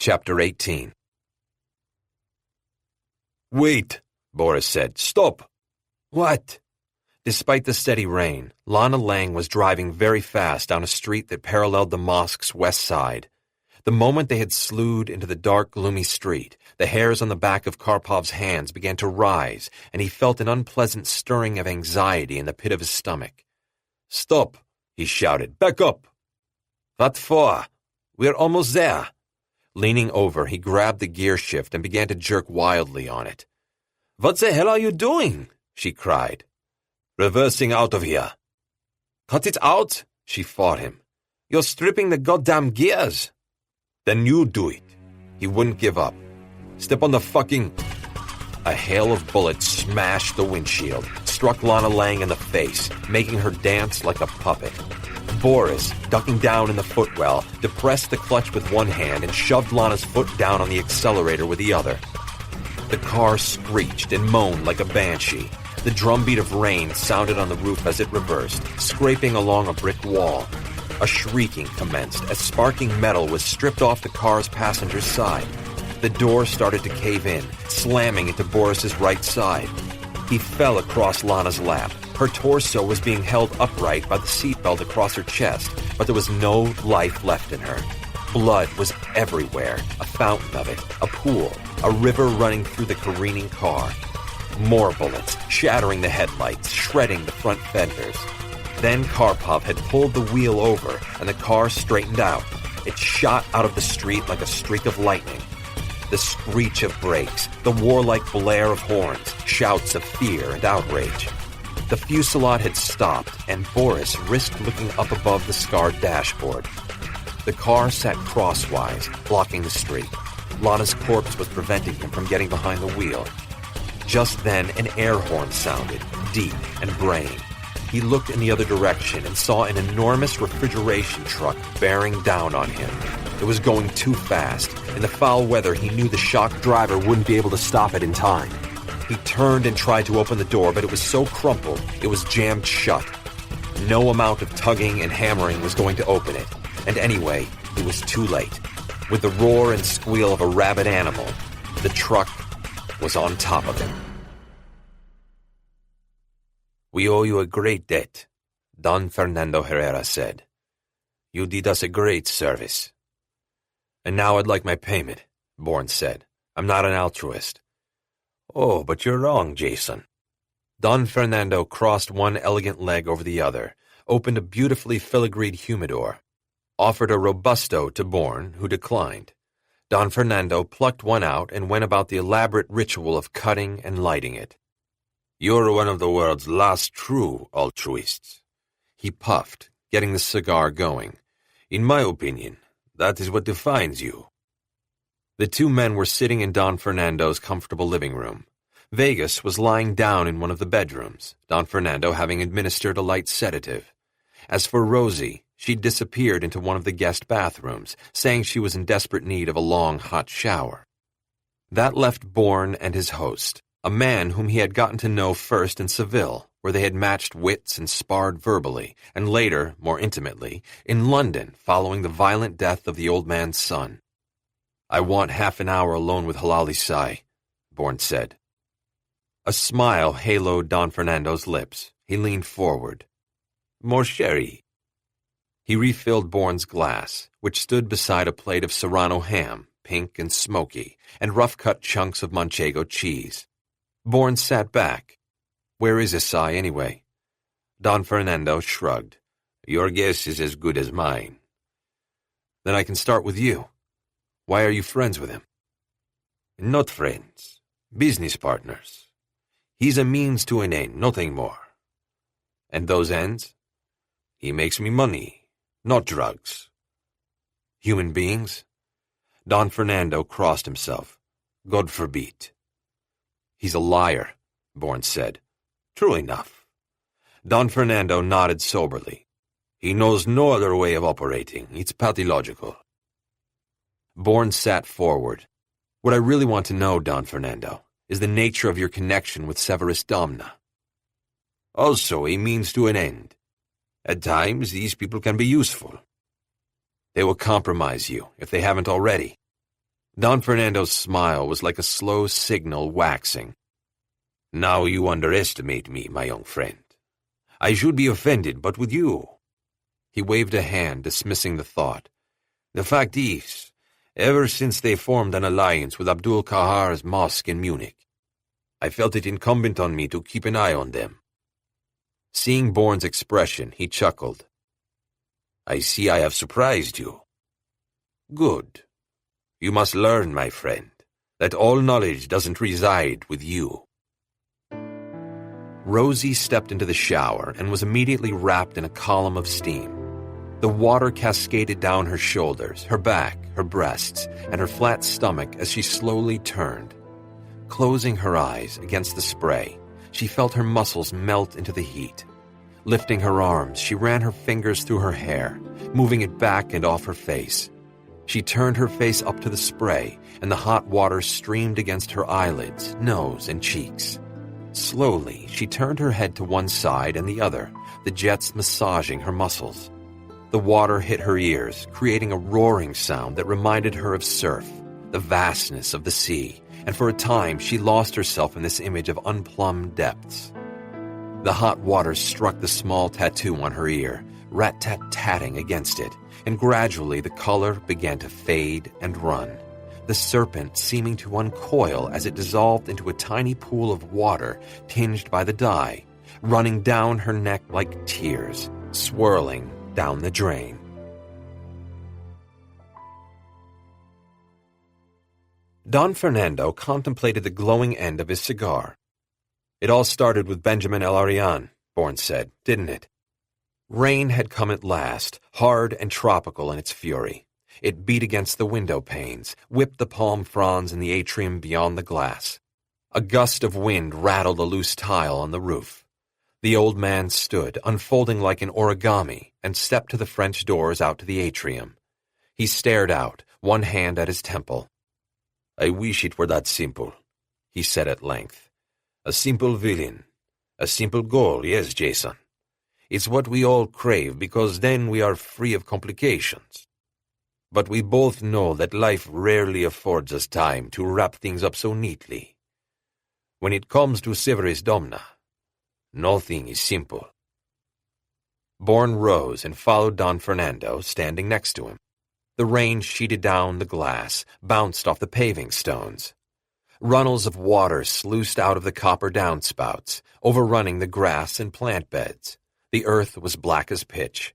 Chapter 18. "Wait," Boris said. "Stop." "What?" Despite the steady rain, Lana Lang was driving very fast down a street that paralleled the mosque's west side. The moment they had slewed into the dark, gloomy street, the hairs on the back of Karpov's hands began to rise, and he felt an unpleasant stirring of anxiety in the pit of his stomach. "Stop," he shouted. "Back up." "What for? We're almost there." Leaning over, he grabbed the gear shift and began to jerk wildly on it. "What the hell are you doing?" she cried. "Reversing out of here." "Cut it out," she fought him. "You're stripping the goddamn gears." "Then you do it." He wouldn't give up. "Step on the fucking—" A hail of bullets smashed the windshield, struck Lana Lang in the face, making her dance like a puppet. Boris, ducking down in the footwell, depressed the clutch with one hand and shoved Lana's foot down on the accelerator with the other. The car screeched and moaned like a banshee. The drumbeat of rain sounded on the roof as it reversed, scraping along a brick wall. A shrieking commenced as sparking metal was stripped off the car's passenger's side. The door started to cave in, slamming into Boris's right side. He fell across Lana's lap. Her torso was being held upright by the seatbelt across her chest, but there was no life left in her. Blood was everywhere, a fountain of it, a pool, a river running through the careening car. More bullets, shattering the headlights, shredding the front fenders. Then Karpov had pulled the wheel over, and the car straightened out. It shot out of the street like a streak of lightning. The screech of brakes, the warlike blare of horns, shouts of fear and outrage. The fusillade had stopped, and Boris risked looking up above the scarred dashboard. The car sat crosswise, blocking the street. Lana's corpse was preventing him from getting behind the wheel. Just then, an air horn sounded, deep and braying. He looked in the other direction and saw an enormous refrigeration truck bearing down on him. It was going too fast. In the foul weather, he knew the shocked driver wouldn't be able to stop it in time. He turned and tried to open the door, but it was so crumpled, it was jammed shut. No amount of tugging and hammering was going to open it. And anyway, it was too late. With the roar and squeal of a rabid animal, the truck was on top of him. "We owe you a great debt," Don Fernando Herrera said. "You did us a great service." "And now I'd like my payment," Bourne said. "I'm not an altruist." "Oh, but you're wrong, Jason." Don Fernando crossed one elegant leg over the other, opened a beautifully filigreed humidor, offered a Robusto to Bourne, who declined. Don Fernando plucked one out and went about the elaborate ritual of cutting and lighting it. "You're one of the world's last true altruists." He puffed, getting the cigar going. "In my opinion, that is what defines you." The two men were sitting in Don Fernando's comfortable living room. Vegas was lying down in one of the bedrooms, Don Fernando having administered a light sedative. As for Rosie, she disappeared into one of the guest bathrooms, saying she was in desperate need of a long, hot shower. That left Bourne and his host, a man whom he had gotten to know first in Seville, where they had matched wits and sparred verbally, and later, more intimately, in London following the violent death of the old man's son. "I want half an hour alone with Halali Sai," Bourne said. A smile haloed Don Fernando's lips. He leaned forward. "More sherry." He refilled Bourne's glass, which stood beside a plate of Serrano ham, pink and smoky, and rough-cut chunks of Manchego cheese. Bourne sat back. "Where is Asai, anyway?" Don Fernando shrugged. "Your guess is as good as mine." "Then I can start with you. Why are you friends with him?" "Not friends. Business partners. He's a means to an end, nothing more." "And those ends?" "He makes me money, not drugs." "Human beings?" Don Fernando crossed himself. "God forbid." "He's a liar," Bourne said. "True enough." Don Fernando nodded soberly. "He knows no other way of operating. It's pathological." Bourne sat forward. "What I really want to know, Don Fernando, is the nature of your connection with Severus Domna." "Also a means to an end. At times, these people can be useful." "They will compromise you, if they haven't already." Don Fernando's smile was like a slow signal waxing. "Now you underestimate me, my young friend. I should be offended, but with you." He waved a hand, dismissing the thought. "The fact is, ever since they formed an alliance with Abdul Qahar's mosque in Munich, I felt it incumbent on me to keep an eye on them." Seeing Bourne's expression, he chuckled. "I see I have surprised you. Good. You must learn, my friend, that all knowledge doesn't reside with you." Rosie stepped into the shower and was immediately wrapped in a column of steam. The water cascaded down her shoulders, her back, her breasts, and her flat stomach as she slowly turned. Closing her eyes against the spray, she felt her muscles melt into the heat. Lifting her arms, she ran her fingers through her hair, moving it back and off her face. She turned her face up to the spray, and the hot water streamed against her eyelids, nose, and cheeks. Slowly, she turned her head to one side and the other, the jets massaging her muscles. The water hit her ears, creating a roaring sound that reminded her of surf, the vastness of the sea, and for a time she lost herself in this image of unplumbed depths. The hot water struck the small tattoo on her ear, rat-tat-tatting against it, and gradually the color began to fade and run, the serpent seeming to uncoil as it dissolved into a tiny pool of water tinged by the dye, running down her neck like tears, swirling down the drain. Don Fernando contemplated the glowing end of his cigar. "It all started with Benjamin El Arian," Bourne said, "didn't it?" Rain had come at last, hard and tropical in its fury. It beat against the window panes, whipped the palm fronds in the atrium beyond the glass. A gust of wind rattled a loose tile on the roof. The old man stood, unfolding like an origami, and stepped to the French doors out to the atrium. He stared out, one hand at his temple. "I wish it were that simple," he said at length. "A simple villain. A simple goal, yes, Jason. It's what we all crave, because then we are free of complications. But we both know that life rarely affords us time to wrap things up so neatly. When it comes to Severis Domna, nothing is simple." Bourne rose and followed Don Fernando, standing next to him. The rain sheeted down the glass, bounced off the paving stones. Runnels of water sluiced out of the copper downspouts, overrunning the grass and plant beds. The earth was black as pitch.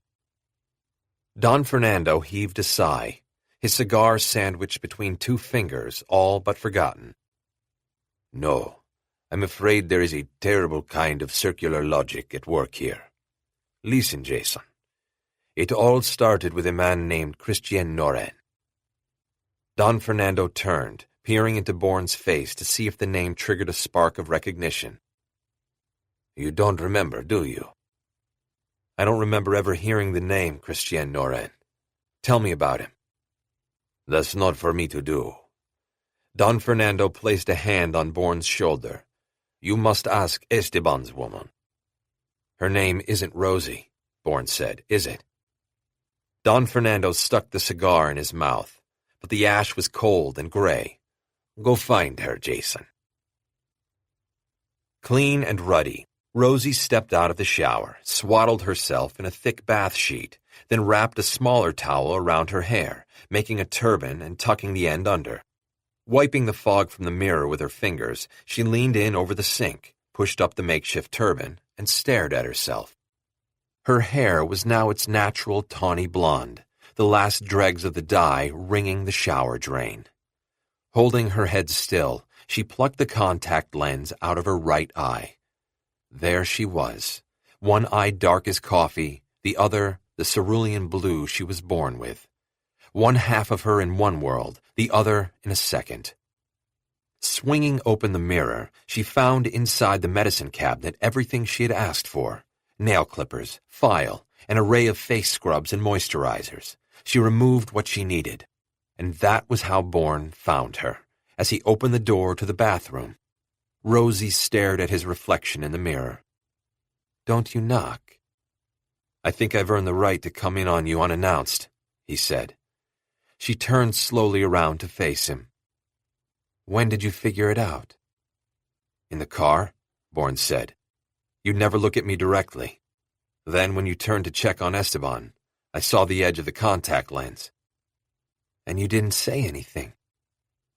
Don Fernando heaved a sigh, his cigar sandwiched between two fingers, all but forgotten. "No, I'm afraid there is a terrible kind of circular logic at work here. Listen, Jason. It all started with a man named Christian Noren." Don Fernando turned, peering into Bourne's face to see if the name triggered a spark of recognition. "You don't remember, do you?" "I don't remember ever hearing the name Christian Noren. Tell me about him." "That's not for me to do." Don Fernando placed a hand on Bourne's shoulder. "You must ask Esteban's woman." "Her name isn't Rosie," Bourne said, "is it?" Don Fernando stuck the cigar in his mouth, but the ash was cold and gray. "Go find her, Jason." Clean and ruddy, Rosie stepped out of the shower, swaddled herself in a thick bath sheet, then wrapped a smaller towel around her hair, making a turban and tucking the end under. Wiping the fog from the mirror with her fingers, she leaned in over the sink, pushed up the makeshift turban, and stared at herself. Her hair was now its natural tawny blonde, the last dregs of the dye ringing the shower drain. Holding her head still, she plucked the contact lens out of her right eye. There she was, one eye dark as coffee, the other the cerulean blue she was born with. One half of her in one world, the other in a second. Swinging open the mirror, she found inside the medicine cabinet everything she had asked for: nail clippers, file, an array of face scrubs and moisturizers. She removed what she needed. And that was how Bourne found her, as he opened the door to the bathroom. Rosie stared at his reflection in the mirror. "Don't you knock?" "I think I've earned the right to come in on you unannounced," he said. She turned slowly around to face him, When did you figure it out? In the car, Bourne said. You'd never look at me directly. Then, when you turned to check on Esteban, I saw the edge of the contact lens. And you didn't say anything.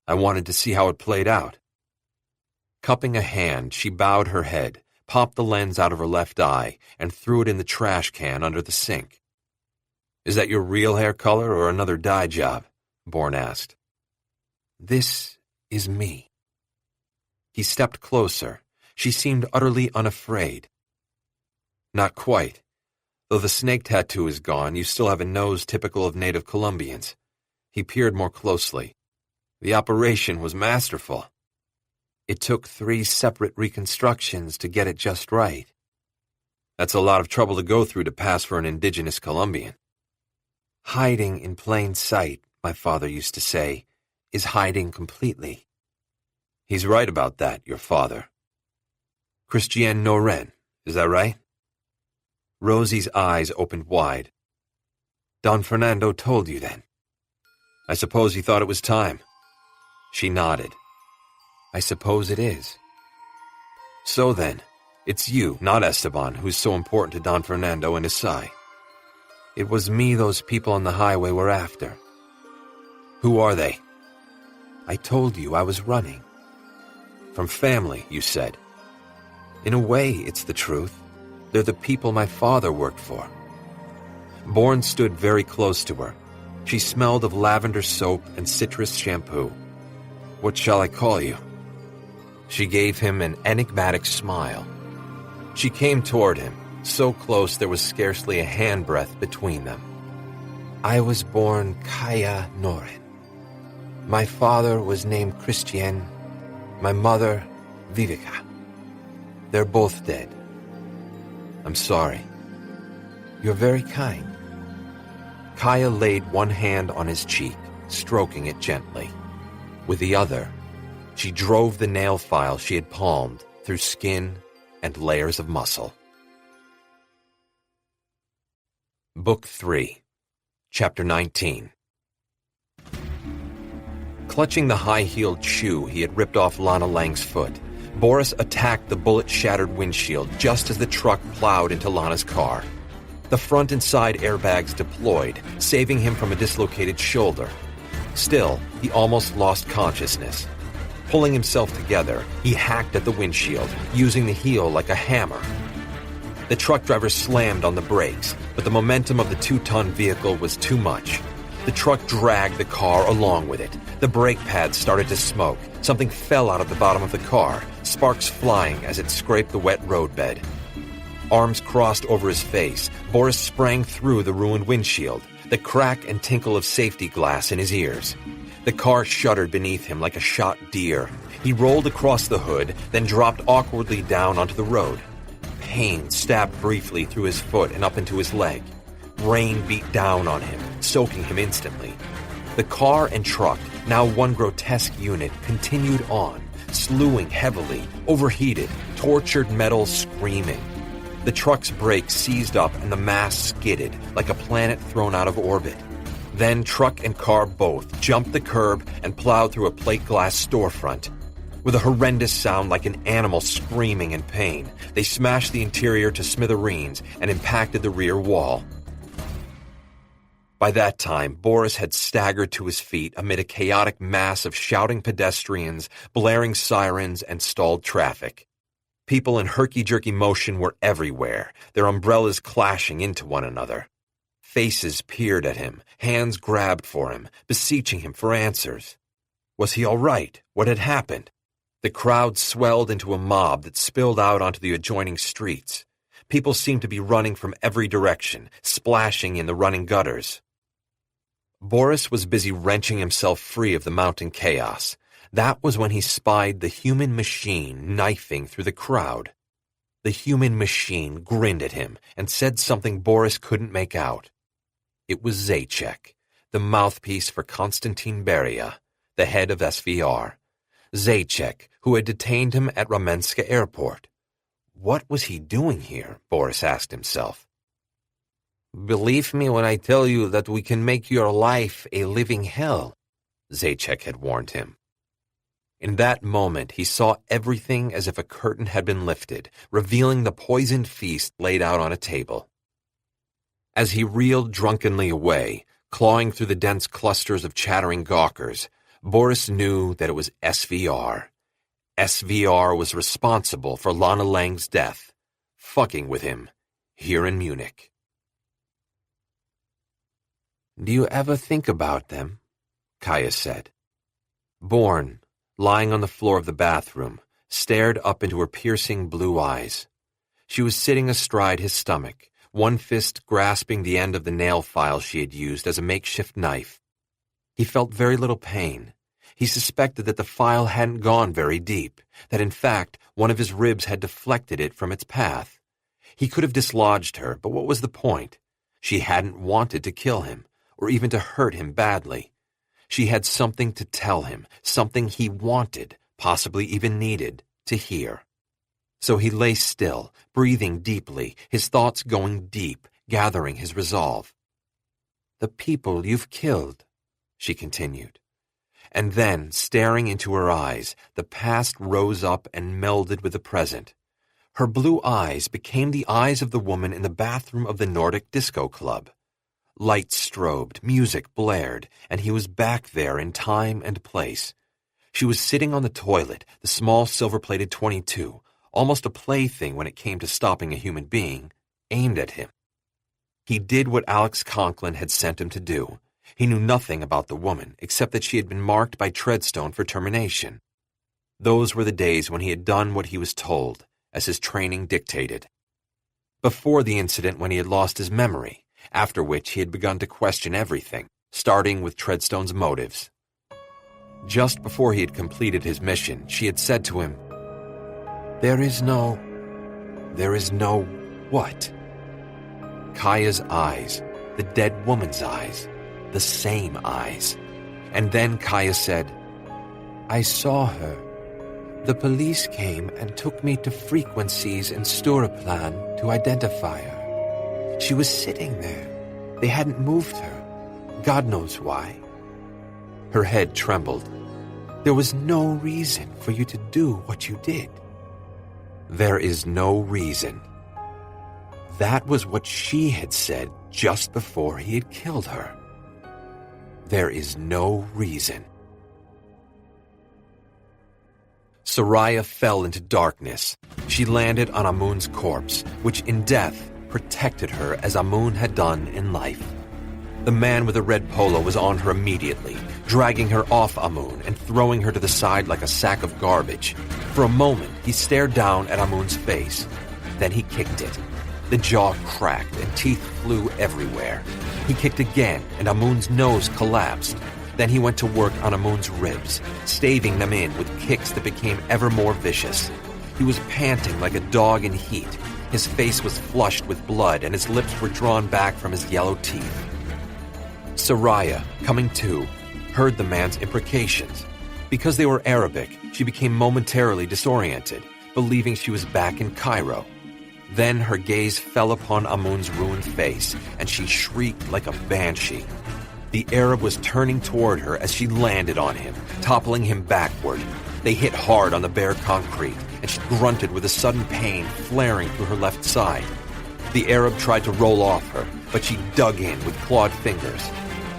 I wanted to see how it played out. Cupping a hand, she bowed her head, popped the lens out of her left eye, and threw it in the trash can under the sink. Is that your real hair color or another dye job? Bourne asked. This is me. He stepped closer. She seemed utterly unafraid. Not quite. Though the snake tattoo is gone, you still have a nose typical of native Colombians. He peered more closely. The operation was masterful. It took 3 separate reconstructions to get it just right. That's a lot of trouble to go through to pass for an indigenous Colombian. Hiding in plain sight, my father used to say, is hiding completely. He's right about that, your father. Christian Noren, is that right? Rosie's eyes opened wide. Don Fernando told you then. I suppose he thought it was time. She nodded. I suppose it is. So then, it's you, not Esteban, who's so important to Don Fernando and Isai. It was me those people on the highway were after. Who are they? I told you I was running. From family, you said. In a way, it's the truth. They're the people my father worked for. Bourne stood very close to her. She smelled of lavender soap and citrus shampoo. What shall I call you? She gave him an enigmatic smile. She came toward him, so close there was scarcely a handbreadth between them. I was born Kaya Noren. My father was named Christian, my mother Vivica. They're both dead. I'm sorry. You're very kind. Kaya laid one hand on his cheek, stroking it gently. With the other, she drove the nail file she had palmed through skin and layers of muscle. Book 3, Chapter 19. Clutching the high-heeled shoe he had ripped off Lana Lang's foot, Boris attacked the bullet-shattered windshield just as the truck plowed into Lana's car. The front and side airbags deployed, saving him from a dislocated shoulder. Still, he almost lost consciousness. Pulling himself together, he hacked at the windshield, using the heel like a hammer. The truck driver slammed on the brakes, but the momentum of the 2-ton vehicle was too much. The truck dragged the car along with it. The brake pads started to smoke. Something fell out of the bottom of the car, sparks flying as it scraped the wet roadbed. Arms crossed over his face, Boris sprang through the ruined windshield, the crack and tinkle of safety glass in his ears. The car shuddered beneath him like a shot deer. He rolled across the hood, then dropped awkwardly down onto the road. Pain stabbed briefly through his foot and up into his leg. Rain beat down on him, soaking him instantly. The car and truck, now one grotesque unit, continued on, slewing heavily, overheated, tortured metal screaming. The truck's brakes seized up and the mass skidded like a planet thrown out of orbit. Then truck and car both jumped the curb and plowed through a plate glass storefront. With a horrendous sound like an animal screaming in pain, they smashed the interior to smithereens and impacted the rear wall. By that time, Boris had staggered to his feet amid a chaotic mass of shouting pedestrians, blaring sirens, and stalled traffic. People in herky-jerky motion were everywhere, their umbrellas clashing into one another. Faces peered at him, hands grabbed for him, beseeching him for answers. Was he all right? What had happened? The crowd swelled into a mob that spilled out onto the adjoining streets. People seemed to be running from every direction, splashing in the running gutters. Boris was busy wrenching himself free of the mounting chaos. That was when he spied the human machine knifing through the crowd. The human machine grinned at him and said something Boris couldn't make out. It was Zaitchek, the mouthpiece for Konstantin Beria, the head of SVR. Zaitchek, who had detained him at Ramenska Airport. What was he doing here? Boris asked himself. Believe me when I tell you that we can make your life a living hell, Zaitchek had warned him. In that moment, he saw everything as if a curtain had been lifted, revealing the poisoned feast laid out on a table. As he reeled drunkenly away, clawing through the dense clusters of chattering gawkers, Boris knew that it was SVR. SVR was responsible for Lana Lang's death, fucking with him, here in Munich. "Do you ever think about them?" Kaya said. Bourne, lying on the floor of the bathroom, stared up into her piercing blue eyes. She was sitting astride his stomach, one fist grasping the end of the nail file she had used as a makeshift knife. He felt very little pain. He suspected that the file hadn't gone very deep, that in fact one of his ribs had deflected it from its path. He could have dislodged her, but what was the point? She hadn't wanted to kill him, or even to hurt him badly. She had something to tell him, something he wanted, possibly even needed, to hear. So he lay still, breathing deeply, his thoughts going deep, gathering his resolve. "The people you've killed," she continued. And then, staring into her eyes, the past rose up and melded with the present. Her blue eyes became the eyes of the woman in the bathroom of the Nordic Disco Club. Lights strobed, music blared, and he was back there in time and place. She was sitting on the toilet, the small silver-plated .22, almost a plaything when it came to stopping a human being, aimed at him. He did what Alex Conklin had sent him to do. He knew nothing about the woman, except that she had been marked by Treadstone for termination. Those were the days when he had done what he was told, as his training dictated. Before the incident when he had lost his memory, after which he had begun to question everything, starting with Treadstone's motives. Just before he had completed his mission, she had said to him, There is no what?" Kaya's eyes, the dead woman's eyes, the same eyes. And then Kaya said, "I saw her. The police came and took me to frequencies in Stureplan to identify her. She was sitting there. They hadn't moved her. God knows why." Her head trembled. "There was no reason for you to do what you did." There is no reason. That was what she had said just before he had killed her. There is no reason. Soraya fell into darkness. She landed on Amun's corpse, which in death protected her as Amun had done in life. The man with the red polo was on her immediately, dragging her off Amun and throwing her to the side like a sack of garbage. For a moment, he stared down at Amun's face. Then he kicked it. The jaw cracked and teeth flew everywhere. He kicked again, and Amun's nose collapsed. Then he went to work on Amun's ribs, staving them in with kicks that became ever more vicious. He was panting like a dog in heat. His face was flushed with blood, and his lips were drawn back from his yellow teeth. Soraya, coming to, heard the man's imprecations. Because they were Arabic, she became momentarily disoriented, believing she was back in Cairo. Then her gaze fell upon Amun's ruined face, and she shrieked like a banshee. The Arab was turning toward her as she landed on him, toppling him backward. They hit hard on the bare concrete, and she grunted with a sudden pain flaring through her left side. The Arab tried to roll off her, but she dug in with clawed fingers.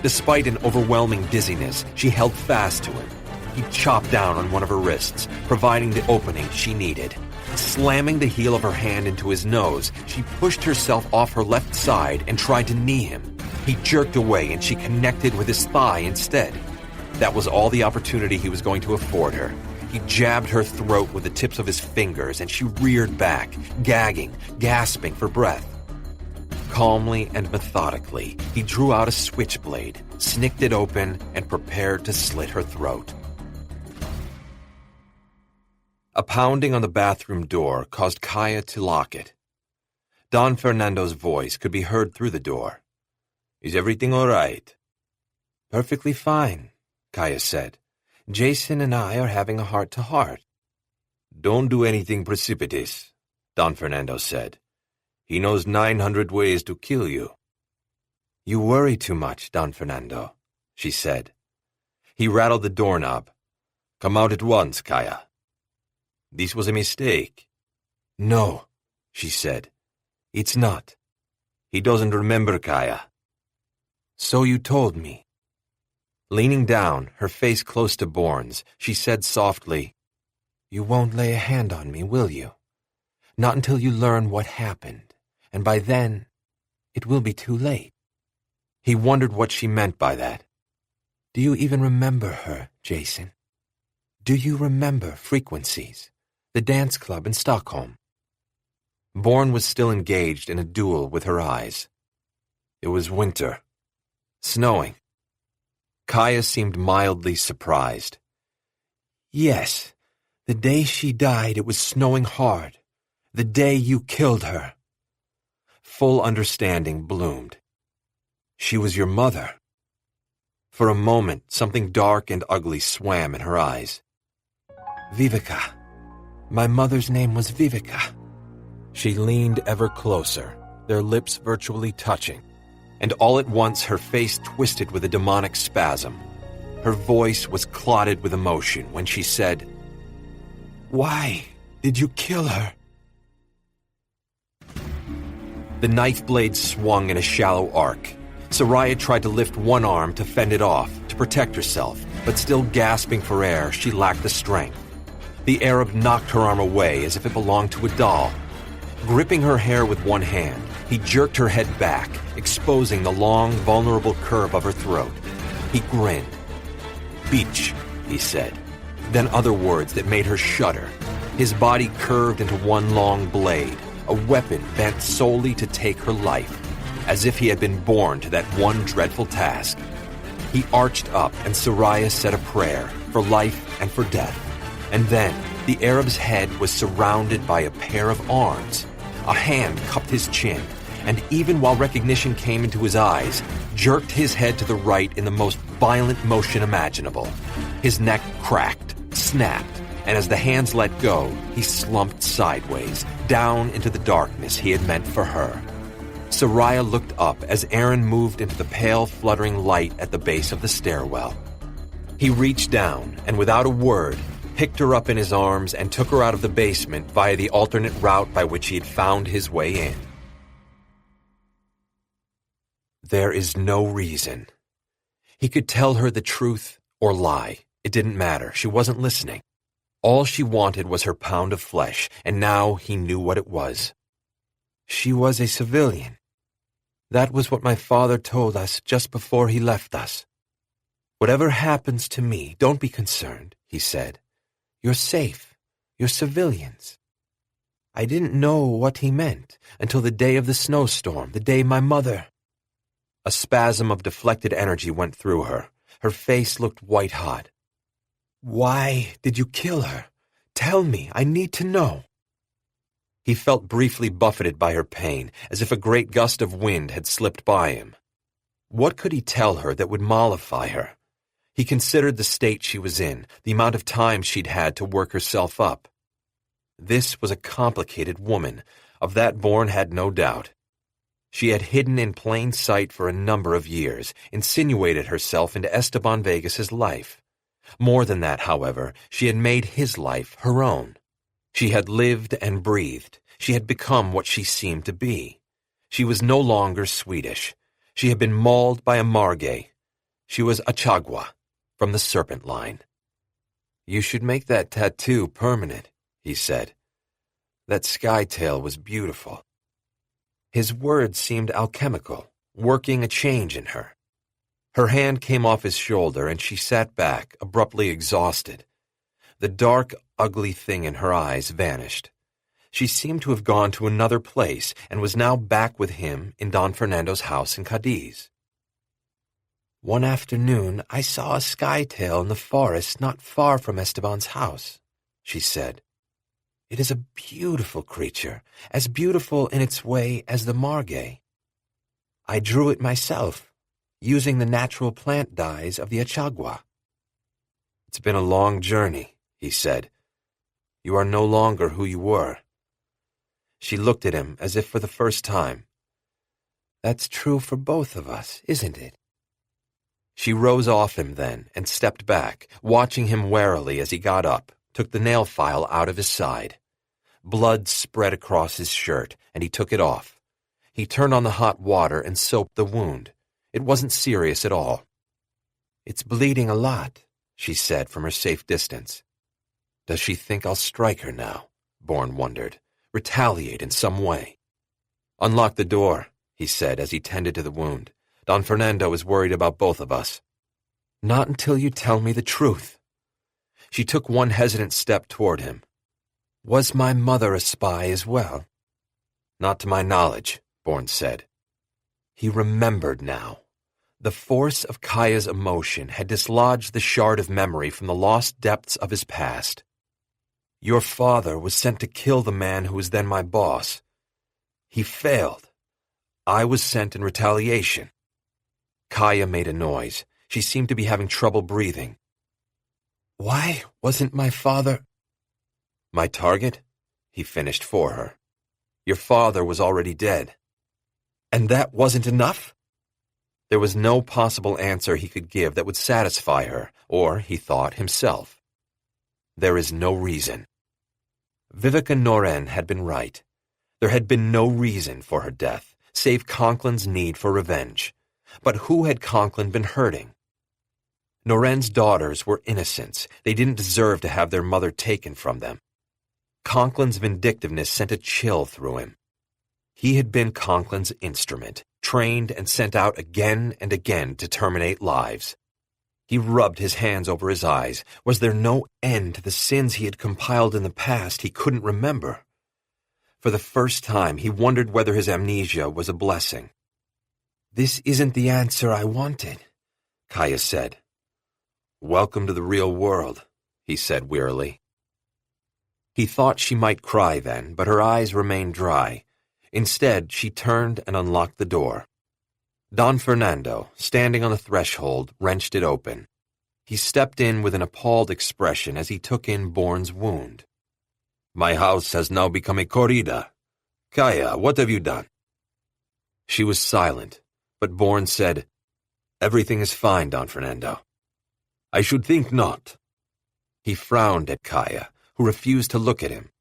Despite an overwhelming dizziness, she held fast to him. He chopped down on one of her wrists, providing the opening she needed. Slamming the heel of her hand into his nose, she pushed herself off her left side and tried to knee him. He jerked away and she connected with his thigh instead. That was all the opportunity he was going to afford her. He jabbed her throat with the tips of his fingers and she reared back, gagging, gasping for breath. Calmly and methodically, he drew out a switchblade, snicked it open, and prepared to slit her throat. A pounding on the bathroom door caused Kaya to lock it. Don Fernando's voice could be heard through the door. "Is everything all right?" "Perfectly fine," Kaya said. "Jason and I are having a heart-to-heart." "Don't do anything precipitous," Don Fernando said. "He knows 900 ways to kill you." "You worry too much, Don Fernando," she said. He rattled the doorknob. Come out at once, Kaya. This was a mistake. No, she said. It's not. He doesn't remember, Kaya. So you told me. Leaning down, her face close to Bourne's, she said softly, You won't lay a hand on me, will you? Not until you learn what happened, and by then, it will be too late. He wondered what she meant by that. Do you even remember her, Jason? Do you remember Frequencies, the dance club in Stockholm? Bourne was still engaged in a duel with her eyes. It was winter. Snowing. Kaya seemed mildly surprised. Yes, the day she died it was snowing hard. The day you killed her. Full understanding bloomed. She was your mother. For a moment, something dark and ugly swam in her eyes. Vivica. My mother's name was Vivica. She leaned ever closer, their lips virtually touching, and all at once her face twisted with a demonic spasm. Her voice was clotted with emotion when she said, Why did you kill her? The knife blade swung in a shallow arc. Soraya tried to lift one arm to fend it off, to protect herself, but still gasping for air, she lacked the strength. The Arab knocked her arm away as if it belonged to a doll. Gripping her hair with one hand, he jerked her head back, exposing the long, vulnerable curve of her throat. He grinned. Beach, he said, then other words that made her shudder. His body curved into one long blade, a weapon bent solely to take her life, as if he had been born to that one dreadful task. He arched up, and Soraya said a prayer for life and for death. And then, the Arab's head was surrounded by a pair of arms. A hand cupped his chin, and even while recognition came into his eyes, jerked his head to the right in the most violent motion imaginable. His neck cracked, snapped, and as the hands let go, he slumped sideways, down into the darkness he had meant for her. Soraya looked up as Aaron moved into the pale, fluttering light at the base of the stairwell. He reached down, and without a word, picked her up in his arms and took her out of the basement via the alternate route by which he had found his way in. There is no reason. He could tell her the truth or lie. It didn't matter. She wasn't listening. All she wanted was her pound of flesh, and now he knew what it was. She was a civilian. That was what my father told us just before he left us. Whatever happens to me, don't be concerned, he said. You're safe. You're civilians. I didn't know what he meant until the day of the snowstorm, the day my mother... A spasm of deflected energy went through her. Her face looked white-hot. Why did you kill her? Tell me, I need to know. He felt briefly buffeted by her pain, as if a great gust of wind had slipped by him. What could he tell her that would mollify her? He considered the state she was in, the amount of time she'd had to work herself up. This was a complicated woman. Of that Bourne had no doubt. She had hidden in plain sight for a number of years, insinuated herself into Esteban Vegas's life. More than that, however, she had made his life her own. She had lived and breathed. She had become what she seemed to be. She was no longer Swedish. She had been mauled by a Margay. She was Achagua, from the Serpent Line. You should make that tattoo permanent, he said. That sky tail was beautiful. His words seemed alchemical, working a change in her. Her hand came off his shoulder, and she sat back, abruptly exhausted. The dark, ugly thing in her eyes vanished. She seemed to have gone to another place and was now back with him in Don Fernando's house in Cadiz. One afternoon, I saw a skytail in the forest not far from Esteban's house, she said. It is a beautiful creature, as beautiful in its way as the Margay. I drew it myself, using the natural plant dyes of the Achagua. It's been a long journey, he said. You are no longer who you were. She looked at him as if for the first time. That's true for both of us, isn't it? She rose off him then and stepped back, watching him warily as he got up, took the nail file out of his side. Blood spread across his shirt, and he took it off. He turned on the hot water and soaped the wound. It wasn't serious at all. "It's bleeding a lot," she said from her safe distance. Does she think I'll strike her now? Bourne wondered. Retaliate in some way. "Unlock the door," he said as he tended to the wound. "Don Fernando is worried about both of us." "Not until you tell me the truth." She took one hesitant step toward him. "Was my mother a spy as well?" "Not to my knowledge," Bourne said. He remembered now. The force of Kaya's emotion had dislodged the shard of memory from the lost depths of his past. "Your father was sent to kill the man who was then my boss. He failed. I was sent in retaliation." Kaya made a noise. She seemed to be having trouble breathing. "Why wasn't my father—" "My target?" He finished for her. "Your father was already dead." "And that wasn't enough?" There was no possible answer he could give that would satisfy her, or, he thought, himself. "There is no reason." Vivica Noren had been right. There had been no reason for her death, save Conklin's need for revenge. But who had Conklin been hurting? Noren's daughters were innocents. They didn't deserve to have their mother taken from them. Conklin's vindictiveness sent a chill through him. He had been Conklin's instrument, trained and sent out again and again to terminate lives. He rubbed his hands over his eyes. Was there no end to the sins he had compiled in the past he couldn't remember? For the first time, he wondered whether his amnesia was a blessing. "This isn't the answer I wanted," Kaya said. "Welcome to the real world," he said wearily. He thought she might cry then, but her eyes remained dry. Instead, she turned and unlocked the door. Don Fernando, standing on the threshold, wrenched it open. He stepped in with an appalled expression as he took in Bourne's wound. "My house has now become a corrida. Kaya, what have you done?" She was silent, but Bourne said, "Everything is fine, Don Fernando." "I should think not." He frowned at Kaya, who refused to look at him.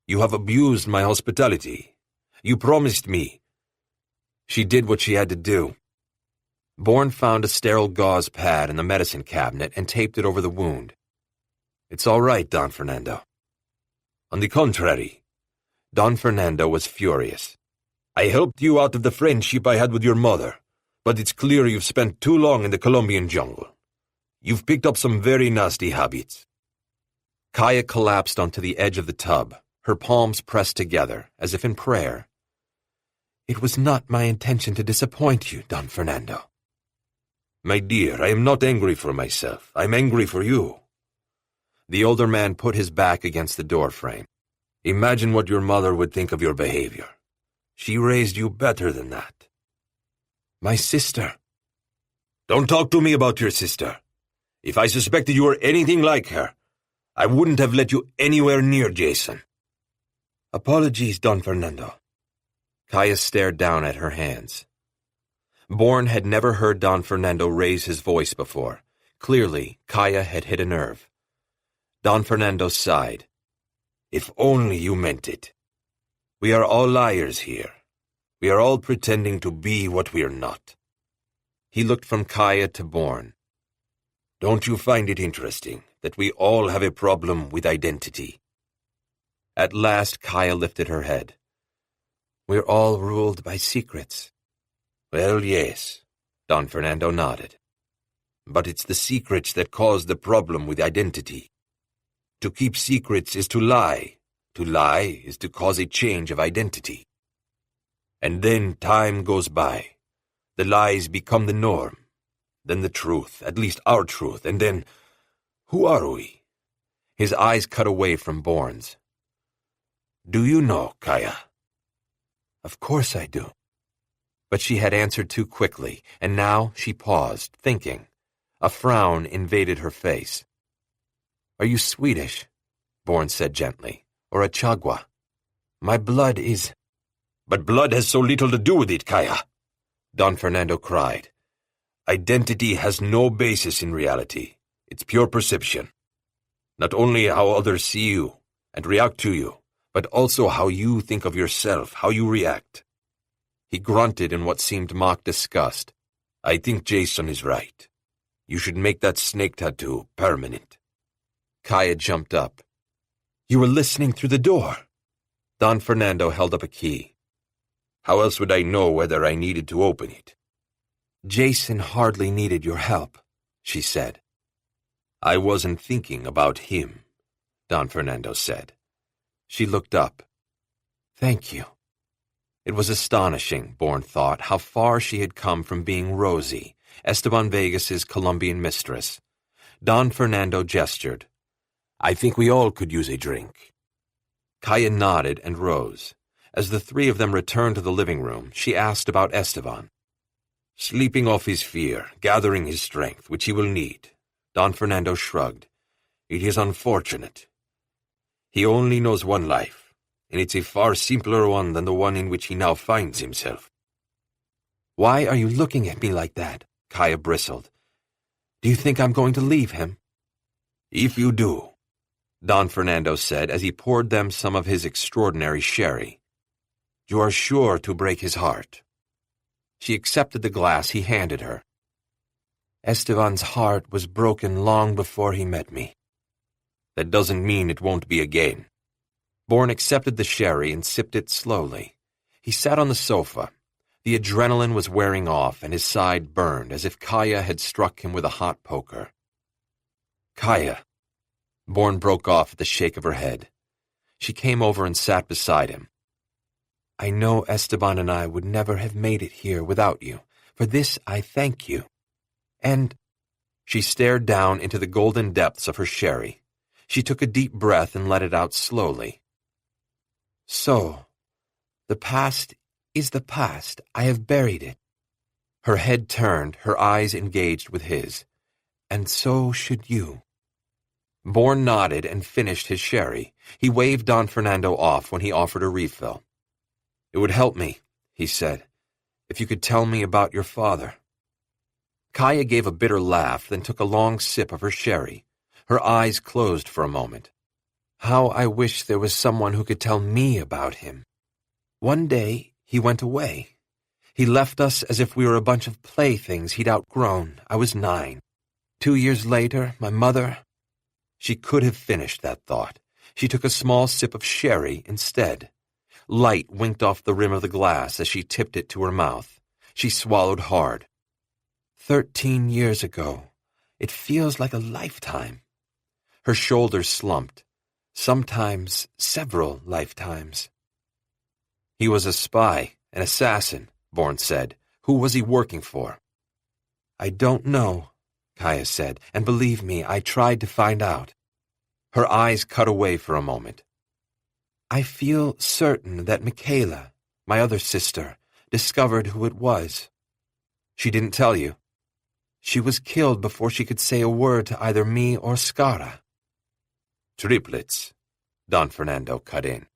"You have abused my hospitality. You promised me." She did what she had to do. Bourne found a sterile gauze pad in the medicine cabinet and taped it over the wound. "It's all right, Don Fernando." "On the contrary." Don Fernando was furious. "I helped you out of the friendship I had with your mother, but it's clear you've spent too long in the Colombian jungle. You've picked up some very nasty habits." Kaya collapsed onto the edge of the tub, her palms pressed together, as if in prayer. "It was not my intention to disappoint you, Don Fernando." "My dear, I am not angry for myself. I'm angry for you." The older man put his back against the doorframe. "Imagine what your mother would think of your behavior. She raised you better than that." "My sister." "Don't talk to me about your sister. If I suspected you were anything like her, I wouldn't have let you anywhere near Jason." "Apologies, Don Fernando." Kaya stared down at her hands. Bourne had never heard Don Fernando raise his voice before. Clearly, Kaya had hit a nerve. Don Fernando sighed. "If only you meant it. We are all liars here. We are all pretending to be what we are not." He looked from Kaya to Bourne. "Don't you find it interesting that we all have a problem with identity?" At last, Kaya lifted her head. "We're all ruled by secrets." "Well, yes," Don Fernando nodded. "But it's the secrets that cause the problem with identity. To keep secrets is to lie. To lie is to cause a change of identity. And then time goes by. The lies become the norm. Then the truth, at least our truth, and then, who are we?" His eyes cut away from Bourne's. "Do you know, Kaya?" "Of course I do." But she had answered too quickly, and now she paused, thinking. A frown invaded her face. "Are you Swedish?" Bourne said gently. "Or a Chagua? My blood is—" "But blood has so little to do with it, Kaya!" Don Fernando cried. Identity has no basis in reality. It's pure perception. Not only how others see you and react to you, but also how you think of yourself, how you react. He grunted in what seemed mock disgust. I think Jason is right. You should make that snake tattoo permanent. Kaya jumped up. You were listening through the door. Don Fernando held up a key. How else would I know whether I needed to open it? Jason hardly needed your help, she said. I wasn't thinking about him, Don Fernando said. She looked up. Thank you. It was astonishing, Bourne thought, how far she had come from being Rosie, Esteban Vegas's Colombian mistress. Don Fernando gestured. I think we all could use a drink. Kaya nodded and rose. As the three of them returned to the living room, she asked about Esteban. Sleeping off his fear, gathering his strength, which he will need. Don Fernando shrugged. It is unfortunate. He only knows one life, and it's a far simpler one than the one in which he now finds himself. Why are you looking at me like that? Kaya bristled. Do you think I'm going to leave him? If you do, Don Fernando said as he poured them some of his extraordinary sherry, you are sure to break his heart. She accepted the glass he handed her. Esteban's heart was broken long before he met me. That doesn't mean it won't be again. Bourne accepted the sherry and sipped it slowly. He sat on the sofa. The adrenaline was wearing off and his side burned as if Kaya had struck him with a hot poker. Kaya. Bourne broke off at the shake of her head. She came over and sat beside him. I know Esteban and I would never have made it here without you. For this I thank you. And she stared down into the golden depths of her sherry. She took a deep breath and let it out slowly. So, the past is the past. I have buried it. Her head turned, her eyes engaged with his. And so should you. Bourne nodded and finished his sherry. He waved Don Fernando off when he offered a refill. It would help me, he said, if you could tell me about your father. Kaya gave a bitter laugh, then took a long sip of her sherry. Her eyes closed for a moment. How I wish there was someone who could tell me about him. One day, he went away. He left us as if we were a bunch of playthings he'd outgrown. I was 9. 2 years later, my mother... She could have finished that thought. She took a small sip of sherry instead. Light winked off the rim of the glass as she tipped it to her mouth. She swallowed hard. 13 years ago. It feels like a lifetime. Her shoulders slumped. Sometimes several lifetimes. He was a spy, an assassin, Bourne said. Who was he working for? I don't know, Kaya said, and believe me, I tried to find out. Her eyes cut away for a moment. I feel certain that Michaela, my other sister, discovered who it was. She didn't tell you. She was killed before she could say a word to either me or Skara. Triplets, Don Fernando cut in.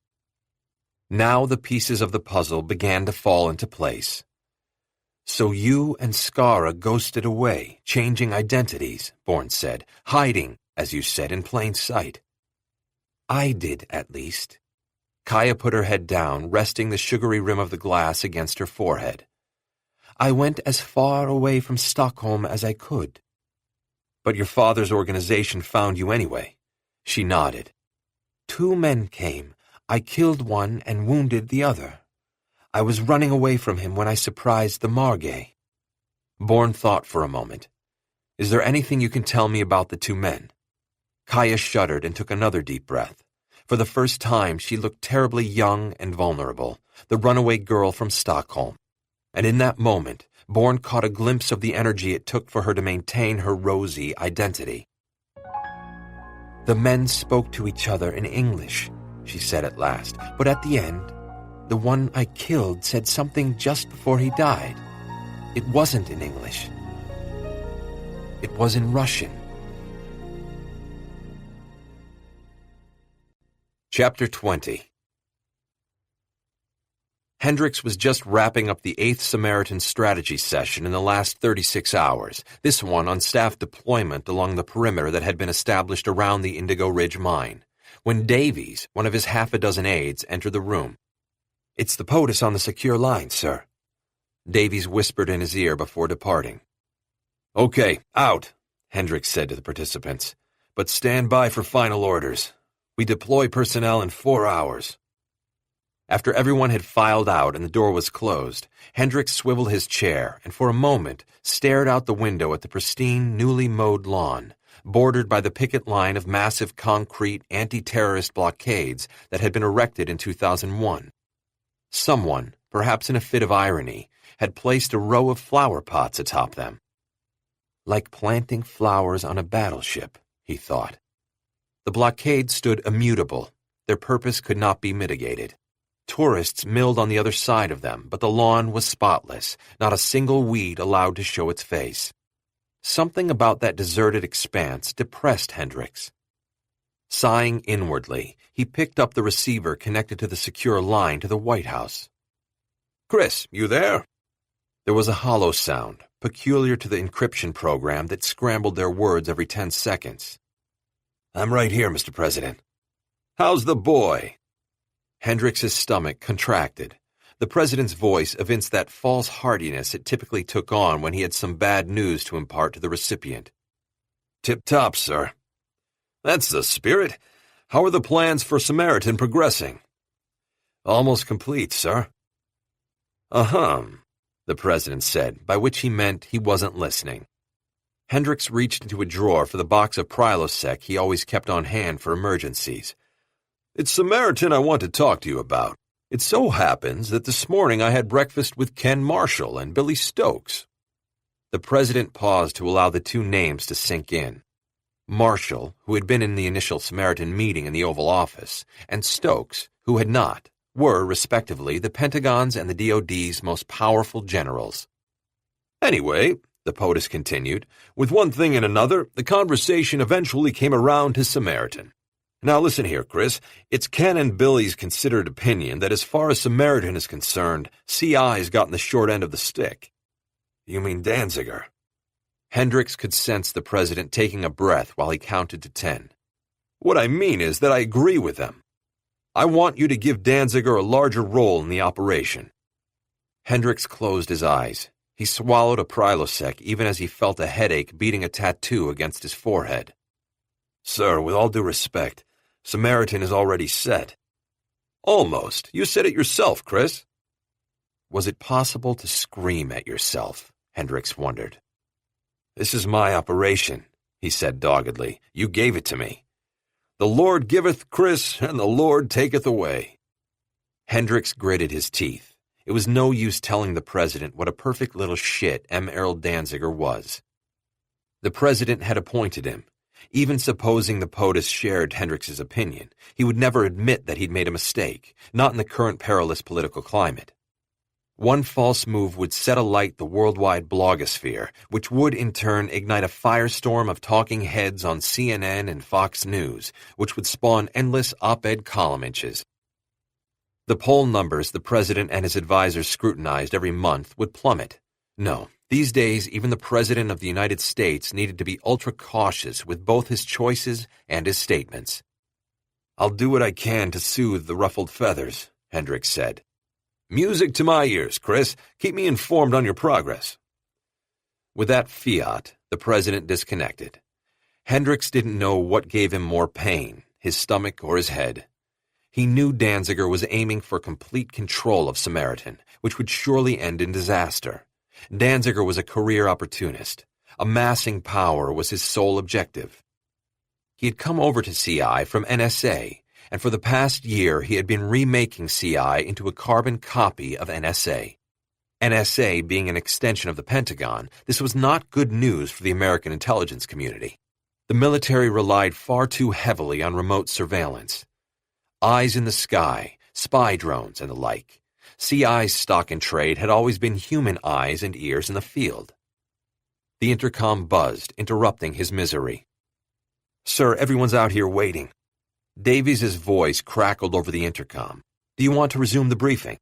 Now the pieces of the puzzle began to fall into place. So you and Skara ghosted away, changing identities, Bourne said, hiding, as you said, in plain sight. I did, at least. Kaya put her head down, resting the sugary rim of the glass against her forehead. I went as far away from Stockholm as I could. But your father's organization found you anyway. She nodded. 2 men came. I killed one and wounded the other. I was running away from him when I surprised the Margay. Bourne thought for a moment. Is there anything you can tell me about the 2 men? Kaya shuddered and took another deep breath. For the first time, she looked terribly young and vulnerable, the runaway girl from Stockholm. And in that moment, Bourne caught a glimpse of the energy it took for her to maintain her rosy identity. The men spoke to each other in English, she said at last, but at the end, the one I killed said something just before he died. It wasn't in English. It was in Russian. Chapter 20. Hendricks was just wrapping up the 8th Samaritan strategy session in the last 36 hours, this one on staff deployment along the perimeter that had been established around the Indigo Ridge mine, when Davies, one of his half a dozen aides, entered the room. "It's the POTUS on the secure line, sir," Davies whispered in his ear before departing. "Okay, out," Hendricks said to the participants, "but stand by for final orders. We deploy personnel in 4 hours." After everyone had filed out and the door was closed, Hendricks swiveled his chair and for a moment stared out the window at the pristine, newly mowed lawn, bordered by the picket line of massive concrete anti-terrorist blockades that had been erected in 2001. Someone, perhaps in a fit of irony, had placed a row of flower pots atop them. Like planting flowers on a battleship, he thought. The blockades stood immutable. Their purpose could not be mitigated. Tourists milled on the other side of them, but the lawn was spotless, not a single weed allowed to show its face. Something about that deserted expanse depressed Hendricks. Sighing inwardly, he picked up the receiver connected to the secure line to the White House. "Chris, you there?" There was a hollow sound, peculiar to the encryption program that scrambled their words every 10 seconds. "I'm right here, Mr. President." "How's the boy?" Hendricks's stomach contracted. The president's voice evinced that false heartiness it typically took on when he had some bad news to impart to the recipient. "Tip-top, sir." "That's the spirit. How are the plans for Samaritan progressing?" "Almost complete, sir." "Uh-huh," the president said, by which he meant he wasn't listening. Hendricks reached into a drawer for the box of Prilosec he always kept on hand for emergencies. "It's Samaritan I want to talk to you about. It so happens that this morning I had breakfast with Ken Marshall and Billy Stokes." The president paused to allow the two names to sink in. Marshall, who had been in the initial Samaritan meeting in the Oval Office, and Stokes, who had not, were, respectively, the Pentagon's and the DoD's most powerful generals. "Anyway," the POTUS continued, "with one thing and another, the conversation eventually came around to Samaritan. Now listen here, Chris. It's Ken and Billy's considered opinion that as far as Samaritan is concerned, CI's gotten the short end of the stick." "You mean Danziger?" Hendricks could sense the president taking a breath while he counted to 10. "What I mean is that I agree with them. I want you to give Danziger a larger role in the operation." Hendricks closed his eyes. He swallowed a Prilosec even as he felt a headache beating a tattoo against his forehead. "Sir, with all due respect, Samaritan is already set." "Almost. You said it yourself, Chris." Was it possible to scream at yourself? Hendricks wondered. "This is my operation," he said doggedly. "You gave it to me. The Lord giveth, Chris, and the Lord taketh away." Hendricks gritted his teeth. It was no use telling the president what a perfect little shit M. Errol Danziger was. The president had appointed him. Even supposing the POTUS shared Hendricks's opinion, he would never admit that he'd made a mistake, not in the current perilous political climate. One false move would set alight the worldwide blogosphere, which would in turn ignite a firestorm of talking heads on CNN and Fox News, which would spawn endless op-ed column inches. The poll numbers the president and his advisors scrutinized every month would plummet. No, these days even the president of the United States needed to be ultra-cautious with both his choices and his statements. "I'll do what I can to soothe the ruffled feathers," Hendricks said. "Music to my ears, Chris. Keep me informed on your progress." With that fiat, the president disconnected. Hendricks didn't know what gave him more pain, his stomach or his head. He knew Danziger was aiming for complete control of Samaritan, which would surely end in disaster. Danziger was a career opportunist. Amassing power was his sole objective. He had come over to CI from NSA, and for the past year he had been remaking CI into a carbon copy of NSA. NSA being an extension of the Pentagon, this was not good news for the American intelligence community. The military relied far too heavily on remote surveillance. Eyes in the sky, spy drones, and the like. CI's stock in trade had always been human eyes and ears in the field. The intercom buzzed, interrupting his misery. "Sir, everyone's out here waiting." Davies' voice crackled over the intercom. "Do you want to resume the briefing?"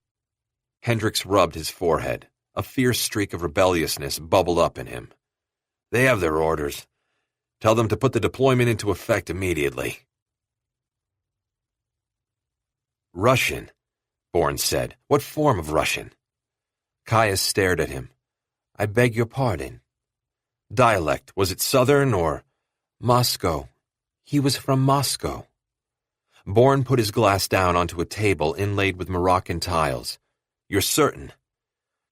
Hendricks rubbed his forehead. A fierce streak of rebelliousness bubbled up in him. They have their orders. Tell them to put the deployment into effect immediately. Russian, Bourne said. What form of Russian? Caius stared at him. I beg your pardon. Dialect, was it Southern or... Moscow. He was from Moscow. Bourne put his glass down onto a table inlaid with Moroccan tiles. You're certain?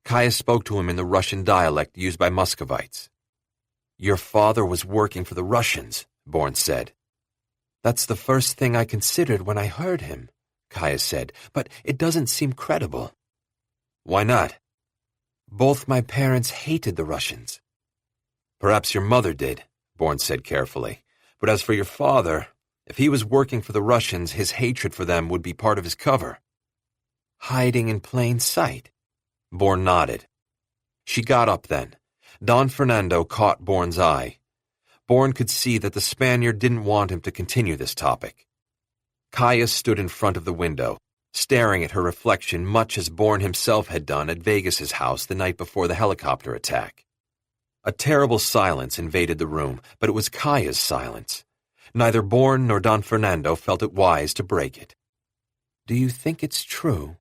Caius spoke to him in the Russian dialect used by Muscovites. Your father was working for the Russians, Bourne said. That's the first thing I considered when I heard him, Caius said, but it doesn't seem credible. Why not? Both my parents hated the Russians. Perhaps your mother did, Bourne said carefully. But as for your father, if he was working for the Russians, his hatred for them would be part of his cover. Hiding in plain sight? Bourne nodded. She got up then. Don Fernando caught Bourne's eye. Bourne could see that the Spaniard didn't want him to continue this topic. Caius stood in front of the window, staring at her reflection much as Bourne himself had done at Vegas's house the night before the helicopter attack. A terrible silence invaded the room, but it was Caius' silence. Neither Bourne nor Don Fernando felt it wise to break it. Do you think it's true?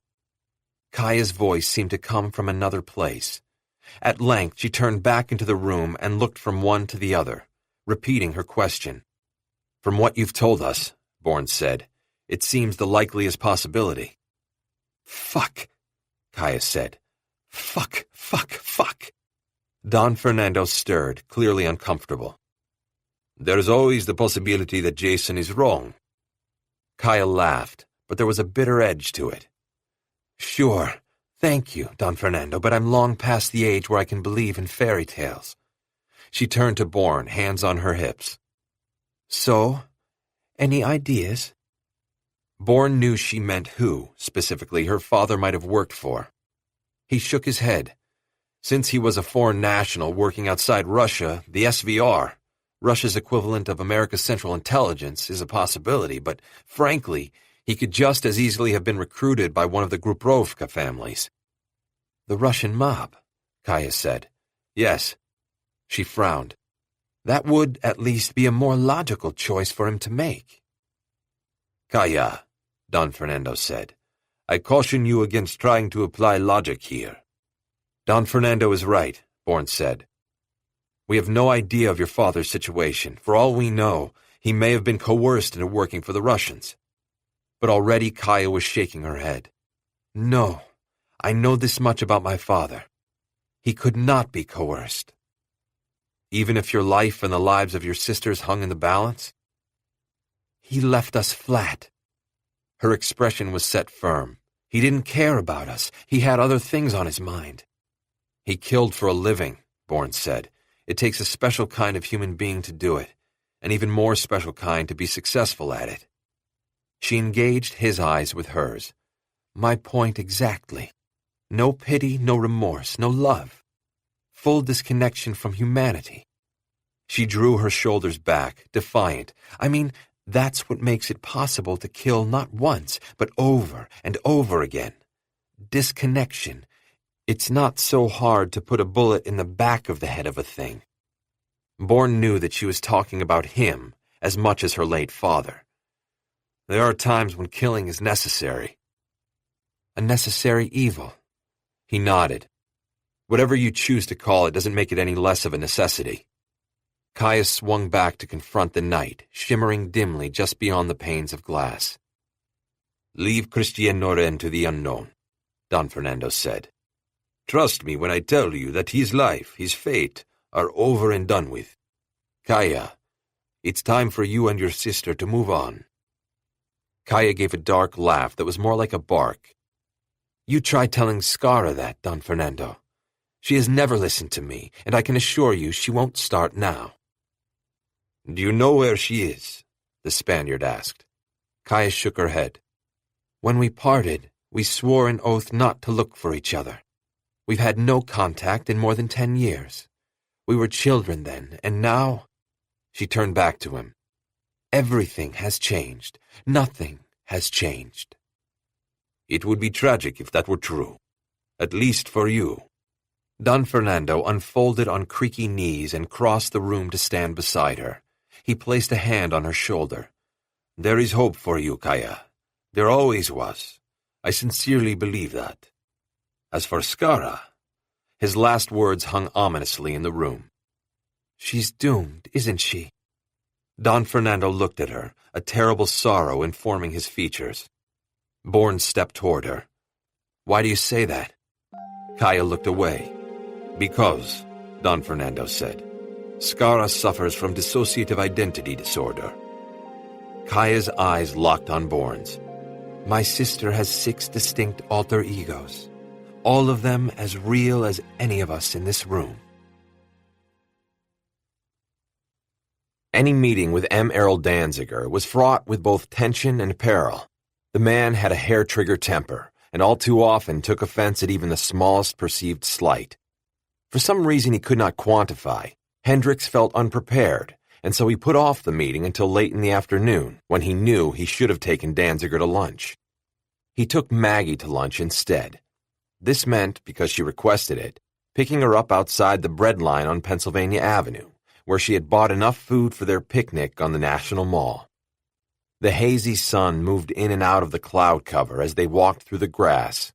Caius' voice seemed to come from another place. At length she turned back into the room and looked from one to the other, repeating her question. From what you've told us, Bourne said, it seems the likeliest possibility. Fuck, Caius said. Fuck. Don Fernando stirred, clearly uncomfortable. There's always the possibility that Jason is wrong. Kaya laughed, but there was a bitter edge to it. Sure, thank you, Don Fernando, but I'm long past the age where I can believe in fairy tales. She turned to Bourne, hands on her hips. So, any ideas? Bourne knew she meant who, specifically, her father might have worked for. He shook his head. Since he was a foreign national working outside Russia, the SVR, Russia's equivalent of America's Central Intelligence, is a possibility, but frankly, he could just as easily have been recruited by one of the Gruprovka families. The Russian mob, Kaya said. Yes. She frowned. That would, at least, be a more logical choice for him to make. Kaya, Don Fernando said, I caution you against trying to apply logic here. Don Fernando is right, Bourne said. We have no idea of your father's situation. For all we know, he may have been coerced into working for the Russians. But already Kaya was shaking her head. No, I know this much about my father. He could not be coerced. Even if your life and the lives of your sisters hung in the balance? He left us flat. Her expression was set firm. He didn't care about us. He had other things on his mind. He killed for a living, Bourne said. It takes a special kind of human being to do it, an even more special kind to be successful at it. She engaged his eyes with hers. My point exactly. No pity, no remorse, no love. Full disconnection from humanity. She drew her shoulders back, defiant. I mean, that's what makes it possible to kill not once, but over and over again. Disconnection. It's not so hard to put a bullet in the back of the head of a thing. Bourne knew that she was talking about him as much as her late father. There are times when killing is necessary. A necessary evil. He nodded. Whatever you choose to call it doesn't make it any less of a necessity. Caius swung back to confront the night, shimmering dimly just beyond the panes of glass. Leave Christian Noren to the unknown, Don Fernando said. Trust me when I tell you that his life, his fate, are over and done with. Kaya, it's time for you and your sister to move on. Kaya gave a dark laugh that was more like a bark. You try telling Skara that, Don Fernando. She has never listened to me, and I can assure you she won't start now. Do you know where she is? The Spaniard asked. Kaya shook her head. When we parted, we swore an oath not to look for each other. We've had no contact in more than 10 years. We were children then, and now... She turned back to him. Everything has changed. Nothing has changed. It would be tragic if that were true. at least for you." Don Fernando unfolded on creaky knees and crossed the room to stand beside her. He placed a hand on her shoulder. "There is hope for you, Kaya. There always was. I sincerely believe that. As for Skara," his last words hung ominously in the room. "She's doomed, isn't she?" Don Fernando looked at her, a terrible sorrow informing his features. Bourne stepped toward her. "Why do you say that?" Kaya looked away. "Because," Don Fernando said, "Skara suffers from dissociative identity disorder." Kaya's eyes locked on Bourne's. "My sister has 6 distinct alter egos, all of them as real as any of us in this room." Any meeting with M. Errol Danziger was fraught with both tension and peril. The man had a hair-trigger temper, and all too often took offense at even the smallest perceived slight. For some reason he could not quantify, Hendricks felt unprepared, and so he put off the meeting until late in the afternoon, when he knew he should have taken Danziger to lunch. He took Maggie to lunch instead. This meant, because she requested it, picking her up outside the bread line on Pennsylvania Avenue, where she had bought enough food for their picnic on the National Mall. The hazy sun moved in and out of the cloud cover as they walked through the grass.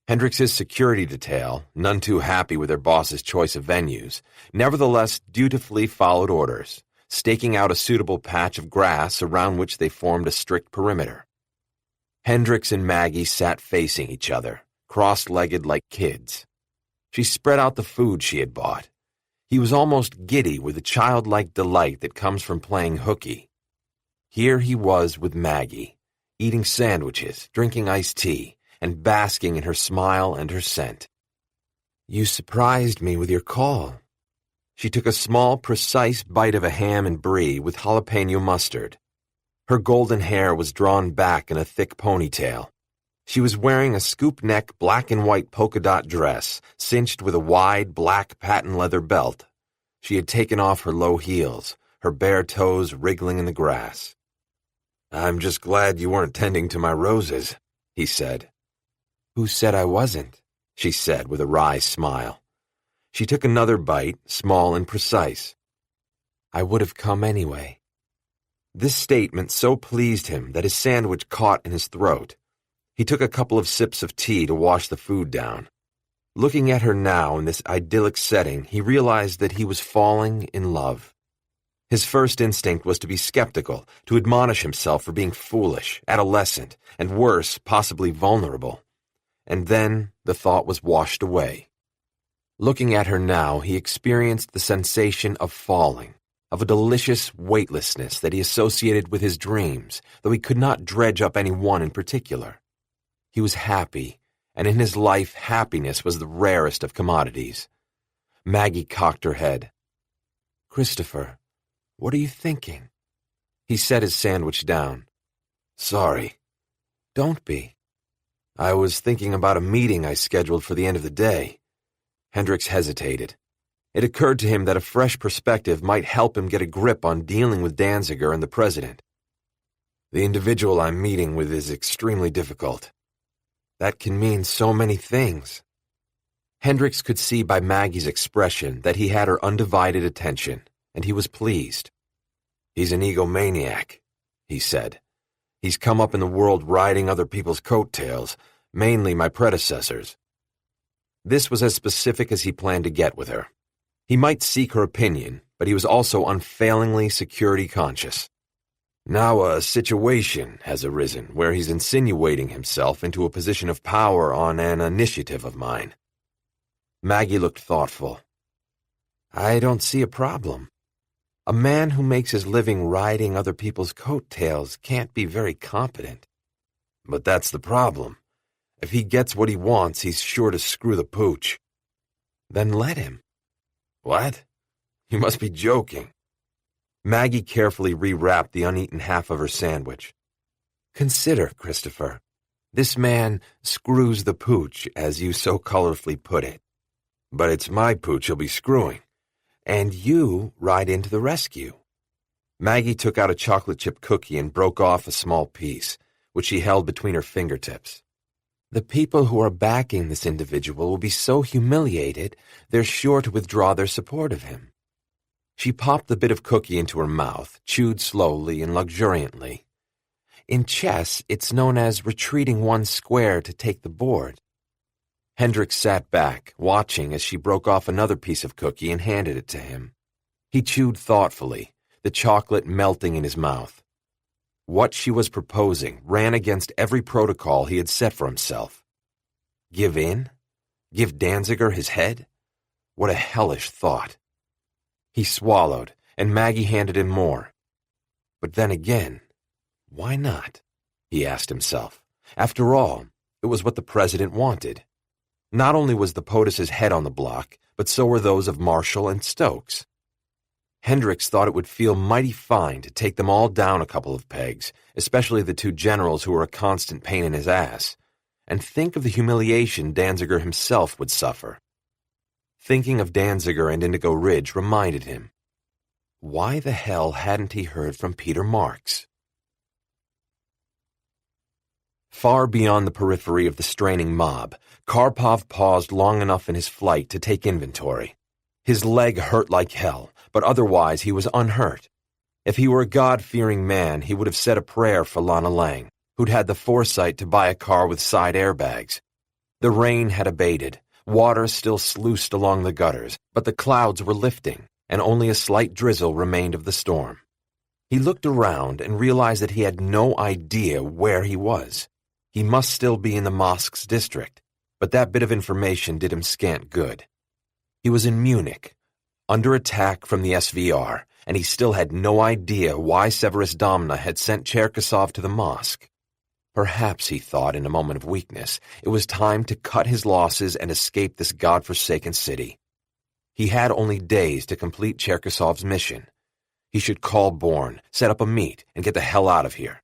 Hendricks's security detail, none too happy with their boss's choice of venues, nevertheless dutifully followed orders, staking out a suitable patch of grass around which they formed a strict perimeter. Hendricks and Maggie sat facing each other, cross-legged like kids. She spread out the food she had bought. He was almost giddy with the childlike delight that comes from playing hooky. Here he was with Maggie, eating sandwiches, drinking iced tea, and basking in her smile and her scent. "You surprised me with your call." She took a small, precise bite of a ham and brie with jalapeno mustard. Her golden hair was drawn back in a thick ponytail. She was wearing a scoop-neck black and white polka-dot dress, cinched with a wide black patent leather belt. She had taken off her low heels, her bare toes wriggling in the grass. "I'm just glad you weren't tending to my roses," he said. "Who said I wasn't?" she said with a wry smile. She took another bite, small and precise. "I would have come anyway." This statement so pleased him that his sandwich caught in his throat. He took a couple of sips of tea to wash the food down. Looking at her now in this idyllic setting, he realized that he was falling in love. His first instinct was to be skeptical, to admonish himself for being foolish, adolescent, and worse, possibly vulnerable. And then the thought was washed away. Looking at her now, he experienced the sensation of falling, of a delicious weightlessness that he associated with his dreams, though he could not dredge up any one in particular. He was happy, and in his life happiness was the rarest of commodities. Maggie cocked her head. "Christopher, what are you thinking?" He set his sandwich down. "Sorry." "Don't be." "I was thinking about a meeting I scheduled for the end of the day." Hendricks hesitated. It occurred to him that a fresh perspective might help him get a grip on dealing with Danziger and the president. "The individual I'm meeting with is extremely difficult." "That can mean so many things." Hendricks could see by Maggie's expression that he had her undivided attention, and he was pleased. "He's an egomaniac," he said. "He's come up in the world riding other people's coattails, mainly my predecessors." This was as specific as he planned to get with her. He might seek her opinion, but he was also unfailingly security conscious. Now a situation has arisen where he's insinuating himself into a position of power on an initiative of mine. Maggie looked thoughtful. "I don't see a problem. A man who makes his living riding other people's coattails can't be very competent." "But that's the problem. If he gets what he wants, he's sure to screw the pooch." "Then let him." "What? You must be joking." Maggie carefully rewrapped the uneaten half of her sandwich. "Consider, Christopher. This man screws the pooch, as you so colorfully put it." "But it's my pooch he'll be screwing." "And you ride into the rescue." Maggie took out a chocolate chip cookie and broke off a small piece, which she held between her fingertips. The people who are backing this individual will be so humiliated, they're sure to withdraw their support of him. She popped the bit of cookie into her mouth, chewed slowly and luxuriantly. In chess, it's known as retreating one square to take the board. Hendricks sat back, watching as she broke off another piece of cookie and handed it to him. He chewed thoughtfully, the chocolate melting in his mouth. What she was proposing ran against every protocol he had set for himself. Give in? Give Danziger his head? What a hellish thought. He swallowed, and Maggie handed him more. But then again, why not? He asked himself. After all, it was what the president wanted. Not only was the POTUS's head on the block, but so were those of Marshall and Stokes. Hendricks thought it would feel mighty fine to take them all down a couple of pegs, especially the two generals who were a constant pain in his ass, and think of the humiliation Danziger himself would suffer. Thinking of Danziger and Indigo Ridge reminded him. Why the hell hadn't he heard from Peter Marks? Far beyond the periphery of the straining mob, Karpov paused long enough in his flight to take inventory. His leg hurt like hell, but otherwise he was unhurt. If he were a God-fearing man, he would have said a prayer for Lana Lang, who'd had the foresight to buy a car with side airbags. The rain had abated, water still sluiced along the gutters, but the clouds were lifting, and only a slight drizzle remained of the storm. He looked around and realized that he had no idea where he was. He must still be in the mosque's district, but that bit of information did him scant good. He was in Munich, under attack from the SVR, and he still had no idea why Severus Domna had sent Cherkasov to the mosque. Perhaps, he thought in a moment of weakness, it was time to cut his losses and escape this god-forsaken city. He had only days to complete Cherkasov's mission. He should call Bourne, set up a meet, and get the hell out of here.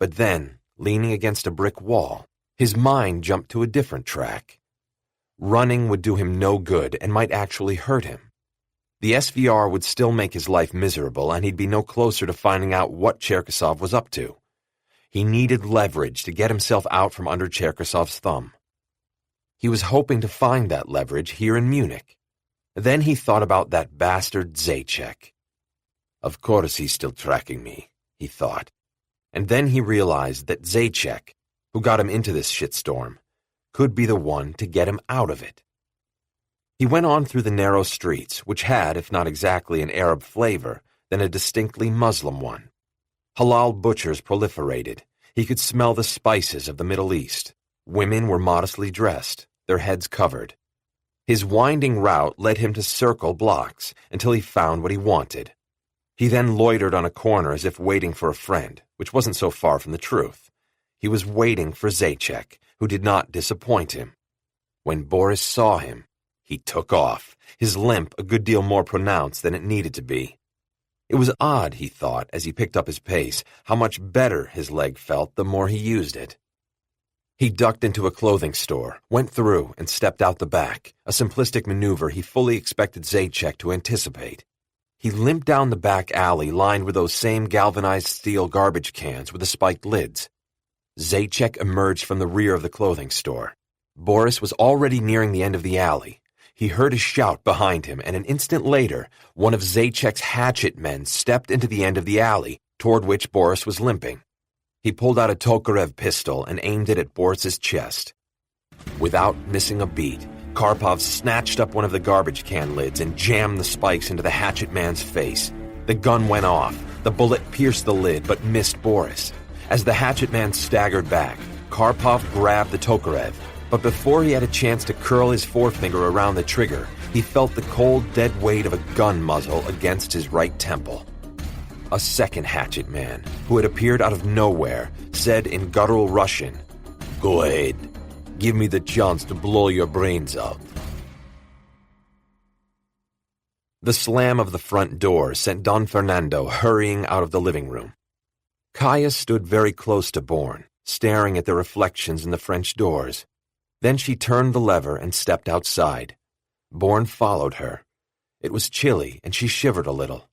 But then, leaning against a brick wall, his mind jumped to a different track. Running would do him no good and might actually hurt him. The SVR would still make his life miserable, and he'd be no closer to finding out what Cherkasov was up to. He needed leverage to get himself out from under Cherkasov's thumb. He was hoping to find that leverage here in Munich. Then he thought about that bastard Zajac. Of course he's still tracking me, he thought. And then he realized that Zajac, who got him into this shitstorm, could be the one to get him out of it. He went on through the narrow streets, which had, if not exactly an Arab flavor, then a distinctly Muslim one. Halal butchers proliferated. He could smell the spices of the Middle East. Women were modestly dressed, their heads covered. His winding route led him to circle blocks until he found what he wanted. He then loitered on a corner as if waiting for a friend, which wasn't so far from the truth. He was waiting for Zajac, who did not disappoint him. When Boris saw him, he took off, his limp a good deal more pronounced than it needed to be. It was odd, he thought, as he picked up his pace, how much better his leg felt the more he used it. He ducked into a clothing store, went through, and stepped out the back, a simplistic maneuver he fully expected Zajac to anticipate. He limped down the back alley lined with those same galvanized steel garbage cans with the spiked lids. Zajac emerged from the rear of the clothing store. Boris was already nearing the end of the alley. He heard a shout behind him, and an instant later, one of Zajac's hatchet men stepped into the end of the alley, toward which Boris was limping. He pulled out a Tokarev pistol and aimed it at Boris's chest. Without missing a beat, Karpov snatched up one of the garbage can lids and jammed the spikes into the hatchet man's face. The gun went off. The bullet pierced the lid but missed Boris. As the hatchet man staggered back, Karpov grabbed the Tokarev, but before he had a chance to curl his forefinger around the trigger, he felt the cold, dead weight of a gun muzzle against his right temple. A second hatchet man, who had appeared out of nowhere, said in guttural Russian, "Go ahead. Give me the chance to blow your brains out." The slam of the front door sent Don Fernando hurrying out of the living room. Kaya stood very close to Bourne, staring at the reflections in the French doors. Then she turned the lever and stepped outside. Bourne followed her. It was chilly, and she shivered a little.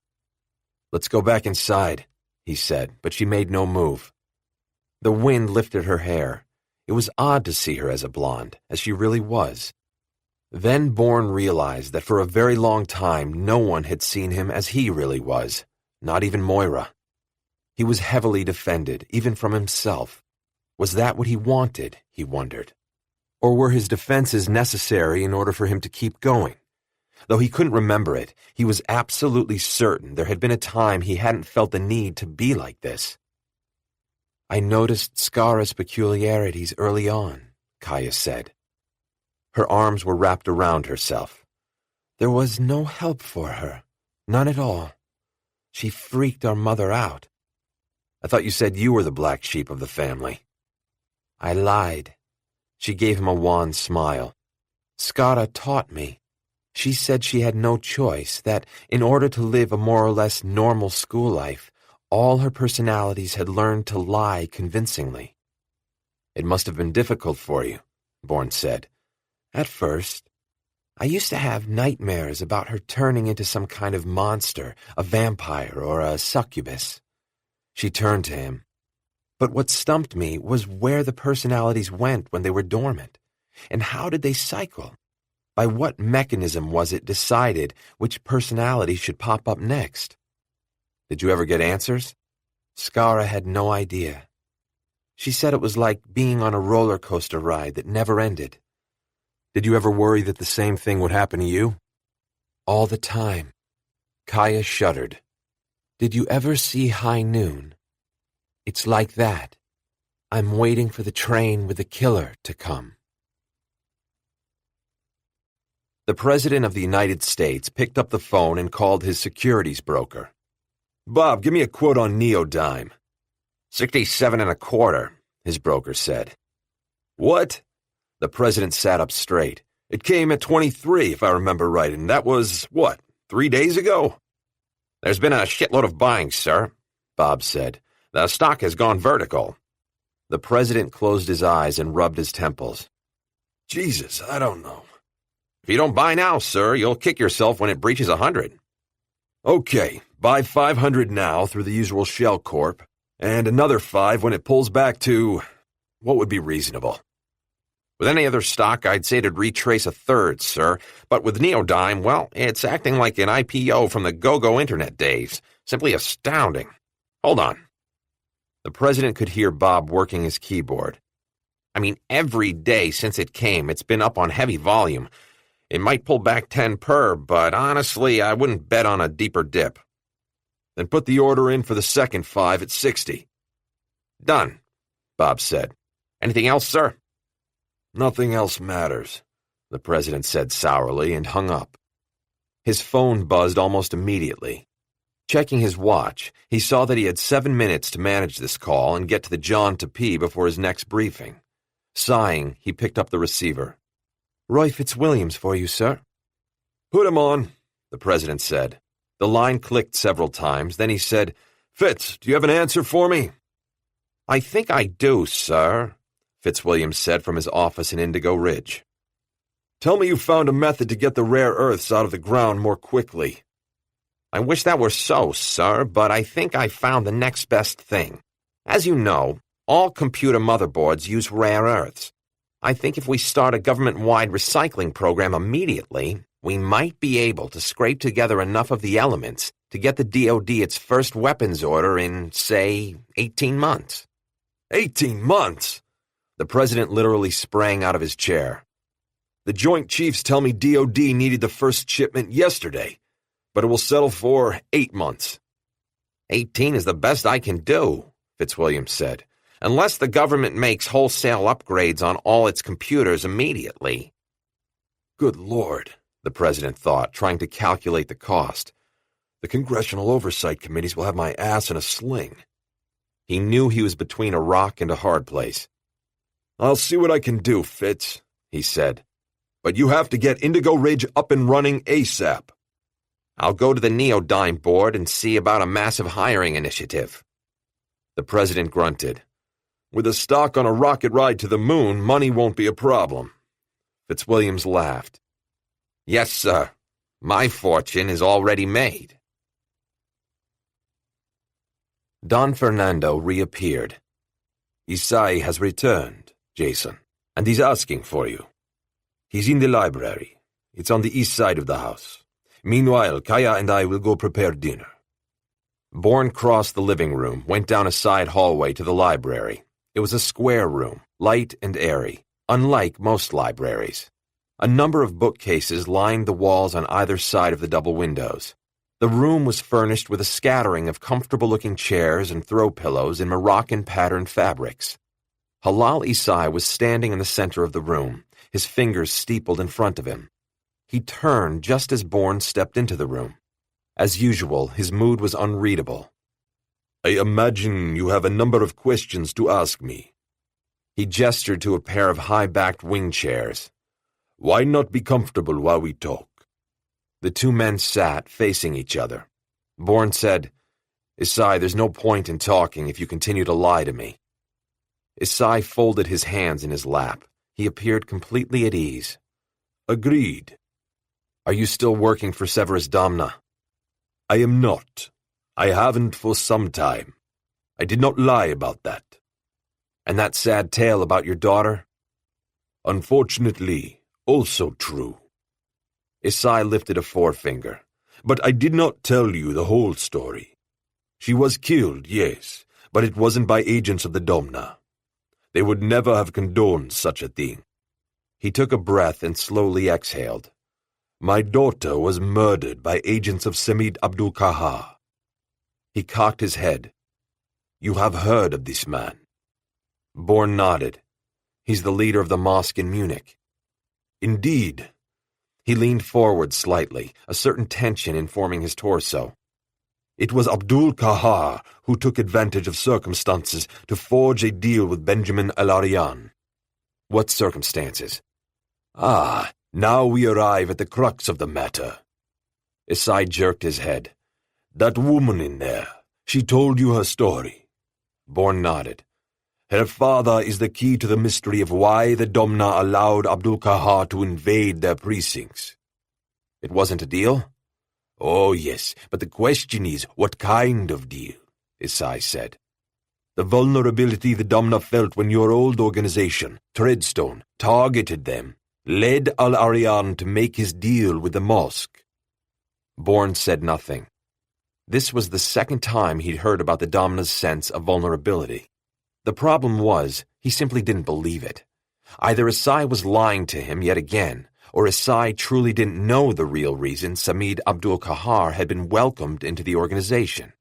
"Let's go back inside," he said, but she made no move. The wind lifted her hair. It was odd to see her as a blonde, as she really was. Then Bourne realized that for a very long time no one had seen him as he really was, not even Moira. He was heavily defended, even from himself. Was that what he wanted, he wondered? Or were his defenses necessary in order for him to keep going? Though he couldn't remember it, he was absolutely certain there had been a time he hadn't felt the need to be like this. I noticed Skara's peculiarities early on, Kaya said. Her arms were wrapped around herself. There was no help for her, none at all. She freaked our mother out. I thought you said you were the black sheep of the family. I lied. She gave him a wan smile. Skara taught me. She said she had no choice, that in order to live a more or less normal school life, all her personalities had learned to lie convincingly. It must have been difficult for you, Bourne said. At first. I used to have nightmares about her turning into some kind of monster, a vampire or a succubus. She turned to him. But what stumped me was where the personalities went when they were dormant, and how did they cycle? By what mechanism was it decided which personality should pop up next? Did you ever get answers? Skara had no idea. She said it was like being on a roller coaster ride that never ended. Did you ever worry that the same thing would happen to you? All the time. Kaya shuddered. Did you ever see High Noon? It's like that. I'm waiting for the train with the killer to come. The President of the United States picked up the phone and called his securities broker. Bob, give me a quote on Neodyme. 67 and a quarter, his broker said. What? The President sat up straight. It came at 23, if I remember right, and that was, 3 days ago? There's been a shitload of buying, sir, Bob said. The stock has gone vertical. The President closed his eyes and rubbed his temples. Jesus, I don't know. If you don't buy now, sir, you'll kick yourself when it breaches 100. Okay, buy 500 now through the usual shell corp, and another 5 when it pulls back to, what would be reasonable? With any other stock, I'd say it'd retrace a third, sir, but with Neodyme, well, it's acting like an IPO from the go-go internet days. Simply astounding. Hold on. The President could hear Bob working his keyboard. I mean, every day since it came, it's been up on heavy volume. It might pull back 10 per, but honestly, I wouldn't bet on a deeper dip. Then put the order in for the second 5 at 60. Done, Bob said. Anything else, sir? Nothing else matters, the President said sourly and hung up. His phone buzzed almost immediately. Checking his watch, he saw that he had 7 minutes to manage this call and get to the John to P before his next briefing. Sighing, he picked up the receiver. Roy Fitzwilliams for you, sir. Put him on, the President said. The line clicked several times, then he said, Fitz, do you have an answer for me? I think I do, sir, Fitzwilliams said from his office in Indigo Ridge. Tell me you found a method to get the rare earths out of the ground more quickly. I wish that were so, sir, but I think I found the next best thing. As you know, all computer motherboards use rare earths. I think if we start a government-wide recycling program immediately, we might be able to scrape together enough of the elements to get the DoD its first weapons order in, say, 18 months. 18 months? The President literally sprang out of his chair. The Joint Chiefs tell me DoD needed the first shipment yesterday, but it will settle for 8 months. 18 is the best I can do, Fitzwilliams said, unless the government makes wholesale upgrades on all its computers immediately. Good Lord, the President thought, trying to calculate the cost. The Congressional Oversight Committees will have my ass in a sling. He knew he was between a rock and a hard place. I'll see what I can do, Fitz, he said. But you have to get Indigo Ridge up and running ASAP. I'll go to the Neodyme board and see about a massive hiring initiative. The President grunted. With a stock on a rocket ride to the moon, money won't be a problem. Fitzwilliams laughed. Yes, sir. My fortune is already made. Don Fernando reappeared. Isai has returned, Jason, and he's asking for you. He's in the library. It's on the east side of the house. Meanwhile, Kaya and I will go prepare dinner." Bourne crossed the living room, went down a side hallway to the library. It was a square room, light and airy, unlike most libraries. A number of bookcases lined the walls on either side of the double windows. The room was furnished with a scattering of comfortable-looking chairs and throw pillows in Moroccan-patterned fabrics. Halal Isai was standing in the center of the room, his fingers steepled in front of him. He turned just as Bourne stepped into the room. As usual, his mood was unreadable. "I imagine you have a number of questions to ask me." He gestured to a pair of high-backed wing chairs. "Why not be comfortable while we talk?" The two men sat, facing each other. Bourne said, "Isai, there's no point in talking if you continue to lie to me." Isai folded his hands in his lap. He appeared completely at ease. "Agreed." "Are you still working for Severus Domna?" "I am not. I haven't for some time. I did not lie about that." "And that sad tale about your daughter?" "Unfortunately, also true." Isai lifted a forefinger. "But I did not tell you the whole story. She was killed, yes, but it wasn't by agents of the Domna. They would never have condoned such a thing." He took a breath and slowly exhaled. "My daughter was murdered by agents of Samid Abdul Kahar." He cocked his head. "You have heard of this man?" Bourne nodded. "He's the leader of the mosque in Munich." "Indeed." He leaned forward slightly, a certain tension informing his torso. "It was Abdul Kahar who took advantage of circumstances to forge a deal with Benjamin Al-Arian." "What circumstances?" "Ah, now we arrive at the crux of the matter." Isai jerked his head. "That woman in there, she told you her story." Bourne nodded. "Her father is the key to the mystery of why the Domna allowed Abdul Kahar to invade their precincts." "It wasn't a deal?" "Oh, yes, but the question is, what kind of deal?" Isai said. "The vulnerability the Domna felt when your old organization, Treadstone, targeted them, led Al-Arian to make his deal with the mosque." Bourne said nothing. This was the second time he'd heard about the Domna's sense of vulnerability. The problem was, he simply didn't believe it. Either Isai was lying to him yet again, or Isai truly didn't know the real reason Samid Abdul Kahar had been welcomed into the organization.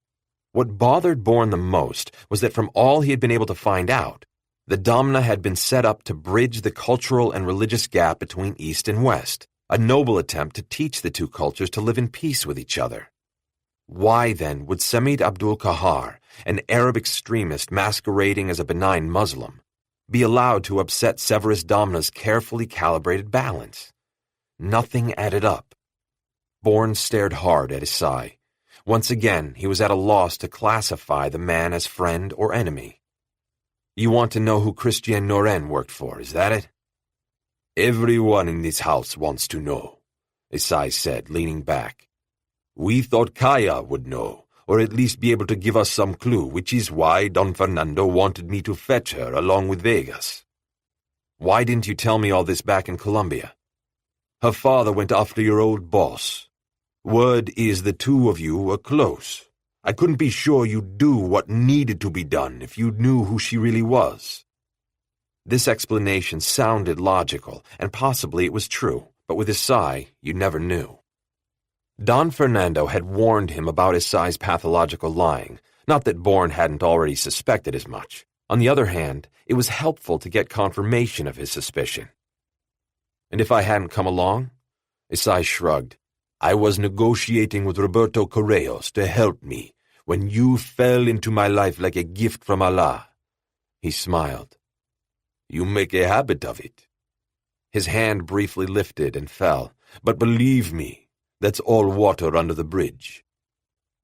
What bothered Bourne the most was that from all he had been able to find out, the Domna had been set up to bridge the cultural and religious gap between East and West, a noble attempt to teach the two cultures to live in peace with each other. Why, then, would Samid Abdul Kahar, an Arab extremist masquerading as a benign Muslim, be allowed to upset Severus Domna's carefully calibrated balance? Nothing added up. Bourne stared hard at Isai. Once again, he was at a loss to classify the man as friend or enemy. "You want to know who Christian Noren worked for, is that it?" "Everyone in this house wants to know," Isai said, leaning back. "We thought Kaya would know, or at least be able to give us some clue, which is why Don Fernando wanted me to fetch her along with Vegas." "Why didn't you tell me all this back in Colombia?" "Her father went after your old boss. Word is the two of you were close. I couldn't be sure you'd do what needed to be done if you knew who she really was." This explanation sounded logical, and possibly it was true, but with Isai, you never knew. Don Fernando had warned him about Isai's pathological lying, not that Bourne hadn't already suspected as much. On the other hand, it was helpful to get confirmation of his suspicion. "And if I hadn't come along?" Isai shrugged. "I was negotiating with Roberto Correos to help me when you fell into my life like a gift from Allah." He smiled. "You make a habit of it." His hand briefly lifted and fell, "But believe me, that's all water under the bridge."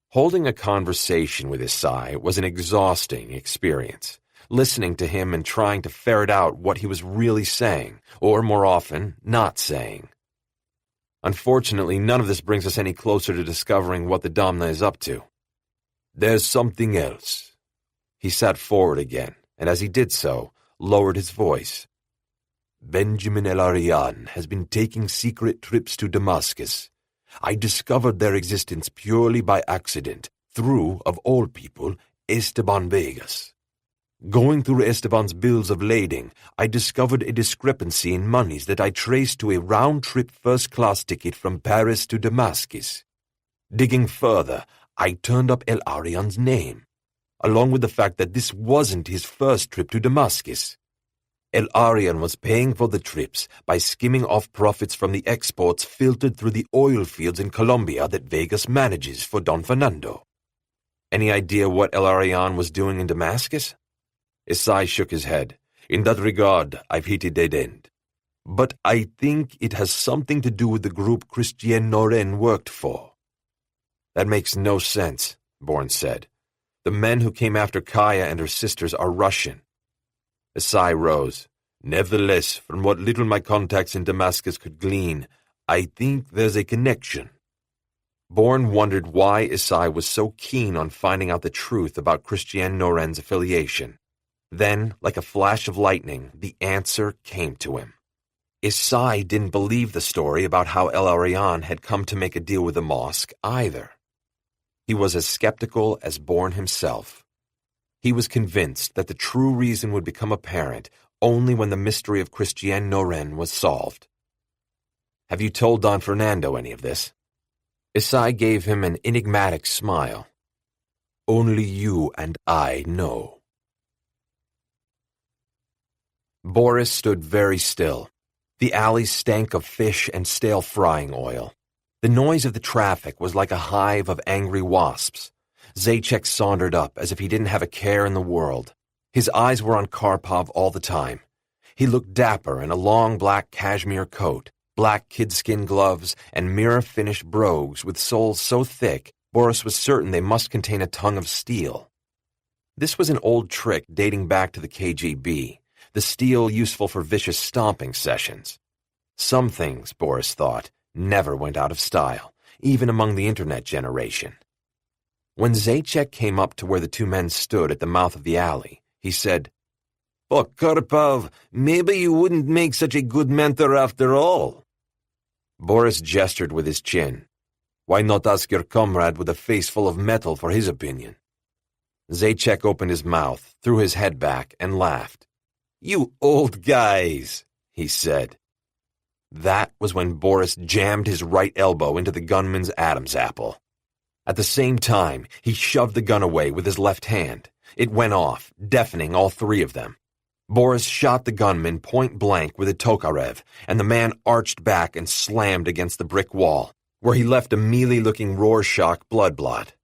Holding a conversation with Isai was an exhausting experience. Listening to him and trying to ferret out what he was really saying, or more often, not saying. Unfortunately, none of this brings us any closer to discovering what the Domna is up to. "There's something else." He sat forward again, and as he did so, lowered his voice. Benjamin El-Arian has been taking secret trips to Damascus. I discovered their existence purely by accident, through, of all people, Esteban Vegas. Going through Esteban's bills of lading, I discovered a discrepancy in monies that I traced to a round-trip first-class ticket from Paris to Damascus. Digging further, I turned up El-Arian's name, along with the fact that this wasn't his first trip to Damascus. El-Arian was paying for the trips by skimming off profits from the exports filtered through the oil fields in Colombia that Vegas manages for Don Fernando. Any idea what El-Arian was doing in Damascus? Isai shook his head. In that regard, I've hit a dead end. But I think it has something to do with the group Christian Noren worked for. That makes no sense, Bourne said. The men who came after Kaya and her sisters are Russian. Isai rose. Nevertheless, from what little my contacts in Damascus could glean, I think there's a connection. Bourne wondered why Isai was so keen on finding out the truth about Christian Noren's affiliation. Then, like a flash of lightning, the answer came to him. Isai didn't believe the story about how El-Arian had come to make a deal with the mosque either. He was as skeptical as Bourne himself. He was convinced that the true reason would become apparent only when the mystery of Christian Noren was solved. Have you told Don Fernando any of this? Isai gave him an enigmatic smile. Only you and I know. Boris stood very still. The alley stank of fish and stale frying oil. The noise of the traffic was like a hive of angry wasps. Zajac sauntered up as if he didn't have a care in the world. His eyes were on Karpov all the time. He looked dapper in a long black cashmere coat, black kidskin gloves, and mirror-finished brogues with soles so thick Boris was certain they must contain a tongue of steel. This was an old trick dating back to the KGB, the steel useful for vicious stomping sessions. Some things, Boris thought, never went out of style, even among the Internet generation. When Zajac came up to where the two men stood at the mouth of the alley, he said, "Oh, Karpov, maybe you wouldn't make such a good mentor after all." Boris gestured with his chin. Why not ask your comrade with a face full of metal for his opinion? Zajac opened his mouth, threw his head back, and laughed. "You old guys," he said. That was when Boris jammed his right elbow into the gunman's Adam's apple. At the same time, he shoved the gun away with his left hand. It went off, deafening all three of them. Boris shot the gunman point blank with a Tokarev, and the man arched back and slammed against the brick wall, where he left a mealy-looking Rorschach blood blot.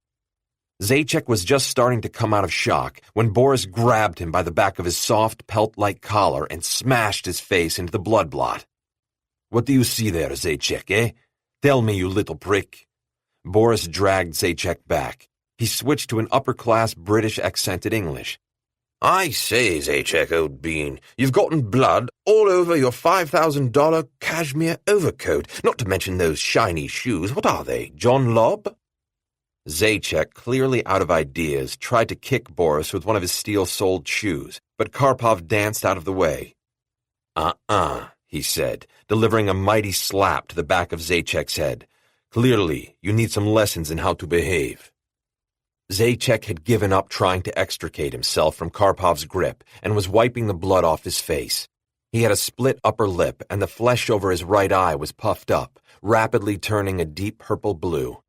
Zajac was just starting to come out of shock when Boris grabbed him by the back of his soft, pelt-like collar and smashed his face into the blood blot. "What do you see there, Zajac, eh? Tell me, you little prick." Boris dragged Zajac back. He switched to an upper-class British-accented English. "I say, Zajac, old bean, you've gotten blood all over your $5,000 cashmere overcoat, not to mention those shiny shoes. What are they, John Lobb?" Zajac, clearly out of ideas, tried to kick Boris with one of his steel-soled shoes, but Karpov danced out of the way. He said, delivering a mighty slap to the back of Zajac's head. "Clearly, you need some lessons in how to behave." Zajac had given up trying to extricate himself from Karpov's grip and was wiping the blood off his face. He had a split upper lip, and the flesh over his right eye was puffed up, rapidly turning a deep purple blue.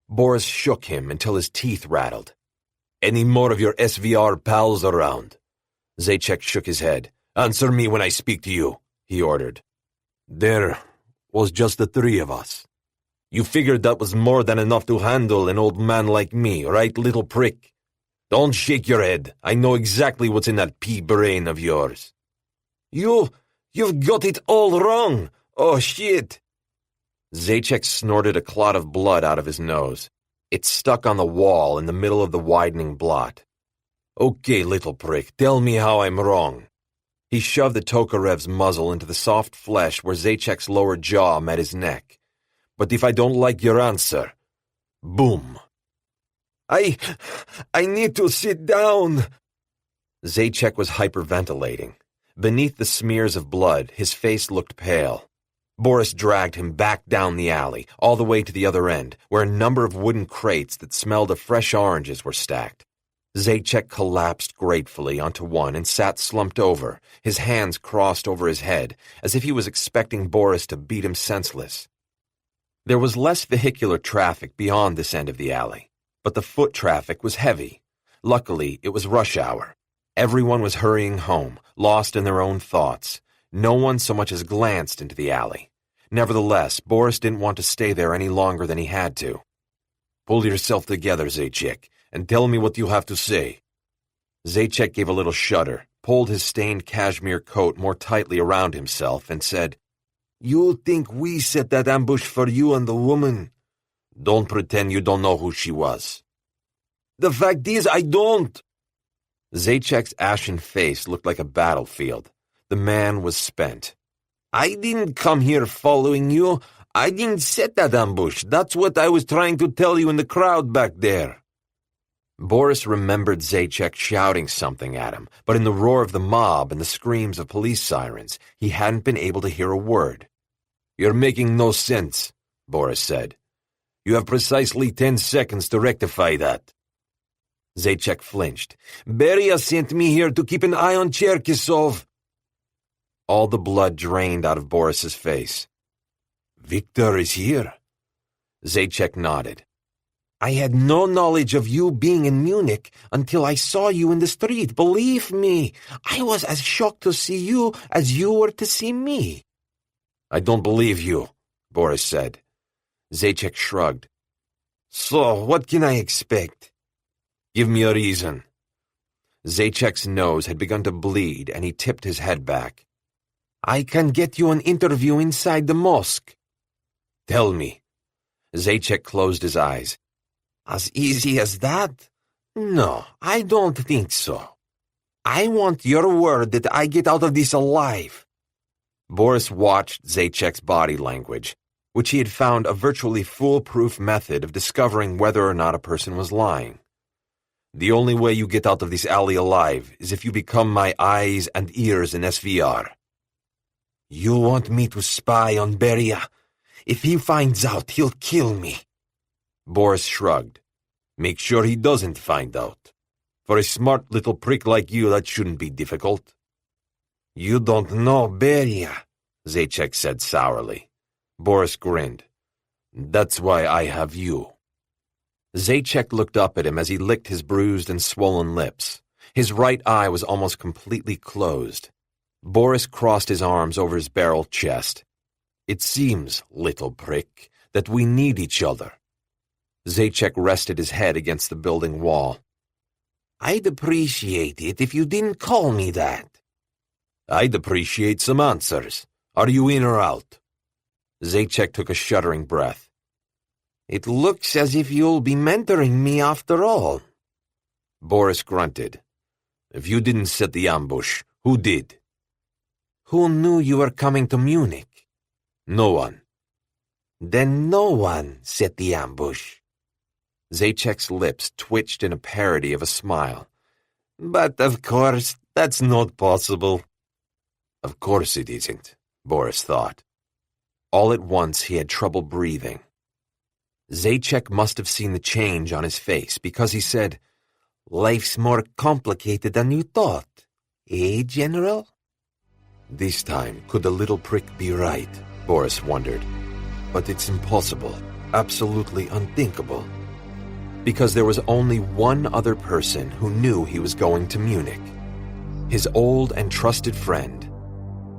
Boris shook him until his teeth rattled. "Any more of your SVR pals around?" Zajac shook his head. "Answer me when I speak to you," he ordered. "There was just the three of us." "You figured that was more than enough to handle an old man like me, right, little prick? Don't shake your head. I know exactly what's in that pea brain of yours." You've got it all wrong. Oh, shit." Zajac snorted a clot of blood out of his nose. It stuck on the wall in the middle of the widening blot. "Okay, little prick, tell me how I'm wrong." He shoved the Tokarev's muzzle into the soft flesh where Zajac's lower jaw met his neck. "But if I don't like your answer..." Boom. I need to sit down." Zajac was hyperventilating. Beneath the smears of blood, his face looked pale. Boris dragged him back down the alley, all the way to the other end, where a number of wooden crates that smelled of fresh oranges were stacked. Zajac collapsed gratefully onto one and sat slumped over, his hands crossed over his head, as if he was expecting Boris to beat him senseless. There was less vehicular traffic beyond this end of the alley, but the foot traffic was heavy. Luckily, it was rush hour. Everyone was hurrying home, lost in their own thoughts. No one so much as glanced into the alley. Nevertheless, Boris didn't want to stay there any longer than he had to. "Pull yourself together, Zajac, and tell me what you have to say." Zajac gave a little shudder, pulled his stained cashmere coat more tightly around himself, and said, "You think we set that ambush for you and the woman? Don't pretend you don't know who she was." "The fact is, I don't." Zajac's ashen face looked like a battlefield. The man was spent. "I didn't come here following you. I didn't set that ambush. That's what I was trying to tell you in the crowd back there." Boris remembered Zajac shouting something at him, but in the roar of the mob and the screams of police sirens, he hadn't been able to hear a word. "You're making no sense," Boris said. "You have precisely 10 seconds to rectify that." Zajac flinched. "Beria sent me here to keep an eye on Cherkisov." All the blood drained out of Boris's face. "Victor is here?" Zajac nodded. "I had no knowledge of you being in Munich until I saw you in the street. Believe me, I was as shocked to see you as you were to see me." "I don't believe you," Boris said. Zajac shrugged. "So, what can I expect?" "Give me a reason." Zajac's nose had begun to bleed, and he tipped his head back. "I can get you an interview inside the mosque." "Tell me." Zajac closed his eyes. "As easy as that? No, I don't think so. I want your word that I get out of this alive." Boris watched Zajac's body language, which he had found a virtually foolproof method of discovering whether or not a person was lying. "The only way you get out of this alley alive is if you become my eyes and ears in SVR." "You want me to spy on Beria? If he finds out, he'll kill me." Boris shrugged. "Make sure he doesn't find out. For a smart little prick like you, that shouldn't be difficult." "You don't know Beria," Zajac said sourly. Boris grinned. "That's why I have you." Zajac looked up at him as he licked his bruised and swollen lips. His right eye was almost completely closed. Boris crossed his arms over his barrel chest. "It seems, little prick, that we need each other." Zajac rested his head against the building wall. "I'd appreciate it if you didn't call me that." "I'd appreciate some answers. Are you in or out?" Zajac took a shuddering breath. "It looks as if you'll be mentoring me after all." Boris grunted. "If you didn't set the ambush, who did?" "Who knew you were coming to Munich?" "No one." "Then no one set the ambush." Zajac's lips twitched in a parody of a smile. "But of course, that's not possible." "Of course it isn't," Boris thought. All at once he had trouble breathing. Zajac must have seen the change on his face because he said, "Life's more complicated than you thought. Eh, General?" This time, could the little prick be right? Boris wondered. But it's impossible, absolutely unthinkable. Because there was only one other person who knew he was going to Munich. His old and trusted friend,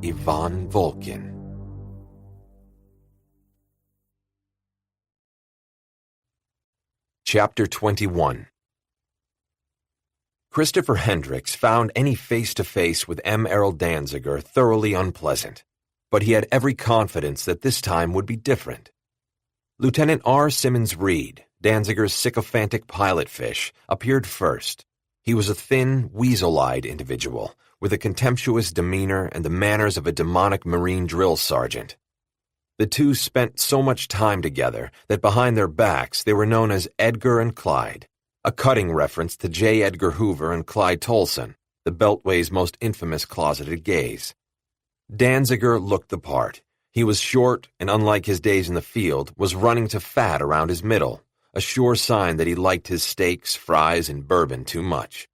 Ivan Volkin. Chapter 21. Christopher Hendricks found any face-to-face with M. Errol Danziger thoroughly unpleasant, but he had every confidence that this time would be different. Lieutenant R. Simmons Reed, Danziger's sycophantic pilot fish, appeared first. He was a thin, weasel-eyed individual, with a contemptuous demeanor and the manners of a demonic Marine drill sergeant. The two spent so much time together that behind their backs they were known as Edgar and Clyde, a cutting reference to J. Edgar Hoover and Clyde Tolson, the Beltway's most infamous closeted gaze. Danziger looked the part. He was short and, unlike his days in the field, was running to fat around his middle, a sure sign that he liked his steaks, fries, and bourbon too much.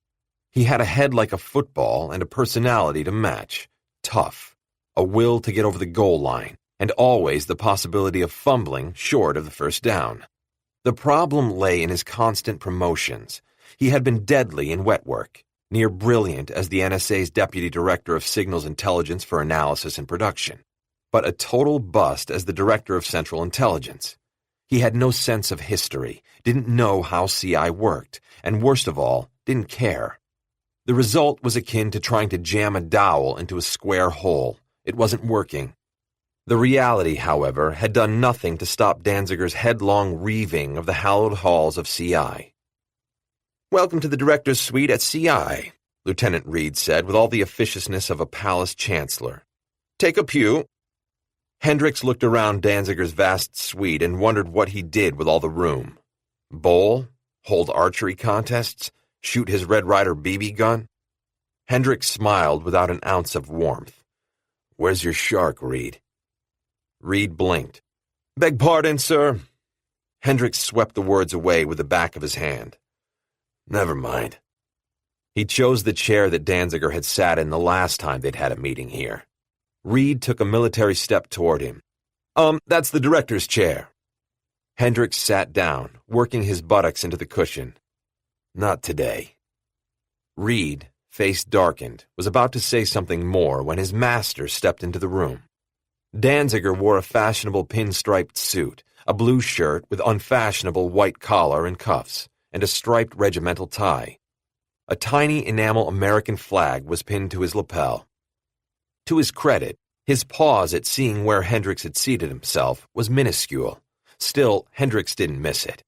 He had a head like a football and a personality to match. Tough. A will to get over the goal line, and always the possibility of fumbling short of the first down. The problem lay in his constant promotions. He had been deadly in wet work, near brilliant as the NSA's Deputy Director of Signals Intelligence for Analysis and Production, but a total bust as the Director of Central Intelligence. He had no sense of history, didn't know how CI worked, and worst of all, didn't care. The result was akin to trying to jam a dowel into a square hole. It wasn't working. The reality, however, had done nothing to stop Danziger's headlong reaving of the hallowed halls of CI. "Welcome to the director's suite at CI," Lieutenant Reed said with all the officiousness of a palace chancellor. "Take a pew." Hendricks looked around Danziger's vast suite and wondered what he did with all the room. Bowl? Hold archery contests? Shoot his Red Ryder BB gun? Hendricks smiled without an ounce of warmth. "Where's your shark, Reed?" Reed blinked. "Beg pardon, sir." Hendricks swept the words away with the back of his hand. "Never mind." He chose the chair that Danziger had sat in the last time they'd had a meeting here. Reed took a military step toward him. That's the director's chair." Hendricks sat down, working his buttocks into the cushion. "Not today." Reed, face darkened, was about to say something more when his master stepped into the room. Danziger wore a fashionable pinstriped suit, a blue shirt with unfashionable white collar and cuffs, and a striped regimental tie. A tiny enamel American flag was pinned to his lapel. To his credit, his pause at seeing where Hendricks had seated himself was minuscule. Still, Hendricks didn't miss it.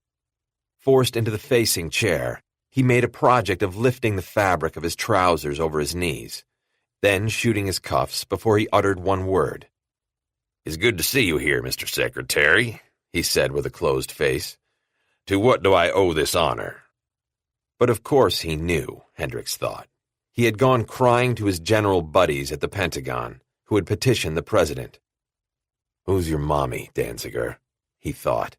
Forced into the facing chair, he made a project of lifting the fabric of his trousers over his knees, then shooting his cuffs before he uttered one word. "It's good to see you here, Mr. Secretary," he said with a closed face. "To what do I owe this honor?" But of course he knew, Hendricks thought. He had gone crying to his general buddies at the Pentagon, who had petitioned the president. "Who's your mommy, Danziger?" he thought.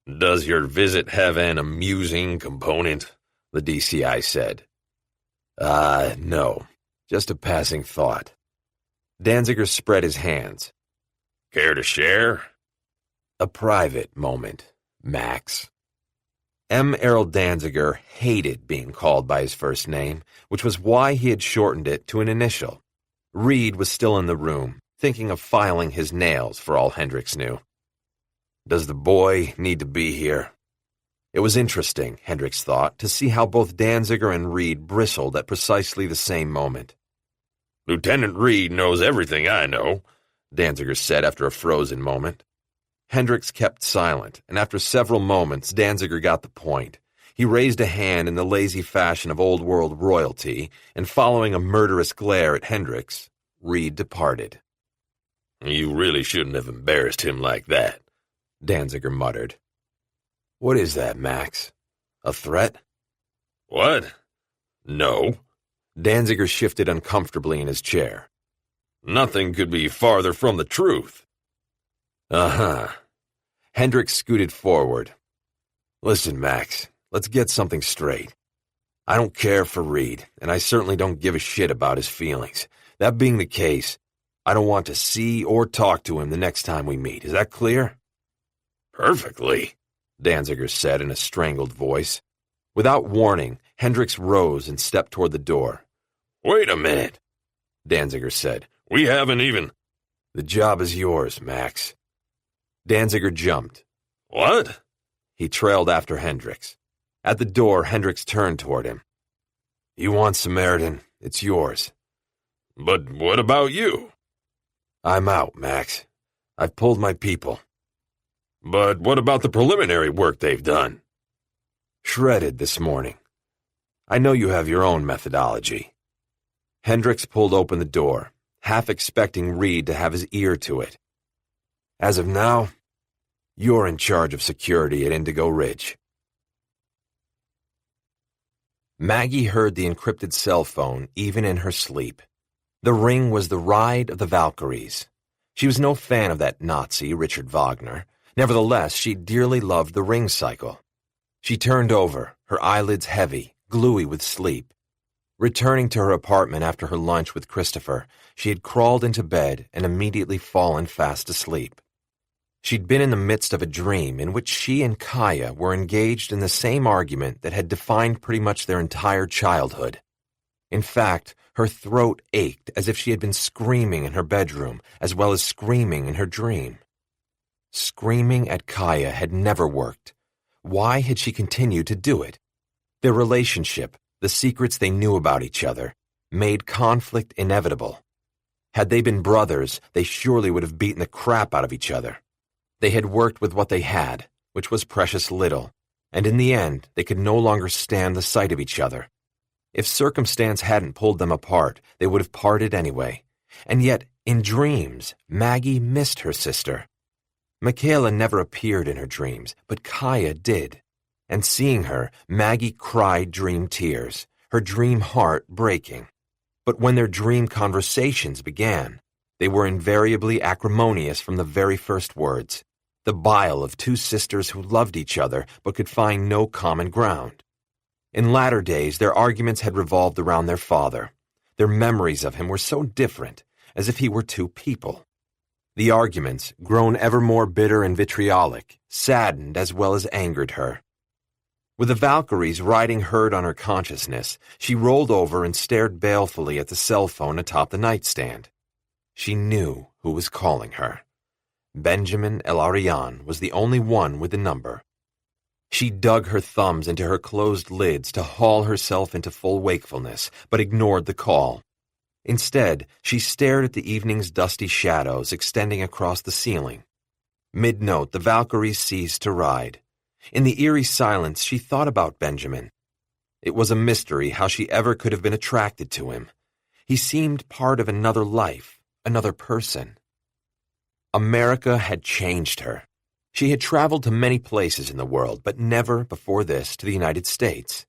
"Does your visit have an amusing component?" the DCI said. No, just a passing thought." Danziger spread his hands. "Care to share?" "A private moment, Max." M. Errol Danziger hated being called by his first name, which was why he had shortened it to an initial. Reed was still in the room, thinking of filing his nails for all Hendricks knew. "Does the boy need to be here?" It was interesting, Hendricks thought, to see how both Danziger and Reed bristled at precisely the same moment. "Lieutenant Reed knows everything I know," Danziger said after a frozen moment. Hendricks kept silent, and after several moments, Danziger got the point. He raised a hand in the lazy fashion of old-world royalty, and following a murderous glare at Hendricks, Reed departed. "You really shouldn't have embarrassed him like that," Danziger muttered. "What is that, Max? A threat?" "What? No." Danziger shifted uncomfortably in his chair. "Nothing could be farther from the truth." "Uh-huh." Hendricks scooted forward. "Listen, Max, let's get something straight. I don't care for Reed, and I certainly don't give a shit about his feelings. That being the case, I don't want to see or talk to him the next time we meet. Is that clear?" "Perfectly," Danziger said in a strangled voice. Without warning, Hendricks rose and stepped toward the door. "Wait a minute," Danziger said. "We haven't even—" "The job is yours, Max." Danziger jumped. "What?" He trailed after Hendricks. At the door, Hendricks turned toward him. "You want Samaritan? It's yours." "But what about you?" "I'm out, Max. I've pulled my people." "But what about the preliminary work they've done?" "Shredded this morning. I know you have your own methodology." Hendricks pulled open the door, half expecting Reed to have his ear to it. "As of now, you're in charge of security at Indigo Ridge." Maggie heard the encrypted cell phone even in her sleep. The Ring was the ride of the Valkyries. She was no fan of that Nazi, Richard Wagner. Nevertheless, she dearly loved the Ring cycle. She turned over, her eyelids heavy, gluey with sleep. Returning to her apartment after her lunch with Christopher, she had crawled into bed and immediately fallen fast asleep. She'd been in the midst of a dream in which she and Kaya were engaged in the same argument that had defined pretty much their entire childhood. In fact, her throat ached as if she had been screaming in her bedroom as well as screaming in her dream. Screaming at Kaya had never worked. Why had she continued to do it? Their relationship, the secrets they knew about each other, made conflict inevitable. Had they been brothers, they surely would have beaten the crap out of each other. They had worked with what they had, which was precious little, and in the end they could no longer stand the sight of each other. If circumstance hadn't pulled them apart, they would have parted anyway. And yet, in dreams, Maggie missed her sister. Michaela never appeared in her dreams, but Kaya did. And seeing her, Maggie cried dream tears, her dream heart breaking. But when their dream conversations began, they were invariably acrimonious from the very first words, the bile of two sisters who loved each other but could find no common ground. In latter days, their arguments had revolved around their father. Their memories of him were so different, as if he were two people. The arguments, grown ever more bitter and vitriolic, saddened as well as angered her. With the Valkyries riding herd on her consciousness, she rolled over and stared balefully at the cell phone atop the nightstand. She knew who was calling her. Benjamin El-Arian was the only one with the number. She dug her thumbs into her closed lids to haul herself into full wakefulness, but ignored the call. Instead, she stared at the evening's dusty shadows extending across the ceiling. Mid-note, the Valkyries ceased to ride. In the eerie silence, she thought about Benjamin. It was a mystery how she ever could have been attracted to him. He seemed part of another life, another person. America had changed her. She had traveled to many places in the world, but never, before this, to the United States.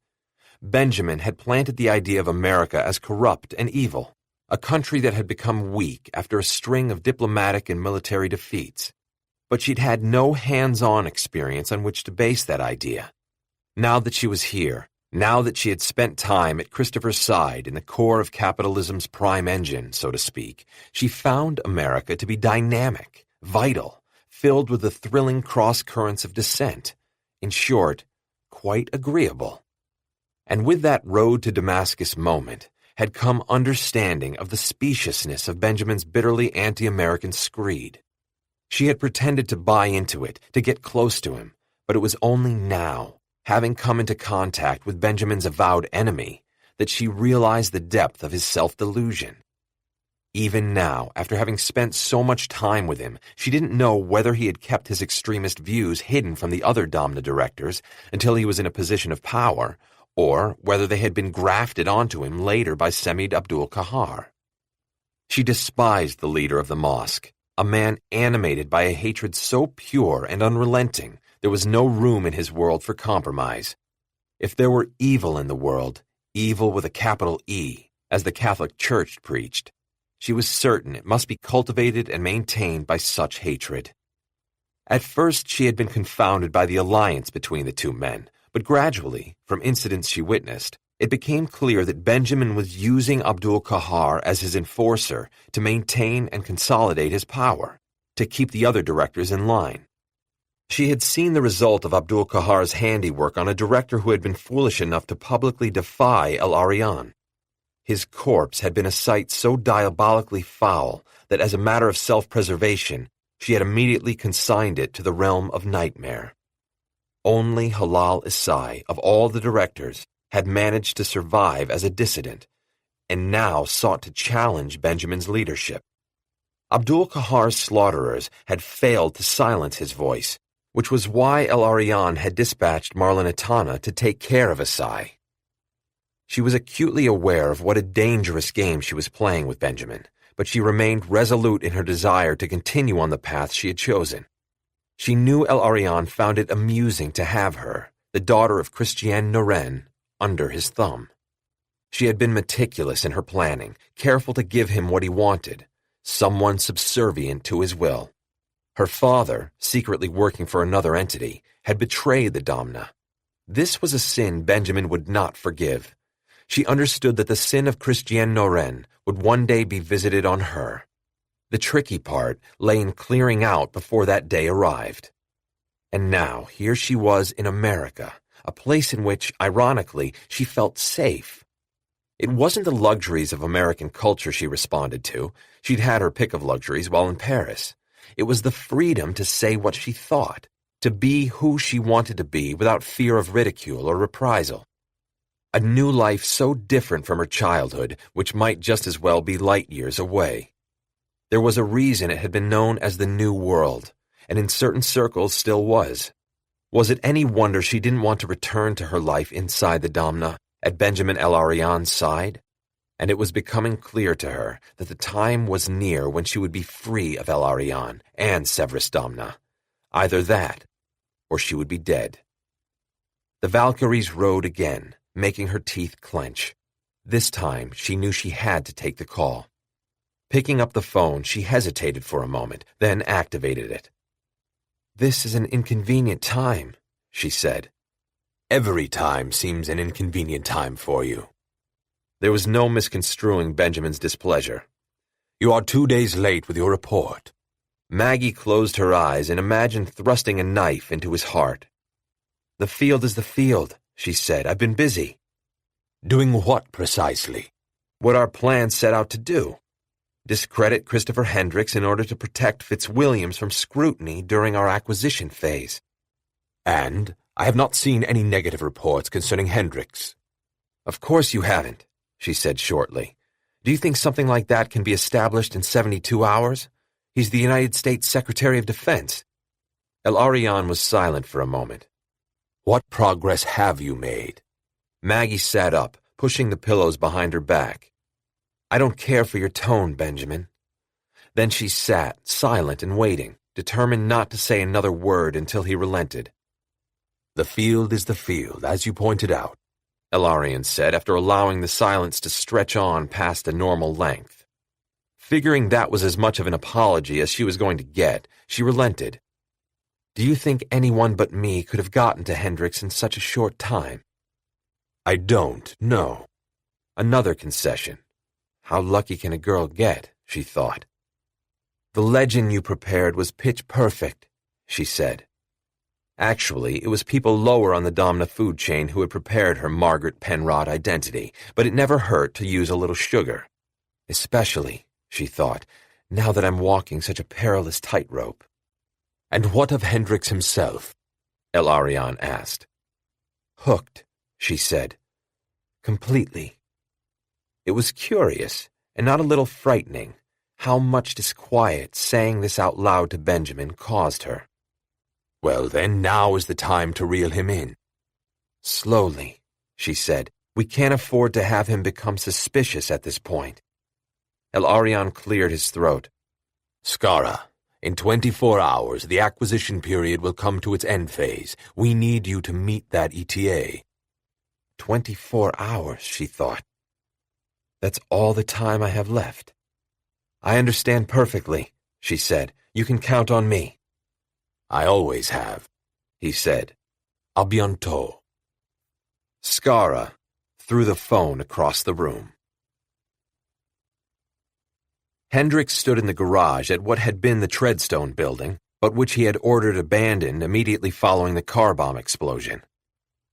Benjamin had planted the idea of America as corrupt and evil, a country that had become weak after a string of diplomatic and military defeats. But she'd had no hands-on experience on which to base that idea. Now that she was here, now that she had spent time at Christopher's side in the core of capitalism's prime engine, so to speak, she found America to be dynamic, vital, filled with the thrilling cross-currents of dissent. In short, quite agreeable. And with that road to Damascus moment had come understanding of the speciousness of Benjamin's bitterly anti-American screed. She had pretended to buy into it, to get close to him, but it was only now, having come into contact with Benjamin's avowed enemy, that she realized the depth of his self-delusion. Even now, after having spent so much time with him, she didn't know whether he had kept his extremist views hidden from the other Domna directors until he was in a position of power, or whether they had been grafted onto him later by Semid Abdul-Kahar. She despised the leader of the mosque, a man animated by a hatred so pure and unrelenting there was no room in his world for compromise. If there were evil in the world, evil with a capital E, as the Catholic Church preached, she was certain it must be cultivated and maintained by such hatred. At first she had been confounded by the alliance between the two men, but gradually, from incidents she witnessed, it became clear that Benjamin was using Abdul-Kahar as his enforcer to maintain and consolidate his power, to keep the other directors in line. She had seen the result of Abdul-Kahar's handiwork on a director who had been foolish enough to publicly defy El-Arian. His corpse had been a sight so diabolically foul that as a matter of self-preservation, she had immediately consigned it to the realm of nightmare. Only Halal Isai, of all the directors, had managed to survive as a dissident, and now sought to challenge Benjamin's leadership. Abdul-Kahar's slaughterers had failed to silence his voice, which was why El-Arian had dispatched Marlanatana to take care of Isai. She was acutely aware of what a dangerous game she was playing with Benjamin, but she remained resolute in her desire to continue on the path she had chosen. She knew El-Arian found it amusing to have her, the daughter of Christiane Noren, under his thumb. She had been meticulous in her planning, careful to give him what he wanted, someone subservient to his will. Her father, secretly working for another entity, had betrayed the Domna. This was a sin Benjamin would not forgive. She understood that the sin of Christiane Noren would one day be visited on her. The tricky part lay in clearing out before that day arrived. And now here she was in America, a place in which, ironically, she felt safe. It wasn't the luxuries of American culture she responded to. She'd had her pick of luxuries while in Paris. It was the freedom to say what she thought, to be who she wanted to be without fear of ridicule or reprisal. A new life so different from her childhood, which might just as well be light years away. There was a reason it had been known as the New World, and in certain circles still was. Was it any wonder she didn't want to return to her life inside the Domna, at Benjamin El-Arian's side? And it was becoming clear to her that the time was near when she would be free of El-Arian and Severus Domna. Either that, or she would be dead. The Valkyries rode again, making her teeth clench. This time, she knew she had to take the call. Picking up the phone, she hesitated for a moment, then activated it. "This is an inconvenient time," she said. "Every time seems an inconvenient time for you." There was no misconstruing Benjamin's displeasure. "You are 2 days late with your report." Maggie closed her eyes and imagined thrusting a knife into his heart. "The field is the field," she said. "I've been busy." "Doing what precisely?" "What our plan set out to do. Discredit Christopher Hendricks in order to protect Fitzwilliams from scrutiny during our acquisition phase." "And I have not seen any negative reports concerning Hendricks." "Of course you haven't," she said shortly. "Do you think something like that can be established in 72 hours? He's the United States Secretary of Defense." El-Arian was silent for a moment. "What progress have you made?" Maggie sat up, pushing the pillows behind her back. "I don't care for your tone, Benjamin." Then she sat, silent and waiting, determined not to say another word until he relented. "The field is the field, as you pointed out," El-Arian said after allowing the silence to stretch on past a normal length. Figuring that was as much of an apology as she was going to get, she relented. "Do you think anyone but me could have gotten to Hendricks in such a short time?" "I don't, no." Another concession. How lucky can a girl get, she thought. "The legend you prepared was pitch perfect," she said. Actually, it was people lower on the Domna food chain who had prepared her Margaret Penrod identity, but it never hurt to use a little sugar. Especially, she thought, now that I'm walking such a perilous tightrope. "And what of Hendricks himself?" El-Arian asked. "Hooked," she said. "Completely." It was curious, and not a little frightening, how much disquiet saying this out loud to Benjamin caused her. "Well then, now is the time to reel him in." "Slowly," she said. "We can't afford to have him become suspicious at this point." El-Arian cleared his throat. "Skara, in 24 hours, the acquisition period will come to its end phase. We need you to meet that ETA." 24 hours, she thought. That's all the time I have left. "I understand perfectly," she said. "You can count on me." "I always have," he said. "A bientôt." Skara threw the phone across the room. Hendricks stood in the garage at what had been the Treadstone building, but which he had ordered abandoned immediately following the car bomb explosion.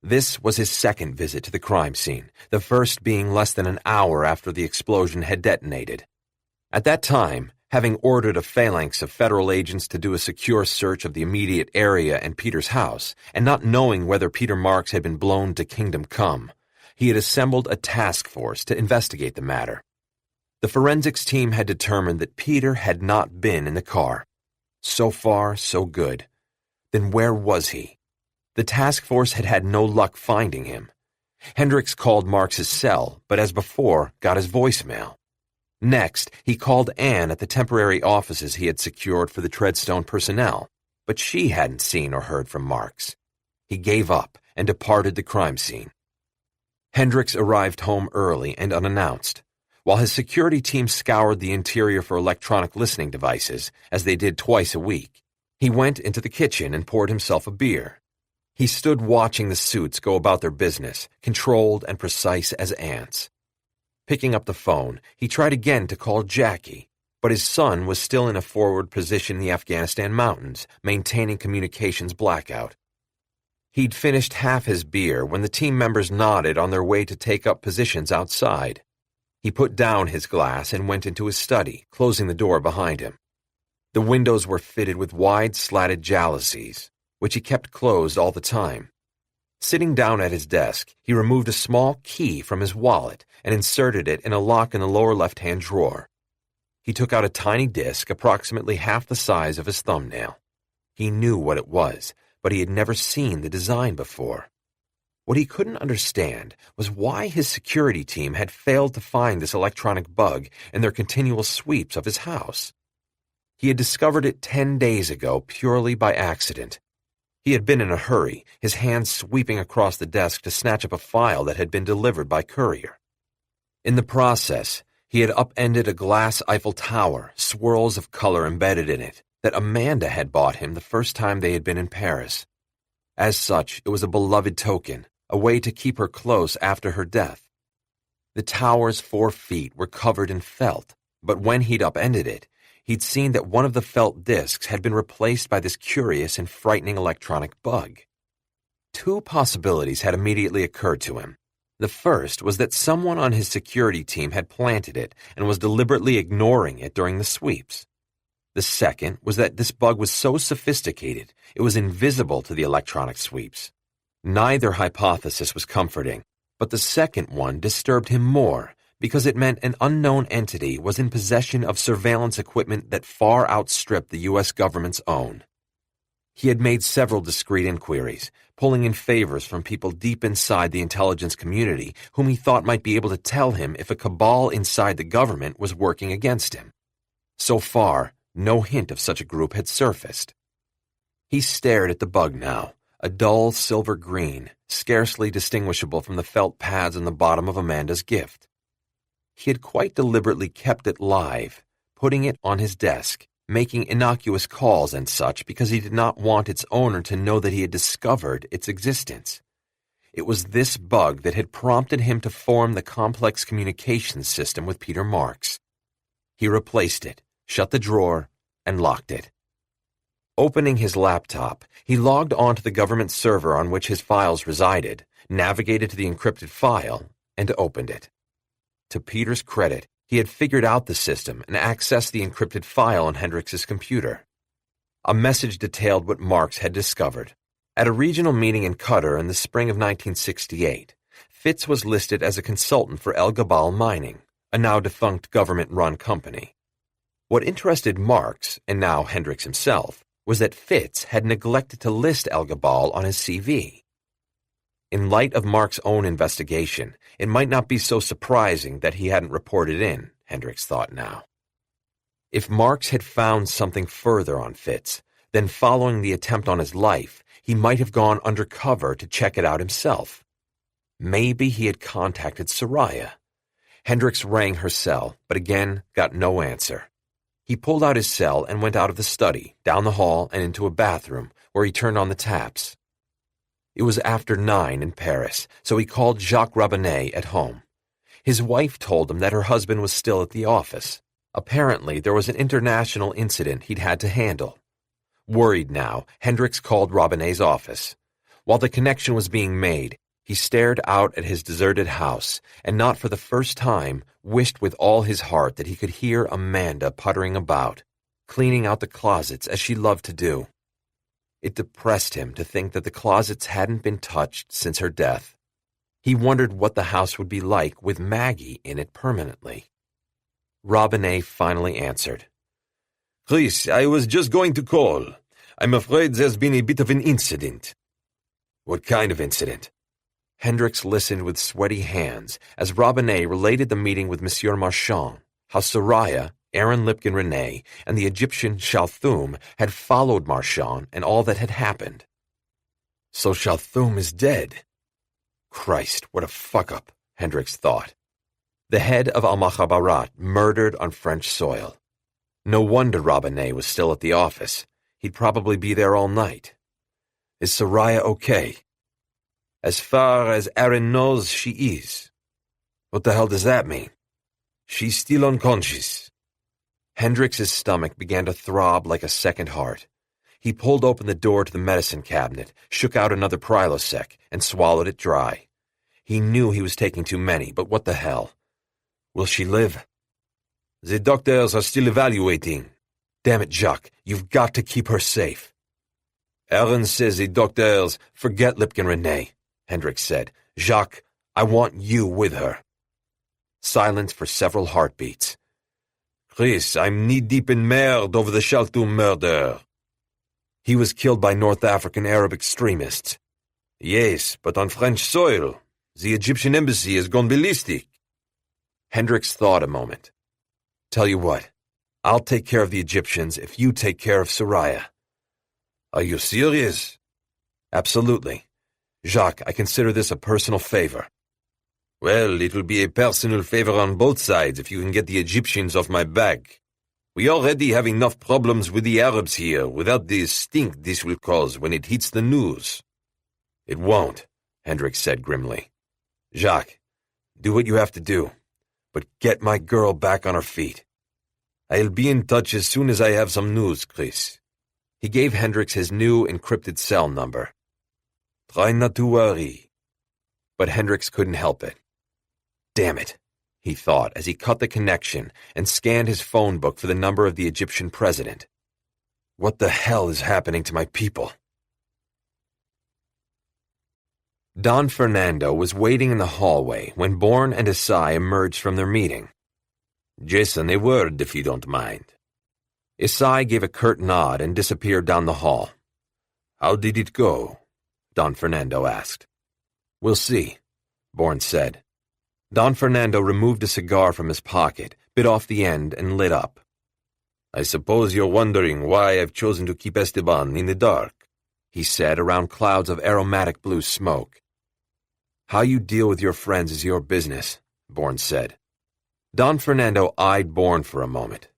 This was his second visit to the crime scene, the first being less than an hour after the explosion had detonated. At that time, having ordered a phalanx of federal agents to do a secure search of the immediate area and Peter's house, and not knowing whether Peter Marks had been blown to kingdom come, he had assembled a task force to investigate the matter. The forensics team had determined that Peter had not been in the car. So far, so good. Then where was he? The task force had had no luck finding him. Hendricks called Marks's cell, but as before, got his voicemail. Next, he called Anne at the temporary offices he had secured for the Treadstone personnel, but she hadn't seen or heard from Marks. He gave up and departed the crime scene. Hendricks arrived home early and unannounced. While his security team scoured the interior for electronic listening devices, as they did twice a week, he went into the kitchen and poured himself a beer. He stood watching the suits go about their business, controlled and precise as ants. Picking up the phone, he tried again to call Jackie, but his son was still in a forward position in the Afghanistan mountains, maintaining communications blackout. He'd finished half his beer when the team members nodded on their way to take up positions outside. He put down his glass and went into his study, closing the door behind him. The windows were fitted with wide slatted jalousies, which he kept closed all the time. Sitting down at his desk, he removed a small key from his wallet and inserted it in a lock in the lower left-hand drawer. He took out a tiny disc approximately half the size of his thumbnail. He knew what it was, but he had never seen the design before. What he couldn't understand was why his security team had failed to find this electronic bug in their continual sweeps of his house. He had discovered it 10 days ago purely by accident. He had been in a hurry, his hands sweeping across the desk to snatch up a file that had been delivered by courier. In the process, he had upended a glass Eiffel Tower, swirls of color embedded in it, that Amanda had bought him the first time they had been in Paris. As such, it was a beloved token, a way to keep her close after her death. The tower's 4 feet were covered in felt, but when he'd upended it, he'd seen that one of the felt discs had been replaced by this curious and frightening electronic bug. 2 possibilities had immediately occurred to him. The first was that someone on his security team had planted it and was deliberately ignoring it during the sweeps. The second was that this bug was so sophisticated it was invisible to the electronic sweeps. Neither hypothesis was comforting, but the second one disturbed him more because it meant an unknown entity was in possession of surveillance equipment that far outstripped the U.S. government's own. He had made several discreet inquiries, pulling in favors from people deep inside the intelligence community whom he thought might be able to tell him if a cabal inside the government was working against him. So far, no hint of such a group had surfaced. He stared at the bug now, a dull silver green, scarcely distinguishable from the felt pads on the bottom of Amanda's gift. He had quite deliberately kept it live, putting it on his desk, making innocuous calls and such because he did not want its owner to know that he had discovered its existence. It was this bug that had prompted him to form the complex communications system with Peter Marks. He replaced it, shut the drawer, and locked it. Opening his laptop, he logged onto the government server on which his files resided, navigated to the encrypted file, and opened it. To Peter's credit, he had figured out the system and accessed the encrypted file on Hendricks's computer. A message detailed what Marks had discovered. At a regional meeting in Qatar in the spring of 1968, Fitz was listed as a consultant for El Gabal Mining, a now-defunct government-run company. What interested Marks, and now Hendricks himself, was that Fitz had neglected to list El Gabal on his CV. In light of Mark's own investigation, it might not be so surprising that he hadn't reported in, Hendricks thought now. If Marks had found something further on Fitz, then following the attempt on his life, he might have gone undercover to check it out himself. Maybe he had contacted Soraya. Hendricks rang her cell, but again got no answer. He pulled out his cell and went out of the study, down the hall and into a bathroom, where he turned on the taps. It was after 9 in Paris, so he called Jacques Rabinet at home. His wife told him that her husband was still at the office. Apparently, there was an international incident he'd had to handle. Worried now, Hendricks called Robinet's office. While the connection was being made, he stared out at his deserted house and not for the first time wished with all his heart that he could hear Amanda puttering about, cleaning out the closets as she loved to do. It depressed him to think that the closets hadn't been touched since her death. He wondered what the house would be like with Maggie in it permanently. Robinet finally answered. "Chris, I was just going to call. I'm afraid there's been a bit of an incident." "What kind of incident?" Hendricks listened with sweaty hands as Robinet related the meeting with Monsieur Marchand, how Soraya, Aaron Lipkin-Renee, and the Egyptian Shalthum had followed Marchand and all that had happened. "So Shalthum is dead?" Christ, what a fuck-up, Hendricks thought. The head of al-Mukhabarat murdered on French soil. No wonder Robinet was still at the office. He'd probably be there all night. Is Soraya okay? As far as Aaron knows, she is. What the hell does that mean? She's still unconscious. Hendrix's stomach began to throb like a second heart. He pulled open the door to the medicine cabinet, shook out another Prilosec, and swallowed it dry. He knew he was taking too many, but what the hell? Will she live? The doctors are still evaluating. Damn it, Jacques, you've got to keep her safe. Aaron says the doctors forget Lipkin René, Hendricks said. Jacques, I want you with her. Silence for several heartbeats. Chris, I'm knee-deep in merde over the Shaltoum murder. He was killed by North African Arab extremists. Yes, but on French soil. The Egyptian embassy has gone ballistic. Hendricks thought a moment. Tell you what, I'll take care of the Egyptians if you take care of Soraya. Are you serious? Absolutely. Jacques, I consider this a personal favor. Well, it will be a personal favor on both sides if you can get the Egyptians off my back. We already have enough problems with the Arabs here without the stink this will cause when it hits the news. It won't, Hendricks said grimly. Jacques, do what you have to do, but get my girl back on her feet. I'll be in touch as soon as I have some news, Chris. He gave Hendricks his new encrypted cell number. Try not to worry. But Hendricks couldn't help it. Damn it, he thought as he cut the connection and scanned his phone book for the number of the Egyptian president. What the hell is happening to my people? Don Fernando was waiting in the hallway when Bourne and Isai emerged from their meeting. Jason, a word if you don't mind. Isai gave a curt nod and disappeared down the hall. How did it go? Don Fernando asked. We'll see, Bourne said. Don Fernando removed a cigar from his pocket, bit off the end, and lit up. I suppose you're wondering why I've chosen to keep Esteban in the dark, he said around clouds of aromatic blue smoke. How you deal with your friends is your business, Bourne said. Don Fernando eyed Bourne for a moment.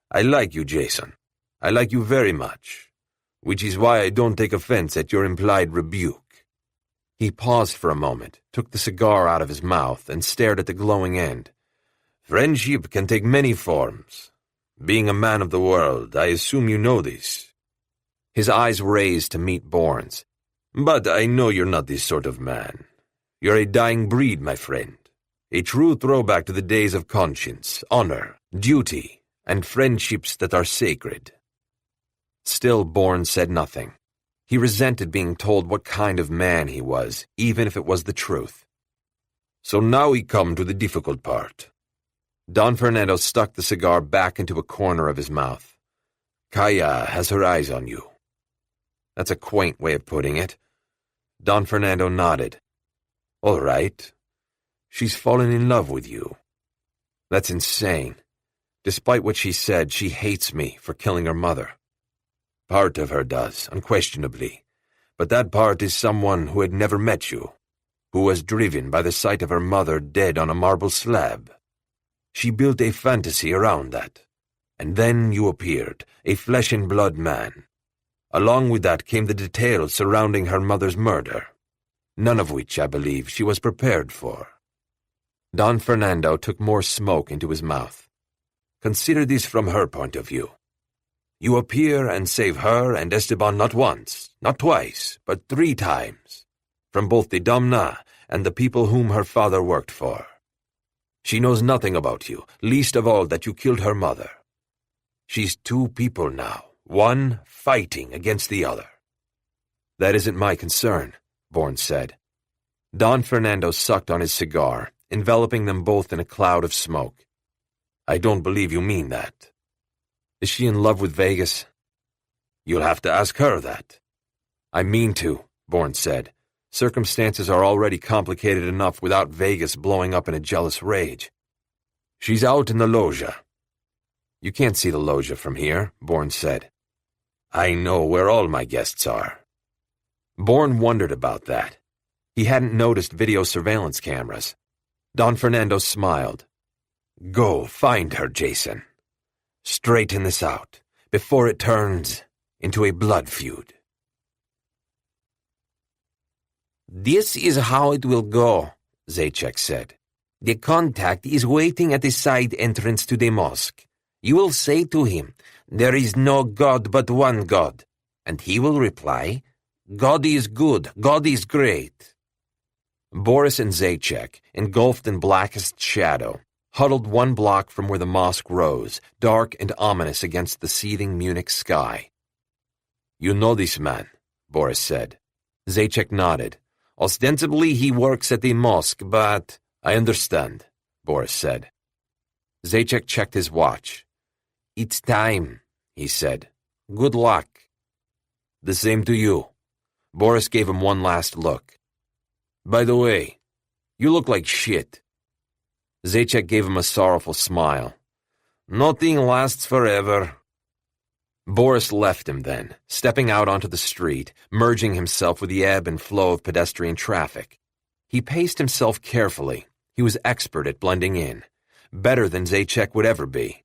I like you, Jason. I like you very much, which is why I don't take offense at your implied rebuke. He paused for a moment, took the cigar out of his mouth, and stared at the glowing end. Friendship can take many forms. Being a man of the world, I assume you know this. His eyes raised to meet Bourne's. But I know you're not this sort of man. You're a dying breed, my friend. A true throwback to the days of conscience, honor, duty, and friendships that are sacred. Still, Bourne said nothing. He resented being told what kind of man he was, even if it was the truth. So now we come to the difficult part. Don Fernando stuck the cigar back into a corner of his mouth. Kaya has her eyes on you. That's a quaint way of putting it. Don Fernando nodded. All right. She's fallen in love with you. That's insane. Despite what she said, she hates me for killing her mother. Part of her does, unquestionably, but that part is someone who had never met you, who was driven by the sight of her mother dead on a marble slab. She built a fantasy around that, and then you appeared, a flesh-and-blood man. Along with that came the details surrounding her mother's murder, none of which, I believe, she was prepared for. Don Fernando took more smoke into his mouth. Consider this from her point of view. You appear and save her and Esteban not once, not twice, but 3 times, from both the Damna and the people whom her father worked for. She knows nothing about you, least of all that you killed her mother. She's 2 people now, one fighting against the other. That isn't my concern, Bourne said. Don Fernando sucked on his cigar, enveloping them both in a cloud of smoke. I don't believe you mean that. Is she in love with Vegas? You'll have to ask her that. I mean to, Bourne said. Circumstances are already complicated enough without Vegas blowing up in a jealous rage. She's out in the loggia. You can't see the loggia from here, Bourne said. I know where all my guests are. Bourne wondered about that. He hadn't noticed video surveillance cameras. Don Fernando smiled. "Go find her, Jason. Straighten this out before it turns into a blood feud." "This is how it will go," Zajac said. "The contact is waiting at the side entrance to the mosque. You will say to him, 'There is no God but one God.' And he will reply, 'God is good, God is great.'" Boris and Zajac, engulfed in blackest shadow, huddled one block from where the mosque rose, dark and ominous against the seething Munich sky. "You know this man," Boris said. Zajac nodded. "Ostensibly he works at the mosque, but—" "I understand," Boris said. Zajac checked his watch. "It's time," he said. "Good luck." "The same to you." Boris gave him one last look. "By the way, you look like shit." Zajac gave him a sorrowful smile. "Nothing lasts forever." Boris left him then, stepping out onto the street, merging himself with the ebb and flow of pedestrian traffic. He paced himself carefully. He was expert at blending in, better than Zajac would ever be.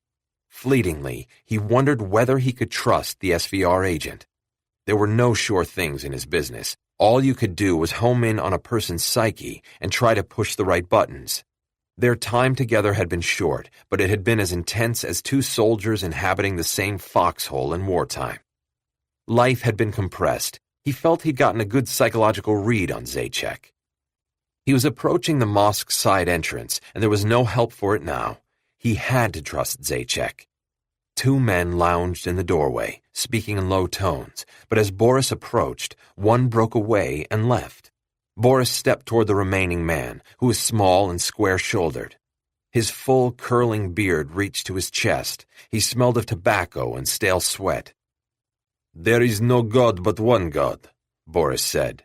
Fleetingly, he wondered whether he could trust the SVR agent. There were no sure things in his business. All you could do was home in on a person's psyche and try to push the right buttons. Their time together had been short, but it had been as intense as two soldiers inhabiting the same foxhole in wartime. Life had been compressed. He felt he'd gotten a good psychological read on Zajac. He was approaching the mosque's side entrance, and there was no help for it now. He had to trust Zajac. Two men lounged in the doorway, speaking in low tones, but as Boris approached, one broke away and left. Boris stepped toward the remaining man, who was small and square-shouldered. His full, curling beard reached to his chest. He smelled of tobacco and stale sweat. "There is no God but one God," Boris said.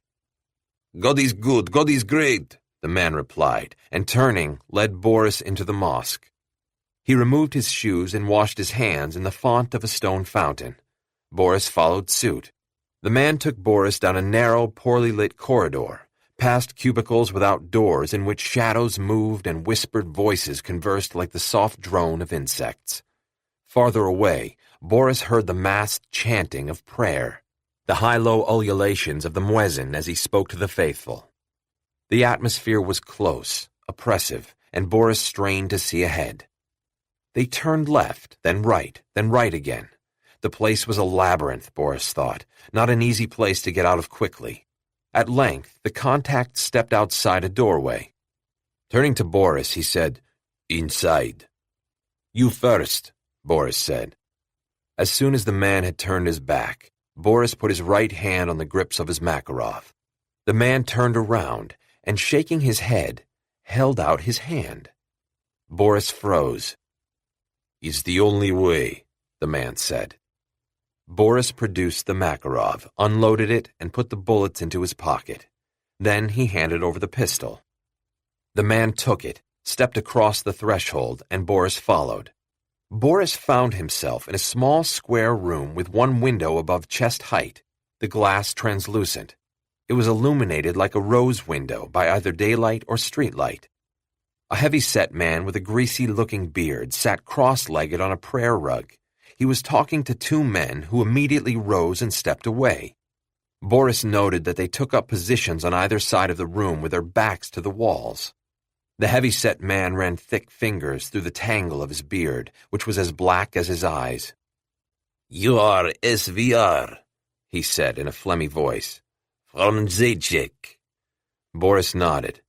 "God is good, God is great," the man replied, and turning, led Boris into the mosque. He removed his shoes and washed his hands in the font of a stone fountain. Boris followed suit. The man took Boris down a narrow, poorly lit corridor, past cubicles without doors in which shadows moved and whispered voices conversed like the soft drone of insects. Farther away, Boris heard the massed chanting of prayer, the high-low ululations of the muezzin as he spoke to the faithful. The atmosphere was close, oppressive, and Boris strained to see ahead. They turned left, then right again. The place was a labyrinth, Boris thought, not an easy place to get out of quickly. At length, the contact stepped outside a doorway. Turning to Boris, he said, "Inside." "You first," Boris said. As soon as the man had turned his back, Boris put his right hand on the grips of his Makarov. The man turned around and, shaking his head, held out his hand. Boris froze. "It's the only way," the man said. Boris produced the Makarov, unloaded it, and put the bullets into his pocket. Then he handed over the pistol. The man took it, stepped across the threshold, and Boris followed. Boris found himself in a small square room with one window above chest height, the glass translucent. It was illuminated like a rose window by either daylight or streetlight. A heavy-set man with a greasy-looking beard sat cross-legged on a prayer rug. He was talking to two men who immediately rose and stepped away. Boris noted that they took up positions on either side of the room with their backs to the walls. The heavy-set man ran thick fingers through the tangle of his beard, which was as black as his eyes. "You are SVR," he said in a phlegmy voice. "From Zajac." Boris nodded.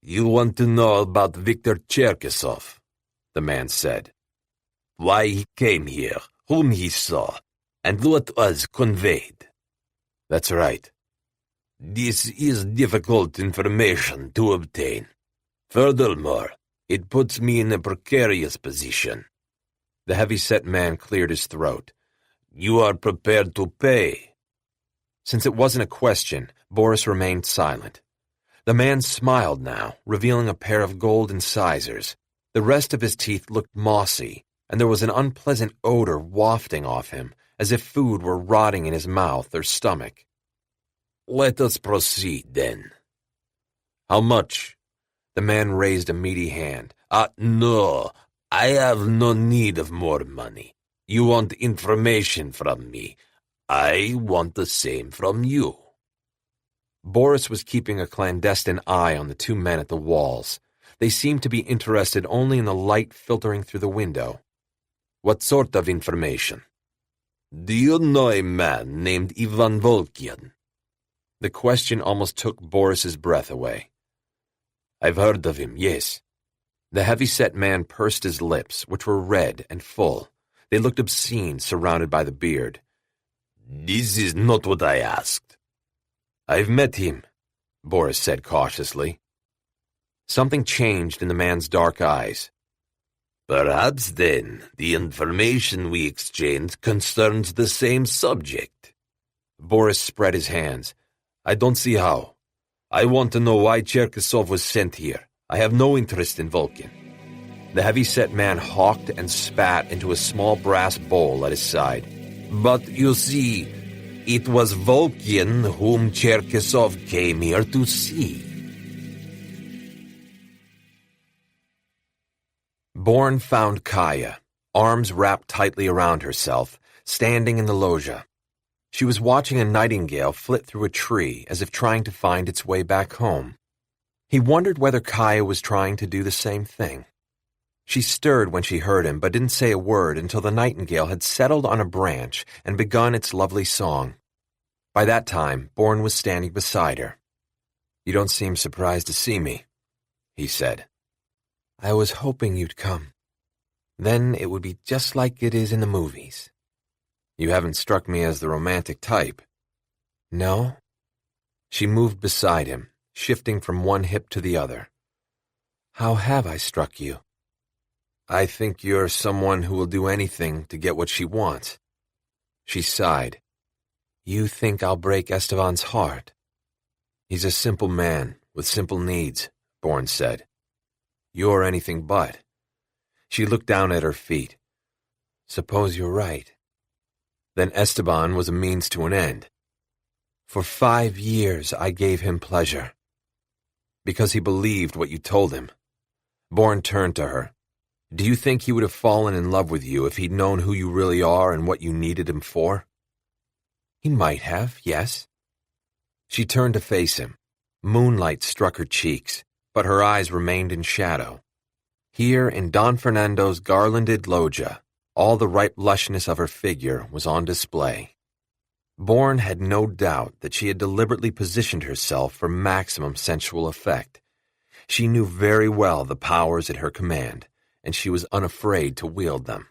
"You want to know about Viktor Cherkasov," the man said. "Why he came here, whom he saw, and what was conveyed." "That's right." "This is difficult information to obtain. Furthermore, it puts me in a precarious position." The heavy-set man cleared his throat. "You are prepared to pay?" Since it wasn't a question, Boris remained silent. The man smiled now, revealing a pair of gold incisors. The rest of his teeth looked mossy, and there was an unpleasant odor wafting off him, as if food were rotting in his mouth or stomach. "Let us proceed, then," How much? The man raised a meaty hand. No, I have no need of more money. You want information from me. I want the same from you. Boris was keeping a clandestine eye on the two men at the walls. They seemed to be interested only in the light filtering through the window. What sort of information? Do you know a man named Ivan Volkian? The question almost took Boris's breath away. I've heard of him, yes. The heavy-set man pursed his lips, which were red and full. They looked obscene, surrounded by the beard. This is not what I asked. I've met him, Boris said cautiously. Something changed in the man's dark eyes. Perhaps then the information we exchanged concerns the same subject. Boris spread his hands. I don't see how. I want to know why Cherkasov was sent here. I have no interest in Volkin. The heavy-set man hawked and spat into a small brass bowl at his side. But you see, it was Volkin whom Cherkasov came here to see. Bourne found Kaya, arms wrapped tightly around herself, standing in the loggia. She was watching a nightingale flit through a tree as if trying to find its way back home. He wondered whether Kaya was trying to do the same thing. She stirred when she heard him, but didn't say a word until the nightingale had settled on a branch and begun its lovely song. By that time, Bourne was standing beside her. "You don't seem surprised to see me," he said. "I was hoping you'd come. Then it would be just like it is in the movies." "You haven't struck me as the romantic type." "No?" She moved beside him, shifting from one hip to the other. "How have I struck you?" "I think you're someone who will do anything to get what she wants." She sighed. "You think I'll break Esteban's heart?" "He's a simple man with simple needs," Bourne said. "You're anything but." She looked down at her feet. "Suppose you're right. Then Esteban was a means to an end. For 5 years I gave him pleasure. Because he believed what you told him." Bourne turned to her. "Do you think he would have fallen in love with you if he'd known who you really are and what you needed him for?" "He might have, yes." She turned to face him. Moonlight struck her cheeks, but her eyes remained in shadow. Here in Don Fernando's garlanded loggia, all the ripe lushness of her figure was on display. Bourne had no doubt that she had deliberately positioned herself for maximum sensual effect. She knew very well the powers at her command, and she was unafraid to wield them.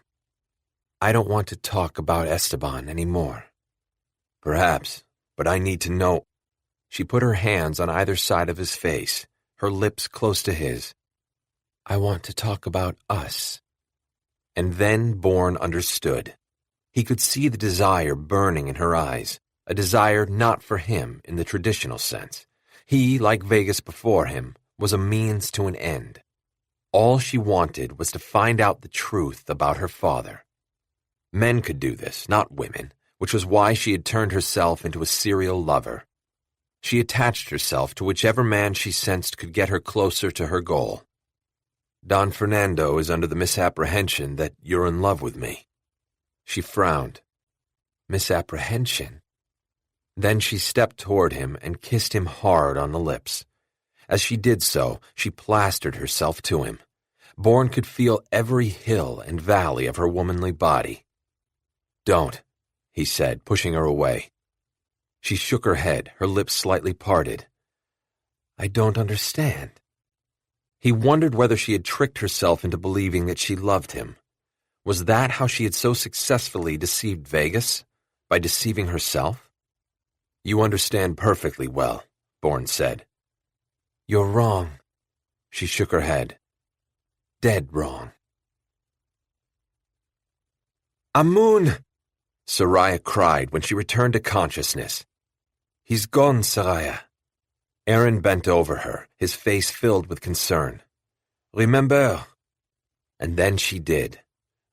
"I don't want to talk about Esteban anymore." "Perhaps, but I need to know." She put her hands on either side of his face, her lips close to his. "I want to talk about us." And then Bourne understood. He could see the desire burning in her eyes, a desire not for him in the traditional sense. He, like Vegas before him, was a means to an end. All she wanted was to find out the truth about her father. Men could do this, not women, which was why she had turned herself into a serial lover. She attached herself to whichever man she sensed could get her closer to her goal. "Don Fernando is under the misapprehension that you're in love with me." She frowned. "Misapprehension?" Then she stepped toward him and kissed him hard on the lips. As she did so, she plastered herself to him. Bourne could feel every hill and valley of her womanly body. "Don't," he said, pushing her away. She shook her head, her lips slightly parted. "I don't understand." He wondered whether she had tricked herself into believing that she loved him. Was that how she had so successfully deceived Vegas? By deceiving herself? "You understand perfectly well," Bourne said. "You're wrong." She shook her head. "Dead wrong." "Amun!" Soraya cried when she returned to consciousness. "He's gone, Soraya." Aaron bent over her, his face filled with concern. "Remember." And then she did.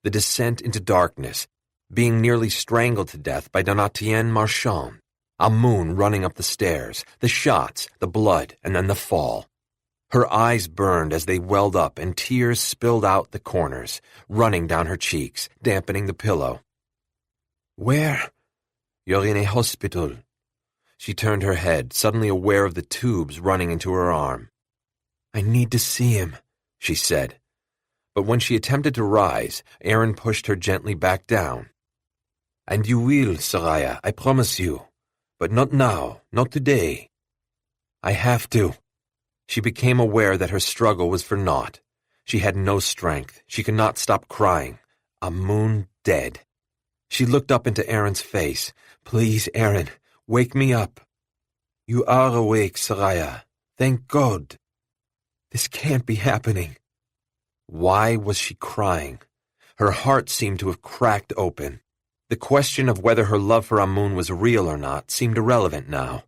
The descent into darkness, being nearly strangled to death by Donatien Marchand, Amun running up the stairs, the shots, the blood, and then the fall. Her eyes burned as they welled up and tears spilled out the corners, running down her cheeks, dampening the pillow. "Where?" "You're in a hospital." She turned her head, suddenly aware of the tubes running into her arm. "I need to see him," she said. But when she attempted to rise, Aaron pushed her gently back down. "And you will, Soraya, I promise you. But not now, not today." "I have to." She became aware that her struggle was for naught. She had no strength. She could not stop crying. Amun dead. She looked up into Aaron's face. "Please, Aaron, wake me up." "You are awake, Soraya. Thank God." "This can't be happening." Why was she crying? Her heart seemed to have cracked open. The question of whether her love for Amun was real or not seemed irrelevant now.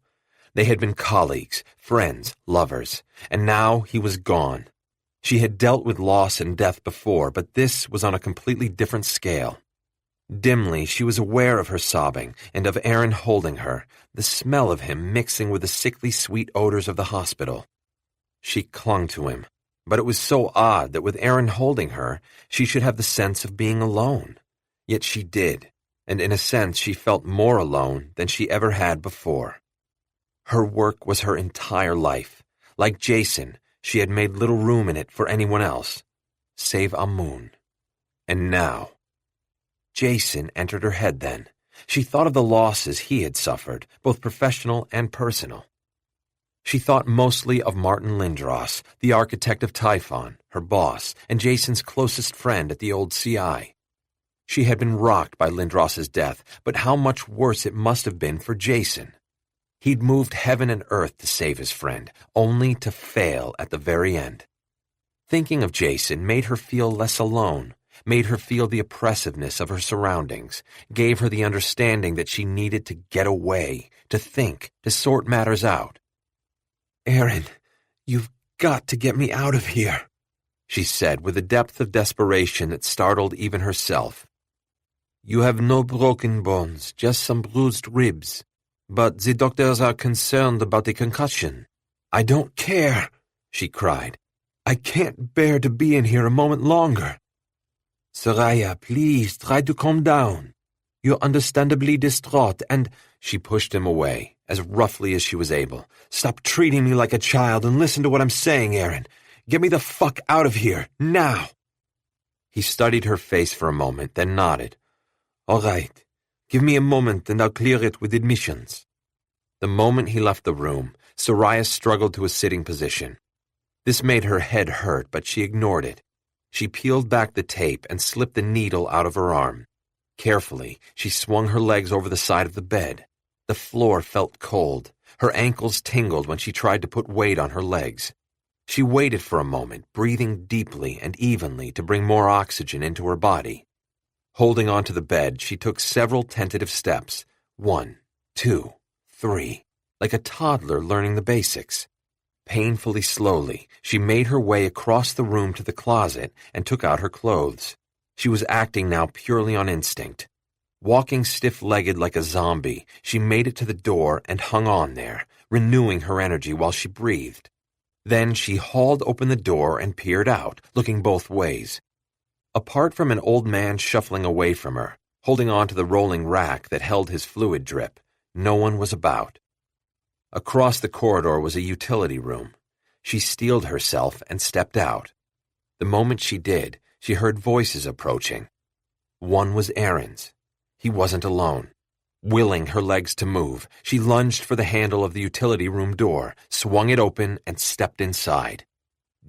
They had been colleagues, friends, lovers, and now he was gone. She had dealt with loss and death before, but this was on a completely different scale. Dimly, she was aware of her sobbing and of Aaron holding her, the smell of him mixing with the sickly sweet odors of the hospital. She clung to him, but it was so odd that with Aaron holding her, she should have the sense of being alone. Yet she did, and in a sense she felt more alone than she ever had before. Her work was her entire life. Like Jason, she had made little room in it for anyone else, save Amun. And now... Jason entered her head then. She thought of the losses he had suffered, both professional and personal. She thought mostly of Martin Lindros, the architect of Typhon, her boss, and Jason's closest friend at the old CI. She had been rocked by Lindros's death, but how much worse it must have been for Jason. He'd moved heaven and earth to save his friend, only to fail at the very end. Thinking of Jason made her feel less alone, made her feel the oppressiveness of her surroundings, gave her the understanding that she needed to get away, to think, to sort matters out. "Aaron, you've got to get me out of here," she said with a depth of desperation that startled even herself. "You have no broken bones, just some bruised ribs. But the doctors are concerned about the concussion." "I don't care," she cried. "I can't bear to be in here a moment longer." "Soraya, please try to calm down. You're understandably distraught and—" She pushed him away, as roughly as she was able. "Stop treating me like a child and listen to what I'm saying, Aaron. Get me the fuck out of here, now." He studied her face for a moment, then nodded. "All right. Give me a moment and I'll clear it with admissions." The moment he left the room, Soraya struggled to a sitting position. This made her head hurt, but she ignored it. She peeled back the tape and slipped the needle out of her arm. Carefully, she swung her legs over the side of the bed. The floor felt cold. Her ankles tingled when she tried to put weight on her legs. She waited for a moment, breathing deeply and evenly to bring more oxygen into her body. Holding onto the bed, she took several tentative steps. 1, 2, 3, like a toddler learning the basics. Painfully slowly, she made her way across the room to the closet and took out her clothes. She was acting now purely on instinct. Walking stiff-legged like a zombie, she made it to the door and hung on there, renewing her energy while she breathed. Then she hauled open the door and peered out, looking both ways. Apart from an old man shuffling away from her, holding on to the rolling rack that held his fluid drip, no one was about. Across the corridor was a utility room. She steeled herself and stepped out. The moment she did, she heard voices approaching. One was Aaron's. He wasn't alone. Willing her legs to move, she lunged for the handle of the utility room door, swung it open, and stepped inside.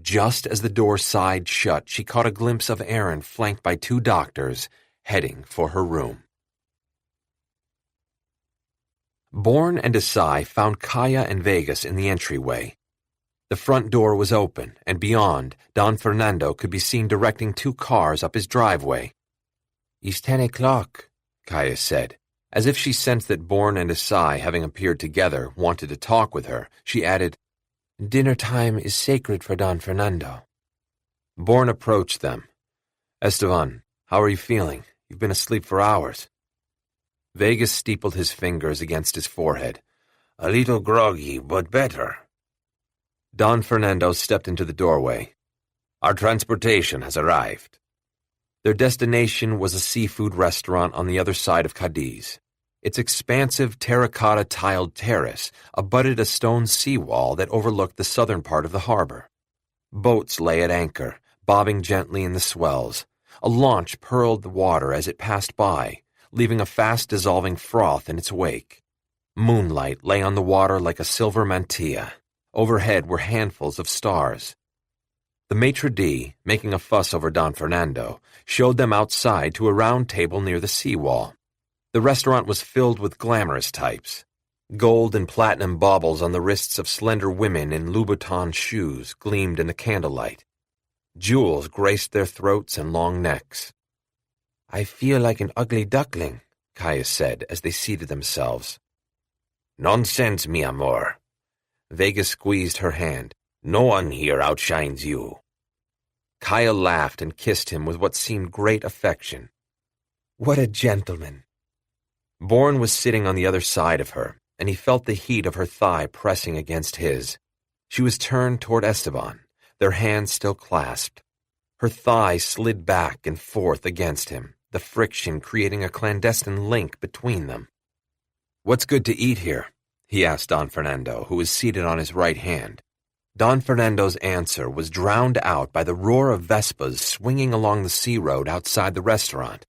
Just as the door sighed shut, she caught a glimpse of Aaron flanked by 2 doctors, heading for her room. Bourne and Desai found Kaya and Vegas in the entryway. The front door was open, and beyond, Don Fernando could be seen directing 2 cars up his driveway. "It's 10 o'clock, Kaya said. As if she sensed that Bourne and Desai, having appeared together, wanted to talk with her, she added, "Dinner time is sacred for Don Fernando." Bourne approached them. "Esteban, how are you feeling? You've been asleep for hours." Vegas steepled his fingers against his forehead. "A little groggy, but better." Don Fernando stepped into the doorway. "Our transportation has arrived." Their destination was a seafood restaurant on the other side of Cadiz. Its expansive terracotta-tiled terrace abutted a stone seawall that overlooked the southern part of the harbor. Boats lay at anchor, bobbing gently in the swells. A launch purled the water as it passed by, leaving a fast-dissolving froth in its wake. Moonlight lay on the water like a silver mantilla. Overhead were handfuls of stars. The maitre d', making a fuss over Don Fernando, showed them outside to a round table near the seawall. The restaurant was filled with glamorous types. Gold and platinum baubles on the wrists of slender women in Louboutin shoes gleamed in the candlelight. Jewels graced their throats and long necks. "I feel like an ugly duckling," Kaya said as they seated themselves. "Nonsense, mi amor." Vega squeezed her hand. "No one here outshines you." Kaya laughed and kissed him with what seemed great affection. "What a gentleman." Bourne was sitting on the other side of her, and he felt the heat of her thigh pressing against his. She was turned toward Esteban, their hands still clasped. Her thigh slid back and forth against him, the friction creating a clandestine link between them. "What's good to eat here?" he asked Don Fernando, who was seated on his right hand. Don Fernando's answer was drowned out by the roar of Vespas swinging along the sea road outside the restaurant.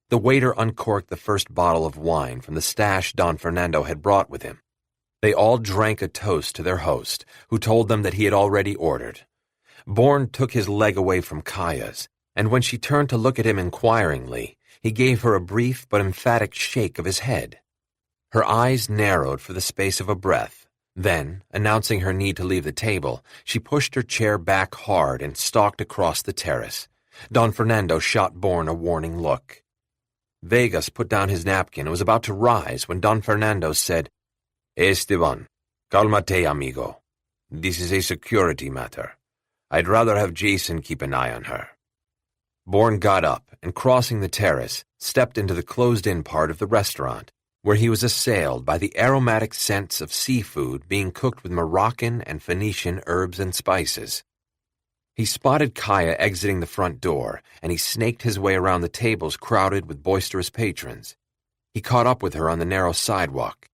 The waiter uncorked the first bottle of wine from the stash Don Fernando had brought with him. They all drank a toast to their host, who told them that he had already ordered. Bourne took his leg away from Kaya's, and when she turned to look at him inquiringly, he gave her a brief but emphatic shake of his head. Her eyes narrowed for the space of a breath. Then, announcing her need to leave the table, she pushed her chair back hard and stalked across the terrace. Don Fernando shot Bourne a warning look. Vegas put down his napkin and was about to rise when Don Fernando said, "Esteban, cálmate, amigo. This is a security matter. I'd rather have Jason keep an eye on her." Bourne got up and, crossing the terrace, stepped into the closed-in part of the restaurant, where he was assailed by the aromatic scents of seafood being cooked with Moroccan and Phoenician herbs and spices. He spotted Kaya exiting the front door, and he snaked his way around the tables crowded with boisterous patrons. He caught up with her on the narrow sidewalk.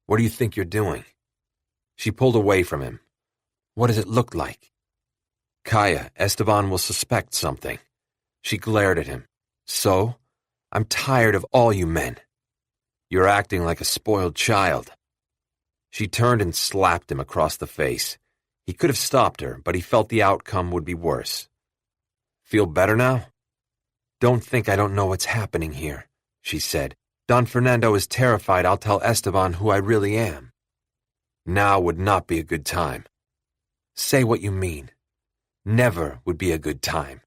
"What do you think you're doing?" She pulled away from him. "What does it look like?" "Kaya, Esteban will suspect something." She glared at him. "So? I'm tired of all you men. You're acting like a spoiled child." She turned and slapped him across the face. He could have stopped her, but he felt the outcome would be worse. "Feel better now?" "Don't think I don't know what's happening here," she said. "Don Fernando is terrified I'll tell Esteban who I really am." "Now would not be a good time." "Say what you mean." "Never would be a good time."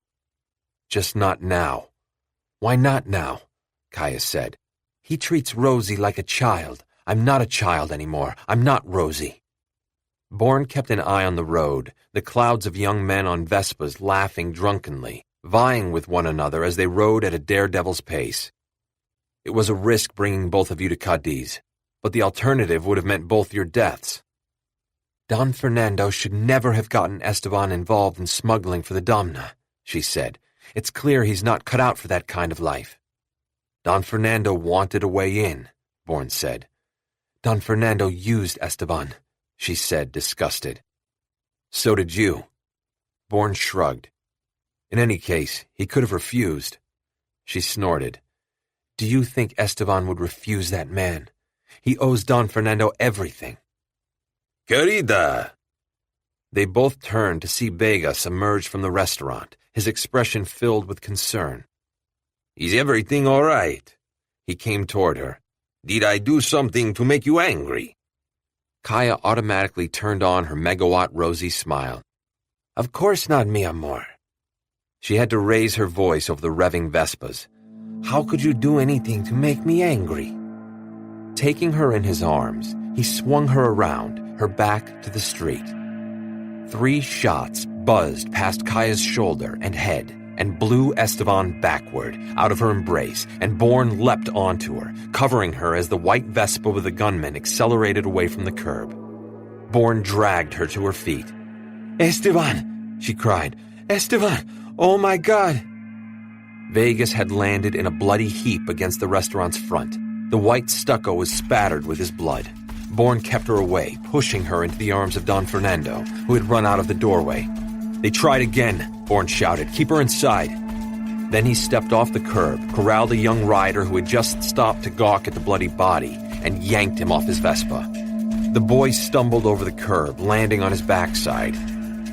"Just not now." "Why not now?" Kaya said. "He treats Rosie like a child. I'm not a child anymore. I'm not Rosie." Bourne kept an eye on the road, the clouds of young men on Vespas laughing drunkenly, vying with one another as they rode at a daredevil's pace. It was a risk bringing both of you to Cadiz, but the alternative would have meant both your deaths. "Don Fernando should never have gotten Esteban involved in smuggling for the Domna," she said. "It's clear he's not cut out for that kind of life." "Don Fernando wanted a way in," Bourne said. "Don Fernando used Esteban," she said, disgusted. "So did you." Bourne shrugged. "In any case, he could have refused." She snorted. "Do you think Esteban would refuse that man? He owes Don Fernando everything." "Querida!" They both turned to see Vegas emerge from the restaurant, his expression filled with concern. "Is everything all right?" He came toward her. "Did I do something to make you angry?" Kaya automatically turned on her megawatt rosy smile. "Of course not, mi amor." She had to raise her voice over the revving Vespas. "How could you do anything to make me angry?" Taking her in his arms, he swung her around, her back to the street. 3 shots buzzed past Kaya's shoulder and head and blew Esteban backward out of her embrace, and Bourne leapt onto her, covering her as the white Vespa with the gunman accelerated away from the curb. Bourne dragged her to her feet. Esteban, she cried. Esteban, oh my God. Vegas had landed in a bloody heap against the restaurant's front. The white stucco was spattered with his blood. Bourne kept her away, pushing her into the arms of Don Fernando, who had run out of the doorway. "They tried again," Bourne shouted. "Keep her inside." Then he stepped off the curb, corralled a young rider who had just stopped to gawk at the bloody body, and yanked him off his Vespa. The boy stumbled over the curb, landing on his backside.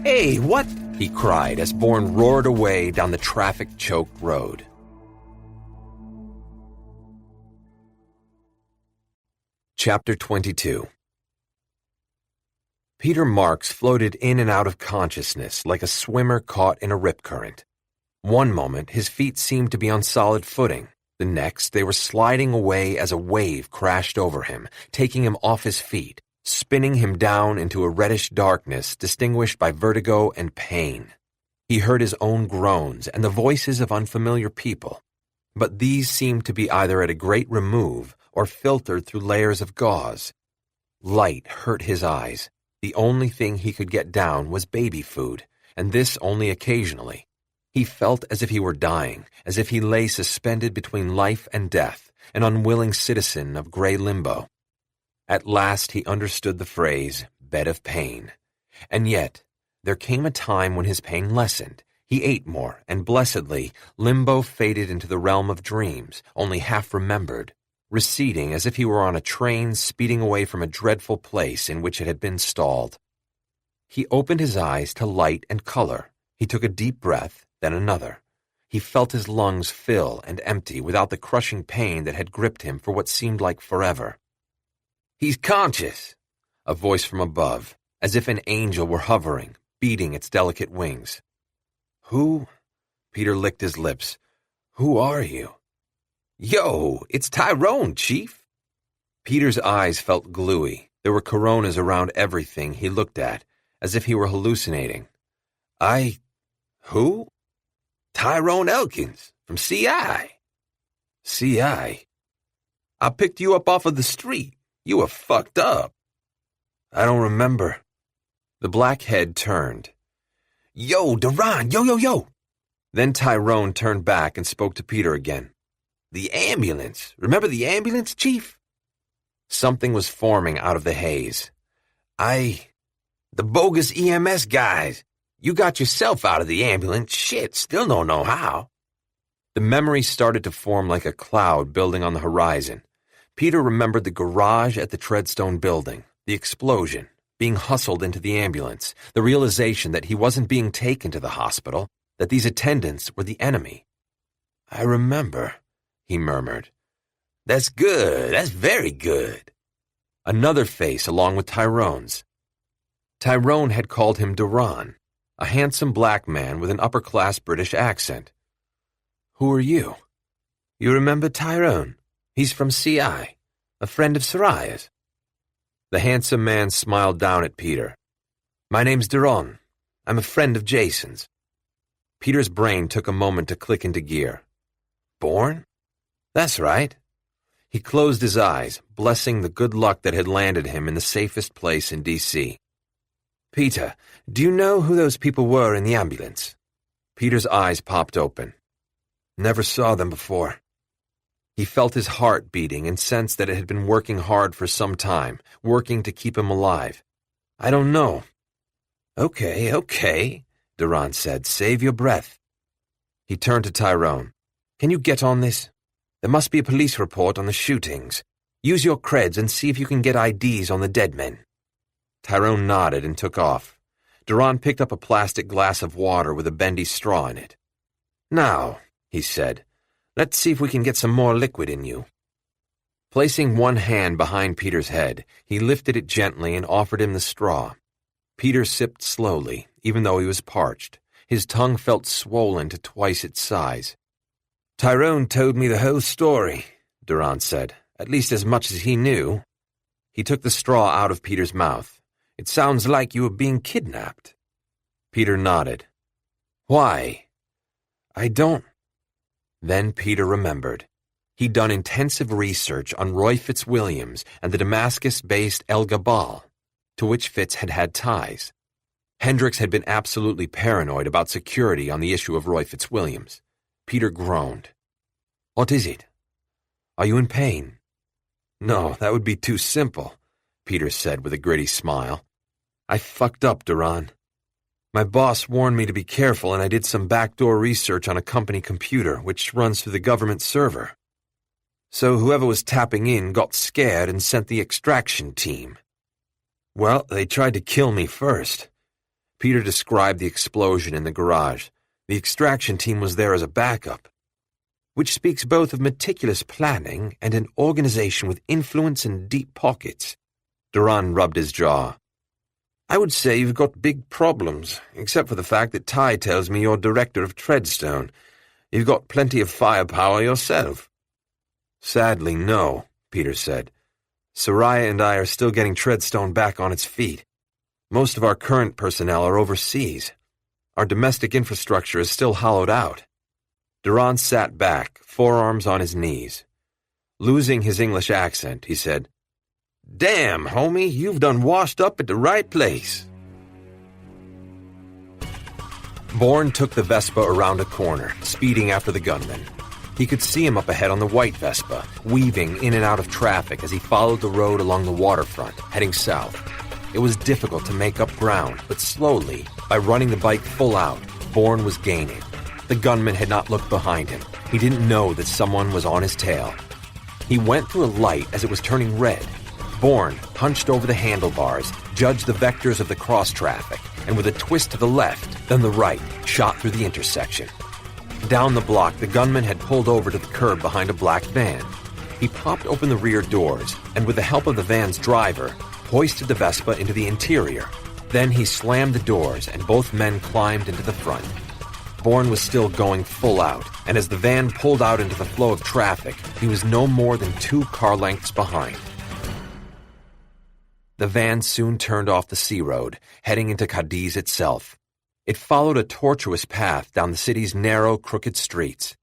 "Hey, what?" he cried as Bourne roared away down the traffic-choked road. Chapter 22. Peter Marks floated in and out of consciousness like a swimmer caught in a rip current. One moment, his feet seemed to be on solid footing. The next, they were sliding away as a wave crashed over him, taking him off his feet, spinning him down into a reddish darkness distinguished by vertigo and pain. He heard his own groans and the voices of unfamiliar people, but these seemed to be either at a great remove or filtered through layers of gauze. Light hurt his eyes. The only thing he could get down was baby food, and this only occasionally. He felt as if he were dying, as if he lay suspended between life and death, an unwilling citizen of gray limbo. At last he understood the phrase, bed of pain. And yet, there came a time when his pain lessened. He ate more, and blessedly, limbo faded into the realm of dreams, only half remembered, receding as if he were on a train speeding away from a dreadful place in which it had been stalled. He opened his eyes to light and color. He took a deep breath, then another. He felt his lungs fill and empty without the crushing pain that had gripped him for what seemed like forever. "He's conscious," a voice from above, as if an angel were hovering, beating its delicate wings. "Who?" Peter licked his lips. "Who are you?" "Yo, it's Tyrone, Chief." Peter's eyes felt gluey. There were coronas around everything he looked at, as if he were hallucinating. Who?" "Tyrone Elkins, from CI." "CI? I picked you up off of the street. You were fucked up." "I don't remember." The black head turned. "Yo, Duran, yo. Then Tyrone turned back and spoke to Peter again. "The ambulance. Remember the ambulance, Chief?" Something was forming out of the haze. The bogus EMS guys. You got yourself out of the ambulance. Shit, still don't know how." The memory started to form like a cloud building on the horizon. Peter remembered the garage at the Treadstone building, the explosion, being hustled into the ambulance, the realization that he wasn't being taken to the hospital, that these attendants were the enemy. "I remember," he murmured. "That's good. That's very good." Another face along with Tyrone's. Tyrone had called him Duran, a handsome black man with an upper-class British accent. "Who are you?" "You remember Tyrone? He's from CI, a friend of Soraya's." The handsome man smiled down at Peter. "My name's Duran. I'm a friend of Jason's." Peter's brain took a moment to click into gear. "Bourne? That's right." He closed his eyes, blessing the good luck that had landed him in the safest place in D.C. "Peter, do you know who those people were in the ambulance?" Peter's eyes popped open. "Never saw them before." He felt his heart beating and sensed that it had been working hard for some time, working to keep him alive. "I don't know." Okay, Duran said. "Save your breath." He turned to Tyrone. "Can you get on this? There must be a police report on the shootings. Use your creds and see if you can get IDs on the dead men." Tyrone nodded and took off. Duran picked up a plastic glass of water with a bendy straw in it. "Now," he said, "let's see if we can get some more liquid in you." Placing one hand behind Peter's head, he lifted it gently and offered him the straw. Peter sipped slowly, even though he was parched. His tongue felt swollen to twice its size. "Tyrone told me the whole story," Duran said, "at least as much as he knew." He took the straw out of Peter's mouth. "It sounds like you were being kidnapped." Peter nodded. "Why?" "I don't—" Then Peter remembered. He'd done intensive research on Roy Fitzwilliams and the Damascus-based El Gabal, to which Fitz had had ties. Hendricks had been absolutely paranoid about security on the issue of Roy Fitzwilliams. Peter groaned. "What is it? Are you in pain?" "No, that would be too simple," Peter said with a gritty smile. "I fucked up, Duran. My boss warned me to be careful, and I did some backdoor research on a company computer, which runs through the government server. So whoever was tapping in got scared and sent the extraction team. Well, they tried to kill me first." Peter described the explosion in the garage. The extraction team was there as a backup, which speaks both of meticulous planning and an organization with influence and deep pockets. Duran rubbed his jaw. "I would say you've got big problems, except for the fact that Ty tells me you're director of Treadstone. You've got plenty of firepower yourself." "Sadly, no," Peter said. "Soraya and I are still getting Treadstone back on its feet. Most of our current personnel are overseas. Our domestic infrastructure is still hollowed out." Duran sat back, forearms on his knees. Losing his English accent, he said, "Damn, homie, you've done washed up at the right place." Bourne took the Vespa around a corner, speeding after the gunman. He could see him up ahead on the white Vespa, weaving in and out of traffic as he followed the road along the waterfront, heading south. It was difficult to make up ground, but slowly, by running the bike full out, Bourne was gaining. The gunman had not looked behind him. He didn't know that someone was on his tail. He went through a light as it was turning red. Bourne hunched over the handlebars, judged the vectors of the cross traffic, and with a twist to the left, then the right, shot through the intersection. Down the block, the gunman had pulled over to the curb behind a black van. He popped open the rear doors, and with the help of the van's driver, hoisted the Vespa into the interior. Then he slammed the doors, and both men climbed into the front. Bourne was still going full out, and as the van pulled out into the flow of traffic, he was no more than 2 car lengths behind. The van soon turned off the sea road, heading into Cadiz itself. It followed a tortuous path down the city's narrow, crooked streets.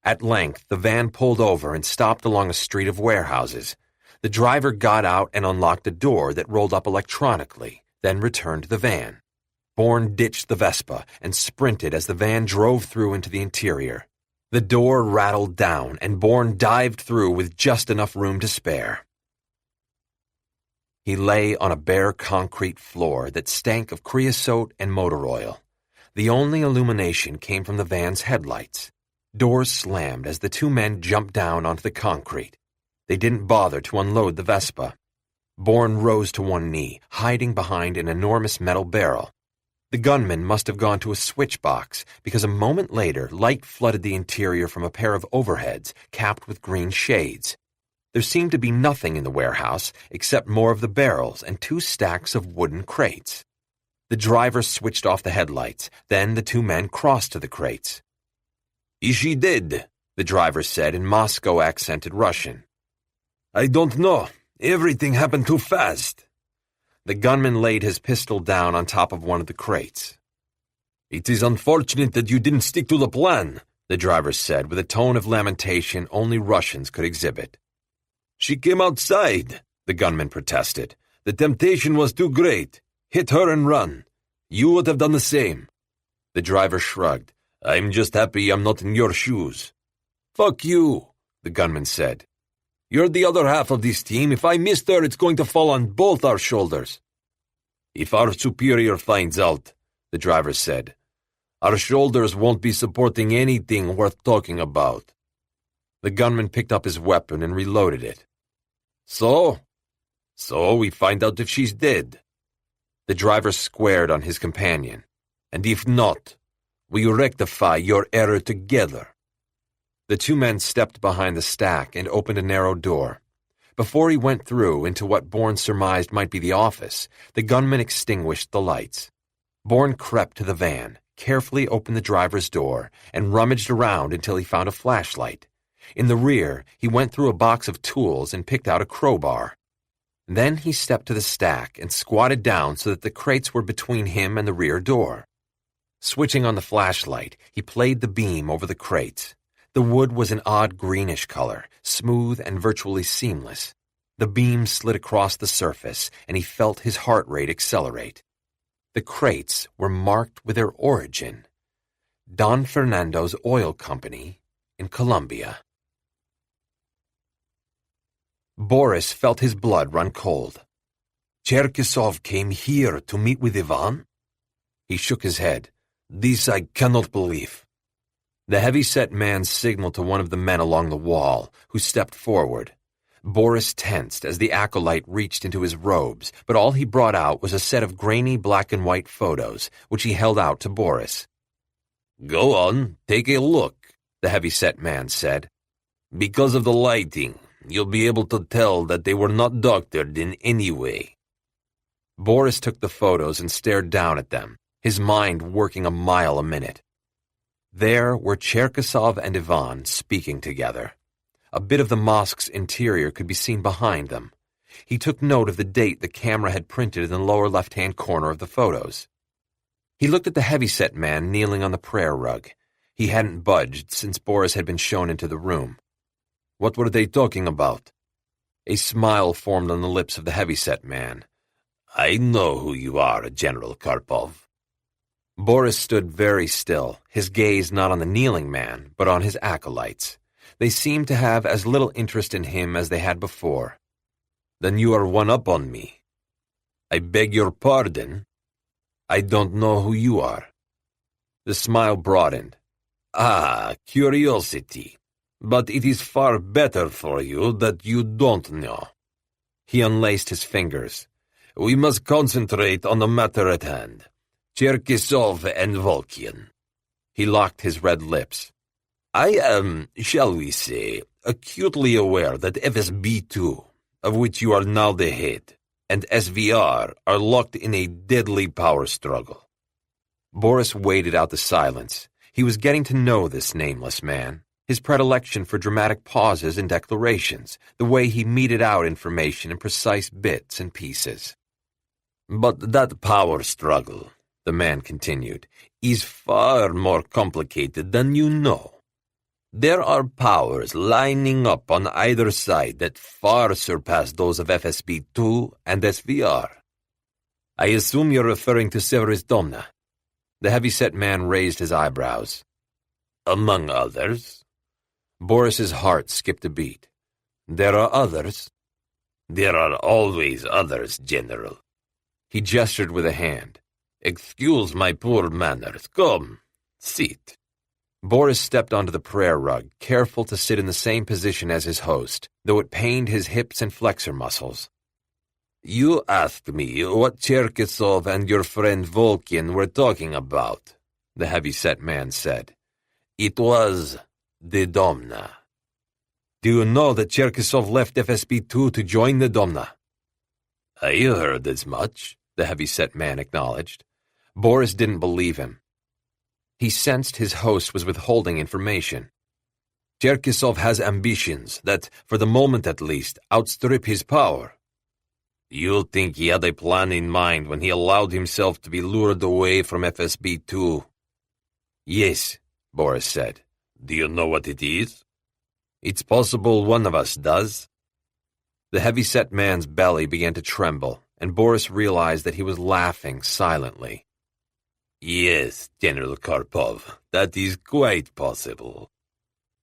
At length, the van pulled over and stopped along a street of warehouses. The driver got out and unlocked a door that rolled up electronically, then returned to the van. Bourne ditched the Vespa and sprinted as the van drove through into the interior. The door rattled down, and Bourne dived through with just enough room to spare. He lay on a bare concrete floor that stank of creosote and motor oil. The only illumination came from the van's headlights. Doors slammed as the 2 men jumped down onto the concrete. They didn't bother to unload the Vespa. Bourne rose to one knee, hiding behind an enormous metal barrel. The gunman must have gone to a switch box, because a moment later, light flooded the interior from a pair of overheads capped with green shades. There seemed to be nothing in the warehouse except more of the barrels and 2 stacks of wooden crates. The driver switched off the headlights. Then the 2 men crossed to the crates. "Is she dead?" the driver said in Moscow-accented Russian. "I don't know. Everything happened too fast." The gunman laid his pistol down on top of one of the crates. "It is unfortunate that you didn't stick to the plan," the driver said with a tone of lamentation only Russians could exhibit. "She came outside," the gunman protested. "The temptation was too great. Hit her and run. You would have done the same." The driver shrugged. "I'm just happy I'm not in your shoes." "Fuck you," the gunman said. "You're the other half of this team. If I missed her, it's going to fall on both our shoulders." "If our superior finds out," the driver said, "our shoulders won't be supporting anything worth talking about." The gunman picked up his weapon and reloaded it. So we find out if she's dead." The driver squared on his companion. "And if not, we rectify your error together." The 2 men stepped behind the stack and opened a narrow door. Before he went through into what Bourne surmised might be the office, the gunman extinguished the lights. Bourne crept to the van, carefully opened the driver's door, and rummaged around until he found a flashlight. In the rear, he went through a box of tools and picked out a crowbar. Then he stepped to the stack and squatted down so that the crates were between him and the rear door. Switching on the flashlight, he played the beam over the crates. The wood was an odd greenish color, smooth and virtually seamless. The beam slid across the surface, and he felt his heart rate accelerate. The crates were marked with their origin. Don Fernando's Oil Company in Colombia. Boris felt his blood run cold. Cherkasov came here to meet with Ivan? He shook his head. This I cannot believe. The heavy-set man signaled to one of the men along the wall, who stepped forward. Boris tensed as the acolyte reached into his robes, but all he brought out was a set of grainy black-and-white photos, which he held out to Boris. "Go on, take a look," the heavy-set man said. "Because of the lighting, you'll be able to tell that they were not doctored in any way." Boris took the photos and stared down at them, his mind working a mile a minute. There were Cherkasov and Ivan speaking together. A bit of the mosque's interior could be seen behind them. He took note of the date the camera had printed in the lower left-hand corner of the photos. He looked at the heavy-set man kneeling on the prayer rug. He hadn't budged since Boris had been shown into the room. What were they talking about? A smile formed on the lips of the heavy-set man. "I know who you are, General Karpov." Boris stood very still, his gaze not on the kneeling man, but on his acolytes. They seemed to have as little interest in him as they had before. "Then you are one up on me." "I beg your pardon." "I don't know who you are." The smile broadened. Curiosity. But it is far better for you that you don't know." He unlaced his fingers. "We must concentrate on the matter at hand. Cherkasov and Volkin." He locked his red lips. "I am, shall we say, acutely aware that FSB-2, of which you are now the head, and SVR are locked in a deadly power struggle." Boris waited out the silence. He was getting to know this nameless man, his predilection for dramatic pauses and declarations, the way he meted out information in precise bits and pieces. "But that power struggle," the man continued, "is far more complicated than you know. There are powers lining up on either side that far surpass those of FSB-2 and SVR. I assume you're referring to Severus Domna." The heavy-set man raised his eyebrows. "Among others." Boris's heart skipped a beat. "There are others." "There are always others, General." He gestured with a hand. "Excuse my poor manners. Come, sit." Boris stepped onto the prayer rug, careful to sit in the same position as his host, though it pained his hips and flexor muscles. "You asked me what Cherkasov and your friend Volkin were talking about," the heavy-set man said. "It was the Domna." "Do you know that Cherkasov left FSB-2 to join the Domna?" "I heard as much," the heavy-set man acknowledged. Boris didn't believe him. He sensed his host was withholding information. "Cherkasov has ambitions that, for the moment at least, outstrip his power." "You think he had a plan in mind when he allowed himself to be lured away from FSB-2? "Yes," Boris said. "Do you know what it is?" "It's possible one of us does." The heavy-set man's belly began to tremble, and Boris realized that he was laughing silently. "Yes, General Karpov, that is quite possible."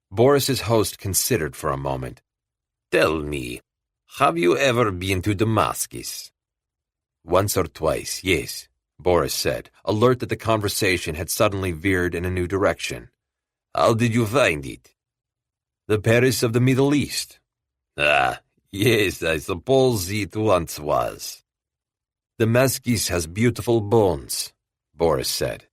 Boris's host considered for a moment. "Tell me, have you ever been to Damascus?" "Once or twice, yes," Boris said, alert that the conversation had suddenly veered in a new direction. "How did you find it?" "The Paris of the Middle East." Yes, I suppose it once was." "Damascus has beautiful bones," Boris said.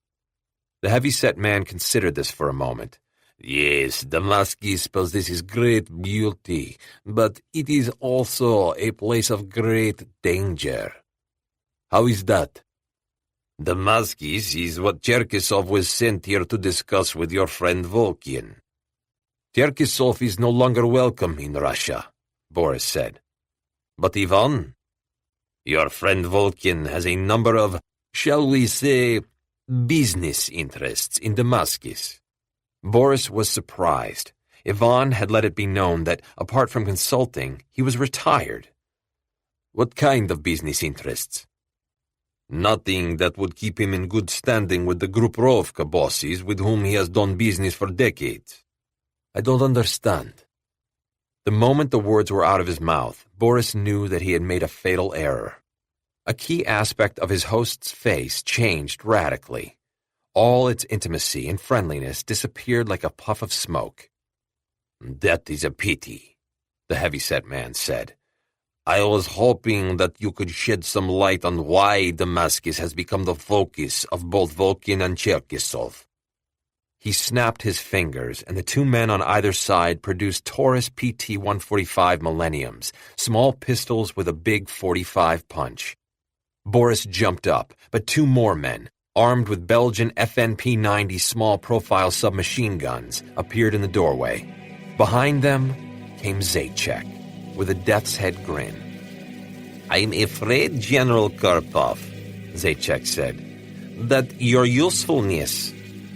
The heavy-set man considered this for a moment. "Yes, Damascus possesses great beauty, but it is also a place of great danger." "How is that?" "Damascus is what Cherkasov was sent here to discuss with your friend Volkin." "Cherkasov is no longer welcome in Russia," Boris said. "But Ivan? Your friend Volkin has a number of, shall we say, business interests in Damascus." Boris was surprised. Ivan had let it be known that, apart from consulting, he was retired. "What kind of business interests?" Nothing that would keep him in good standing with the Gruprovka bosses with whom he has done business for decades. I don't understand. The moment the words were out of his mouth, Boris knew that he had made a fatal error. A key aspect of his host's face changed radically. All its intimacy and friendliness disappeared like a puff of smoke. That is a pity, the heavy-set man said. I was hoping that you could shed some light on why Damascus has become the focus of both Volkin and Cherkesov. He snapped his fingers, and the two men on either side produced Taurus PT-145 Millenniums, small pistols with a big .45 punch. Boris jumped up, but two more men, armed with Belgian FNP-90 small-profile submachine guns, appeared in the doorway. Behind them came Zaitchek, with a death's head grin. I'm afraid, General Karpov, Zaitchek said, that your usefulness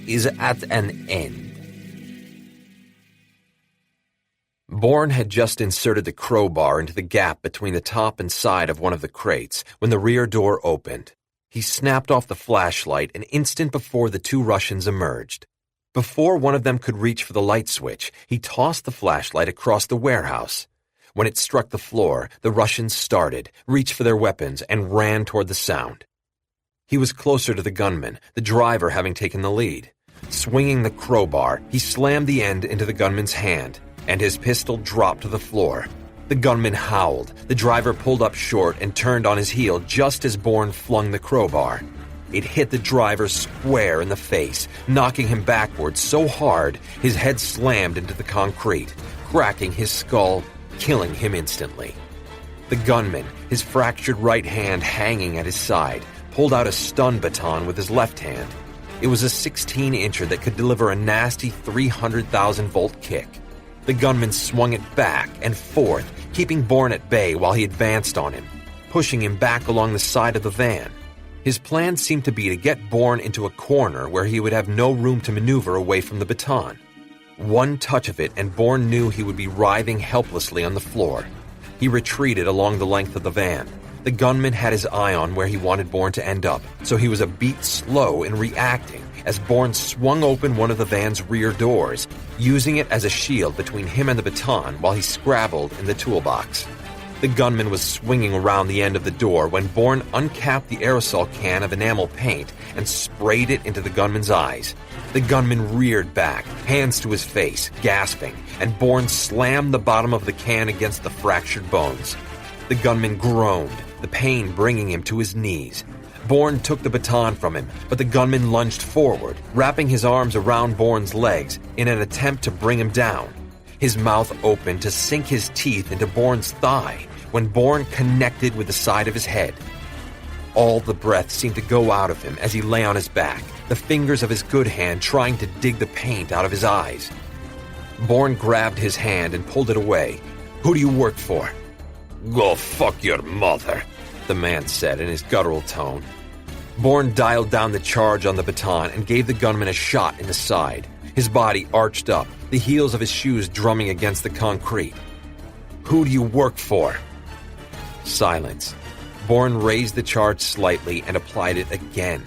is at an end. Bourne had just inserted the crowbar into the gap between the top and side of one of the crates when the rear door opened. He snapped off the flashlight an instant before the two Russians emerged. Before one of them could reach for the light switch, he tossed the flashlight across the warehouse. When it struck the floor, the Russians started, reached for their weapons, and ran toward the sound. He was closer to the gunman, the driver having taken the lead. Swinging the crowbar, he slammed the end into the gunman's hand, and his pistol dropped to the floor. The gunman howled. The driver pulled up short and turned on his heel just as Bourne flung the crowbar. It hit the driver square in the face, knocking him backward so hard his head slammed into the concrete, cracking his skull, killing him instantly. The gunman, his fractured right hand hanging at his side, pulled out a stun baton with his left hand. It was a 16-incher that could deliver a nasty 300,000-volt kick. The gunman swung it back and forth, keeping Bourne at bay while he advanced on him, pushing him back along the side of the van. His plan seemed to be to get Bourne into a corner where he would have no room to maneuver away from the baton. One touch of it and Bourne knew he would be writhing helplessly on the floor. He retreated along the length of the van. The gunman had his eye on where he wanted Bourne to end up, so he was a beat slow in reacting as Bourne swung open one of the van's rear doors, using it as a shield between him and the baton while he scrabbled in the toolbox. The gunman was swinging around the end of the door when Bourne uncapped the aerosol can of enamel paint and sprayed it into the gunman's eyes. The gunman reared back, hands to his face, gasping, and Bourne slammed the bottom of the can against the fractured bones. The gunman groaned, the pain bringing him to his knees. Bourne took the baton from him, but the gunman lunged forward, wrapping his arms around Bourne's legs in an attempt to bring him down. His mouth opened to sink his teeth into Bourne's thigh when Bourne connected with the side of his head. All the breath seemed to go out of him as he lay on his back, the fingers of his good hand trying to dig the paint out of his eyes. Bourne grabbed his hand and pulled it away. "Who do you work for?" "Go fuck your mother," the man said in his guttural tone. Bourne dialed down the charge on the baton and gave the gunman a shot in the side. His body arched up, the heels of his shoes drumming against the concrete. "Who do you work for?" Silence. Bourne raised the charge slightly and applied it again.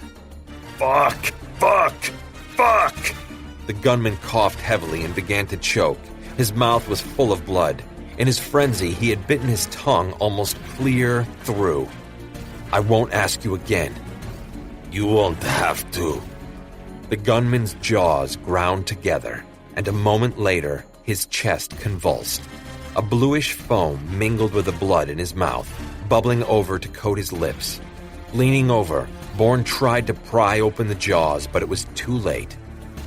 Fuck! Fuck! Fuck! The gunman coughed heavily and began to choke. His mouth was full of blood. In his frenzy, he had bitten his tongue almost clear through. "I won't ask you again." You won't have to. The gunman's jaws ground together, and a moment later, his chest convulsed. A bluish foam mingled with the blood in his mouth, bubbling over to coat his lips. Leaning over, Bourne tried to pry open the jaws, but it was too late.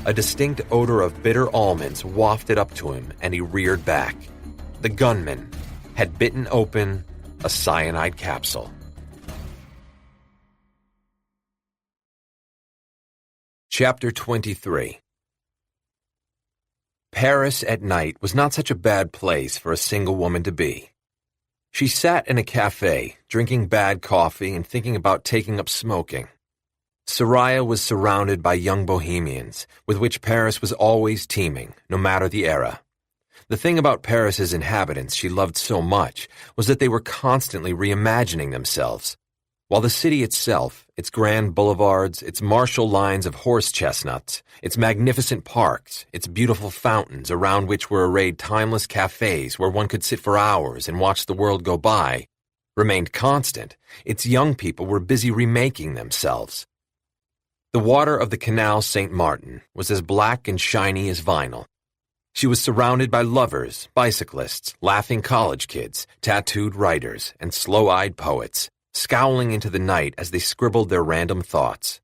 A distinct odor of bitter almonds wafted up to him, and he reared back. The gunman had bitten open a cyanide capsule. Chapter 23. Paris at night was not such a bad place for a single woman to be. She sat in a cafe, drinking bad coffee and thinking about taking up smoking. Soraya was surrounded by young bohemians, with which Paris was always teeming, no matter the era. The thing about Paris's inhabitants she loved so much was that they were constantly reimagining themselves. While the city itself, its grand boulevards, its martial lines of horse chestnuts, its magnificent parks, its beautiful fountains around which were arrayed timeless cafes where one could sit for hours and watch the world go by, remained constant, its young people were busy remaking themselves. The water of the Canal St. Martin was as black and shiny as vinyl. She was surrounded by lovers, bicyclists, laughing college kids, tattooed writers, and slow-eyed poets, scowling into the night as they scribbled their random thoughts.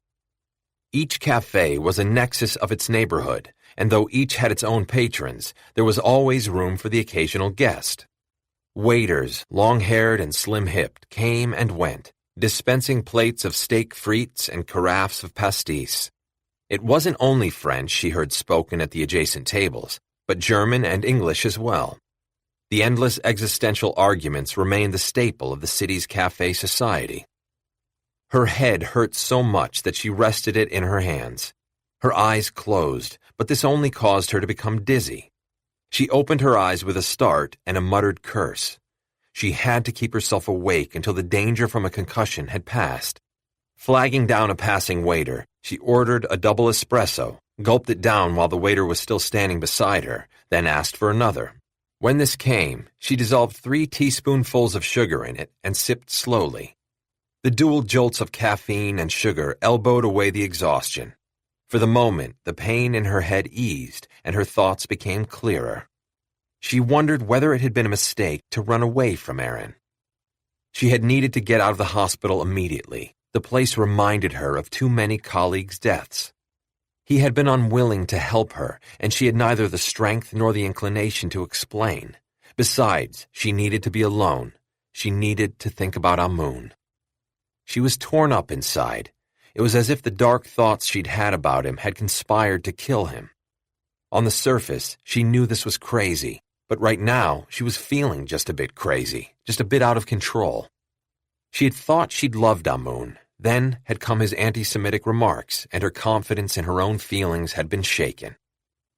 Each cafe was a nexus of its neighborhood, and though each had its own patrons, there was always room for the occasional guest. Waiters, long-haired and slim-hipped, came and went, dispensing plates of steak frites and carafes of pastis. It wasn't only French she heard spoken at the adjacent tables, but German and English as well. The endless existential arguments remained the staple of the city's cafe society. Her head hurt so much that she rested it in her hands. Her eyes closed, but this only caused her to become dizzy. She opened her eyes with a start and a muttered curse. She had to keep herself awake until the danger from a concussion had passed. Flagging down a passing waiter, she ordered a double espresso, gulped it down while the waiter was still standing beside her, then asked for another. When this came, she dissolved 3 teaspoonfuls of sugar in it and sipped slowly. The dual jolts of caffeine and sugar elbowed away the exhaustion. For the moment, the pain in her head eased and her thoughts became clearer. She wondered whether it had been a mistake to run away from Aaron. She had needed to get out of the hospital immediately. The place reminded her of too many colleagues' deaths. He had been unwilling to help her, and she had neither the strength nor the inclination to explain. Besides, she needed to be alone. She needed to think about Amun. She was torn up inside. It was as if the dark thoughts she'd had about him had conspired to kill him. On the surface, she knew this was crazy, but right now she was feeling just a bit crazy, just a bit out of control. She had thought she'd loved Amun. Then had come his anti-Semitic remarks, and her confidence in her own feelings had been shaken.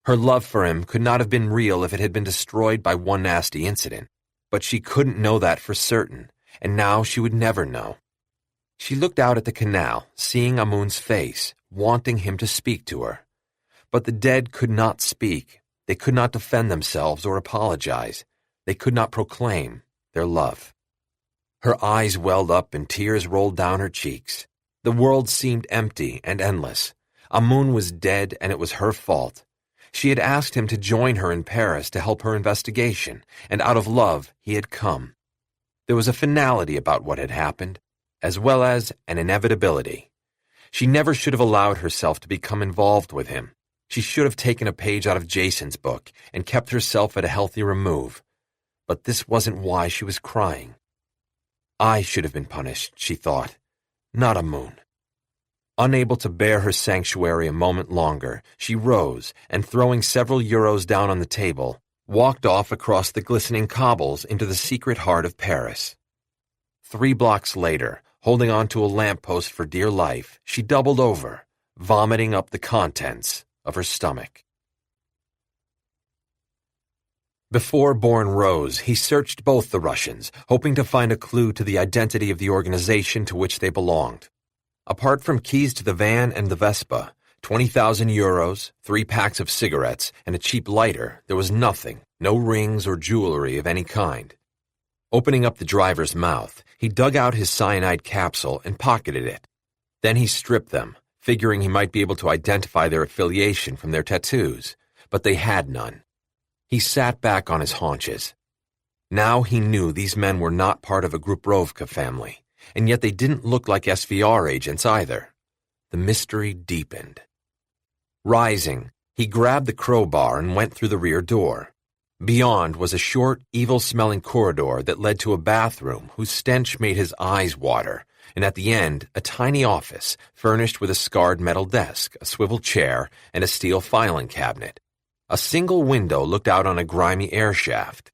Her love for him could not have been real if it had been destroyed by one nasty incident, but she couldn't know that for certain, and now she would never know. She looked out at the canal, seeing Amun's face, wanting him to speak to her. But the dead could not speak. They could not defend themselves or apologize. They could not proclaim their love. Her eyes welled up and tears rolled down her cheeks. The world seemed empty and endless. Amun was dead and it was her fault. She had asked him to join her in Paris to help her investigation, and out of love he had come. There was a finality about what had happened, as well as an inevitability. She never should have allowed herself to become involved with him. She should have taken a page out of Jason's book and kept herself at a healthy remove. But this wasn't why she was crying. I should have been punished, she thought, not Amun. Unable to bear her sanctuary a moment longer, she rose and, throwing several euros down on the table, walked off across the glistening cobbles into the secret heart of Paris. 3 blocks later, holding on to a lamppost for dear life, she doubled over, vomiting up the contents of her stomach. Before Bourne rose, he searched both the Russians, hoping to find a clue to the identity of the organization to which they belonged. Apart from keys to the van and the Vespa, 20,000 euros, 3 packs of cigarettes, and a cheap lighter, there was nothing, no rings or jewelry of any kind. Opening up the driver's mouth, he dug out his cyanide capsule and pocketed it. Then he stripped them, figuring he might be able to identify their affiliation from their tattoos, but they had none. He sat back on his haunches. Now he knew these men were not part of a Gruprovka family, and yet they didn't look like SVR agents either. The mystery deepened. Rising, he grabbed the crowbar and went through the rear door. Beyond was a short, evil-smelling corridor that led to a bathroom whose stench made his eyes water, and at the end, a tiny office furnished with a scarred metal desk, a swivel chair, and a steel filing cabinet. A single window looked out on a grimy air shaft.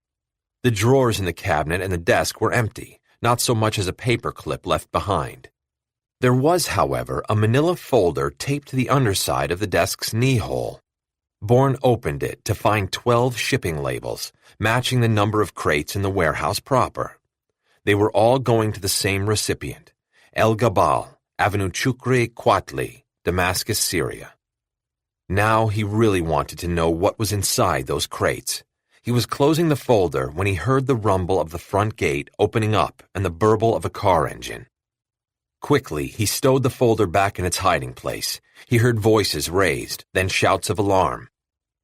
The drawers in the cabinet and the desk were empty, not so much as a paper clip left behind. There was, however, a manila folder taped to the underside of the desk's knee-hole. Bourne opened it to find 12 shipping labels, matching the number of crates in the warehouse proper. They were all going to the same recipient, El Gabal, Avenue Chukri Quatli, Damascus, Syria. Now he really wanted to know what was inside those crates. He was closing the folder when he heard the rumble of the front gate opening up and the burble of a car engine. Quickly, he stowed the folder back in its hiding place. He heard voices raised, then shouts of alarm.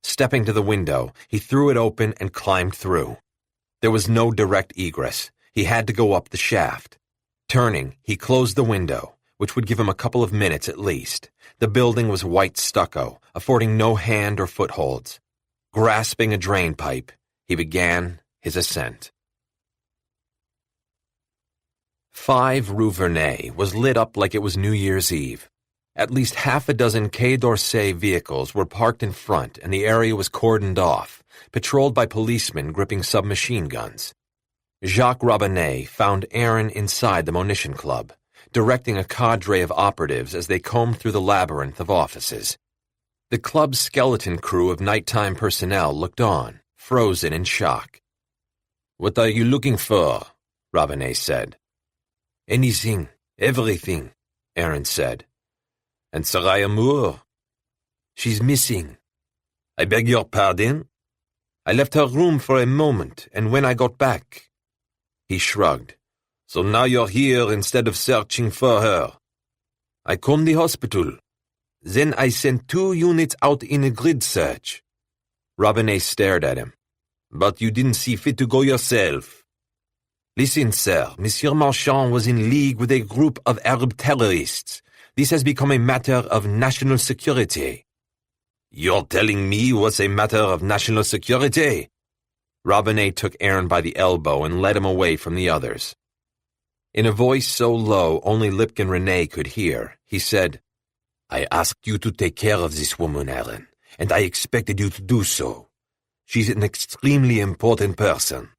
Stepping to the window, he threw it open and climbed through. There was no direct egress. He had to go up the shaft. Turning, he closed the window, which would give him a couple of minutes at least. The building was white stucco, affording no hand or footholds. Grasping a drain pipe, he began his ascent. 5 Rue Vernet was lit up like it was New Year's Eve. At least half a dozen Quai d'Orsay vehicles were parked in front, and the area was cordoned off, patrolled by policemen gripping submachine guns. Jacques Robinet found Aaron inside the Munition Club, directing a cadre of operatives as they combed through the labyrinth of offices. The club's skeleton crew of nighttime personnel looked on, frozen in shock. "What are you looking for?" Robinet said. "Anything, everything," Aaron said. "And Soraya Moore?" "She's missing." "I beg your pardon?" "I left her room for a moment, and when I got back..." He shrugged. "So now you're here instead of searching for her." "I combed the hospital. Then I sent 2 units out in a grid search." Robinet stared at him. "But you didn't see fit to go yourself." "Listen, sir, Monsieur Marchand was in league with a group of Arab terrorists. This has become a matter of national security." "You're telling me what's a matter of national security?" Robinet took Aaron by the elbow and led him away from the others. In a voice so low only Lipkin René could hear, he said, "I asked you to take care of this woman, Aaron, and I expected you to do so. She's an extremely important person."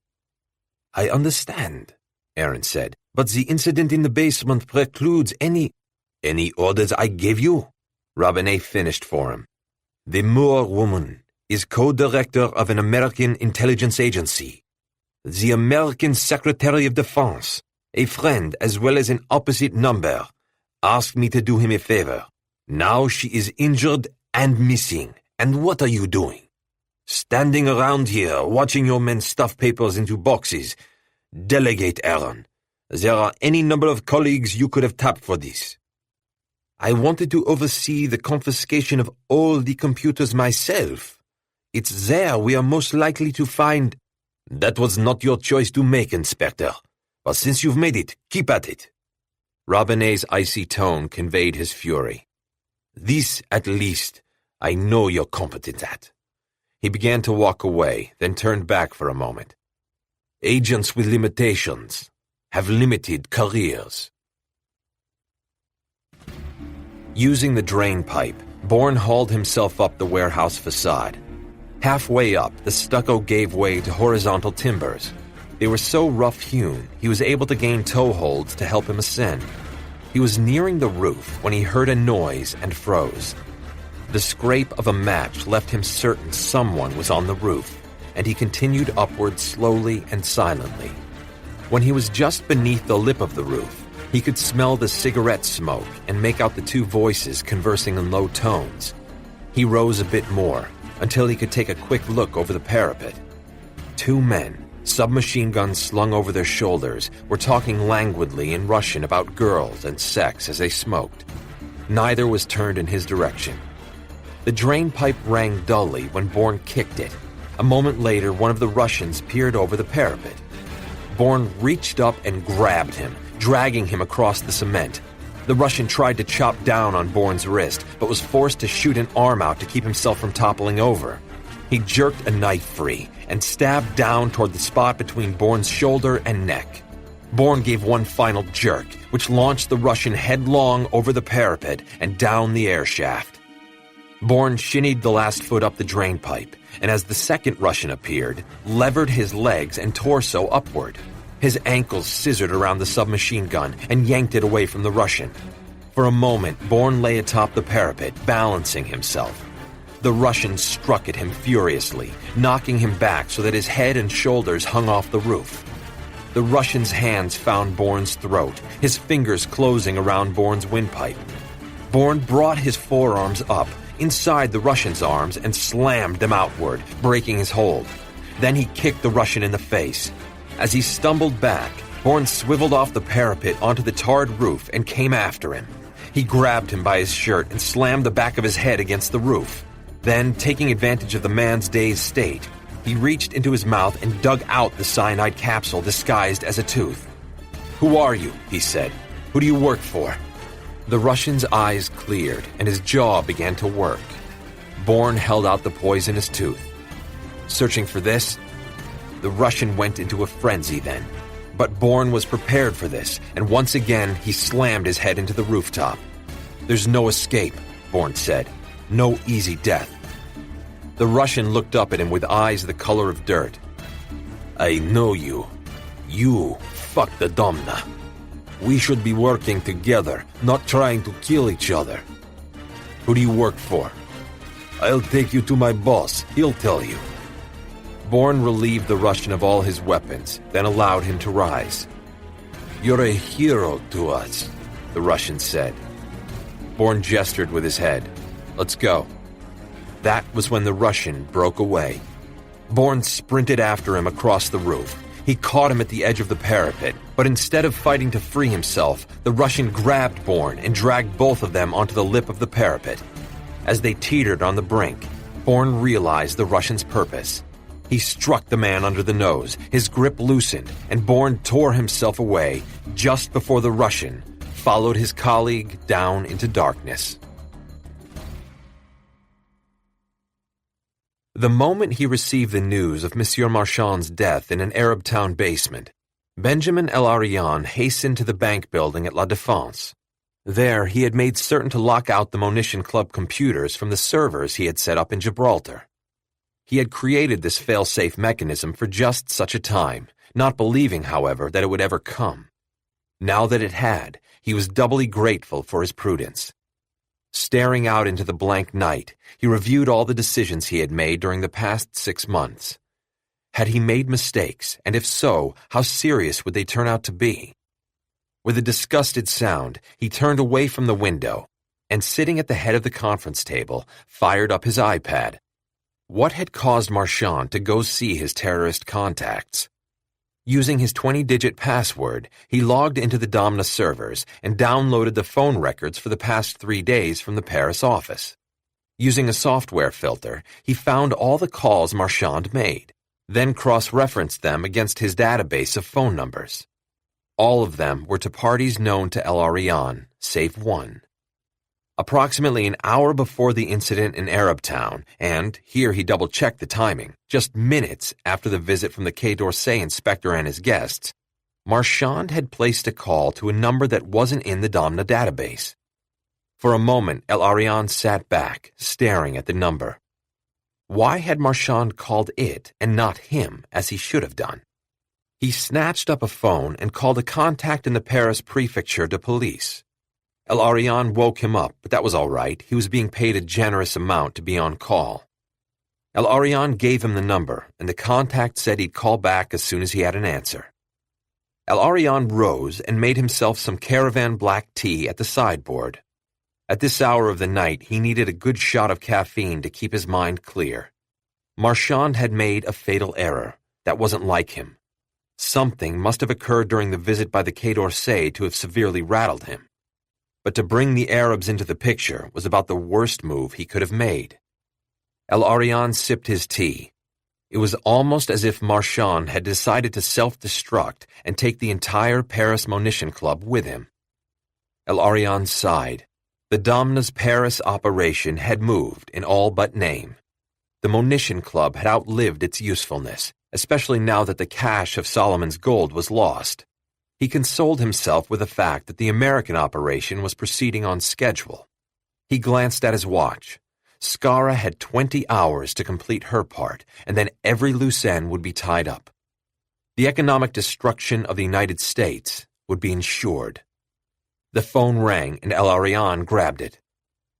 "I understand," Aaron said, "but the incident in the basement precludes any orders I gave you?" Robinet finished for him. "The Moore woman is co-director of an American intelligence agency. The American Secretary of Defense, a friend as well as an opposite number, asked me to do him a favor. Now she is injured and missing, and what are you doing? Standing around here, watching your men stuff papers into boxes. Delegate, Aaron. There are any number of colleagues you could have tapped for this." "I wanted to oversee the confiscation of all the computers myself. It's there we are most likely to find..." "That was not your choice to make, Inspector. But since you've made it, keep at it." Robinet's icy tone conveyed his fury. "This, at least, I know you're competent at." He began to walk away, then turned back for a moment. "Agents with limitations have limited careers." Using the drain pipe, Bourne hauled himself up the warehouse facade. Halfway up, the stucco gave way to horizontal timbers. They were so rough-hewn, he was able to gain toeholds to help him ascend. He was nearing the roof when he heard a noise and froze. The scrape of a match left him certain someone was on the roof, and he continued upward slowly and silently. When he was just beneath the lip of the roof, he could smell the cigarette smoke and make out the 2 voices conversing in low tones. He rose a bit more, until he could take a quick look over the parapet. 2 men, submachine guns slung over their shoulders, were talking languidly in Russian about girls and sex as they smoked. Neither was turned in his direction. The drain pipe rang dully when Bourne kicked it. A moment later, one of the Russians peered over the parapet. Bourne reached up and grabbed him, dragging him across the cement. The Russian tried to chop down on Bourne's wrist, but was forced to shoot an arm out to keep himself from toppling over. He jerked a knife free and stabbed down toward the spot between Bourne's shoulder and neck. Bourne gave one final jerk, which launched the Russian headlong over the parapet and down the air shaft. Bourne shinnied the last foot up the drain pipe, and as the second Russian appeared, levered his legs and torso upward. His ankles scissored around the submachine gun and yanked it away from the Russian. For a moment, Bourne lay atop the parapet, balancing himself. The Russian struck at him furiously, knocking him back so that his head and shoulders hung off the roof. The Russian's hands found Bourne's throat, his fingers closing around Bourne's windpipe. Bourne brought his forearms up, inside the Russian's arms, and slammed them outward, breaking his hold. Then he kicked the Russian in the face. As he stumbled back, Bourne swiveled off the parapet onto the tarred roof and came after him. He grabbed him by his shirt and slammed the back of his head against the roof. Then, taking advantage of the man's dazed state, he reached into his mouth and dug out the cyanide capsule disguised as a tooth. "Who are you?" he said. "Who do you work for?" The Russian's eyes cleared and his jaw began to work. Bourne held out the poisonous tooth. "Searching for this?" The Russian went into a frenzy then. But Bourne was prepared for this, and once again he slammed his head into the rooftop. "There's no escape," Bourne said. "No easy death." The Russian looked up at him with eyes the color of dirt. "I know you. You fuck the Domna. We should be working together, not trying to kill each other." "Who do you work for?" "I'll take you to my boss. He'll tell you." Bourne relieved the Russian of all his weapons, then allowed him to rise. "You're a hero to us," the Russian said. Bourne gestured with his head. "Let's go." That was when the Russian broke away. Bourne sprinted after him across the roof. He caught him at the edge of the parapet, but instead of fighting to free himself, the Russian grabbed Bourne and dragged both of them onto the lip of the parapet. As they teetered on the brink, Bourne realized the Russian's purpose. He struck the man under the nose, his grip loosened, and Bourne tore himself away just before the Russian followed his colleague down into darkness. The moment he received the news of Monsieur Marchand's death in an Arab town basement, Benjamin El-Arian hastened to the bank building at La Défense. There, he had made certain to lock out the Munition Club computers from the servers he had set up in Gibraltar. He had created this fail-safe mechanism for just such a time, not believing, however, that it would ever come. Now that it had, he was doubly grateful for his prudence. Staring out into the blank night, he reviewed all the decisions he had made during the past 6 months. Had he made mistakes, and if so, how serious would they turn out to be? With a disgusted sound, he turned away from the window, and sitting at the head of the conference table, fired up his iPad. What had caused Marchand to go see his terrorist contacts? Using his 20-digit password, he logged into the Domna servers and downloaded the phone records for the past 3 days from the Paris office. Using a software filter, he found all the calls Marchand made, then cross-referenced them against his database of phone numbers. All of them were to parties known to El-Arian, save one. Approximately an hour before the incident in Arab Town, and here he double-checked the timing, just minutes after the visit from the Quai d'Orsay inspector and his guests, Marchand had placed a call to a number that wasn't in the Domna database. For a moment, El-Arian sat back, staring at the number. Why had Marchand called it and not him, as he should have done? He snatched up a phone and called a contact in the Paris Prefecture de Police. El-Arian woke him up, but that was all right. He was being paid a generous amount to be on call. El-Arian gave him the number, and the contact said he'd call back as soon as he had an answer. El-Arian rose and made himself some caravan black tea at the sideboard. At this hour of the night, he needed a good shot of caffeine to keep his mind clear. Marchand had made a fatal error. That wasn't like him. Something must have occurred during the visit by the Quai d'Orsay to have severely rattled him. But to bring the Arabs into the picture was about the worst move he could have made. El-Arian sipped his tea. It was almost as if Marchand had decided to self-destruct and take the entire Paris Munition Club with him. El-Arian sighed. The Domna's Paris operation had moved in all but name. The Munition Club had outlived its usefulness, especially now that the cache of Solomon's gold was lost. He consoled himself with the fact that the American operation was proceeding on schedule. He glanced at his watch. Skara had 20 hours to complete her part, and then every loose end would be tied up. The economic destruction of the United States would be ensured. The phone rang, and El-Arian grabbed it.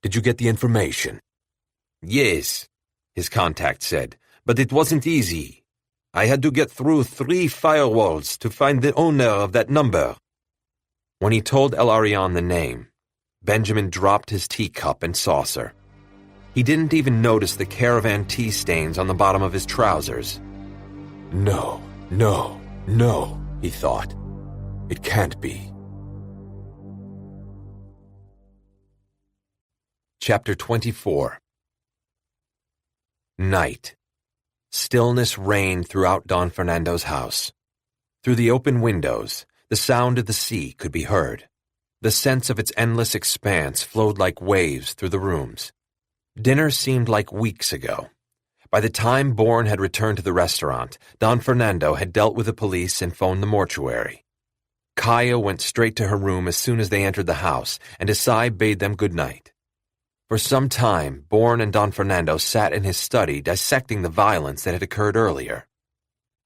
"Did you get the information?" "Yes," his contact said, "but it wasn't easy." I had to get through 3 firewalls to find the owner of that number. When he told El Arian the name, Benjamin dropped his teacup and saucer. He didn't even notice the caravan tea stains on the bottom of his trousers. No, he thought. It can't be. Chapter 24. Night. Stillness reigned throughout Don Fernando's house. Through the open windows, the sound of the sea could be heard. The sense of its endless expanse flowed like waves through the rooms. Dinner seemed like weeks ago. By the time Bourne had returned to the restaurant, Don Fernando had dealt with the police and phoned the mortuary. Kaya went straight to her room as soon as they entered the house, and Isai bade them good night. For some time, Bourne and Don Fernando sat in his study dissecting the violence that had occurred earlier.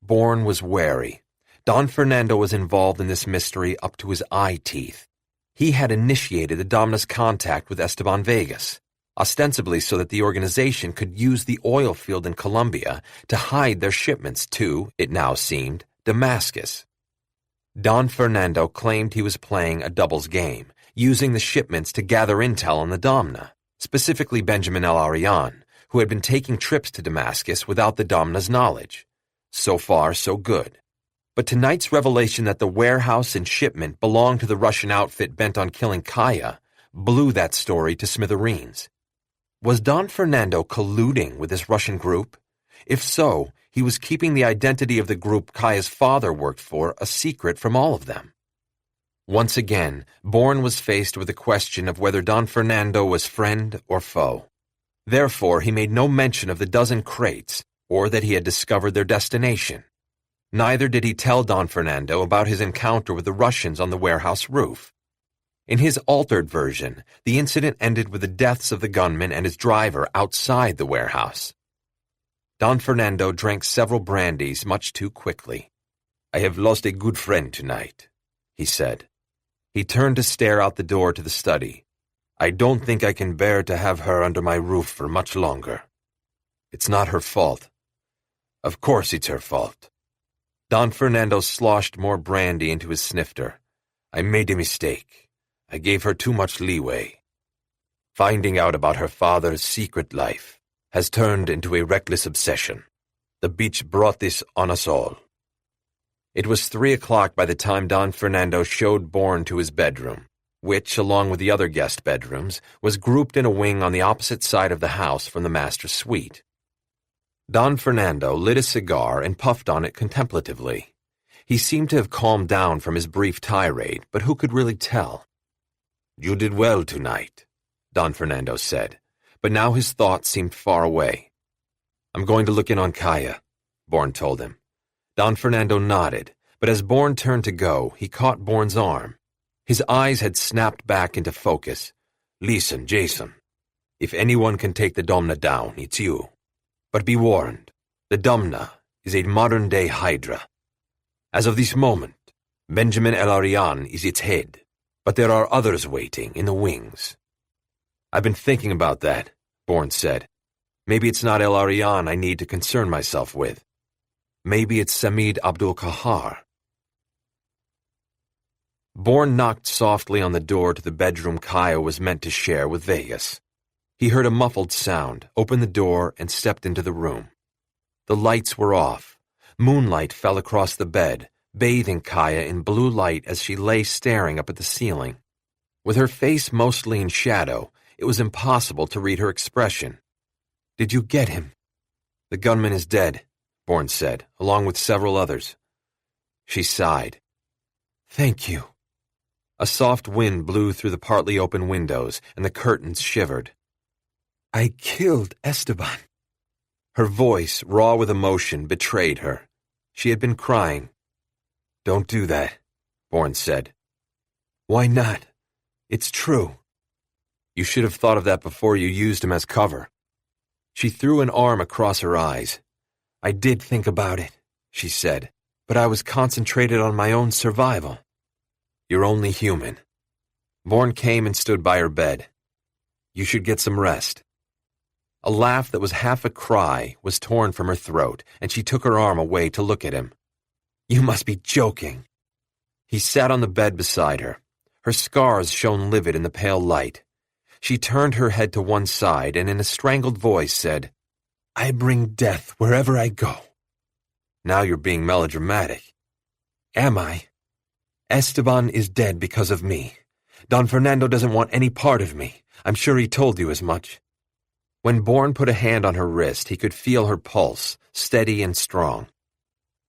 Bourne was wary. Don Fernando was involved in this mystery up to his eye teeth. He had initiated the Domna's contact with Esteban Vegas, ostensibly so that the organization could use the oil field in Colombia to hide their shipments to, it now seemed, Damascus. Don Fernando claimed he was playing a doubles game, using the shipments to gather intel on the Domna, specifically Benjamin El Arian, who had been taking trips to Damascus without the Domna's knowledge. So far, so good. But tonight's revelation that the warehouse and shipment belonged to the Russian outfit bent on killing Kaya blew that story to smithereens. Was Don Fernando colluding with this Russian group? If so, he was keeping the identity of the group Kaya's father worked for a secret from all of them. Once again, Bourne was faced with the question of whether Don Fernando was friend or foe. Therefore, he made no mention of the dozen crates, or that he had discovered their destination. Neither did he tell Don Fernando about his encounter with the Russians on the warehouse roof. In his altered version, the incident ended with the deaths of the gunman and his driver outside the warehouse. Don Fernando drank several brandies much too quickly. "I have lost a good friend tonight," he said. He turned to stare out the door to the study. "I don't think I can bear to have her under my roof for much longer. It's not her fault." "Of course it's her fault." Don Fernando sloshed more brandy into his snifter. "I made a mistake. I gave her too much leeway. Finding out about her father's secret life has turned into a reckless obsession. The beach brought this on us all." It was 3 o'clock by the time Don Fernando showed Bourne to his bedroom, which, along with the other guest bedrooms, was grouped in a wing on the opposite side of the house from the master's suite. Don Fernando lit a cigar and puffed on it contemplatively. He seemed to have calmed down from his brief tirade, but who could really tell? "You did well tonight," Don Fernando said, but now his thoughts seemed far away. "I'm going to look in on Kaya," Bourne told him. Don Fernando nodded, but as Bourne turned to go, he caught Bourne's arm. His eyes had snapped back into focus. "Listen, Jason. If anyone can take the Domna down, it's you. But be warned, the Domna is a modern-day hydra. As of this moment, Benjamin El Arian is its head, but there are others waiting in the wings." "I've been thinking about that," Bourne said. "Maybe it's not El Arian I need to concern myself with. Maybe it's Samid Abdul-Kahar." Bourne knocked softly on the door to the bedroom Kaya was meant to share with Vegas. He heard a muffled sound, opened the door, and stepped into the room. The lights were off. Moonlight fell across the bed, bathing Kaya in blue light as she lay staring up at the ceiling. With her face mostly in shadow, it was impossible to read her expression. "Did you get him?" "The gunman is dead," Bourne said, along with several others. She sighed. "Thank you." A soft wind blew through the partly open windows, and the curtains shivered. "I killed Esteban." Her voice, raw with emotion, betrayed her. She had been crying. "Don't do that," Bourne said. "Why not? It's true." "You should have thought of that before you used him as cover." She threw an arm across her eyes. "I did think about it," she said, "but I was concentrated on my own survival." "You're only human." Bourne came and stood by her bed. "You should get some rest." A laugh that was half a cry was torn from her throat, and she took her arm away to look at him. "You must be joking." He sat on the bed beside her. Her scars shone livid in the pale light. She turned her head to one side and in a strangled voice said, "I bring death wherever I go." "Now you're being melodramatic." "Am I? Esteban is dead because of me. Don Fernando doesn't want any part of me. I'm sure he told you as much." When Bourne put a hand on her wrist, he could feel her pulse, steady and strong.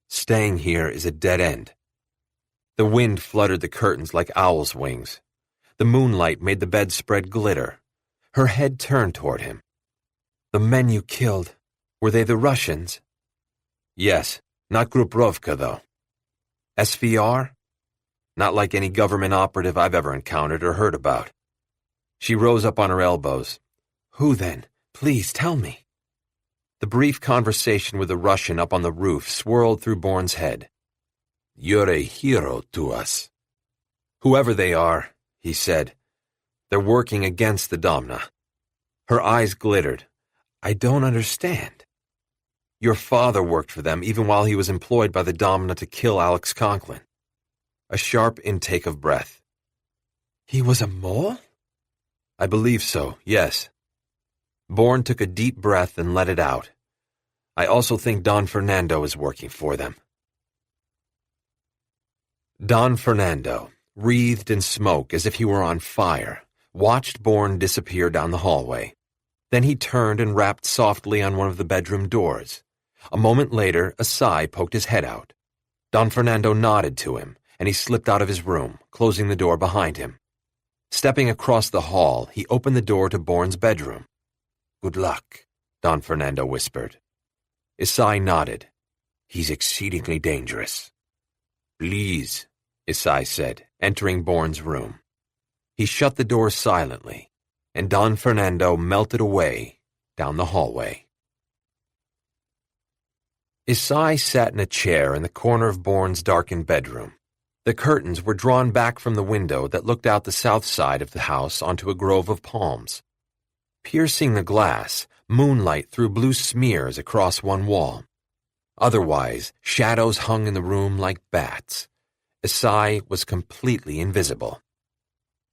"Staying here is a dead end." The wind fluttered the curtains like owl's wings. The moonlight made the bedspread glitter. Her head turned toward him. "The men you killed, were they the Russians?" "Yes, not Gruprovka, though." "SVR?" "Not like any government operative I've ever encountered or heard about." She rose up on her elbows. "Who then? Please tell me." The brief conversation with the Russian up on the roof swirled through Bourne's head. "You're a hero to us." "Whoever they are," he said, "they're working against the Domna." Her eyes glittered. "I don't understand." "Your father worked for them even while he was employed by the Domna to kill Alex Conklin." A sharp intake of breath. "He was a mole?" "I believe so, yes." Bourne took a deep breath and let it out. "I also think Don Fernando is working for them." Don Fernando, wreathed in smoke as if he were on fire, watched Bourne disappear down the hallway. Then he turned and rapped softly on one of the bedroom doors. A moment later, a sigh poked his head out. Don Fernando nodded to him, and he slipped out of his room, closing the door behind him. Stepping across the hall, he opened the door to Bourne's bedroom. "Good luck," Don Fernando whispered. Isai nodded. "He's exceedingly dangerous." "Please," Isai said, entering Bourne's room. He shut the door silently, and Don Fernando melted away down the hallway. Isai sat in a chair in the corner of Bourne's darkened bedroom. The curtains were drawn back from the window that looked out the south side of the house onto a grove of palms. Piercing the glass, moonlight threw blue smears across one wall. Otherwise, shadows hung in the room like bats. Isai was completely invisible.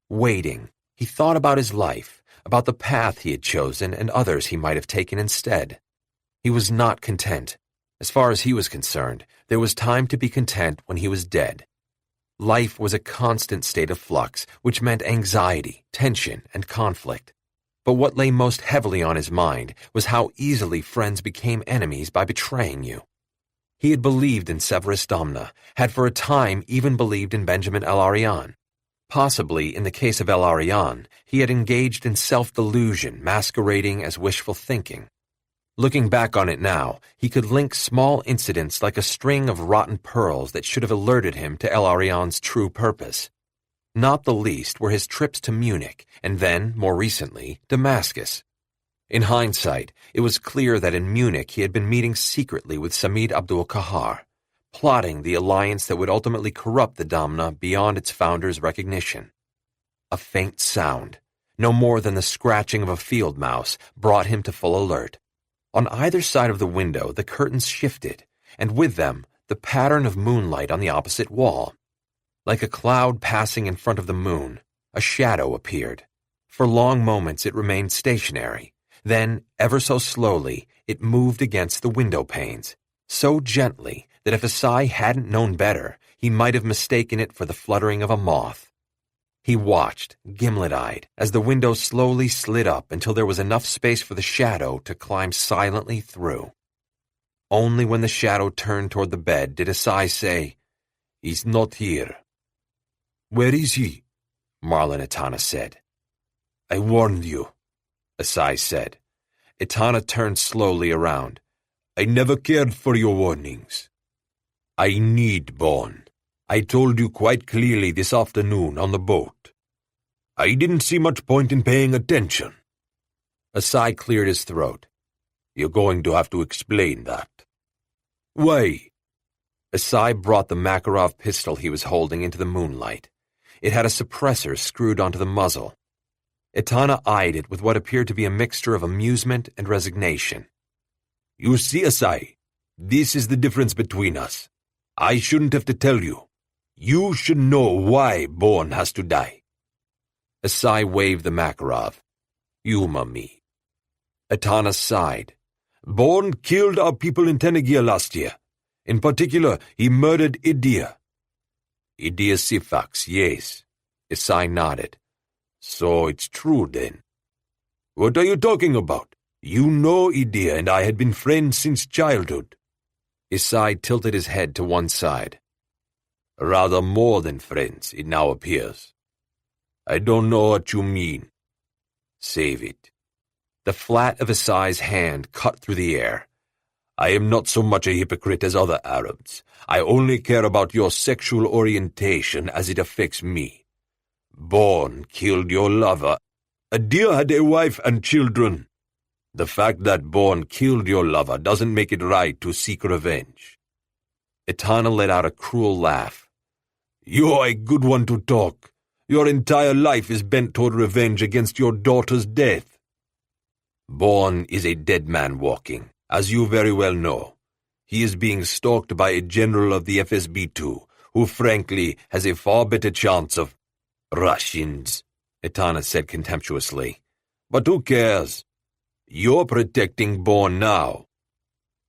Waiting, he thought about his life, about the path he had chosen and others he might have taken instead. He was not content. As far as he was concerned, there was time to be content when he was dead. Life was a constant state of flux, which meant anxiety, tension, and conflict. But what lay most heavily on his mind was how easily friends became enemies by betraying you. He had believed in Severus Domna, had for a time even believed in Benjamin El-Arian. Possibly, in the case of El-Arian, he had engaged in self-delusion masquerading as wishful thinking. Looking back on it now, he could link small incidents like a string of rotten pearls that should have alerted him to El-Arian's true purpose. Not the least were his trips to Munich, and then, more recently, Damascus. In hindsight, it was clear that in Munich he had been meeting secretly with Samid Abdul-Kahar, plotting the alliance that would ultimately corrupt the Domna beyond its founder's recognition. A faint sound, no more than the scratching of a field mouse, brought him to full alert. On either side of the window, the curtains shifted, and with them, the pattern of moonlight on the opposite wall. Like a cloud passing in front of the moon, a shadow appeared. For long moments it remained stationary. Then, ever so slowly, it moved against the window panes, so gently that if Isai hadn't known better, he might have mistaken it for the fluttering of a moth. He watched, gimlet-eyed, as the window slowly slid up until there was enough space for the shadow to climb silently through. Only when the shadow turned toward the bed did Isai say, "He's not here." "Where is he?" Marlon Itana said. "I warned you," Isai said. Itana turned slowly around. "I never cared for your warnings." "I need Bourne. I told you quite clearly this afternoon on the boat. I didn't see much point in paying attention." Isai cleared his throat. "You're going to have to explain that." "Why?" Isai brought the Makarov pistol he was holding into the moonlight. It had a suppressor screwed onto the muzzle. Etana eyed it with what appeared to be a mixture of amusement and resignation. You see, Asai, this is the difference between us. I shouldn't have to tell you. You should know why Bourne has to die. Asai waved the Makarov. Humor me. Etana sighed. Bourne killed our people in Tenegia last year. In particular, he murdered Idia. Idia Sifax, yes. Asai nodded. So it's true then. What are you talking about? You know Idia and I had been friends since childhood. Asai tilted his head to one side. Rather more than friends, it now appears. I don't know what you mean. Save it. The flat of Asai's hand cut through the air. I am not so much a hypocrite as other Arabs. I only care about your sexual orientation as it affects me. Bourne killed your lover. Adir had a wife and children. The fact that Bourne killed your lover doesn't make it right to seek revenge. Etana let out a cruel laugh. You're a good one to talk. Your entire life is bent toward revenge against your daughter's death. Bourne is a dead man walking, as you very well know. He is being stalked by a general of the FSB-2, who frankly has a far better chance of... Russians, Etana said contemptuously. But who cares? You're protecting Bourne now.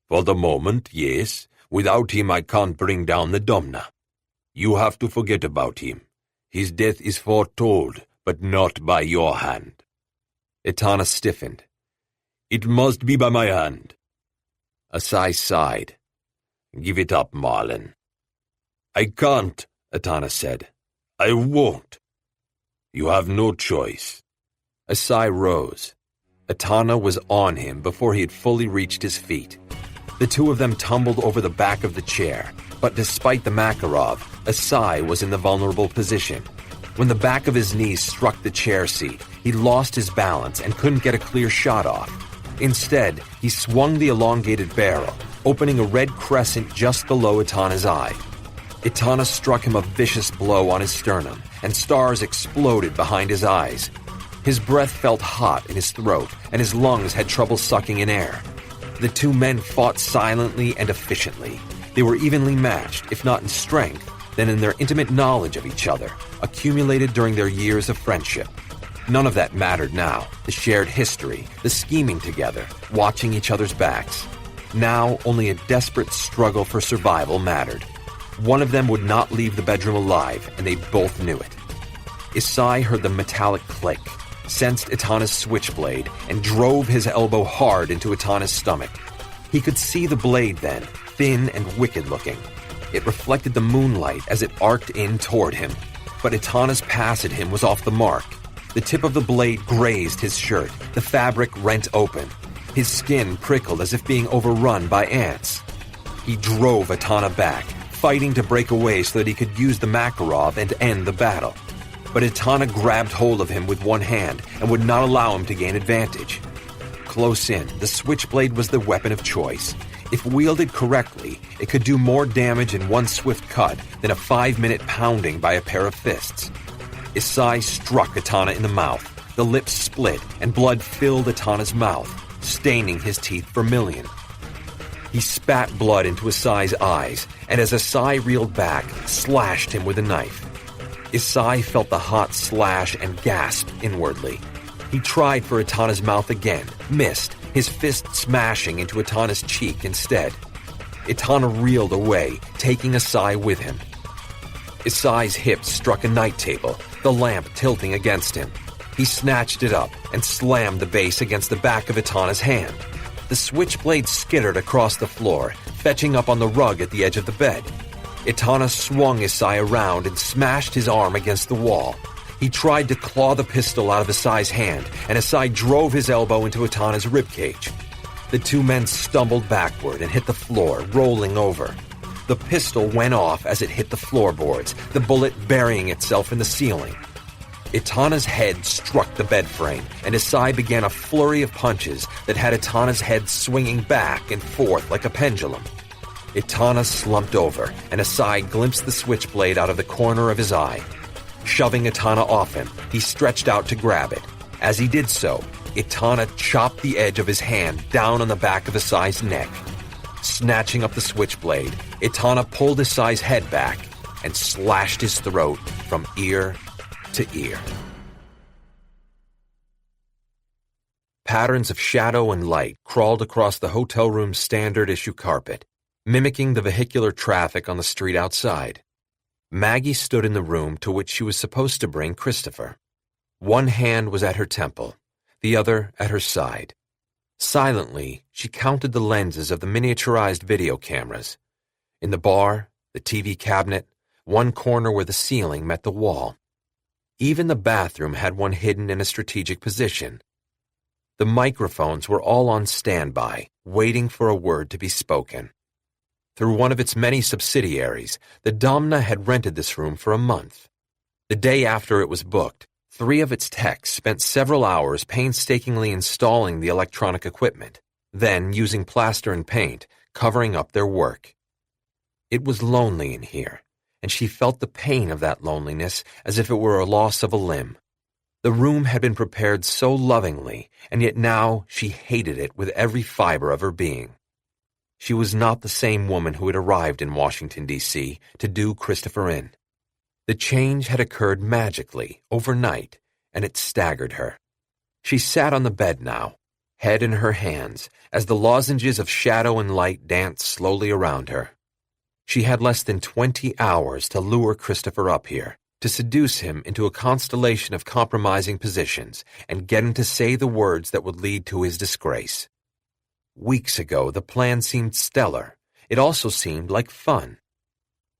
For the moment, yes. Without him I can't bring down the Domna. You have to forget about him. His death is foretold, but not by your hand. Etana stiffened. It must be by my hand. Asai sighed. Give it up, Marlin. I can't, Etana said. I won't. You have no choice. Asai rose. Etana was on him before he had fully reached his feet. The two of them tumbled over the back of the chair, but despite the Makarov, Asai was in the vulnerable position. When the back of his knees struck the chair seat, he lost his balance and couldn't get a clear shot off. Instead, he swung the elongated barrel, opening a red crescent just below Etana's eye. Etana struck him a vicious blow on his sternum, and stars exploded behind his eyes. His breath felt hot in his throat, and his lungs had trouble sucking in air. The two men fought silently and efficiently. They were evenly matched, if not in strength, then in their intimate knowledge of each other, accumulated during their years of friendship. None of that mattered now. The shared history, the scheming together, watching each other's backs. Now, only a desperate struggle for survival mattered. One of them would not leave the bedroom alive, and they both knew it. Asai heard the metallic click, sensed Etana's switchblade, and drove his elbow hard into Etana's stomach. He could see the blade then, thin and wicked-looking. It reflected the moonlight as it arced in toward him, but Etana's pass at him was off the mark. The tip of the blade grazed his shirt, the fabric rent open. His skin prickled as if being overrun by ants. He drove Etana back, fighting to break away so that he could use the Makarov and end the battle. But Etana grabbed hold of him with one hand and would not allow him to gain advantage. Close in, the switchblade was the weapon of choice. If wielded correctly, it could do more damage in one swift cut than a 5-minute pounding by a pair of fists. Asai struck Etana in the mouth. The lips split, and blood filled Etana's mouth, staining his teeth vermilion. He spat blood into Asai's eyes, and as Asai reeled back, slashed him with a knife. Asai felt the hot slash and gasped inwardly. He tried for Etana's mouth again, missed, his fist smashing into Etana's cheek instead. Etana reeled away, taking Asai with him. Asai's hips struck a night table, the lamp tilting against him. He snatched it up and slammed the base against the back of Etana's hand. The switchblade skittered across the floor, fetching up on the rug at the edge of the bed. Etana swung Asai around and smashed his arm against the wall. He tried to claw the pistol out of Asai's hand, and Asai drove his elbow into Etana's ribcage. The two men stumbled backward and hit the floor, rolling over. The pistol went off as it hit the floorboards, the bullet burying itself in the ceiling. Etana's head struck the bed frame, and Asai began a flurry of punches that had Etana's head swinging back and forth like a pendulum. Etana slumped over, and Asai glimpsed the switchblade out of the corner of his eye. Shoving Etana off him, he stretched out to grab it. As he did so, Itana chopped the edge of his hand down on the back of Asai's neck. Snatching up the switchblade, Itana pulled Asai's head back and slashed his throat from ear to ear. Patterns of shadow and light crawled across the hotel room's standard-issue carpet, mimicking the vehicular traffic on the street outside. Maggie stood in the room to which she was supposed to bring Christopher. One hand was at her temple, the other at her side. Silently, she counted the lenses of the miniaturized video cameras. In the bar, the TV cabinet, one corner where the ceiling met the wall. Even the bathroom had one hidden in a strategic position. The microphones were all on standby, waiting for a word to be spoken. Through one of its many subsidiaries, the Domna had rented this room for a month. The day after it was booked, 3 of its techs spent several hours painstakingly installing the electronic equipment, then using plaster and paint, covering up their work. It was lonely in here, and she felt the pain of that loneliness as if it were a loss of a limb. The room had been prepared so lovingly, and yet now she hated it with every fiber of her being. She was not the same woman who had arrived in Washington, D.C. to do Christopher in. The change had occurred magically, overnight, and it staggered her. She sat on the bed now, head in her hands, as the lozenges of shadow and light danced slowly around her. She had less than 20 hours to lure Christopher up here, to seduce him into a constellation of compromising positions and get him to say the words that would lead to his disgrace. Weeks ago, the plan seemed stellar. It also seemed like fun.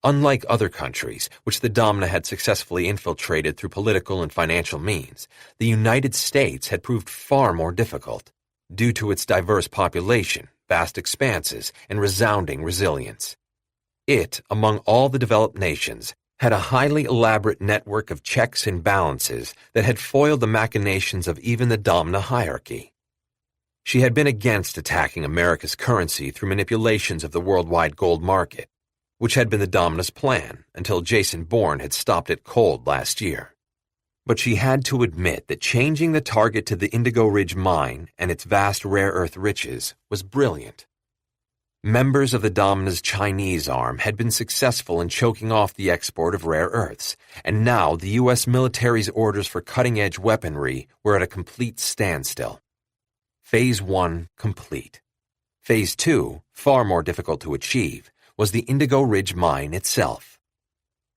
Unlike other countries, which the Domna had successfully infiltrated through political and financial means, the United States had proved far more difficult, due to its diverse population, vast expanses, and resounding resilience. It, among all the developed nations, had a highly elaborate network of checks and balances that had foiled the machinations of even the Domna hierarchy. She had been against attacking America's currency through manipulations of the worldwide gold market, which had been the Domna's plan until Jason Bourne had stopped it cold last year. But she had to admit that changing the target to the Indigo Ridge mine and its vast rare earth riches was brilliant. Members of the Domna's Chinese arm had been successful in choking off the export of rare earths, and now the U.S. military's orders for cutting-edge weaponry were at a complete standstill. Phase 1 complete. Phase 2, far more difficult to achieve, was the Indigo Ridge mine itself.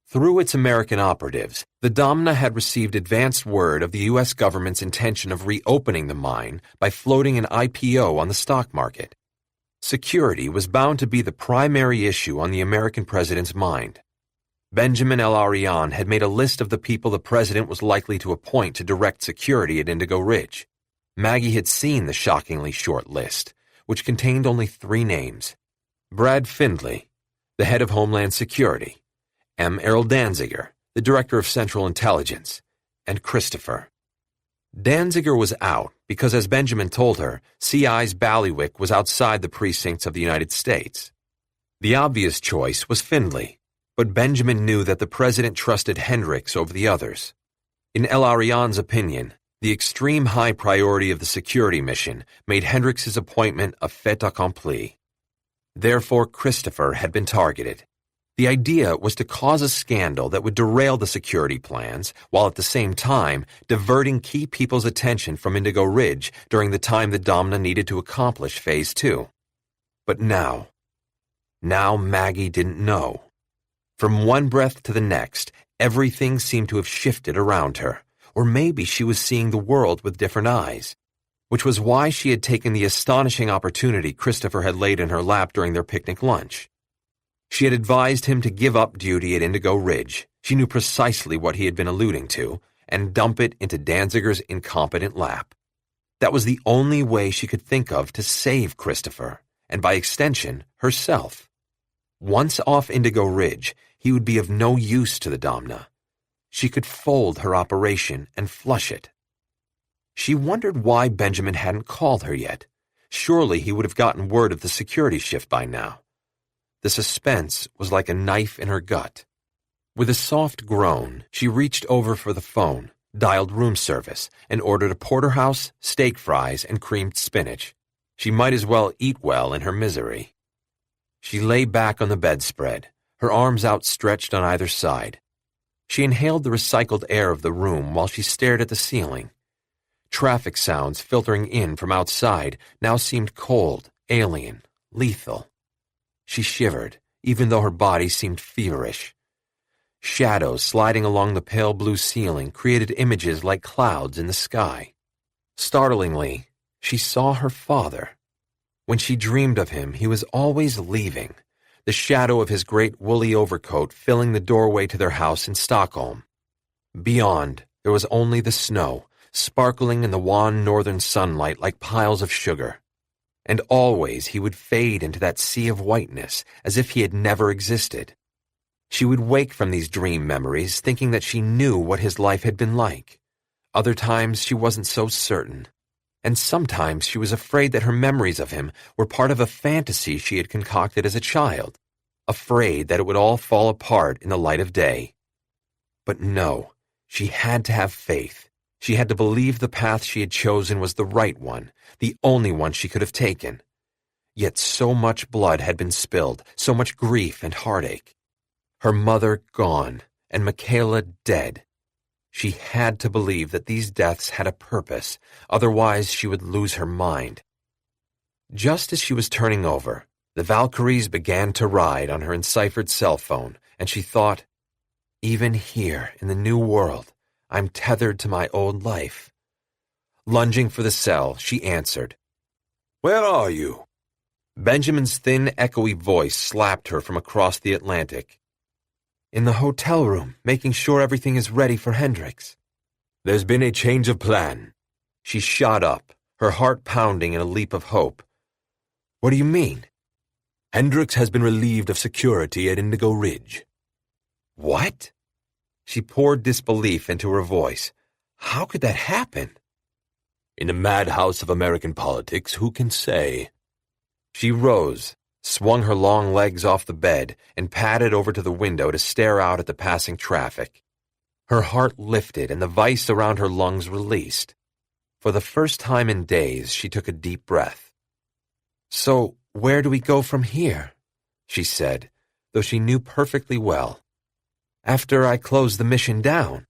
Through its American operatives, the Domna had received advanced word of the U.S. government's intention of reopening the mine by floating an IPO on the stock market. Security was bound to be the primary issue on the American president's mind. Benjamin El Arian had made a list of the people the president was likely to appoint to direct security at Indigo Ridge. Maggie had seen the shockingly short list, which contained only 3 names: Brad Findlay, the head of Homeland Security; M. Errol Danziger, the director of Central Intelligence; and Christopher. Danziger was out because, as Benjamin told her, CI's bailiwick was outside the precincts of the United States. The obvious choice was Findlay, but Benjamin knew that the president trusted Hendricks over the others. In El Arian's opinion, the extreme high priority of the security mission made Hendricks's appointment a fait accompli. Therefore, Christopher had been targeted. The idea was to cause a scandal that would derail the security plans, while at the same time diverting key people's attention from Indigo Ridge during the time the Domna needed to accomplish Phase 2. But now Maggie didn't know. From one breath to the next, everything seemed to have shifted around her, or maybe she was seeing the world with different eyes, which was why she had taken the astonishing opportunity Christopher had laid in her lap during their picnic lunch. She had advised him to give up duty at Indigo Ridge. She knew precisely what he had been alluding to, and dump it into Danziger's incompetent lap. That was the only way she could think of to save Christopher, and by extension, herself. Once off Indigo Ridge, he would be of no use to the Domna. She could fold her operation and flush it. She wondered why Benjamin hadn't called her yet. Surely he would have gotten word of the security shift by now. The suspense was like a knife in her gut. With a soft groan, she reached over for the phone, dialed room service, and ordered a porterhouse, steak fries, and creamed spinach. She might as well eat well in her misery. She lay back on the bedspread, her arms outstretched on either side. She inhaled the recycled air of the room while she stared at the ceiling. Traffic sounds filtering in from outside now seemed cold, alien, lethal. She shivered, even though her body seemed feverish. Shadows sliding along the pale blue ceiling created images like clouds in the sky. Startlingly, she saw her father. When she dreamed of him, he was always leaving, the shadow of his great woolly overcoat filling the doorway to their house in Stockholm. Beyond, there was only the snow, sparkling in the wan northern sunlight like piles of sugar. And always he would fade into that sea of whiteness, as if he had never existed. She would wake from these dream memories thinking that she knew what his life had been like. Other times she wasn't so certain. And sometimes she was afraid that her memories of him were part of a fantasy she had concocted as a child, afraid that it would all fall apart in the light of day. But no, she had to have faith. She had to believe the path she had chosen was the right one, the only one she could have taken. Yet so much blood had been spilled, so much grief and heartache. Her mother gone, and Michaela dead. She had to believe that these deaths had a purpose, otherwise she would lose her mind. Just as she was turning over, the Valkyries began to ride on her enciphered cell phone, and she thought, even here in the new world, I'm tethered to my old life. Lunging for the cell, she answered. Where are you? Benjamin's thin, echoey voice slapped her from across the Atlantic. In the hotel room, making sure everything is ready for Hendricks. There's been a change of plan. She shot up, her heart pounding in a leap of hope. What do you mean? Hendricks has been relieved of security at Indigo Ridge. What? She poured disbelief into her voice. How could that happen? In the madhouse of American politics, who can say? She rose, swung her long legs off the bed, and padded over to the window to stare out at the passing traffic. Her heart lifted and the vice around her lungs released. For the first time in days, she took a deep breath. So, where do we go from here? She said, though she knew perfectly well. After I close the mission down.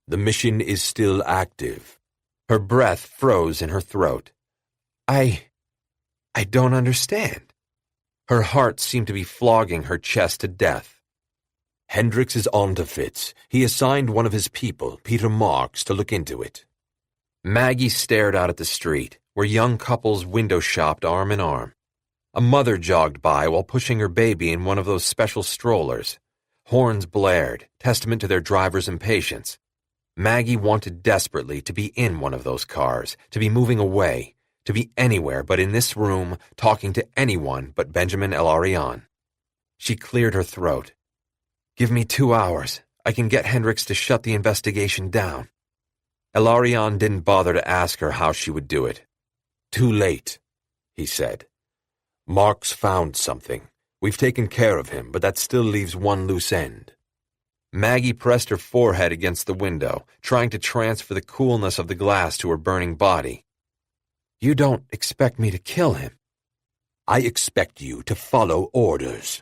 The mission is still active. Her breath froze in her throat. I don't understand. Her heart seemed to be flogging her chest to death. Hendricks is on to Fitz. He assigned one of his people, Peter Marks, to look into it. Maggie stared out at the street, where young couples window-shopped arm in arm. A mother jogged by while pushing her baby in one of those special strollers. Horns blared, testament to their driver's impatience. Maggie wanted desperately to be in one of those cars, to be moving away, to be anywhere but in this room, talking to anyone but Benjamin El-Arian. She cleared her throat. Give me 2 hours. I can get Hendricks to shut the investigation down. El-Arian didn't bother to ask her how she would do it. Too late, he said. Marks found something. We've taken care of him, but that still leaves one loose end. Maggie pressed her forehead against the window, trying to transfer the coolness of the glass to her burning body. You don't expect me to kill him. I expect you to follow orders.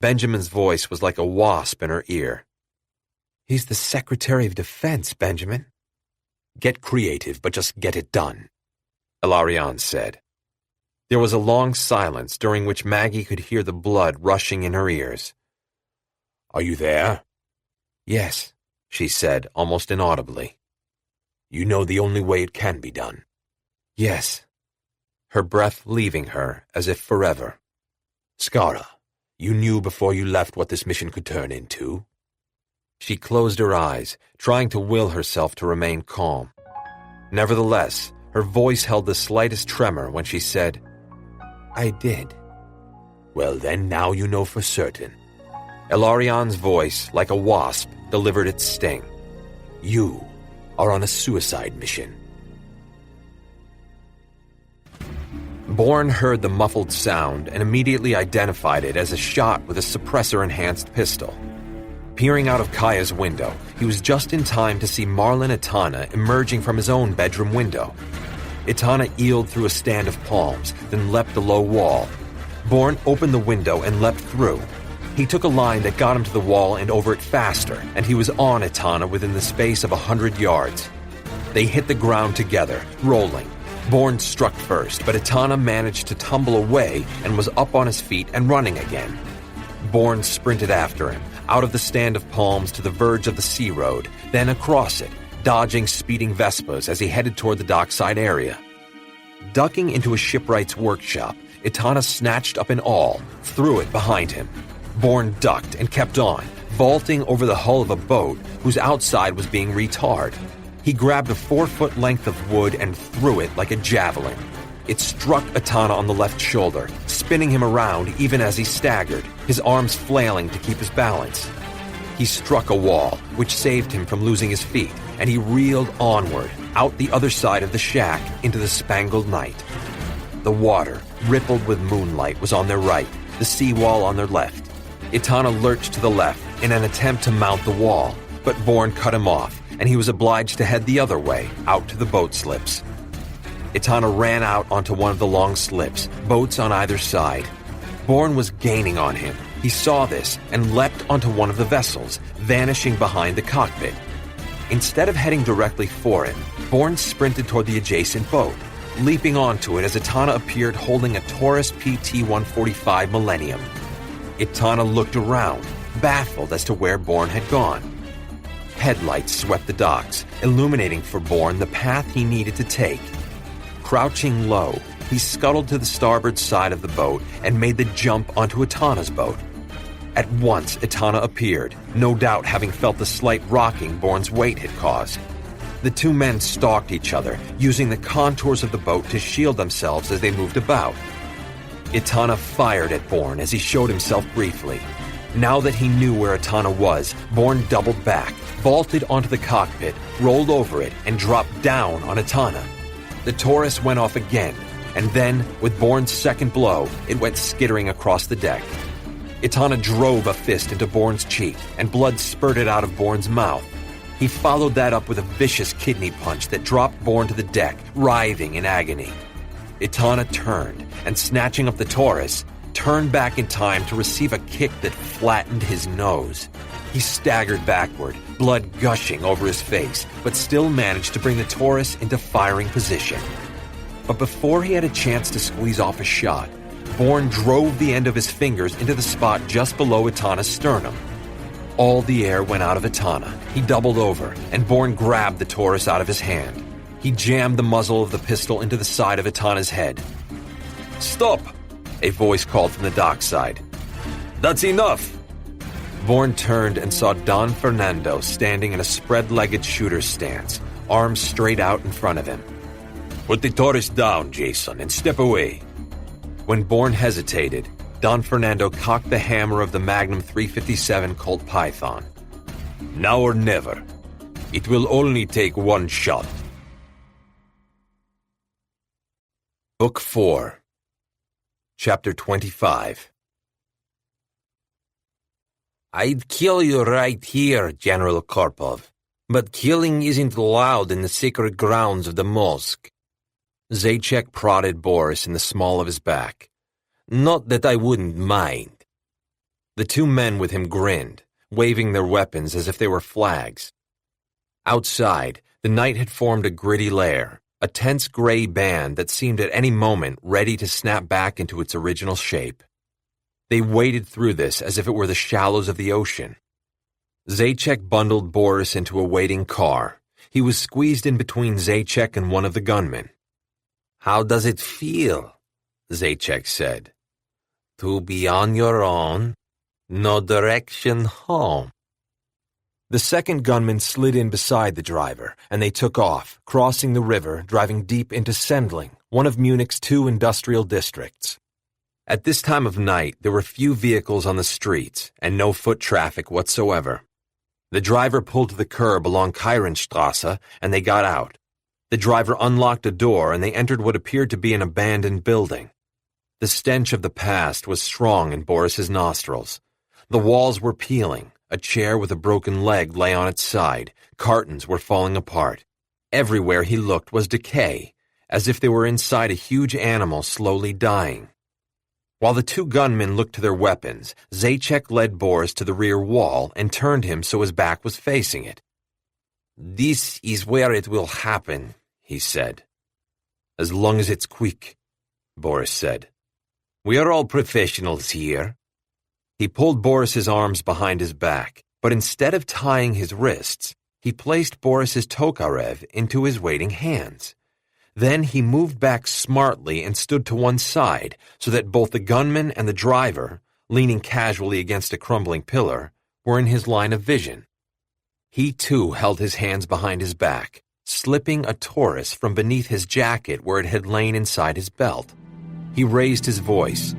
Benjamin's voice was like a wasp in her ear. He's the Secretary of Defense, Benjamin. Get creative, but just get it done, El-Arian said. There was a long silence during which Maggie could hear the blood rushing in her ears. Are you there? Yes, she said, almost inaudibly. You know the only way it can be done. Yes, her breath leaving her as if forever. Skara, you knew before you left what this mission could turn into? She closed her eyes, trying to will herself to remain calm. Nevertheless, her voice held the slightest tremor when she said, I did. Well then, now you know for certain. El-Arian's voice, like a wasp, delivered its sting. You are on a suicide mission. Bourne heard the muffled sound and immediately identified it as a shot with a suppressor-enhanced pistol. Peering out of Kaya's window, he was just in time to see Marlon Itana emerging from his own bedroom window. Itana eeled through a stand of palms, then leapt the low wall. Bourne opened the window and leapt through. He took a line that got him to the wall and over it faster, and he was on Itana within the space of 100 yards. They hit the ground together, rolling. Bourne struck first, but Itana managed to tumble away and was up on his feet and running again. Bourne sprinted after him, out of the stand of palms to the verge of the sea road, then across it, dodging speeding Vespas as he headed toward the dockside area. Ducking into a shipwright's workshop, Itana snatched up an awl, threw it behind him. Bourne ducked and kept on, vaulting over the hull of a boat whose outside was being retarred. He grabbed a 4-foot length of wood and threw it like a javelin. It struck Itana on the left shoulder, spinning him around even as he staggered, his arms flailing to keep his balance. He struck a wall, which saved him from losing his feet, and he reeled onward, out the other side of the shack into the spangled night. The water, rippled with moonlight, was on their right, the seawall on their left. Itana lurched to the left in an attempt to mount the wall, but Bourne cut him off, and he was obliged to head the other way, out to the boat slips. Itana ran out onto one of the long slips, boats on either side. Bourne was gaining on him. He saw this and leapt onto one of the vessels, vanishing behind the cockpit. Instead of heading directly for him, Bourne sprinted toward the adjacent boat, leaping onto it as Itana appeared holding a Taurus PT-145 Millennium. Itana looked around, baffled as to where Bourne had gone. Headlights swept the docks, illuminating for Bourne the path he needed to take. Crouching low, he scuttled to the starboard side of the boat and made the jump onto Itana's boat. At once, Itana appeared, no doubt having felt the slight rocking Bourne's weight had caused. The two men stalked each other, using the contours of the boat to shield themselves as they moved about. Itana fired at Bourne as he showed himself briefly. Now that he knew where Itana was, Bourne doubled back, vaulted onto the cockpit, rolled over it, and dropped down on Itana. The Taurus went off again, and then, with Bourne's second blow, it went skittering across the deck. Itana drove a fist into Bourne's cheek, and blood spurted out of Bourne's mouth. He followed that up with a vicious kidney punch that dropped Bourne to the deck, writhing in agony. Itana turned, and snatching up the Taurus, turned back in time to receive a kick that flattened his nose. He staggered backward, blood gushing over his face, but still managed to bring the Taurus into firing position. But before he had a chance to squeeze off a shot, Bourne drove the end of his fingers into the spot just below Itana's sternum. All the air went out of Itana. He doubled over, and Bourne grabbed the Taurus out of his hand. He jammed the muzzle of the pistol into the side of Itana's head. "Stop!" a voice called from the dockside. "That's enough!" Bourne turned and saw Don Fernando standing in a spread-legged shooter's stance, arms straight out in front of him. "Put the Taurus down, Jason, and step away." When Bourne hesitated, Don Fernando cocked the hammer of the Magnum 357 Colt Python. "Now or never. It will only take one shot." Book 4, Chapter 25. "I'd kill you right here, General Karpov, but killing isn't allowed in the sacred grounds of the mosque." Zajac prodded Boris in the small of his back. "Not that I wouldn't mind." The two men with him grinned, waving their weapons as if they were flags. Outside, the night had formed a gritty layer, a tense gray band that seemed at any moment ready to snap back into its original shape. They waded through this as if it were the shallows of the ocean. Zajac bundled Boris into a waiting car. He was squeezed in between Zajac and one of the gunmen. "How does it feel?" Zajac said. "To be on your own, no direction home." The second gunman slid in beside the driver, and they took off, crossing the river, driving deep into Sendling, one of Munich's 2 industrial districts. At this time of night, there were few vehicles on the streets, and no foot traffic whatsoever. The driver pulled to the curb along Kairenstrasse, and they got out. The driver unlocked a door, and they entered what appeared to be an abandoned building. The stench of the past was strong in Boris's nostrils. The walls were peeling, A chair with a broken leg lay on its side. Cartons were falling apart. Everywhere he looked was decay, as if they were inside a huge animal slowly dying. While the two gunmen looked to their weapons, Zajac led Boris to the rear wall and turned him so his back was facing it. "This is where it will happen," he said. "As long as it's quick," Boris said. "We are all professionals here." He pulled Boris's arms behind his back, but instead of tying his wrists, he placed Boris's Tokarev into his waiting hands. Then he moved back smartly and stood to one side so that both the gunman and the driver, leaning casually against a crumbling pillar, were in his line of vision. He too held his hands behind his back, slipping a Taurus from beneath his jacket where it had lain inside his belt. He raised his voice.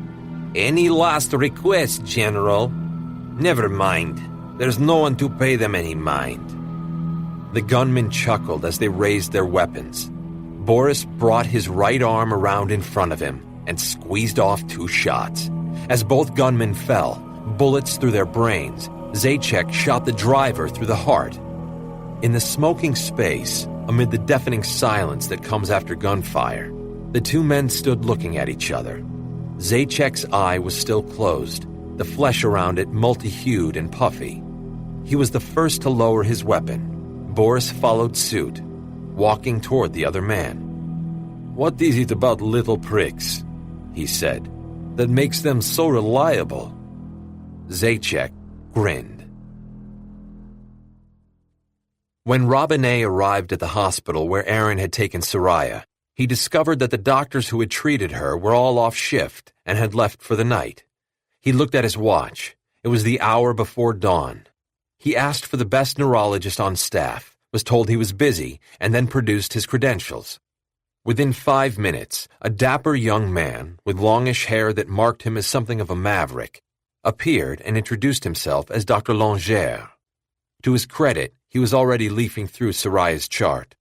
"Any last requests, General?" "Never mind. There's no one to pay them any mind." The gunmen chuckled as they raised their weapons. Boris brought his right arm around in front of him and squeezed off 2 shots. As both gunmen fell, bullets through their brains, Zajac shot the driver through the heart. In the smoking space, amid the deafening silence that comes after gunfire, the two men stood looking at each other. Zajac's eye was still closed, the flesh around it multi-hued and puffy. He was the first to lower his weapon. Boris followed suit, walking toward the other man. "What is it about little pricks," he said, "that makes them so reliable?" Zajac grinned. When Robinet arrived at the hospital where Aaron had taken Soraya, he discovered that the doctors who had treated her were all off shift and had left for the night. He looked at his watch. It was the hour before dawn. He asked for the best neurologist on staff, was told he was busy, and then produced his credentials. Within 5 minutes, a dapper young man, with longish hair that marked him as something of a maverick, appeared and introduced himself as Dr. Langer. To his credit, he was already leafing through Soraya's chart.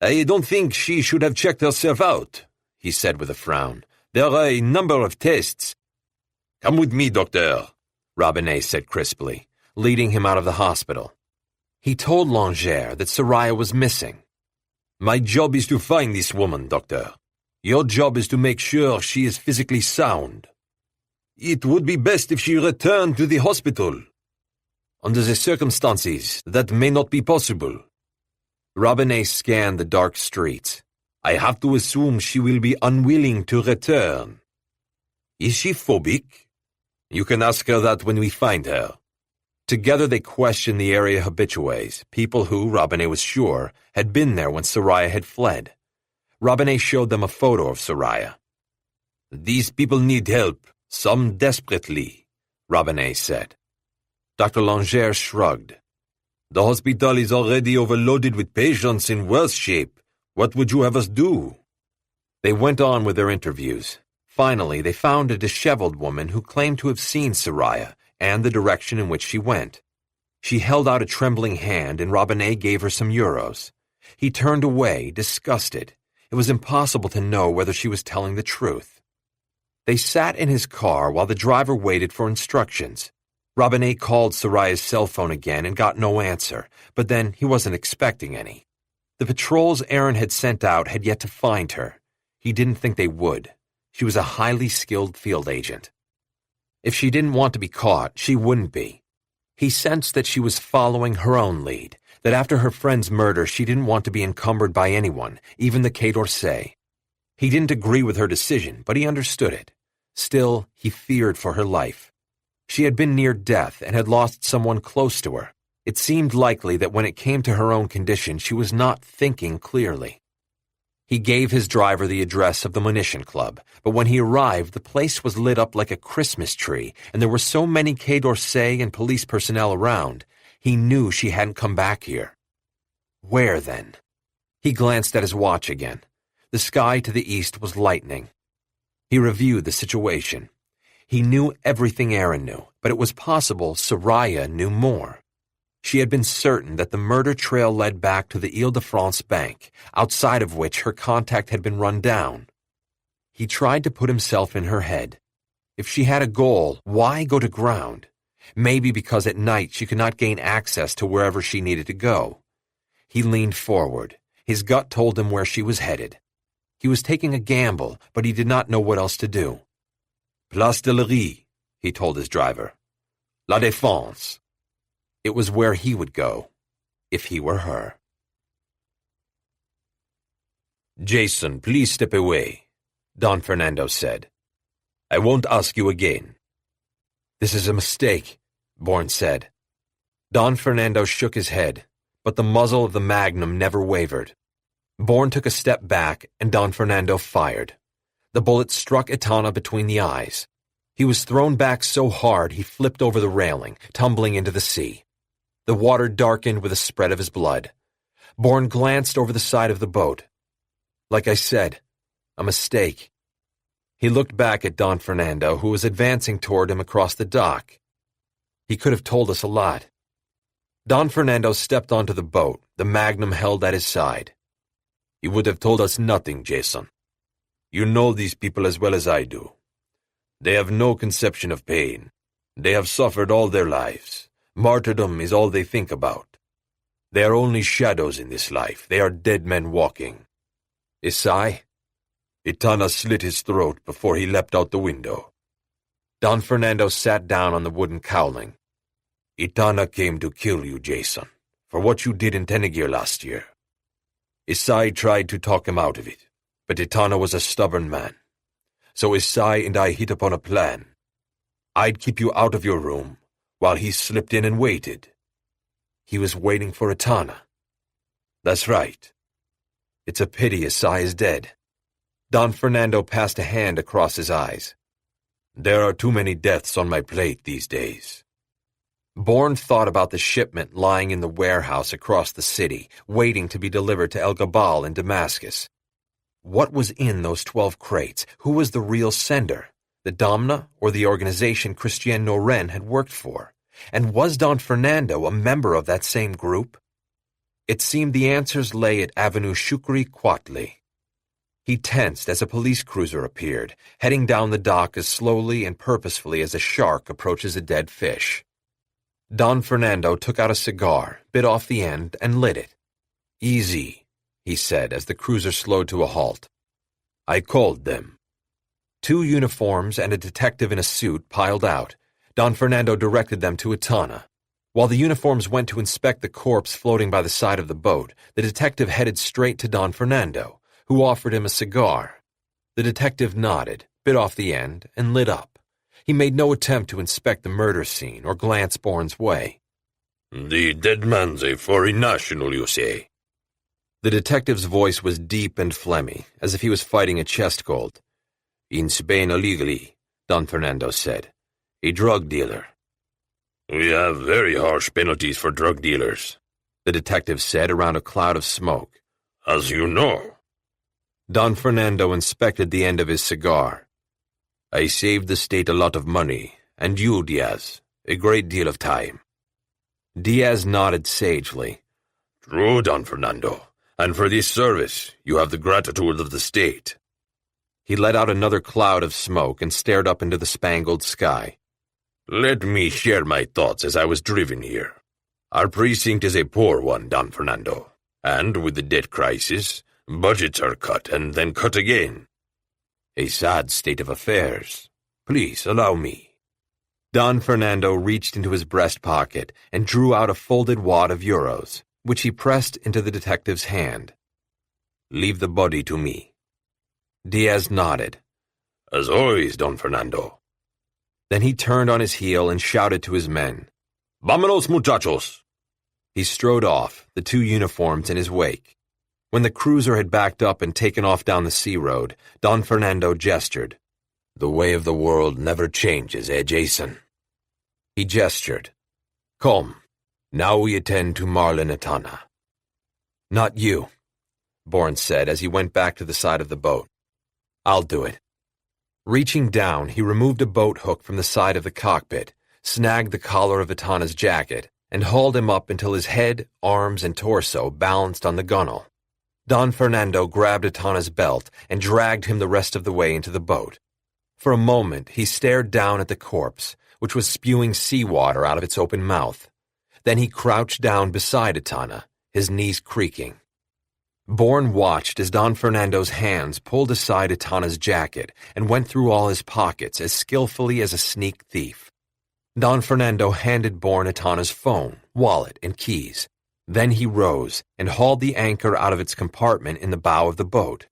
"I don't think she should have checked herself out," he said with a frown. "There are a number of tests." "Come with me, doctor," Robinet said crisply, leading him out of the hospital. He told Langer that Soraya was missing. "My job is to find this woman, doctor. Your job is to make sure she is physically sound. It would be best if she returned to the hospital. Under the circumstances, that may not be possible." Robinet scanned the dark streets. "I have to assume she will be unwilling to return." "Is she phobic?" "You can ask her that when we find her." Together they questioned the area habitués, people who, Robinet was sure, had been there when Soraya had fled. Robinet showed them a photo of Soraya. "These people need help, some desperately," Robinet said. Dr. Langer shrugged. "The hospital is already overloaded with patients in worse shape. What would you have us do?" They went on with their interviews. Finally, they found a disheveled woman who claimed to have seen Soraya and the direction in which she went. She held out a trembling hand and Robinet gave her some euros. He turned away, disgusted. It was impossible to know whether she was telling the truth. They sat in his car while the driver waited for instructions. Robinet called Soraya's cell phone again and got no answer, but then he wasn't expecting any. The patrols Aaron had sent out had yet to find her. He didn't think they would. She was a highly skilled field agent. If she didn't want to be caught, she wouldn't be. He sensed that she was following her own lead, that after her friend's murder she didn't want to be encumbered by anyone, even the Quai d'Orsay. He didn't agree with her decision, but he understood it. Still, he feared for her life. She had been near death and had lost someone close to her. It seemed likely that when it came to her own condition, she was not thinking clearly. He gave his driver the address of the munition club, but when he arrived, the place was lit up like a Christmas tree, and there were so many Quai d'Orsay and police personnel around, he knew she hadn't come back here. Where, then? He glanced at his watch again. The sky to the east was lightening. He reviewed the situation. He knew everything Aaron knew, but it was possible Soraya knew more. She had been certain that the murder trail led back to the Ile-de-France bank, outside of which her contact had been run down. He tried to put himself in her head. If she had a goal, why go to ground? Maybe because at night she could not gain access to wherever she needed to go. He leaned forward. His gut told him where she was headed. He was taking a gamble, but he did not know what else to do. Place de la Rue, he told his driver. La Défense. It was where he would go, if he were her. Jason, please step away, Don Fernando said. I won't ask you again. This is a mistake, Bourne said. Don Fernando shook his head, but the muzzle of the magnum never wavered. Bourne took a step back, and Don Fernando fired. The bullet struck Itana between the eyes. He was thrown back so hard he flipped over the railing, tumbling into the sea. The water darkened with a spread of his blood. Bourne glanced over the side of the boat. Like I said, a mistake. He looked back at Don Fernando, who was advancing toward him across the dock. He could have told us a lot. Don Fernando stepped onto the boat, the magnum held at his side. You would have told us nothing, Jason. You know these people as well as I do. They have no conception of pain. They have suffered all their lives. Martyrdom is all they think about. They are only shadows in this life. They are dead men walking. Isai? Itana slit his throat before he leapt out the window. Don Fernando sat down on the wooden cowling. Itana came to kill you, Jason, for what you did in Tenegir last year. Isai tried to talk him out of it, but Itana was a stubborn man. So Isai and I hit upon a plan. I'd keep you out of your room, while he slipped in and waited. He was waiting for Itana. That's right. It's a pity Isai is dead. Don Fernando passed a hand across his eyes. There are too many deaths on my plate these days. Bourne thought about the shipment lying in the warehouse across the city, waiting to be delivered to El Gabal in Damascus. What was in those 12 crates? Who was the real sender? The Domna or the organization Christian Noren had worked for? And was Don Fernando a member of that same group? It seemed the answers lay at Avenue Shukri Quatli. He tensed as a police cruiser appeared, heading down the dock as slowly and purposefully as a shark approaches a dead fish. Don Fernando took out a cigar, bit off the end, and lit it. Easy, he said as the cruiser slowed to a halt. I called them. 2 uniforms and a detective in a suit piled out. Don Fernando directed them to Itana. While the uniforms went to inspect the corpse floating by the side of the boat, the detective headed straight to Don Fernando, who offered him a cigar. The detective nodded, bit off the end, and lit up. He made no attempt to inspect the murder scene or glance Bourne's way. The dead man's a foreign national, you say? The detective's voice was deep and phlegmy, as if he was fighting a chest cold. In Spain illegally, Don Fernando said. A drug dealer. We have very harsh penalties for drug dealers, the detective said around a cloud of smoke. As you know. Don Fernando inspected the end of his cigar. I saved the state a lot of money, and you, Diaz, a great deal of time. Diaz nodded sagely. True, Don Fernando, and for this service, you have the gratitude of the state. He let out another cloud of smoke and stared up into the spangled sky. Let me share my thoughts as I was driven here. Our precinct is a poor one, Don Fernando, and with the debt crisis, budgets are cut and then cut again. A sad state of affairs. Please allow me. Don Fernando reached into his breast pocket and drew out a folded wad of euros, which he pressed into the detective's hand. Leave the body to me. Diaz nodded. As always, Don Fernando. Then he turned on his heel and shouted to his men. Vámonos, muchachos! He strode off, the 2 uniforms in his wake. When the cruiser had backed up and taken off down the sea road, Don Fernando gestured. The way of the world never changes, Jason? He gestured. Come, now we attend to Marlon Itana. Not you, Bourne said as he went back to the side of the boat. I'll do it. Reaching down, he removed a boat hook from the side of the cockpit, snagged the collar of Itana's jacket, and hauled him up until his head, arms, and torso balanced on the gunwale. Don Fernando grabbed Itana's belt and dragged him the rest of the way into the boat. For a moment, he stared down at the corpse, which was spewing seawater out of its open mouth. Then he crouched down beside Etana, his knees creaking. Bourne watched as Don Fernando's hands pulled aside Etana's jacket and went through all his pockets as skillfully as a sneak thief. Don Fernando handed Bourne Etana's phone, wallet, and keys. Then he rose and hauled the anchor out of its compartment in the bow of the boat.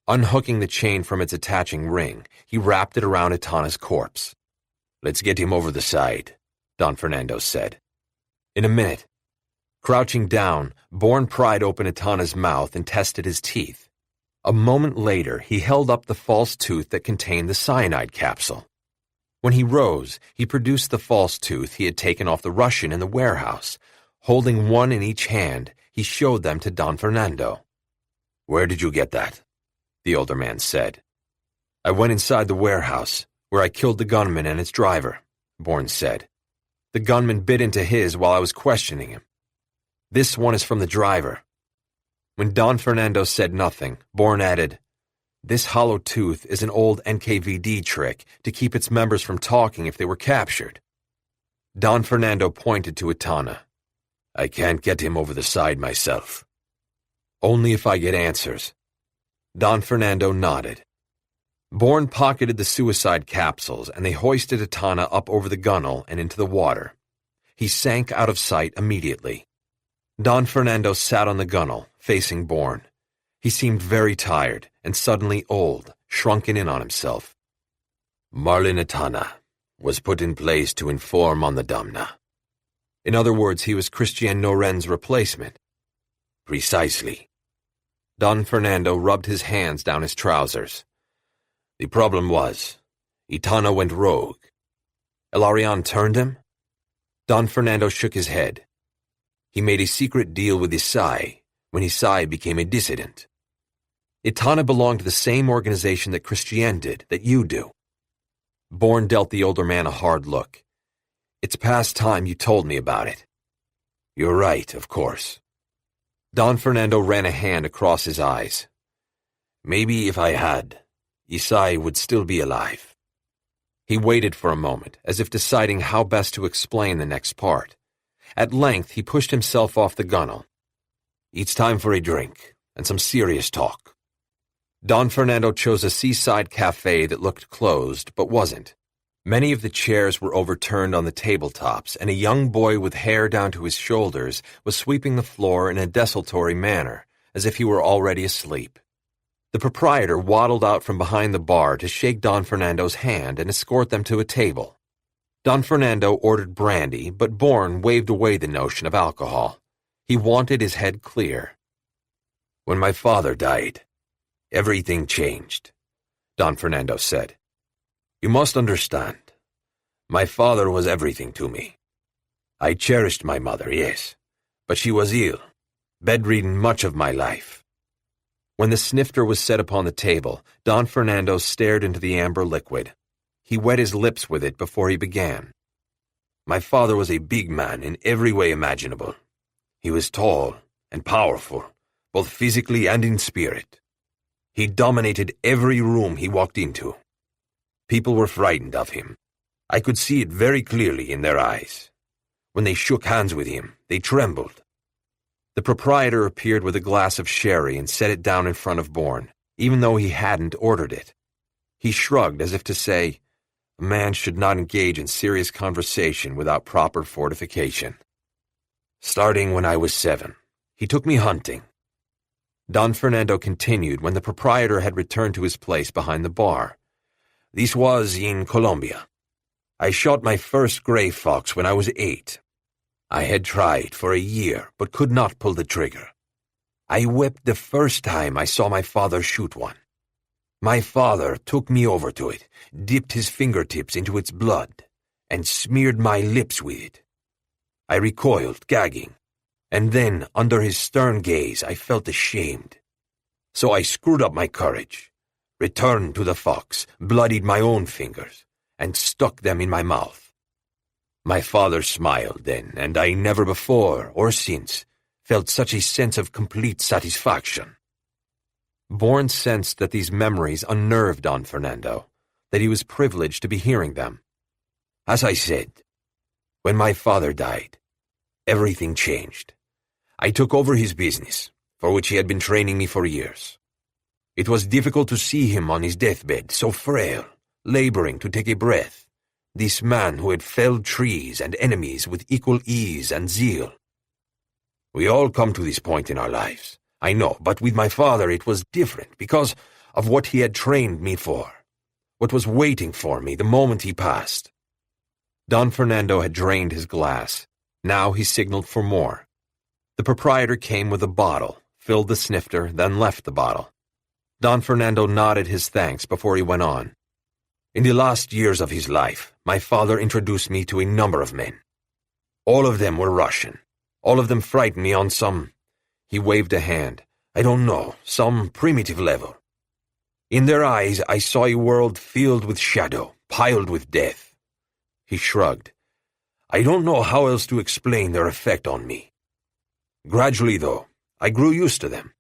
Unhooking the chain from its attaching ring, he wrapped it around Etana's corpse. "Let's get him over the side," Don Fernando said. In a minute. Crouching down, Bourne pried open Etana's mouth and tested his teeth. A moment later, he held up the false tooth that contained the cyanide capsule. When he rose, he produced the false tooth he had taken off the Russian in the warehouse. Holding one in each hand, he showed them to Don Fernando. "Where did you get that?" the older man said. "I went inside the warehouse, where I killed the gunman and its driver," Bourne said. "The gunman bit into his while I was questioning him. This one is from the driver." When Don Fernando said nothing, Bourne added, "This hollow tooth is an old NKVD trick to keep its members from talking if they were captured." Don Fernando pointed to Etana. "I can't get him over the side myself." "Only if I get answers." Don Fernando nodded. Bourne pocketed the suicide capsules and they hoisted Etana up over the gunwale and into the water. He sank out of sight immediately. Don Fernando sat on the gunwale, facing Bourne. He seemed very tired and suddenly old, shrunken in on himself. "Marlin Etana was put in place to inform on the Damna." In other words, he was Christian Noren's replacement. "Precisely." Don Fernando rubbed his hands down his trousers. "The problem was, Etana went rogue." "Ilarion turned him?" Don Fernando shook his head. "He made a secret deal with Isai when Isai became a dissident. Etana belonged to the same organization that Christian did, that you do." Bourne dealt the older man a hard look. "It's past time you told me about it." "You're right, of course." Don Fernando ran a hand across his eyes. "Maybe if I had, Isai would still be alive." He waited for a moment, as if deciding how best to explain the next part. At length, he pushed himself off the gunwale. "It's time for a drink, and some serious talk." Don Fernando chose a seaside cafe that looked closed, but wasn't. Many of the chairs were overturned on the tabletops, and a young boy with hair down to his shoulders was sweeping the floor in a desultory manner, as if he were already asleep. The proprietor waddled out from behind the bar to shake Don Fernando's hand and escort them to a table. Don Fernando ordered brandy, but Bourne waved away the notion of alcohol. He wanted his head clear. "When my father died, everything changed," Don Fernando said. "You must understand, my father was everything to me. I cherished my mother, yes, but she was ill, bedridden much of my life." When the snifter was set upon the table, Don Fernando stared into the amber liquid. He wet his lips with it before he began. "My father was a big man in every way imaginable. He was tall and powerful, both physically and in spirit. He dominated every room he walked into. People were frightened of him. I could see it very clearly in their eyes. When they shook hands with him, they trembled." The proprietor appeared with a glass of sherry and set it down in front of Bourne, even though he hadn't ordered it. He shrugged as if to say, a man should not engage in serious conversation without proper fortification. "Starting when I was 7, he took me hunting." Don Fernando continued when the proprietor had returned to his place behind the bar. "This was in Colombia. I shot my first gray fox when I was 8. I had tried for a year, but could not pull the trigger. I wept the first time I saw my father shoot one. My father took me over to it, dipped his fingertips into its blood, and smeared my lips with it. I recoiled, gagging, and then, under his stern gaze, I felt ashamed. So I screwed up my courage, returned to the fox, bloodied my own fingers, and stuck them in my mouth. My father smiled then, and I never before or since felt such a sense of complete satisfaction." Bourne sensed that these memories unnerved Don Fernando, that he was privileged to be hearing them. As I said, when my father died, everything changed. I took over his business, for which he had been training me for years. It was difficult to see him on his deathbed, so frail, laboring to take a breath, this man who had felled trees and enemies with equal ease and zeal. We all come to this point in our lives, I know, but with my father it was different because of what he had trained me for, what was waiting for me the moment he passed. Don Fernando had drained his glass. Now he signaled for more. The proprietor came with a bottle, filled the snifter, then left the bottle. Don Fernando nodded his thanks before he went on. In the last years of his life, my father introduced me to a number of men. All of them were Russian. All of them frightened me on some, he waved a hand, I don't know, some primitive level. In their eyes I saw a world filled with shadow, piled with death. He shrugged. I don't know how else to explain their effect on me. Gradually, though, I grew used to them.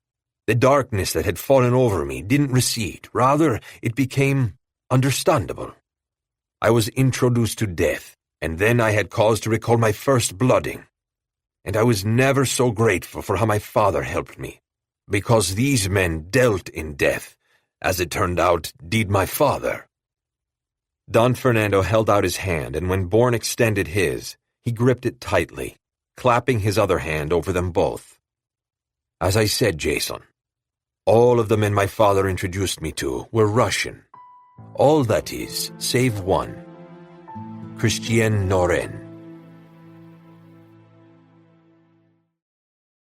The darkness that had fallen over me didn't recede. Rather, it became understandable. I was introduced to death, and then I had cause to recall my first blooding. And I was never so grateful for how my father helped me, because these men dealt in death. As it turned out, did my father. Don Fernando held out his hand, and when Bourne extended his, he gripped it tightly, clapping his other hand over them both. As I said, Jason, all of the men my father introduced me to were Russian. All that is, save one, Christian Noren.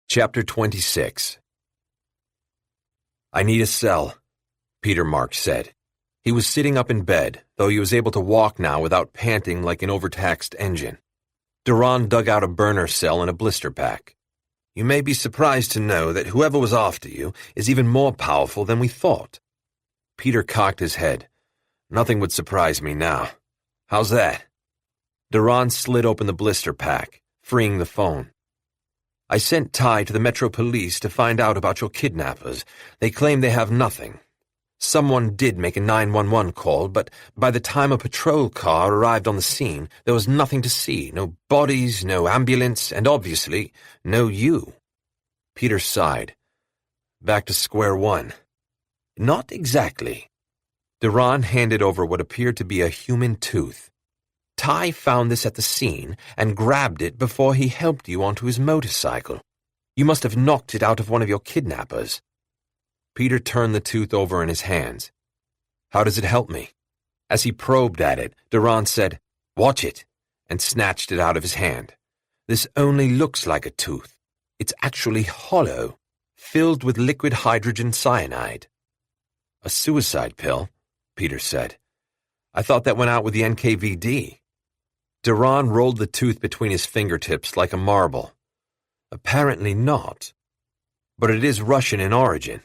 Chapter 26. I need a cell, Peter Marks said. He was sitting up in bed, though he was able to walk now without panting like an overtaxed engine. Duran dug out a burner cell and a blister pack. You may be surprised to know that whoever was after you is even more powerful than we thought. Peter cocked his head. Nothing would surprise me now. How's that? Duran slid open the blister pack, freeing the phone. I sent Ty to the Metro Police to find out about your kidnappers. They claim they have nothing. Someone did make a 911 call, but by the time a patrol car arrived on the scene, there was nothing to see. No bodies, no ambulance, and obviously, no you. Peter sighed. Back to square one. Not exactly. Duran handed over what appeared to be a human tooth. Ty found this at the scene and grabbed it before he helped you onto his motorcycle. You must have knocked it out of one of your kidnappers. Peter turned the tooth over in his hands. How does it help me? As he probed at it, Duran said, Watch it, and snatched it out of his hand. This only looks like a tooth. It's actually hollow, filled with liquid hydrogen cyanide. A suicide pill, Peter said. I thought that went out with the NKVD. Duran rolled the tooth between his fingertips like a marble. Apparently not. But it is Russian in origin.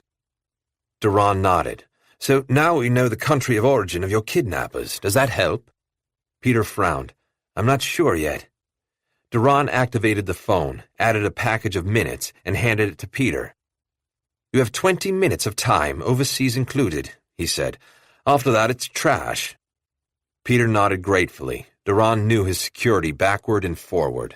Duran nodded. So now we know the country of origin of your kidnappers. Does that help? Peter frowned. I'm not sure yet. Duran activated the phone, added a package of minutes, and handed it to Peter. You have 20 minutes of time, overseas included, he said. After that, it's trash. Peter nodded gratefully. Duran knew his security backward and forward.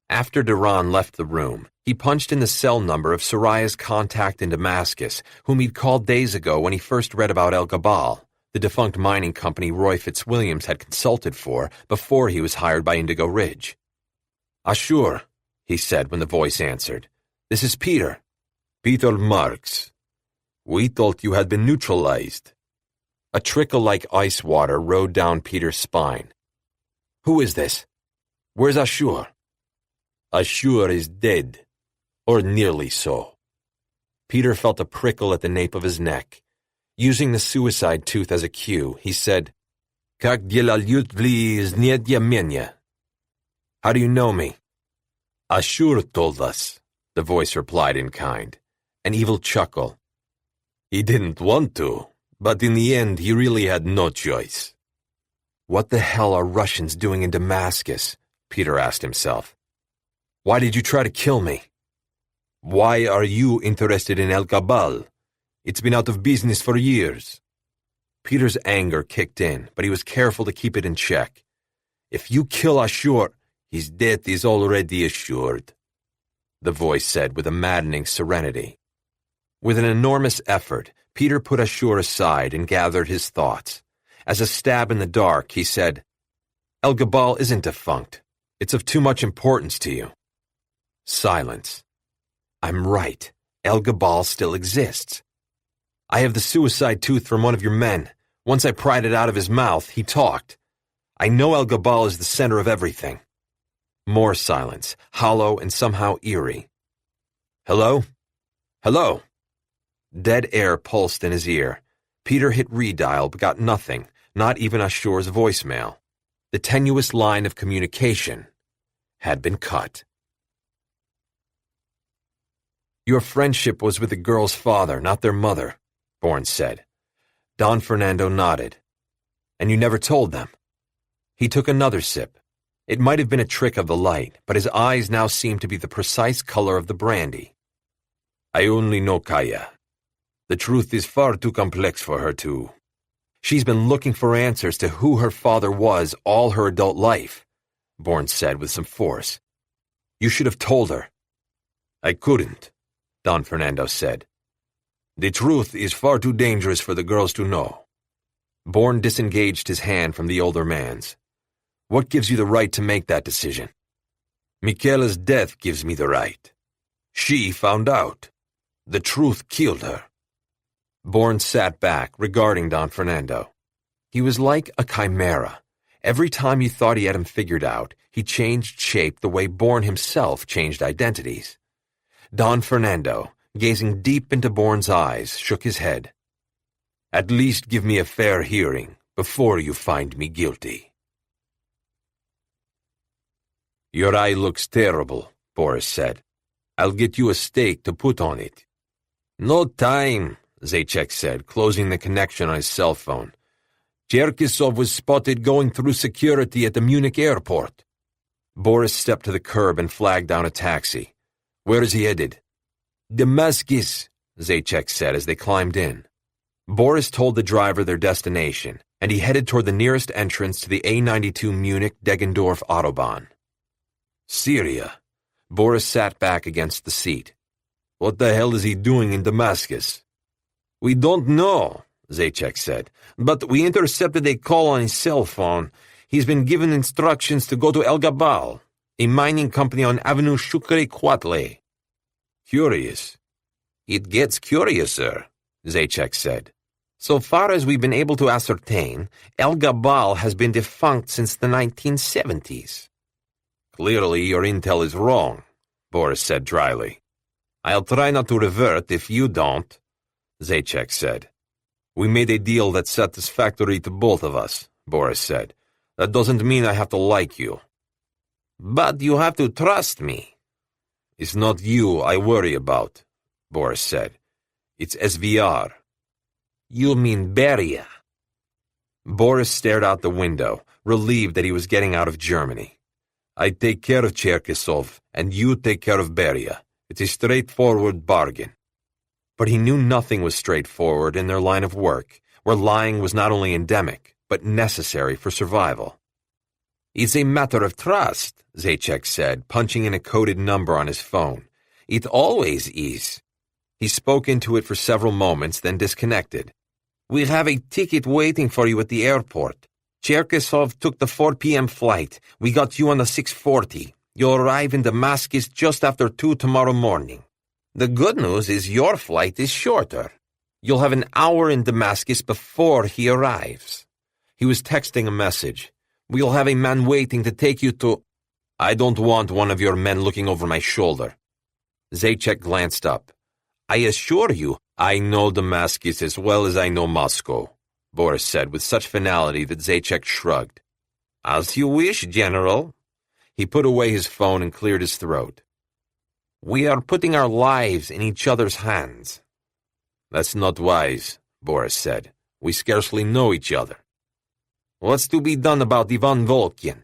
After Duran left the room, he punched in the cell number of Soraya's contact in Damascus, whom he'd called days ago when he first read about El Gabal, the defunct mining company Roy Fitzwilliams had consulted for before he was hired by Indigo Ridge. Ashur, he said when the voice answered. This is Peter. Peter Marks. We thought you had been neutralized. A trickle like ice water rode down Peter's spine. Who is this? Where's Ashur? Ashur is dead. Or nearly so. Peter felt a prickle at the nape of his neck. Using the suicide tooth as a cue, he said, Как дела люди из недоумения? How do you know me? Ashur told us, the voice replied in kind, an evil chuckle. He didn't want to, but in the end he really had no choice. What the hell are Russians doing in Damascus? Peter asked himself. Why did you try to kill me? Why are you interested in El Gabal? It's been out of business for years. Peter's anger kicked in, but he was careful to keep it in check. If you kill Ashur, his death is already assured, the voice said with a maddening serenity. With an enormous effort, Peter put Ashur aside and gathered his thoughts. As a stab in the dark, he said, El Gabal isn't defunct. It's of too much importance to you. Silence. I'm right. El Gabal still exists. I have the suicide tooth from one of your men. Once I pried it out of his mouth, he talked. I know El Gabal is the center of everything. More silence, hollow and somehow eerie. Hello? Hello? Dead air pulsed in his ear. Peter hit redial but got nothing, not even Ashur's voicemail. The tenuous line of communication had been cut. Your friendship was with the girl's father, not their mother, Bourne said. Don Fernando nodded. And you never told them. He took another sip. It might have been a trick of the light, but his eyes now seemed to be the precise color of the brandy. I only know Kaya. The truth is far too complex for her to. She's been looking for answers to who her father was all her adult life, Bourne said with some force. You should have told her. I couldn't, Don Fernando said. The truth is far too dangerous for the girls to know. Bourne disengaged his hand from the older man's. What gives you the right to make that decision? Michaela's death gives me the right. She found out. The truth killed her. Bourne sat back, regarding Don Fernando. He was like a chimera. Every time you thought he had him figured out, he changed shape the way Bourne himself changed identities. Don Fernando, gazing deep into Bourne's eyes, shook his head. At least give me a fair hearing before you find me guilty. Your eye looks terrible, Boris said. I'll get you a stake to put on it. No time, Zaitchik said, closing the connection on his cell phone. Cherkisov was spotted going through security at the Munich airport. Boris stepped to the curb and flagged down a taxi. Where is he headed? Damascus, Zaitchik said as they climbed in. Boris told the driver their destination, and he headed toward the nearest entrance to the A92 Munich-Deggendorf Autobahn. Syria. Boris sat back against the seat. What the hell is he doing in Damascus? We don't know, Zaitchik said, but we intercepted a call on his cell phone. He's been given instructions to go to El Gabal, a mining company on Avenue Shukri-Quatle. Curious. It gets curiouser, Zaitchik said. So far as we've been able to ascertain, El Gabal has been defunct since the 1970s. Clearly your intel is wrong, Boris said dryly. I'll try not to revert if you don't, Zaitchik said. We made a deal that's satisfactory to both of us, Boris said. That doesn't mean I have to like you. But you have to trust me. It's not you I worry about, Boris said. It's SVR. You mean Beria. Boris stared out the window, relieved that he was getting out of Germany. I take care of Cherkisov, and you take care of Beria. It's a straightforward bargain. But he knew nothing was straightforward in their line of work, where lying was not only endemic, but necessary for survival. It's a matter of trust, Zaitchik said, punching in a coded number on his phone. It always is. He spoke into it for several moments, then disconnected. We have a ticket waiting for you at the airport. Cherkisov took the 4 p.m. flight. We got you on the 6:40. You'll arrive in Damascus just after 2 tomorrow morning. The good news is your flight is shorter. You'll have an hour in Damascus before he arrives. He was texting a message. We'll have a man waiting to take you to... I don't want one of your men looking over my shoulder. Zaitchik glanced up. I assure you, I know Damascus as well as I know Moscow, Boris said with such finality that Zaitchik shrugged. As you wish, General. He put away his phone and cleared his throat. We are putting our lives in each other's hands. That's not wise, Boris said. We scarcely know each other. What's to be done about Ivan Volkin?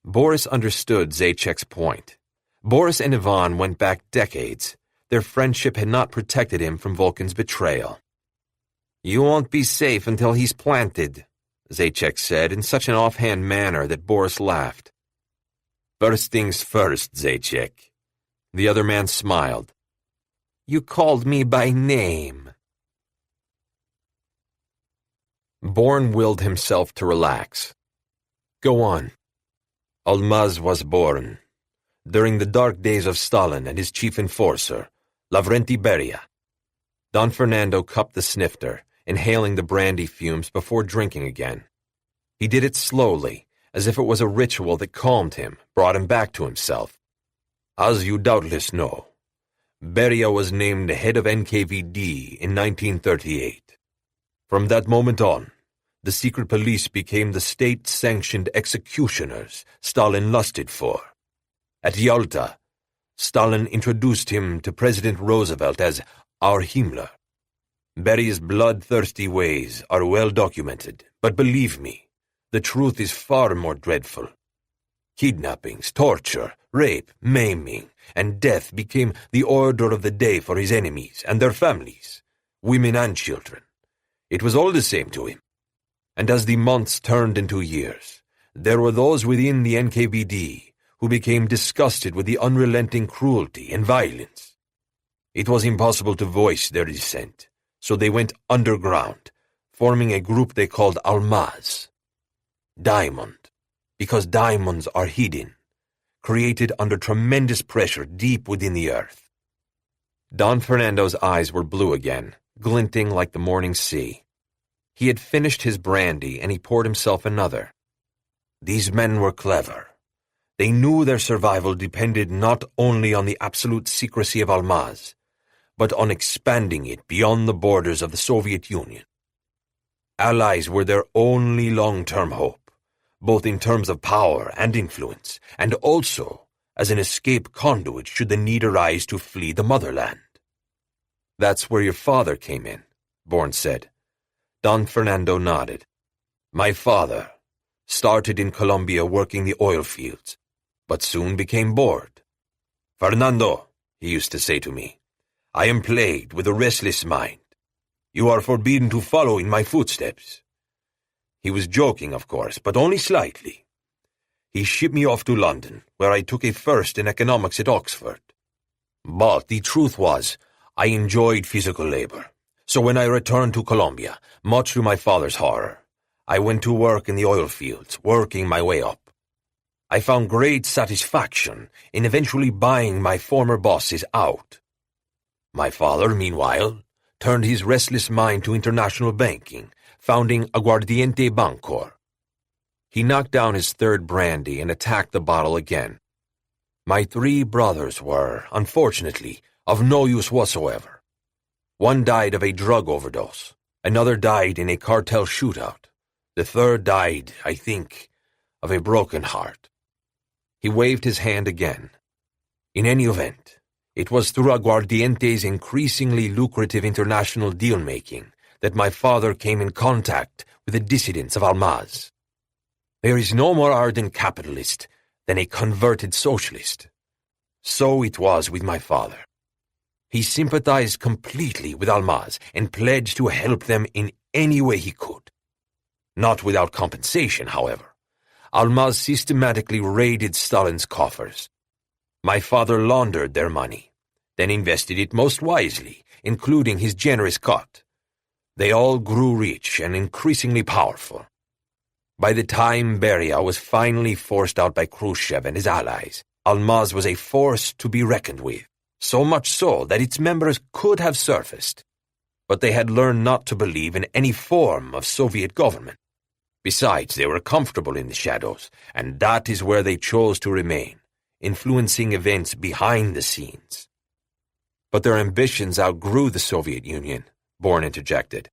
Boris understood Zaitchik's point. Boris and Ivan went back decades. Their friendship had not protected him from Volkin's betrayal. You won't be safe until he's planted, Zajac said in such an offhand manner that Boris laughed. First things first, Zajac. The other man smiled. You called me by name. Bourne willed himself to relax. Go on. Almaz was born during the dark days of Stalin and his chief enforcer, Lavrenti Beria. Don Fernando cupped the snifter, inhaling the brandy fumes before drinking again. He did it slowly, as if it was a ritual that calmed him, brought him back to himself. As you doubtless know, Beria was named the head of NKVD in 1938. From that moment on, the secret police became the state-sanctioned executioners Stalin lusted for. At Yalta, Stalin introduced him to President Roosevelt as our Himmler. Beria's bloodthirsty ways are well documented, but believe me, the truth is far more dreadful. Kidnappings, torture, rape, maiming, and death became the order of the day for his enemies and their families, women and children. It was all the same to him. And as the months turned into years, there were those within the NKVD who became disgusted with the unrelenting cruelty and violence. It was impossible to voice their dissent, so they went underground, forming a group they called Almaz. Diamond, because diamonds are hidden, created under tremendous pressure deep within the earth. Don Fernando's eyes were blue again, glinting like the morning sea. He had finished his brandy and he poured himself another. These men were clever. They knew their survival depended not only on the absolute secrecy of Almaz, but on expanding it beyond the borders of the Soviet Union. Allies were their only long-term hope, both in terms of power and influence, and also as an escape conduit should the need arise to flee the motherland. That's where your father came in, Bourne said. Don Fernando nodded. My father started in Colombia working the oil fields, but soon became bored. Fernando, he used to say to me, I am plagued with a restless mind. You are forbidden to follow in my footsteps. He was joking, of course, but only slightly. He shipped me off to London, where I took a first in economics at Oxford. But the truth was, I enjoyed physical labor. So when I returned to Colombia, much to my father's horror, I went to work in the oil fields, working my way up. I found great satisfaction in eventually buying my former bosses out. My father, meanwhile, turned his restless mind to international banking, founding Aguardiente Bancor. He knocked down his third brandy and attacked the bottle again. My 3 brothers were, unfortunately, of no use whatsoever. One died of a drug overdose. Another died in a cartel shootout. The third died, I think, of a broken heart. He waved his hand again. In any event, it was through Aguardiente's increasingly lucrative international deal-making that my father came in contact with the dissidents of Almaz. There is no more ardent capitalist than a converted socialist. So it was with my father. He sympathized completely with Almaz and pledged to help them in any way he could. Not without compensation, however. Almaz systematically raided Stalin's coffers. My father laundered their money, then invested it most wisely, including his generous cut. They all grew rich and increasingly powerful. By the time Beria was finally forced out by Khrushchev and his allies, Almaz was a force to be reckoned with. So much so that its members could have surfaced, but they had learned not to believe in any form of Soviet government. Besides, they were comfortable in the shadows, and that is where they chose to remain, influencing events behind the scenes. But their ambitions outgrew the Soviet Union, Bourne interjected.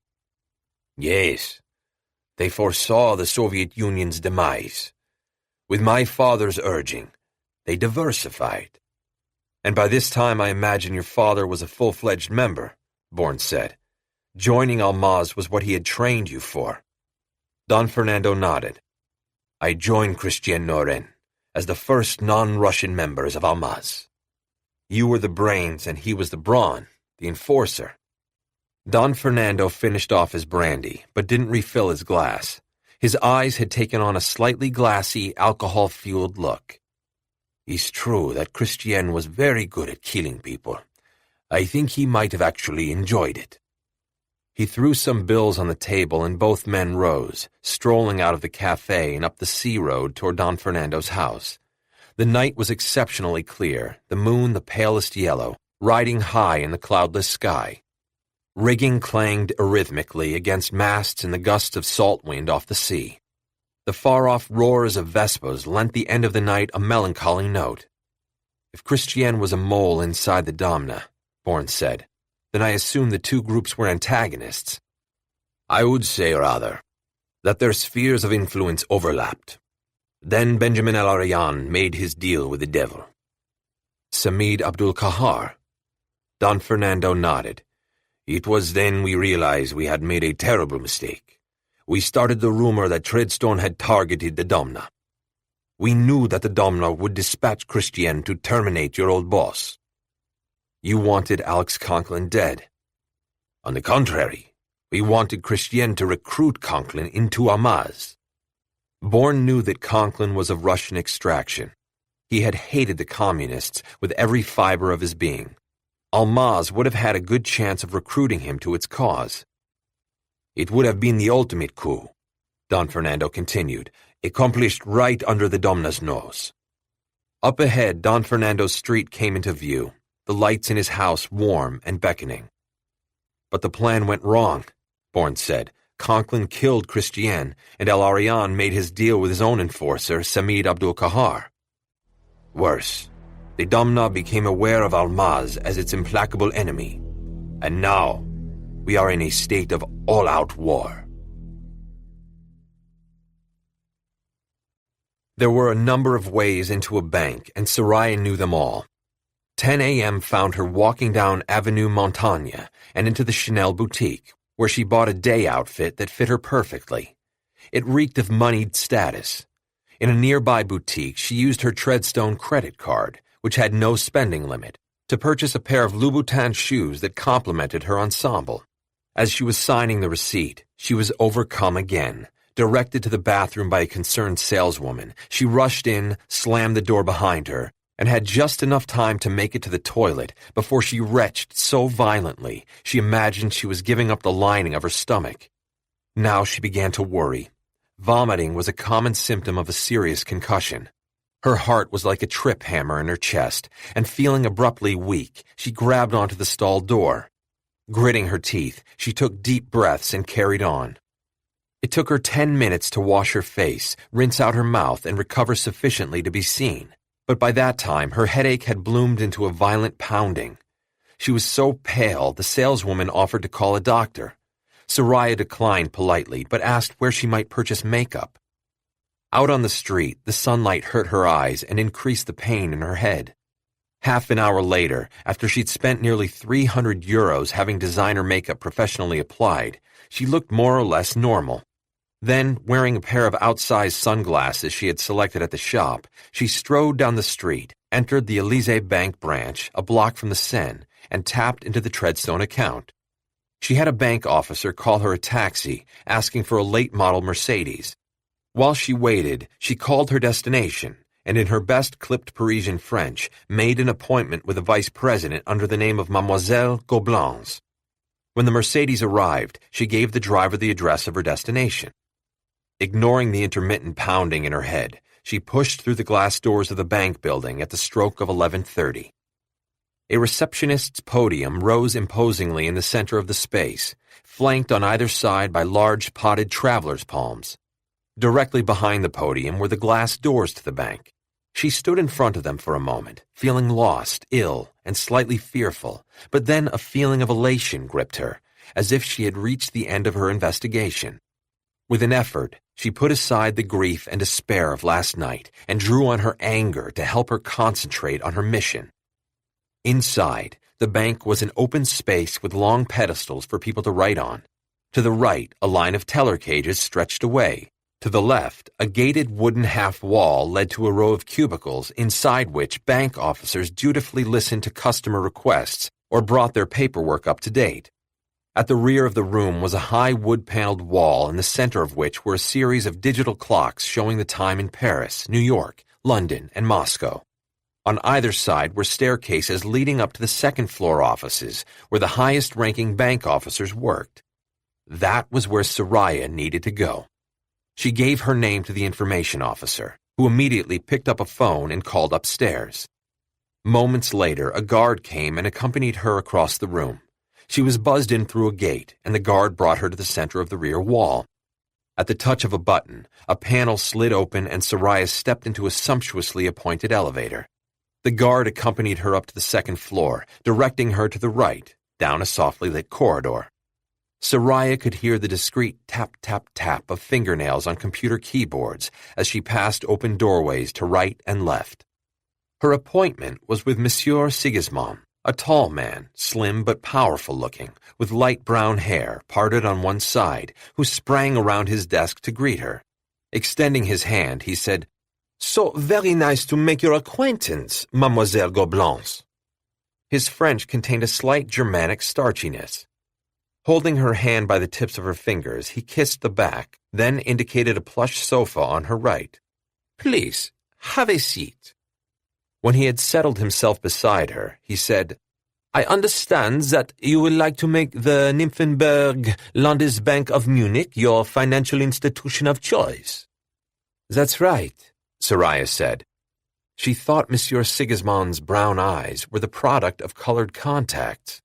Yes, they foresaw the Soviet Union's demise. With my father's urging, they diversified. And by this time I imagine your father was a full-fledged member, Bourne said. Joining Almaz was what he had trained you for. Don Fernando nodded. I joined Christian Noren as the first non-Russian members of Almaz. You were the brains and he was the brawn, the enforcer. Don Fernando finished off his brandy, but didn't refill his glass. His eyes had taken on a slightly glassy, alcohol-fueled look. It's true that Christian was very good at killing people. I think he might have actually enjoyed it. He threw some bills on the table and both men rose, strolling out of the cafe and up the sea road toward Don Fernando's house. The night was exceptionally clear, the moon the palest yellow, riding high in the cloudless sky. Rigging clanged arrhythmically against masts in the gusts of salt wind off the sea. The far-off roars of Vespas lent the end of the night a melancholy note. If Christian was a mole inside the Domna, Bourne said, then I assume the two groups were antagonists. I would say, rather, that their spheres of influence overlapped. Then Benjamin El-Arian made his deal with the devil. Samid Abdul-Kahar. Don Fernando nodded. It was then we realized we had made a terrible mistake. We started the rumor that Treadstone had targeted the Domna. We knew that the Domna would dispatch Christian to terminate your old boss. You wanted Alex Conklin dead. On the contrary, we wanted Christian to recruit Conklin into Almaz. Bourne knew that Conklin was of Russian extraction. He had hated the communists with every fiber of his being. Almaz would have had a good chance of recruiting him to its cause. It would have been the ultimate coup, Don Fernando continued, accomplished right under the Domna's nose. Up ahead, Don Fernando's street came into view, the lights in his house warm and beckoning. But the plan went wrong, Bourne said. Conklin killed Christian, and El-Arian made his deal with his own enforcer, Samid Abdul-Kahar. Worse, the Domna became aware of Almaz as its implacable enemy, and now we are in a state of all-out war. There were a number of ways into a bank, and Soraya knew them all. 10 a.m. found her walking down Avenue Montagne and into the Chanel boutique, where she bought a day outfit that fit her perfectly. It reeked of moneyed status. In a nearby boutique, she used her Treadstone credit card, which had no spending limit, to purchase a pair of Louboutin shoes that complemented her ensemble. As she was signing the receipt, she was overcome again. Directed to the bathroom by a concerned saleswoman, she rushed in, slammed the door behind her, and had just enough time to make it to the toilet before she retched so violently she imagined she was giving up the lining of her stomach. Now she began to worry. Vomiting was a common symptom of a serious concussion. Her heart was like a trip hammer in her chest, and feeling abruptly weak, she grabbed onto the stall door. Gritting her teeth, she took deep breaths and carried on. It took her 10 minutes to wash her face, rinse out her mouth, and recover sufficiently to be seen. But by that time, her headache had bloomed into a violent pounding. She was so pale, the saleswoman offered to call a doctor. Soraya declined politely, but asked where she might purchase makeup. Out on the street, the sunlight hurt her eyes and increased the pain in her head. Half an hour later, after she'd spent nearly 300 euros having designer makeup professionally applied, she looked more or less normal. Then, wearing a pair of outsized sunglasses she had selected at the shop, she strode down the street, entered the Elysee Bank branch, a block from the Seine, and tapped into the Treadstone account. She had a bank officer call her a taxi, asking for a late-model Mercedes. While she waited, she called her destination, and in her best clipped Parisian French, made an appointment with the vice president under the name of Mademoiselle Gobelins. When the Mercedes arrived, she gave the driver the address of her destination. Ignoring the intermittent pounding in her head, she pushed through the glass doors of the bank building at the stroke of 11:30. A receptionist's podium rose imposingly in the center of the space, flanked on either side by large potted traveler's palms. Directly behind the podium were the glass doors to the bank. She stood in front of them for a moment, feeling lost, ill, and slightly fearful, but then a feeling of elation gripped her, as if she had reached the end of her investigation. With an effort, she put aside the grief and despair of last night and drew on her anger to help her concentrate on her mission. Inside, the bank was an open space with long pedestals for people to write on. To the right, a line of teller cages stretched away. To the left, a gated wooden half-wall led to a row of cubicles inside which bank officers dutifully listened to customer requests or brought their paperwork up to date. At the rear of the room was a high wood-paneled wall in the center of which were a series of digital clocks showing the time in Paris, New York, London, and Moscow. On either side were staircases leading up to the second-floor offices, where the highest-ranking bank officers worked. That was where Soraya needed to go. She gave her name to the information officer, who immediately picked up a phone and called upstairs. Moments later, a guard came and accompanied her across the room. She was buzzed in through a gate, and the guard brought her to the center of the rear wall. At the touch of a button, a panel slid open and Soraya stepped into a sumptuously appointed elevator. The guard accompanied her up to the second floor, directing her to the right, down a softly lit corridor. Soraya could hear the discreet tap-tap-tap of fingernails on computer keyboards as she passed open doorways to right and left. Her appointment was with Monsieur Sigismond, a tall man, slim but powerful-looking, with light brown hair parted on one side, who sprang around his desk to greet her. Extending his hand, he said, "So very nice to make your acquaintance, Mademoiselle Gobelins." His French contained a slight Germanic starchiness. Holding her hand by the tips of her fingers, he kissed the back, then indicated a plush sofa on her right. "Please, have a seat." When he had settled himself beside her, he said, "I understand that you would like to make the Nymphenburg Landesbank of Munich your financial institution of choice." "That's right," Soraya said. She thought Monsieur Sigismond's brown eyes were the product of colored contacts.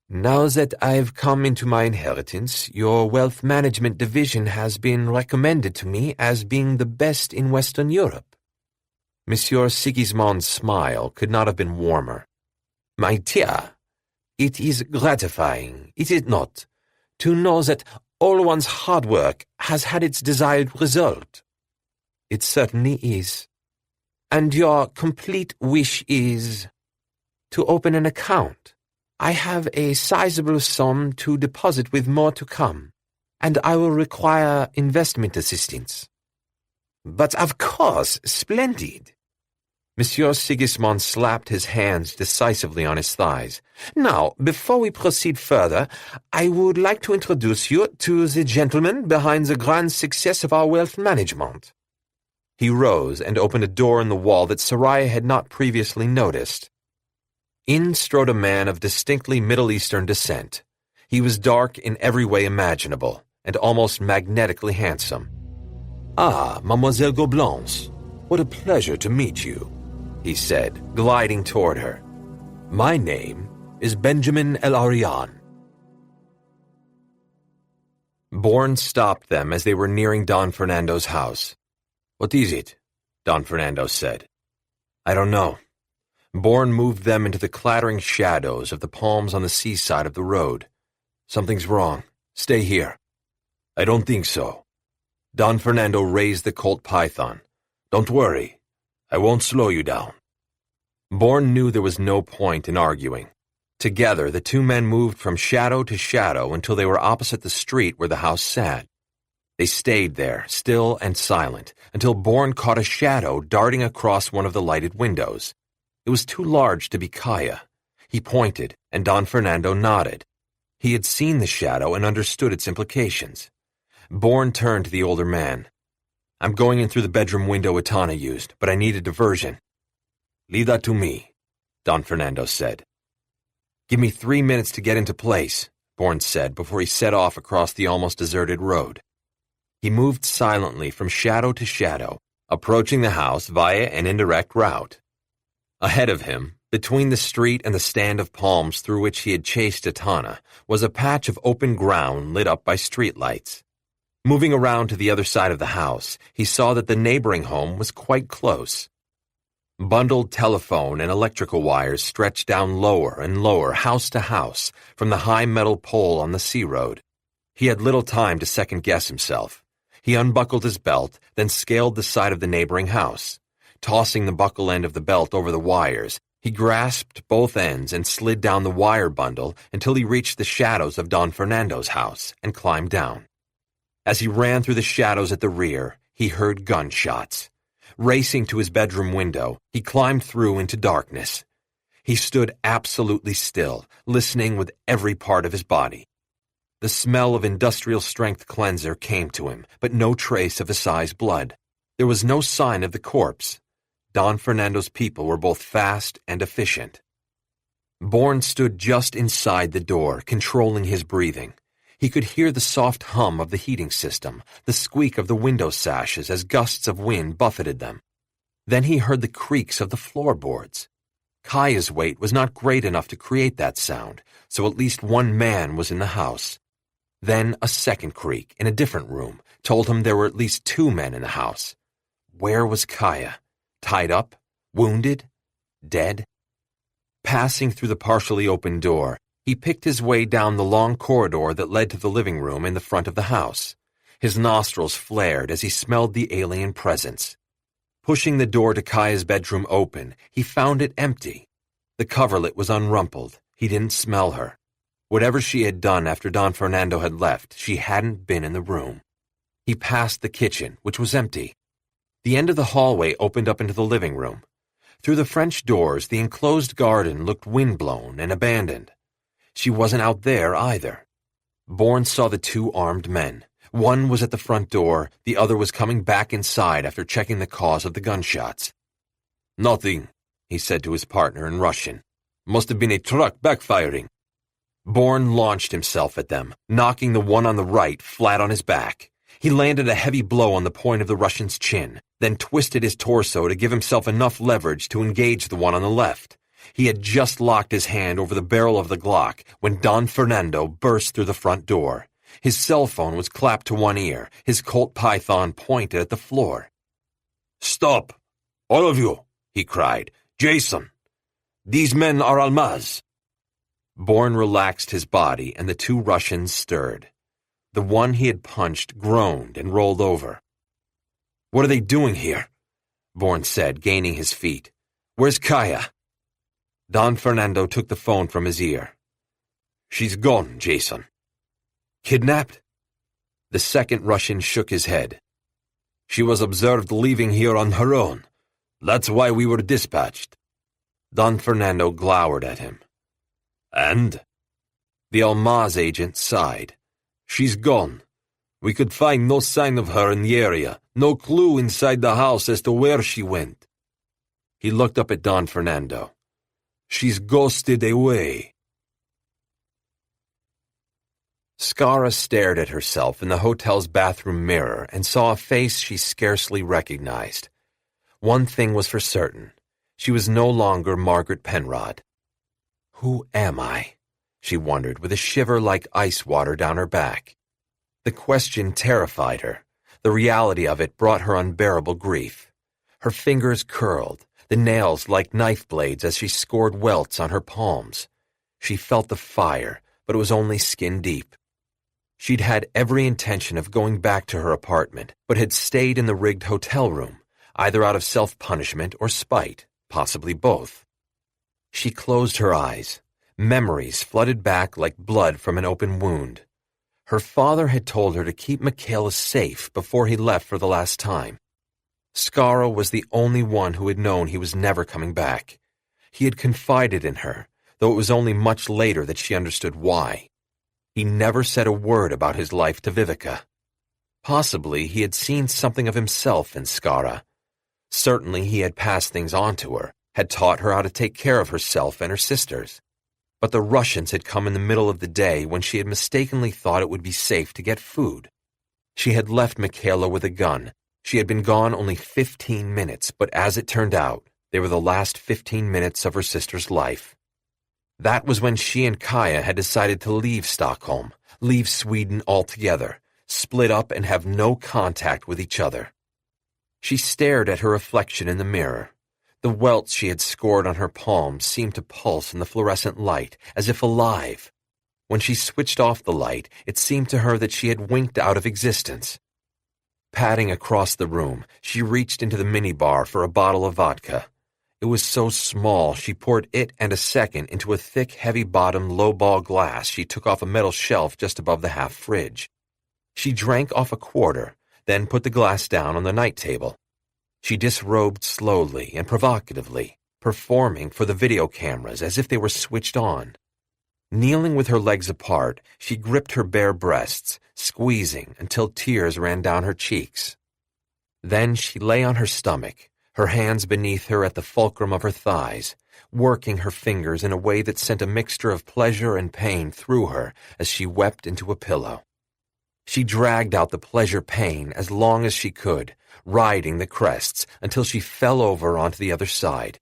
"Now that I've come into my inheritance, your wealth management division has been recommended to me as being the best in Western Europe." Monsieur Sigismond's smile could not have been warmer. "My dear, it is gratifying, is it not, to know that all one's hard work has had its desired result?" "It certainly is." "And your complete wish is—" "To open an account. I have a sizable sum to deposit with more to come, and I will require investment assistance." "But of course, splendid." Monsieur Sigismond slapped his hands decisively on his thighs. "Now, before we proceed further, I would like to introduce you to the gentleman behind the grand success of our wealth management." He rose and opened a door in the wall that Soraya had not previously noticed. In strode a man of distinctly Middle Eastern descent. He was dark in every way imaginable, and almost magnetically handsome. "Ah, Mademoiselle Gobelins, what a pleasure to meet you," he said, gliding toward her. "My name is Benjamin El-Arian." Bourne stopped them as they were nearing Don Fernando's house. "What is it?" Don Fernando said. "I don't know." Bourne moved them into the clattering shadows of the palms on the seaside of the road. "Something's wrong. Stay here." "I don't think so." Don Fernando raised the Colt Python. "Don't worry. I won't slow you down." Bourne knew there was no point in arguing. Together, the two men moved from shadow to shadow until they were opposite the street where the house sat. They stayed there, still and silent, until Bourne caught a shadow darting across one of the lighted windows. It was too large to be Kaya. He pointed, and Don Fernando nodded. He had seen the shadow and understood its implications. Bourne turned to the older man. "I'm going in through the bedroom window Etana used, but I need a diversion." "Leave that to me," Don Fernando said. "Give me 3 minutes to get into place," Bourne said before he set off across the almost deserted road. He moved silently from shadow to shadow, approaching the house via an indirect route. Ahead of him, between the street and the stand of palms through which he had chased Etana, was a patch of open ground lit up by streetlights. Moving around to the other side of the house, he saw that the neighboring home was quite close. Bundled telephone and electrical wires stretched down lower and lower, house to house, from the high metal pole on the sea road. He had little time to second-guess himself. He unbuckled his belt, then scaled the side of the neighboring house. Tossing the buckle end of the belt over the wires, he grasped both ends and slid down the wire bundle until he reached the shadows of Don Fernando's house and climbed down. As he ran through the shadows at the rear, he heard gunshots. Racing to his bedroom window, he climbed through into darkness. He stood absolutely still, listening with every part of his body. The smell of industrial-strength cleanser came to him, but no trace of Asai's blood. There was no sign of the corpse. Don Fernando's people were both fast and efficient. Bourne stood just inside the door, controlling his breathing. He could hear the soft hum of the heating system, the squeak of the window sashes as gusts of wind buffeted them. Then he heard the creaks of the floorboards. Kaya's weight was not great enough to create that sound, so at least one man was in the house. Then a second creak in a different room told him there were at least 2 men in the house. Where was Kaya? Tied up? Wounded? Dead? Passing through the partially open door, he picked his way down the long corridor that led to the living room in the front of the house. His nostrils flared as he smelled the alien presence. Pushing the door to Kaya's bedroom open, he found it empty. The coverlet was unrumpled. He didn't smell her. Whatever she had done after Don Fernando had left, she hadn't been in the room. He passed the kitchen, which was empty. The end of the hallway opened up into the living room. Through the French doors, the enclosed garden looked windblown and abandoned. She wasn't out there either. Bourne saw the 2 armed men. One was at the front door, the other was coming back inside after checking the cause of the gunshots. "Nothing," he said to his partner in Russian. "Must have been a truck backfiring." Bourne launched himself at them, knocking the one on the right flat on his back. He landed a heavy blow on the point of the Russian's chin, then twisted his torso to give himself enough leverage to engage the one on the left. He had just locked his hand over the barrel of the Glock when Don Fernando burst through the front door. His cell phone was clapped to one ear, his Colt Python pointed at the floor. "Stop! All of you!" he cried. "Jason! These men are Almaz!" Bourne relaxed his body and the 2 Russians stirred. The one he had punched groaned and rolled over. "What are they doing here?" Bourne said, gaining his feet. "Where's Kaya?" Don Fernando took the phone from his ear. "She's gone, Jason." "Kidnapped?" The second Russian shook his head. "She was observed leaving here on her own. That's why we were dispatched." Don Fernando glowered at him. "And?" The Almaz agent sighed. "She's gone. We could find no sign of her in the area, no clue inside the house as to where she went." He looked up at Don Fernando. "She's ghosted away." Skara stared at herself in the hotel's bathroom mirror and saw a face she scarcely recognized. One thing was for certain. She was no longer Margaret Penrod. Who am I? She wondered with a shiver like ice water down her back. The question terrified her. The reality of it brought her unbearable grief. Her fingers curled, the nails like knife blades as she scored welts on her palms. She felt the fire, but it was only skin deep. She'd had every intention of going back to her apartment, but had stayed in the rigged hotel room, either out of self-punishment or spite, possibly both. She closed her eyes. Memories flooded back like blood from an open wound. Her father had told her to keep Michaela safe before he left for the last time. Skara was the only one who had known he was never coming back. He had confided in her, though it was only much later that she understood why. He never said a word about his life to Vivica. Possibly he had seen something of himself in Skara. Certainly he had passed things on to her, had taught her how to take care of herself and her sisters. But the Russians had come in the middle of the day when she had mistakenly thought it would be safe to get food. She had left Michaela with a gun. She had been gone only 15 minutes, but as it turned out, they were the last 15 minutes of her sister's life. That was when she and Kaya had decided to leave Stockholm, leave Sweden altogether, split up and have no contact with each other. She stared at her reflection in the mirror. The welts she had scored on her palms seemed to pulse in the fluorescent light, as if alive. When she switched off the light, it seemed to her that she had winked out of existence. Padding across the room, she reached into the minibar for a bottle of vodka. It was so small she poured it and a second into a thick, heavy-bottomed, low-ball glass she took off a metal shelf just above the half-fridge. She drank off a quarter, then put the glass down on the night table. She disrobed slowly and provocatively, performing for the video cameras as if they were switched on. Kneeling with her legs apart, she gripped her bare breasts, squeezing until tears ran down her cheeks. Then she lay on her stomach, her hands beneath her at the fulcrum of her thighs, working her fingers in a way that sent a mixture of pleasure and pain through her as she wept into a pillow. She dragged out the pleasure-pain as long as she could, riding the crests until she fell over onto the other side.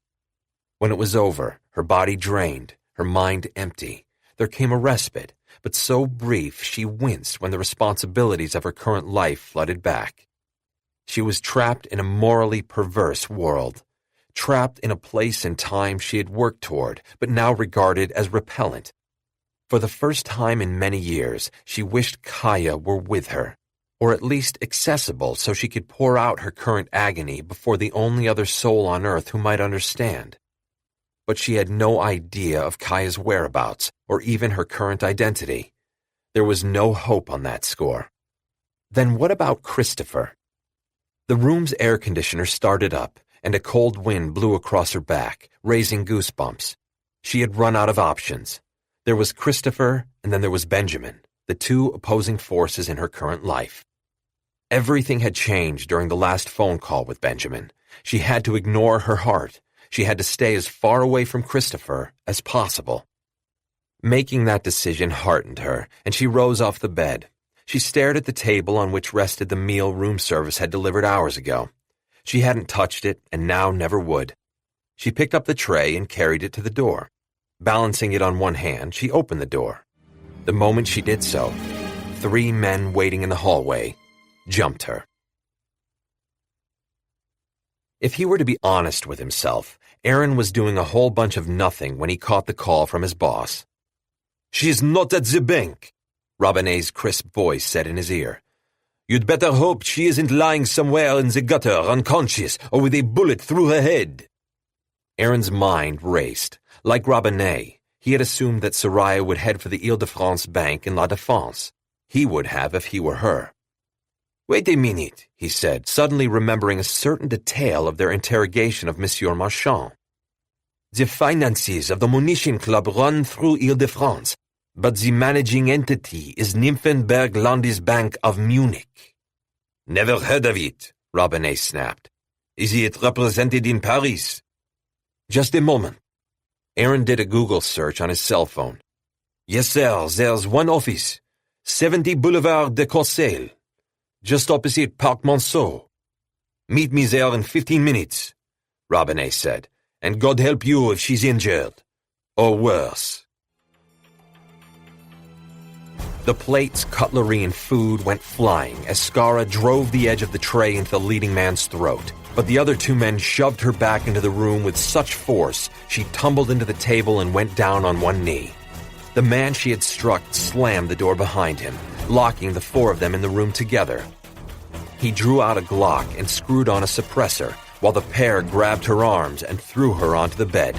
When it was over, her body drained, her mind empty, there came a respite, but so brief she winced when the responsibilities of her current life flooded back. She was trapped in a morally perverse world, trapped in a place and time she had worked toward, but now regarded as repellent. For the first time in many years, she wished Kaya were with her, or at least accessible so she could pour out her current agony before the only other soul on earth who might understand. But she had no idea of Kaya's whereabouts, or even her current identity. There was no hope on that score. Then what about Christopher? The room's air conditioner started up, and a cold wind blew across her back, raising goosebumps. She had run out of options. There was Christopher, and then there was Benjamin, the two opposing forces in her current life. Everything had changed during the last phone call with Benjamin. She had to ignore her heart. She had to stay as far away from Christopher as possible. Making that decision heartened her, and she rose off the bed. She stared at the table on which rested the meal room service had delivered hours ago. She hadn't touched it, and now never would. She picked up the tray and carried it to the door. Balancing it on one hand, she opened the door. The moment she did so, 3 men waiting in the hallway jumped her. If he were to be honest with himself, Aaron was doing a whole bunch of nothing when he caught the call from his boss. "She's not at the bank," Robinet's crisp voice said in his ear. "You'd better hope she isn't lying somewhere in the gutter, unconscious, or with a bullet through her head." Aaron's mind raced. Like Robinet, he had assumed that Soraya would head for the Ile-de-France Bank in La Défense. He would have if he were her. "Wait a minute," he said, suddenly remembering a certain detail of their interrogation of Monsieur Marchand. "The finances of the munition club run through Ile-de-France, but the managing entity is Nymphenburg Landesbank of Munich." "Never heard of it," Robinet snapped. "Is it represented in Paris?" "Just a moment." Aaron did a Google search on his cell phone. "Yes, sir, there's one office, 70 Boulevard de Courcelles, just opposite Parc Monceau. Meet me there in 15 minutes, Robinet said, and God help you if she's injured. Or worse. The plates, cutlery, and food went flying as Skara drove the edge of the tray into the leading man's throat. But the other 2 men shoved her back into the room with such force, she tumbled into the table and went down on one knee. The man she had struck slammed the door behind him, locking the 4 of them in the room together. He drew out a Glock and screwed on a suppressor, while the pair grabbed her arms and threw her onto the bed.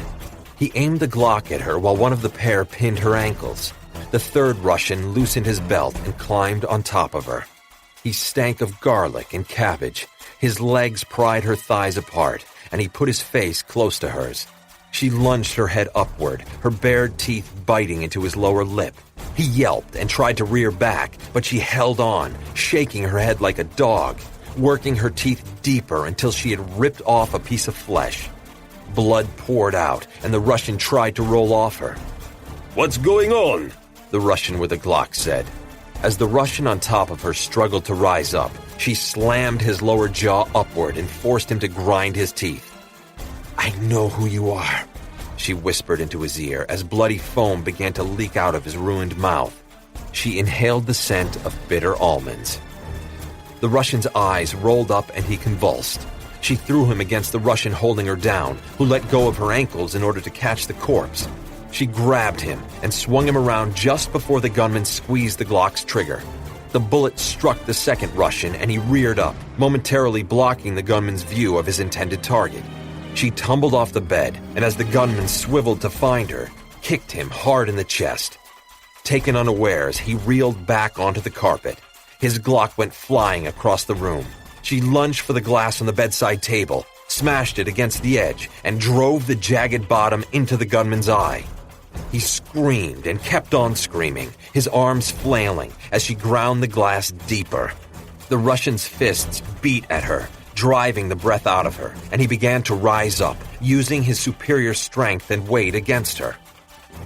He aimed the Glock at her while one of the pair pinned her ankles. The 3rd Russian loosened his belt and climbed on top of her. He stank of garlic and cabbage. His legs pried her thighs apart, and he put his face close to hers. She lunged her head upward, her bared teeth biting into his lower lip. He yelped and tried to rear back, but she held on, shaking her head like a dog, working her teeth deeper until she had ripped off a piece of flesh. Blood poured out, and the Russian tried to roll off her. "What's going on?" the Russian with a Glock said. As the Russian on top of her struggled to rise up, she slammed his lower jaw upward and forced him to grind his teeth. "I know who you are," she whispered into his ear as bloody foam began to leak out of his ruined mouth. She inhaled the scent of bitter almonds. The Russian's eyes rolled up and he convulsed. She threw him against the Russian holding her down, who let go of her ankles in order to catch the corpse. She grabbed him and swung him around just before the gunman squeezed the Glock's trigger. The bullet struck the 2nd Russian and he reared up, momentarily blocking the gunman's view of his intended target. She tumbled off the bed, and as the gunman swiveled to find her, kicked him hard in the chest. Taken unawares, he reeled back onto the carpet. His Glock went flying across the room. She lunged for the glass on the bedside table, smashed it against the edge, and drove the jagged bottom into the gunman's eye. He screamed and kept on screaming, his arms flailing as she ground the glass deeper. The Russian's fists beat at her, driving the breath out of her, and he began to rise up, using his superior strength and weight against her.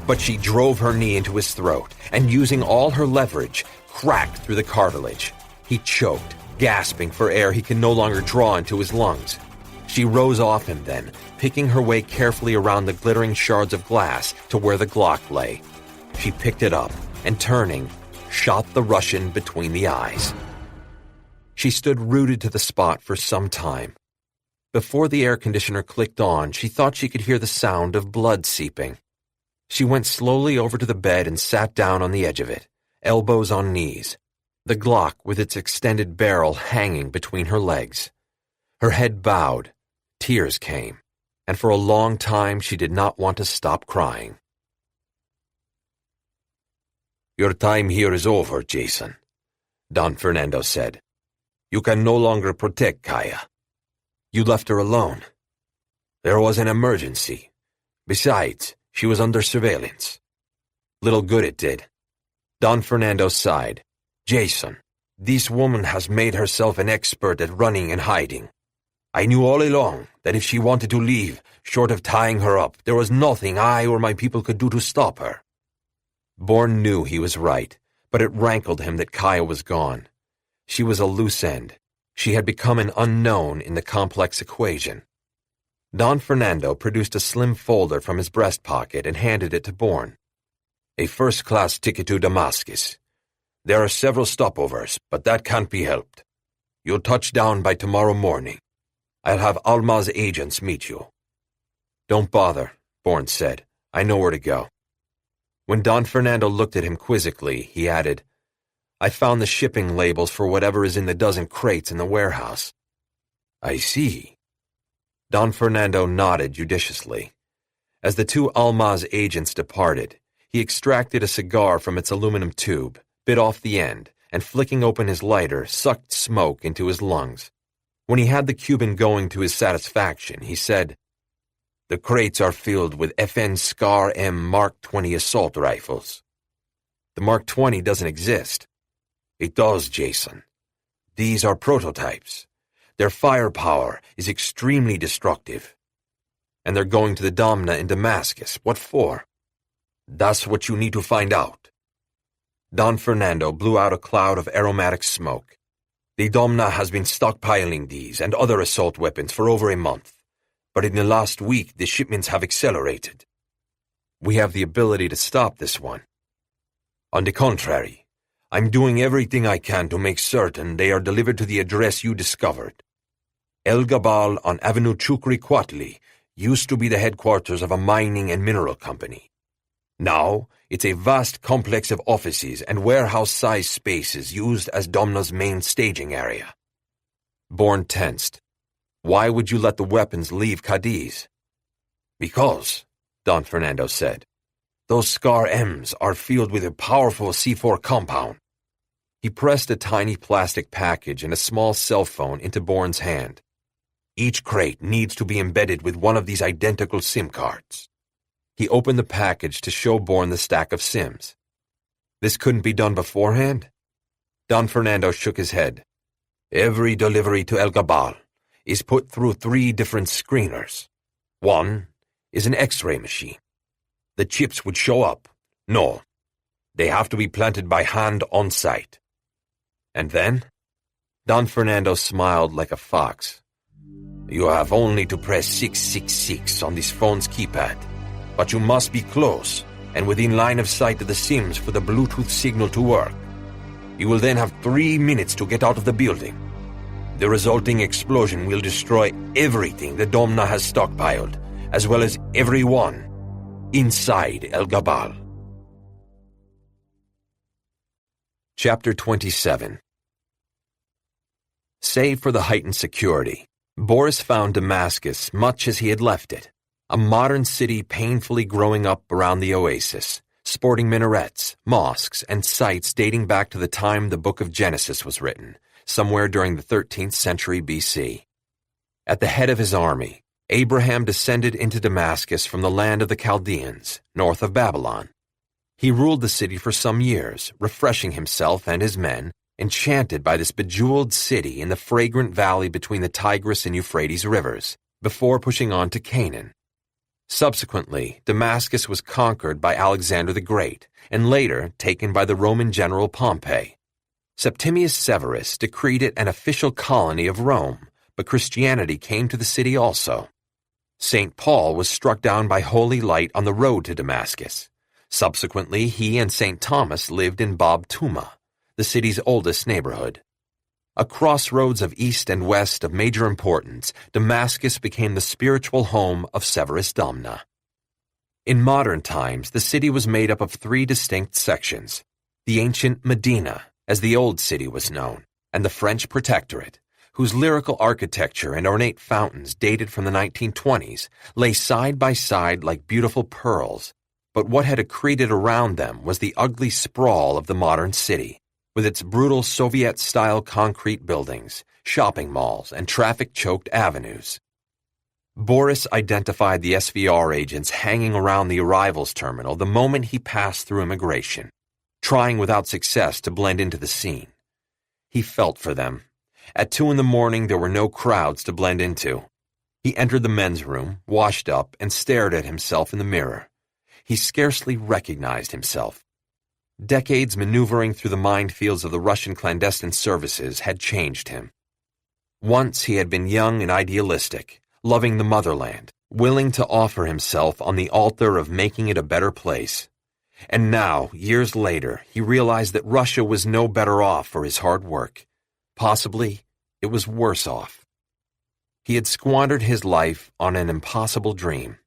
But she drove her knee into his throat, and using all her leverage, cracked through the cartilage. He choked, gasping for air he could no longer draw into his lungs. She rose off him then, picking her way carefully around the glittering shards of glass to where the Glock lay. She picked it up, and turning, shot the Russian between the eyes. She stood rooted to the spot for some time. Before the air conditioner clicked on, she thought she could hear the sound of blood seeping. She went slowly over to the bed and sat down on the edge of it, elbows on knees, the Glock with its extended barrel hanging between her legs. Her head bowed, tears came, and for a long time she did not want to stop crying. "Your time here is over, Jason," Don Fernando said. "You can no longer protect Kaya. You left her alone." "There was an emergency. Besides, she was under surveillance." "Little good it did." Don Fernando sighed. "Jason, this woman has made herself an expert at running and hiding. I knew all along that if she wanted to leave, short of tying her up, there was nothing I or my people could do to stop her." Bourne knew he was right, but it rankled him that Kaya was gone. She was a loose end. She had become an unknown in the complex equation. Don Fernando produced a slim folder from his breast pocket and handed it to Bourne. "A first-class ticket to Damascus. There are several stopovers, but that can't be helped. You'll touch down by tomorrow morning. I'll have Alma's agents meet you." "Don't bother," Bourne said. "I know where to go." When Don Fernando looked at him quizzically, he added, "I found the shipping labels for whatever is in the dozen crates in the warehouse." "I see." Don Fernando nodded judiciously. As the two Alma's agents departed, he extracted a cigar from its aluminum tube, bit off the end, and flicking open his lighter, sucked smoke into his lungs. When he had the Cuban going to his satisfaction, he said, "The crates are filled with FN Scar M Mark 20 assault rifles." "The Mark 20 doesn't exist." "It does, Jason. These are prototypes. Their firepower is extremely destructive." "And they're going to the Domna in Damascus. What for?" "That's what you need to find out." Don Fernando blew out a cloud of aromatic smoke. "The Domna has been stockpiling these and other assault weapons for over a month, but in the last week the shipments have accelerated." "We have the ability to stop this one." "On the contrary, I'm doing everything I can to make certain they are delivered to the address you discovered. El Gabal on Avenue Chukri Quatli used to be the headquarters of a mining and mineral company. Now, it's a vast complex of offices and warehouse-sized spaces used as Domna's main staging area." Bourne tensed. "Why would you let the weapons leave Cadiz?" "Because," Don Fernando said, "those Scar M's are filled with a powerful C4 compound." He pressed a tiny plastic package and a small cell phone into Bourne's hand. "Each crate needs to be embedded with one of these identical SIM cards." He opened the package to show Bourne the stack of SIMs. "This couldn't be done beforehand?" Don Fernando shook his head. "Every delivery to El Gabal is put through 3 different screeners. One is an X-ray machine. The chips would show up. No, they have to be planted by hand on site." "And then?" Don Fernando smiled like a fox. "You have only to press 666 on this phone's keypad, but you must be close and within line of sight of the SIMs for the Bluetooth signal to work. You will then have 3 minutes to get out of the building. The resulting explosion will destroy everything the Domna has stockpiled, as well as everyone inside El Gabal." Chapter 27. Save for the heightened security, Boris found Damascus much as he had left it, a modern city painfully growing up around the oasis, sporting minarets, mosques, and sites dating back to the time the Book of Genesis was written, somewhere during the 13th century BC. At the head of his army, Abraham descended into Damascus from the land of the Chaldeans, north of Babylon. He ruled the city for some years, refreshing himself and his men, enchanted by this bejeweled city in the fragrant valley between the Tigris and Euphrates rivers, before pushing on to Canaan. Subsequently, Damascus was conquered by Alexander the Great, and later taken by the Roman general Pompey. Septimius Severus decreed it an official colony of Rome, but Christianity came to the city also. St. Paul was struck down by holy light on the road to Damascus. Subsequently, he and St. Thomas lived in Bab Tuma, the city's oldest neighborhood. A crossroads of east and west of major importance, Damascus became the spiritual home of Severus Domna. In modern times, the city was made up of three distinct sections: the ancient Medina, as the Old City was known, and the French Protectorate, whose lyrical architecture and ornate fountains dated from the 1920s lay side by side like beautiful pearls, but what had accreted around them was the ugly sprawl of the modern city, with its brutal Soviet-style concrete buildings, shopping malls, and traffic-choked avenues. Boris identified the SVR agents hanging around the arrivals terminal the moment he passed through immigration, trying without success to blend into the scene. He felt for them. At 2 a.m, there were no crowds to blend into. He entered the men's room, washed up, and stared at himself in the mirror. He scarcely recognized himself. Decades maneuvering through the minefields of the Russian clandestine services had changed him. Once he had been young and idealistic, loving the motherland, willing to offer himself on the altar of making it a better place. And now, years later, he realized that Russia was no better off for his hard work. Possibly, it was worse off. He had squandered his life on an impossible dream.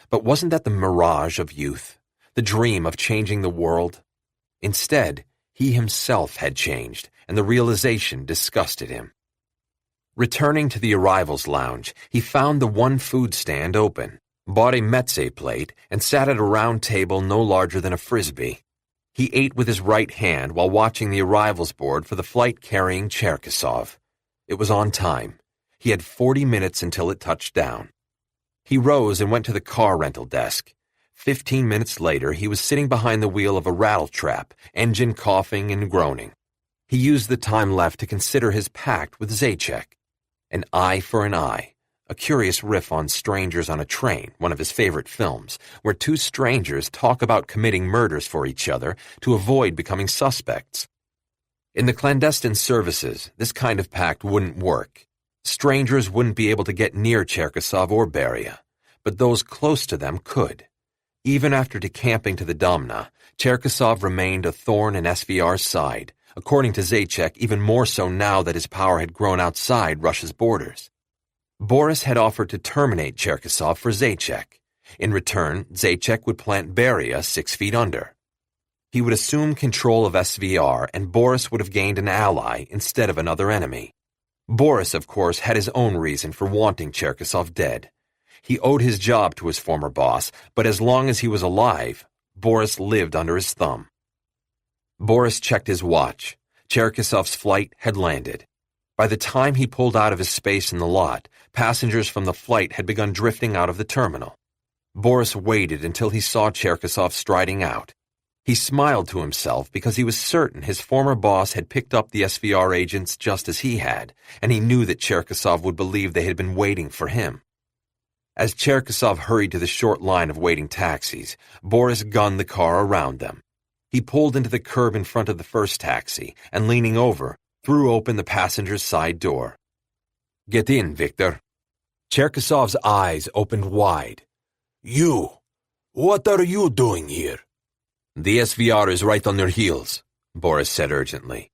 But wasn't that the mirage of youth, the dream of changing the world? Instead, he himself had changed, and the realization disgusted him. Returning to the arrivals lounge, he found the one food stand open, bought a meze plate, and sat at a round table no larger than a frisbee. He ate with his right hand while watching the arrivals board for the flight carrying Cherkasov. It was on time. He had 40 minutes until it touched down. He rose and went to the car rental desk. 15 minutes later, he was sitting behind the wheel of a rattletrap, engine coughing and groaning. He used the time left to consider his pact with Zaitchik. An eye for an eye, a curious riff on Strangers on a Train, one of his favorite films, where two strangers talk about committing murders for each other to avoid becoming suspects. In the clandestine services, this kind of pact wouldn't work. Strangers wouldn't be able to get near Cherkasov or Beria, but those close to them could. Even after decamping to the Domna, Cherkasov remained a thorn in SVR's side, according to Zaitchik even more so now that his power had grown outside Russia's borders. Boris had offered to terminate Cherkasov for Zaitchik. In return, Zaitchik would plant Beria 6 feet under. He would assume control of SVR, and Boris would have gained an ally instead of another enemy. Boris, of course, had his own reason for wanting Cherkasov dead. He owed his job to his former boss, but as long as he was alive, Boris lived under his thumb. Boris checked his watch. Cherkasov's flight had landed. By the time he pulled out of his space in the lot, passengers from the flight had begun drifting out of the terminal. Boris waited until he saw Cherkasov striding out. He smiled to himself because he was certain his former boss had picked up the SVR agents just as he had, and he knew that Cherkasov would believe they had been waiting for him. As Cherkasov hurried to the short line of waiting taxis, Boris gunned the car around them. He pulled into the curb in front of the first taxi and, leaning over, threw open the passenger's side door. "Get in, Victor." Cherkasov's eyes opened wide. "You! What are you doing here?" "The SVR is right on their heels," Boris said urgently.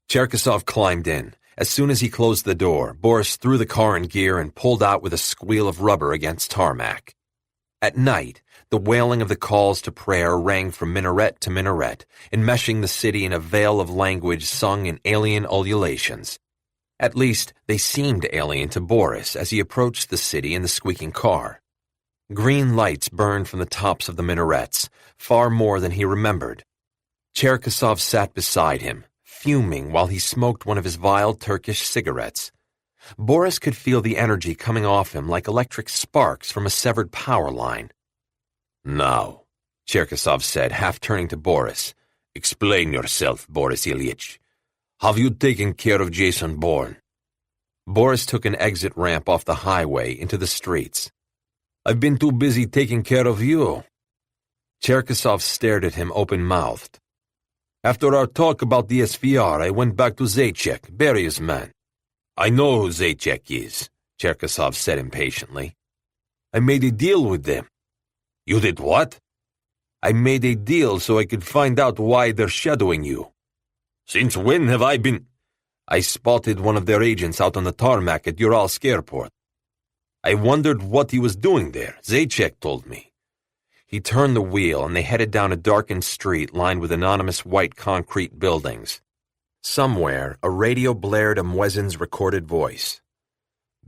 Cherkasov climbed in. As soon as he closed the door, Boris threw the car in gear and pulled out with a squeal of rubber against tarmac. At night, the wailing of the calls to prayer rang from minaret to minaret, enmeshing the city in a veil of language sung in alien ululations. At least, they seemed alien to Boris as he approached the city in the squeaking car. Green lights burned from the tops of the minarets, far more than he remembered. Cherkasov sat beside him, fuming while he smoked one of his vile Turkish cigarettes. Boris could feel the energy coming off him like electric sparks from a severed power line. Now, Cherkasov said, half turning to Boris, explain yourself, Boris Ilyich. Have you taken care of Jason Bourne? Boris took an exit ramp off the highway into the streets. I've been too busy taking care of you. Cherkasov stared at him open-mouthed. After our talk about the SVR, I went back to Zaitchik, Berya's man. I know who Zaitchik is, Cherkasov said impatiently. I made a deal with them. You did what? I made a deal so I could find out why they're shadowing you. Since when have I been... I spotted one of their agents out on the tarmac at Uralsk airport. I wondered what he was doing there. Zaitchik told me. He turned the wheel and they headed down a darkened street lined with anonymous white concrete buildings. Somewhere, a radio blared a Muezzin's recorded voice.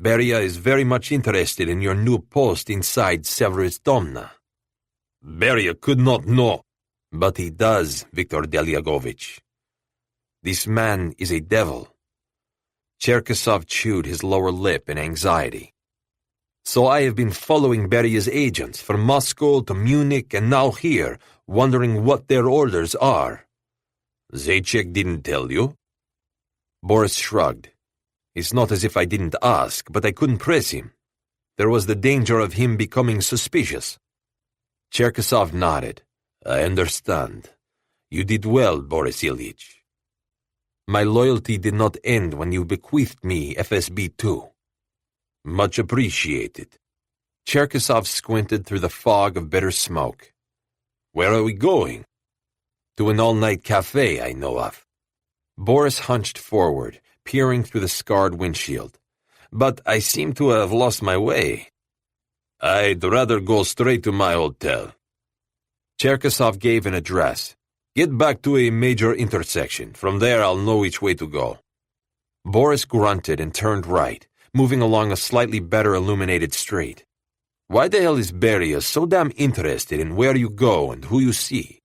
Berya is very much interested in your new post inside Severistomna. Berya could not know. But he does, Viktor Delyagovich. This man is a devil. Cherkasov chewed his lower lip in anxiety. So I have been following Berya's agents from Moscow to Munich and now here, wondering what their orders are. Zaitchik didn't tell you? Boris shrugged. It's not as if I didn't ask, but I couldn't press him. There was the danger of him becoming suspicious. Cherkasov nodded. I understand. You did well, Boris Ilyich. My loyalty did not end when you bequeathed me FSB-2. Much appreciated. Cherkasov squinted through the fog of bitter smoke. Where are we going? To an all-night cafe I know of. Boris hunched forward, peering through the scarred windshield. But I seem to have lost my way. I'd rather go straight to my hotel. Cherkasov gave an address. Get back to a major intersection. From there I'll know which way to go. Boris grunted and turned right, moving along a slightly better illuminated street. Why the hell is Berya so damn interested in where you go and who you see?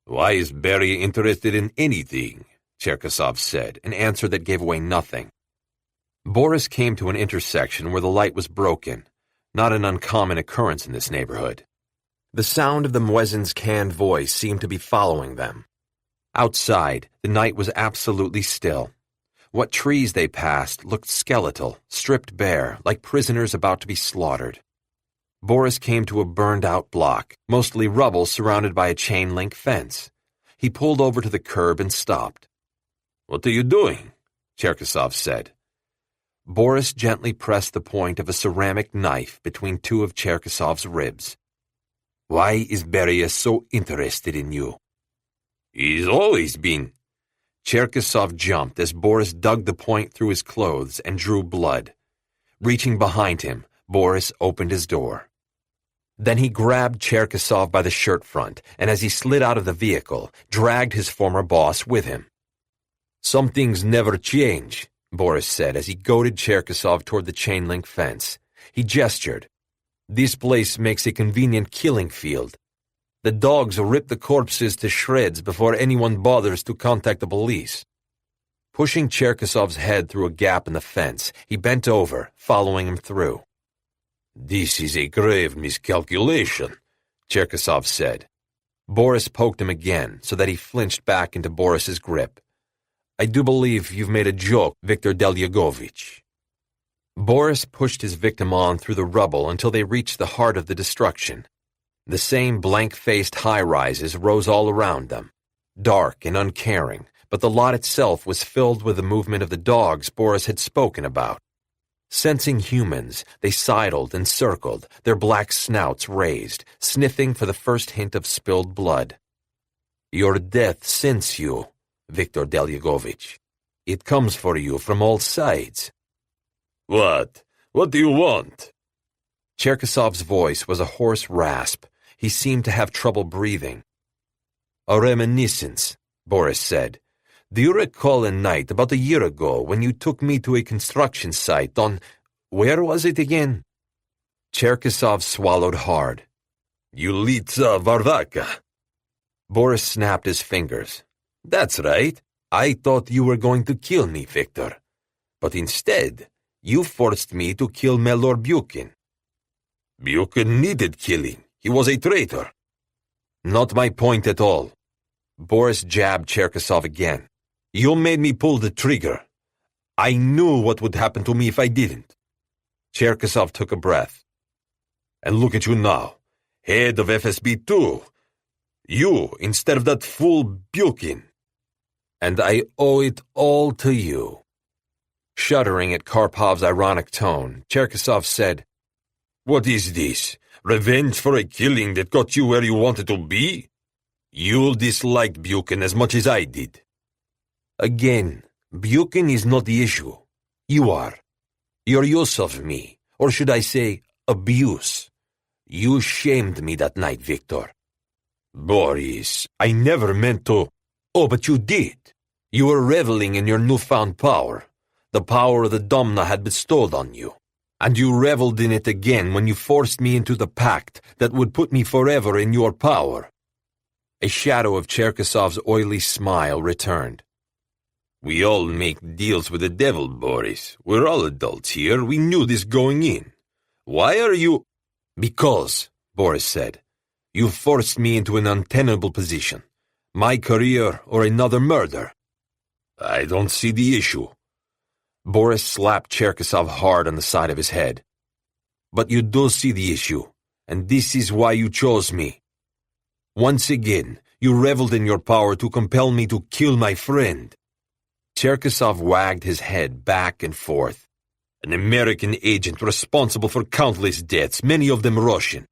Why is Berya interested in anything? Cherkasov said, an answer that gave away nothing. Boris came to an intersection where the light was broken, not an uncommon occurrence in this neighborhood. The sound of the Muezzin's canned voice seemed to be following them. Outside, the night was absolutely still. What trees they passed looked skeletal, stripped bare, like prisoners about to be slaughtered. Boris came to a burned-out block, mostly rubble surrounded by a chain-link fence. He pulled over to the curb and stopped. What are you doing? Cherkasov said. Boris gently pressed the point of a ceramic knife between two of Cherkasov's ribs. Why is Berya so interested in you? He's always been. Cherkasov jumped as Boris dug the point through his clothes and drew blood. Reaching behind him, Boris opened his door. Then he grabbed Cherkasov by the shirt front, and as he slid out of the vehicle, dragged his former boss with him. Some things never change, Boris said as he goaded Cherkasov toward the chain-link fence. He gestured. This place makes a convenient killing field. The dogs rip the corpses to shreds before anyone bothers to contact the police. Pushing Cherkasov's head through a gap in the fence, he bent over, following him through. This is a grave miscalculation, Cherkasov said. Boris poked him again so that he flinched back into Boris's grip. I do believe you've made a joke, Viktor Delyagovich. Boris pushed his victim on through the rubble until they reached the heart of the destruction. The same blank-faced high-rises rose all around them, dark and uncaring, but the lot itself was filled with the movement of the dogs Boris had spoken about. Sensing humans, they sidled and circled, their black snouts raised, sniffing for the first hint of spilled blood. Your death scents you, Viktor Delyagovich. It comes for you from all sides. What? What do you want? Cherkasov's voice was a hoarse rasp. He seemed to have trouble breathing. A reminiscence, Boris said. Do you recall a night about a year ago when you took me to a construction site on... where was it again? Cherkasov swallowed hard. Ulitsa Varvaka. Boris snapped his fingers. That's right. I thought you were going to kill me, Victor. But instead, You forced me to kill Melor Buchan. Buchan needed killing. He was a traitor. Not my point at all. Boris jabbed Cherkasov again. You made me pull the trigger. I knew what would happen to me if I didn't. Cherkasov took a breath. And look at you now, head of FSB 2. You, instead of that fool Buchan. And I owe it all to you. Shuddering at Karpov's ironic tone, Cherkasov said, What is this? Revenge for a killing that got you where you wanted to be? You disliked Buchan as much as I did. Again, Buchan is not the issue. You are. Your use of me, or should I say, abuse. You shamed me that night, Victor. Boris, I never meant to. Oh, but you did. You were reveling in your newfound power, the power the Domna had bestowed on you. And you reveled in it again when you forced me into the pact that would put me forever in your power. A shadow of Cherkasov's oily smile returned. We all make deals with the devil, Boris. We're all adults here. We knew this going in. Why are you... Because, Boris said, you forced me into an untenable position. My career or another murder. I don't see the issue. Boris slapped Cherkasov hard on the side of his head. But you do see the issue, and this is why you chose me. Once again, you reveled in your power to compel me to kill my friend. Cherkasov wagged his head back and forth. An American agent responsible for countless deaths, many of them Russian.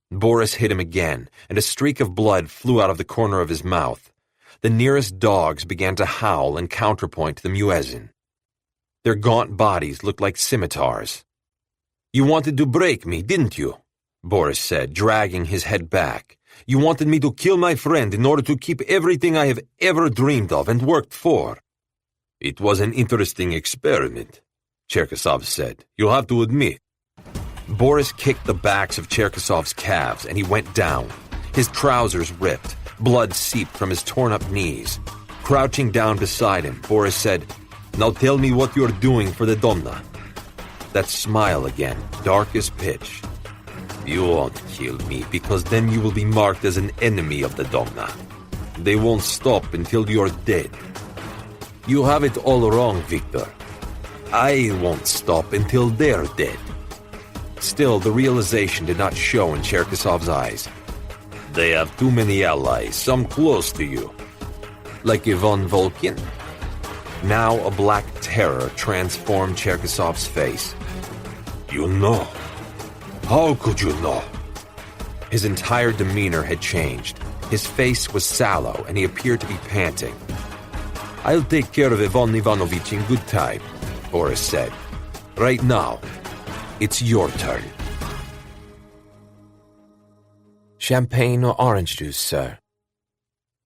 Boris hit him again, and a streak of blood flew out of the corner of his mouth. The nearest dogs began to howl and counterpoint the muezzin. Their gaunt bodies looked like scimitars. You wanted to break me, didn't you? Boris said, dragging his head back. You wanted me to kill my friend in order to keep everything I have ever dreamed of and worked for. It was an interesting experiment, Cherkasov said. You'll have to admit. Boris kicked the backs of Cherkasov's calves, and he went down. His trousers ripped. Blood seeped from his torn-up knees. Crouching down beside him, Boris said, Now tell me what you're doing for the Domna. That smile again, dark as pitch. You won't kill me, because then you will be marked as an enemy of the Domna. They won't stop until you're dead. You have it all wrong, Victor. I won't stop until they're dead. Still, the realization did not show in Cherkasov's eyes. They have too many allies, some close to you. Like Ivan Volkin? Now a black terror transformed Cherkasov's face. You know? How could you know? His entire demeanor had changed. His face was sallow, and he appeared to be panting. I'll take care of Ivan Ivanovich in good time, Boris said. Right now, it's your turn. Champagne or orange juice, sir?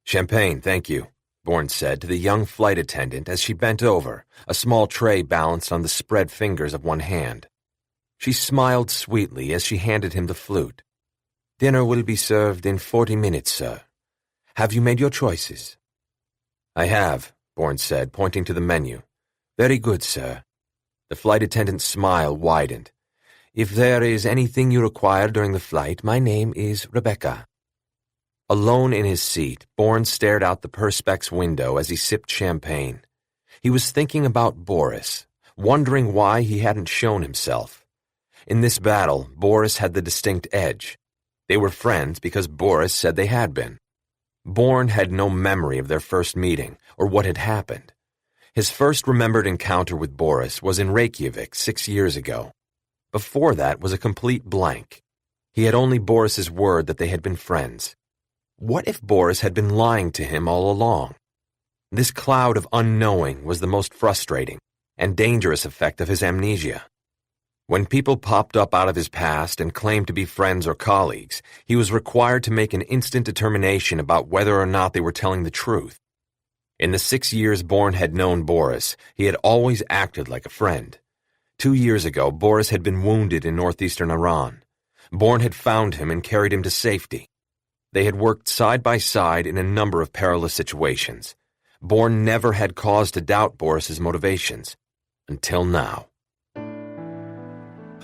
Champagne, thank you, Bourne said to the young flight attendant as she bent over, a small tray balanced on the spread fingers of one hand. She smiled sweetly as she handed him the flute. Dinner will be served in 40 minutes, sir. Have you made your choices? I have, Bourne said, pointing to the menu. Very good, sir. The flight attendant's smile widened. If there is anything you require during the flight, my name is Rebecca. Alone in his seat, Bourne stared out the Perspex window as he sipped champagne. He was thinking about Boris, wondering why he hadn't shown himself. In this battle, Boris had the distinct edge. They were friends because Boris said they had been. Bourne had no memory of their first meeting or what had happened. His first remembered encounter with Boris was in Reykjavik 6 years ago. Before that was a complete blank. He had only Boris's word that they had been friends. What if Boris had been lying to him all along? This cloud of unknowing was the most frustrating and dangerous effect of his amnesia. When people popped up out of his past and claimed to be friends or colleagues, he was required to make an instant determination about whether or not they were telling the truth. In the 6 years Bourne had known Boris, he had always acted like a friend. 2 years ago, Boris had been wounded in northeastern Iran. Bourne had found him and carried him to safety. They had worked side by side in a number of perilous situations. Bourne never had cause to doubt Boris's motivations. Until now.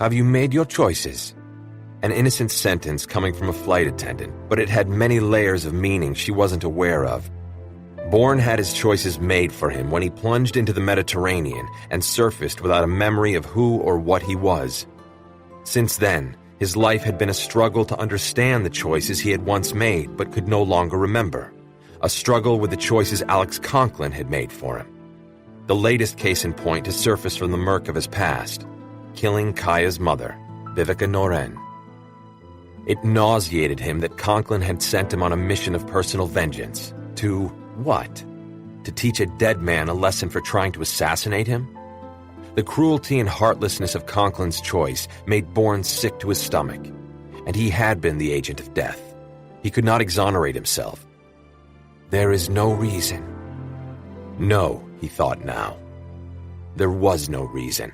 Have you made your choices? An innocent sentence coming from a flight attendant, but it had many layers of meaning she wasn't aware of. Bourne had his choices made for him when he plunged into the Mediterranean and surfaced without a memory of who or what he was. Since then, his life had been a struggle to understand the choices he had once made but could no longer remember. A struggle with the choices Alex Conklin had made for him. The latest case in point to surface from the murk of his past, killing Kaya's mother, Vivica Noren. It nauseated him that Conklin had sent him on a mission of personal vengeance. To what? To teach a dead man a lesson for trying to assassinate him? The cruelty and heartlessness of Conklin's choice made Bourne sick to his stomach, and he had been the agent of death. He could not exonerate himself. There is no reason. No, he thought now. There was no reason.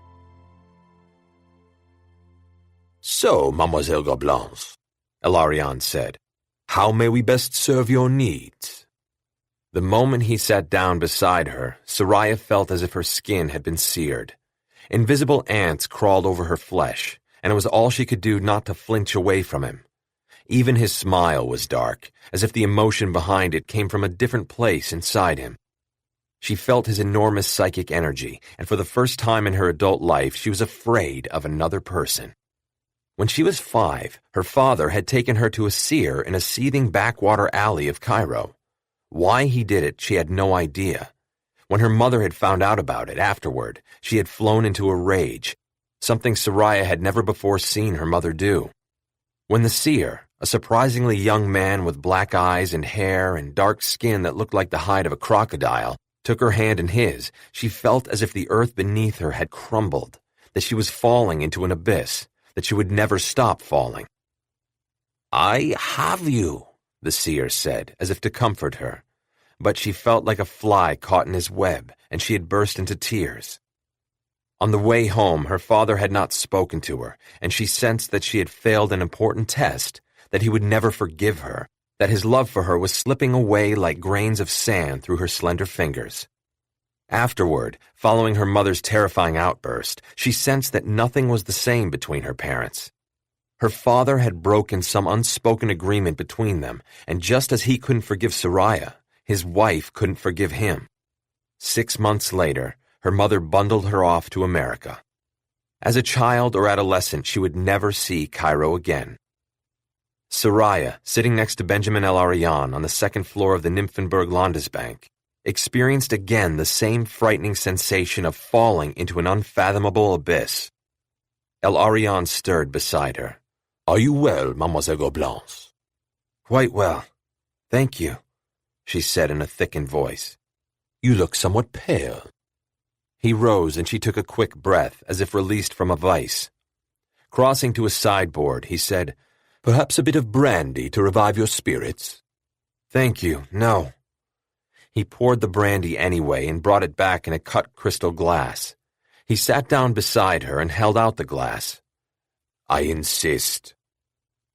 So, Mademoiselle Gobelins, Elarian said, how may we best serve your needs? The moment he sat down beside her, Soraya felt as if her skin had been seared. Invisible ants crawled over her flesh, and it was all she could do not to flinch away from him. Even his smile was dark, as if the emotion behind it came from a different place inside him. She felt his enormous psychic energy, and for the first time in her adult life, she was afraid of another person. When she was 5, her father had taken her to a seer in a seething backwater alley of Cairo. Why he did it, she had no idea. When her mother had found out about it afterward, she had flown into a rage, something Soraya had never before seen her mother do. When the seer, a surprisingly young man with black eyes and hair and dark skin that looked like the hide of a crocodile, took her hand in his, she felt as if the earth beneath her had crumbled, that she was falling into an abyss, that she would never stop falling. I have you, the seer said, as if to comfort her. But she felt like a fly caught in his web, and she had burst into tears. On the way home, her father had not spoken to her, and she sensed that she had failed an important test, that he would never forgive her, that his love for her was slipping away like grains of sand through her slender fingers. Afterward, following her mother's terrifying outburst, she sensed that nothing was the same between her parents. Her father had broken some unspoken agreement between them, and just as he couldn't forgive Soraya, his wife couldn't forgive him. 6 months later, her mother bundled her off to America. As a child or adolescent, she would never see Cairo again. Soraya, sitting next to Benjamin El-Arian on the second floor of the Nymphenburg Landesbank, experienced again the same frightening sensation of falling into an unfathomable abyss. El-Arian stirred beside her. Are you well, Mademoiselle Gobelins? Quite well, thank you, she said in a thickened voice. You look somewhat pale. He rose and she took a quick breath as if released from a vice. Crossing to a sideboard, he said, Perhaps a bit of brandy to revive your spirits? Thank you, no. He poured the brandy anyway and brought it back in a cut crystal glass. He sat down beside her and held out the glass. I insist.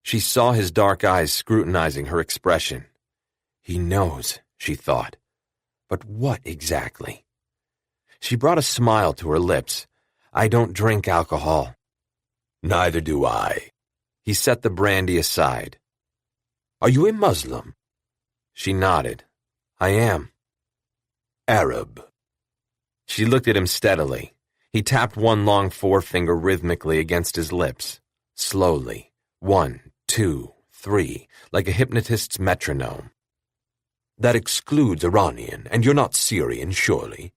She saw his dark eyes scrutinizing her expression. He knows, she thought. But what exactly? She brought a smile to her lips. I don't drink alcohol. Neither do I. He set the brandy aside. Are you a Muslim? She nodded. I am. Arab. She looked at him steadily. He tapped one long forefinger rhythmically against his lips. Slowly. 1, 2, 3, like a hypnotist's metronome. That excludes Iranian, and you're not Syrian, surely?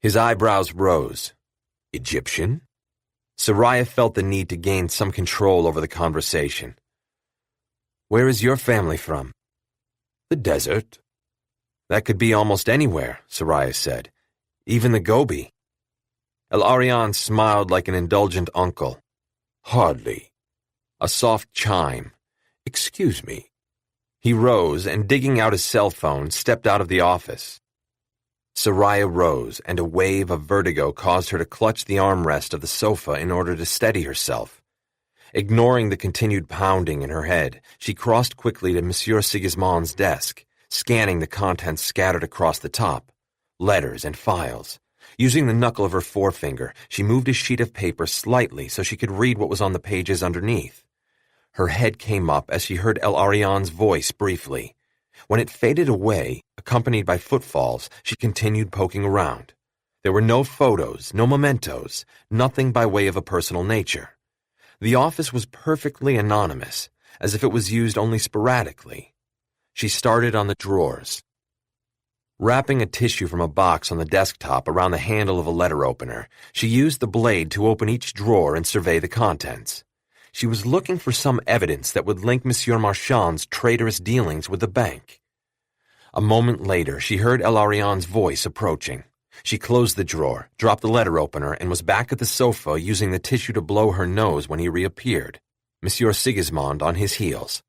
His eyebrows rose. Egyptian? Soraya felt the need to gain some control over the conversation. Where is your family from? The desert. That could be almost anywhere, Soraya said. Even the Gobi. El-Arian smiled like an indulgent uncle. Hardly. A soft chime. Excuse me. He rose and, digging out his cell phone, stepped out of the office. Soraya rose, and a wave of vertigo caused her to clutch the armrest of the sofa in order to steady herself. Ignoring the continued pounding in her head, she crossed quickly to Monsieur Sigismond's desk, scanning the contents scattered across the top. Letters and files. Using the knuckle of her forefinger, she moved a sheet of paper slightly so she could read what was on the pages underneath. Her head came up as she heard El Arian's voice briefly. When it faded away, accompanied by footfalls, she continued poking around. There were no photos, no mementos, nothing by way of a personal nature. The office was perfectly anonymous, as if it was used only sporadically. She started on the drawers. Wrapping a tissue from a box on the desktop around the handle of a letter opener, she used the blade to open each drawer and survey the contents. She was looking for some evidence that would link Monsieur Marchand's traitorous dealings with the bank. A moment later, she heard El Arian's voice approaching. She closed the drawer, dropped the letter opener, and was back at the sofa using the tissue to blow her nose when he reappeared, Monsieur Sigismond on his heels.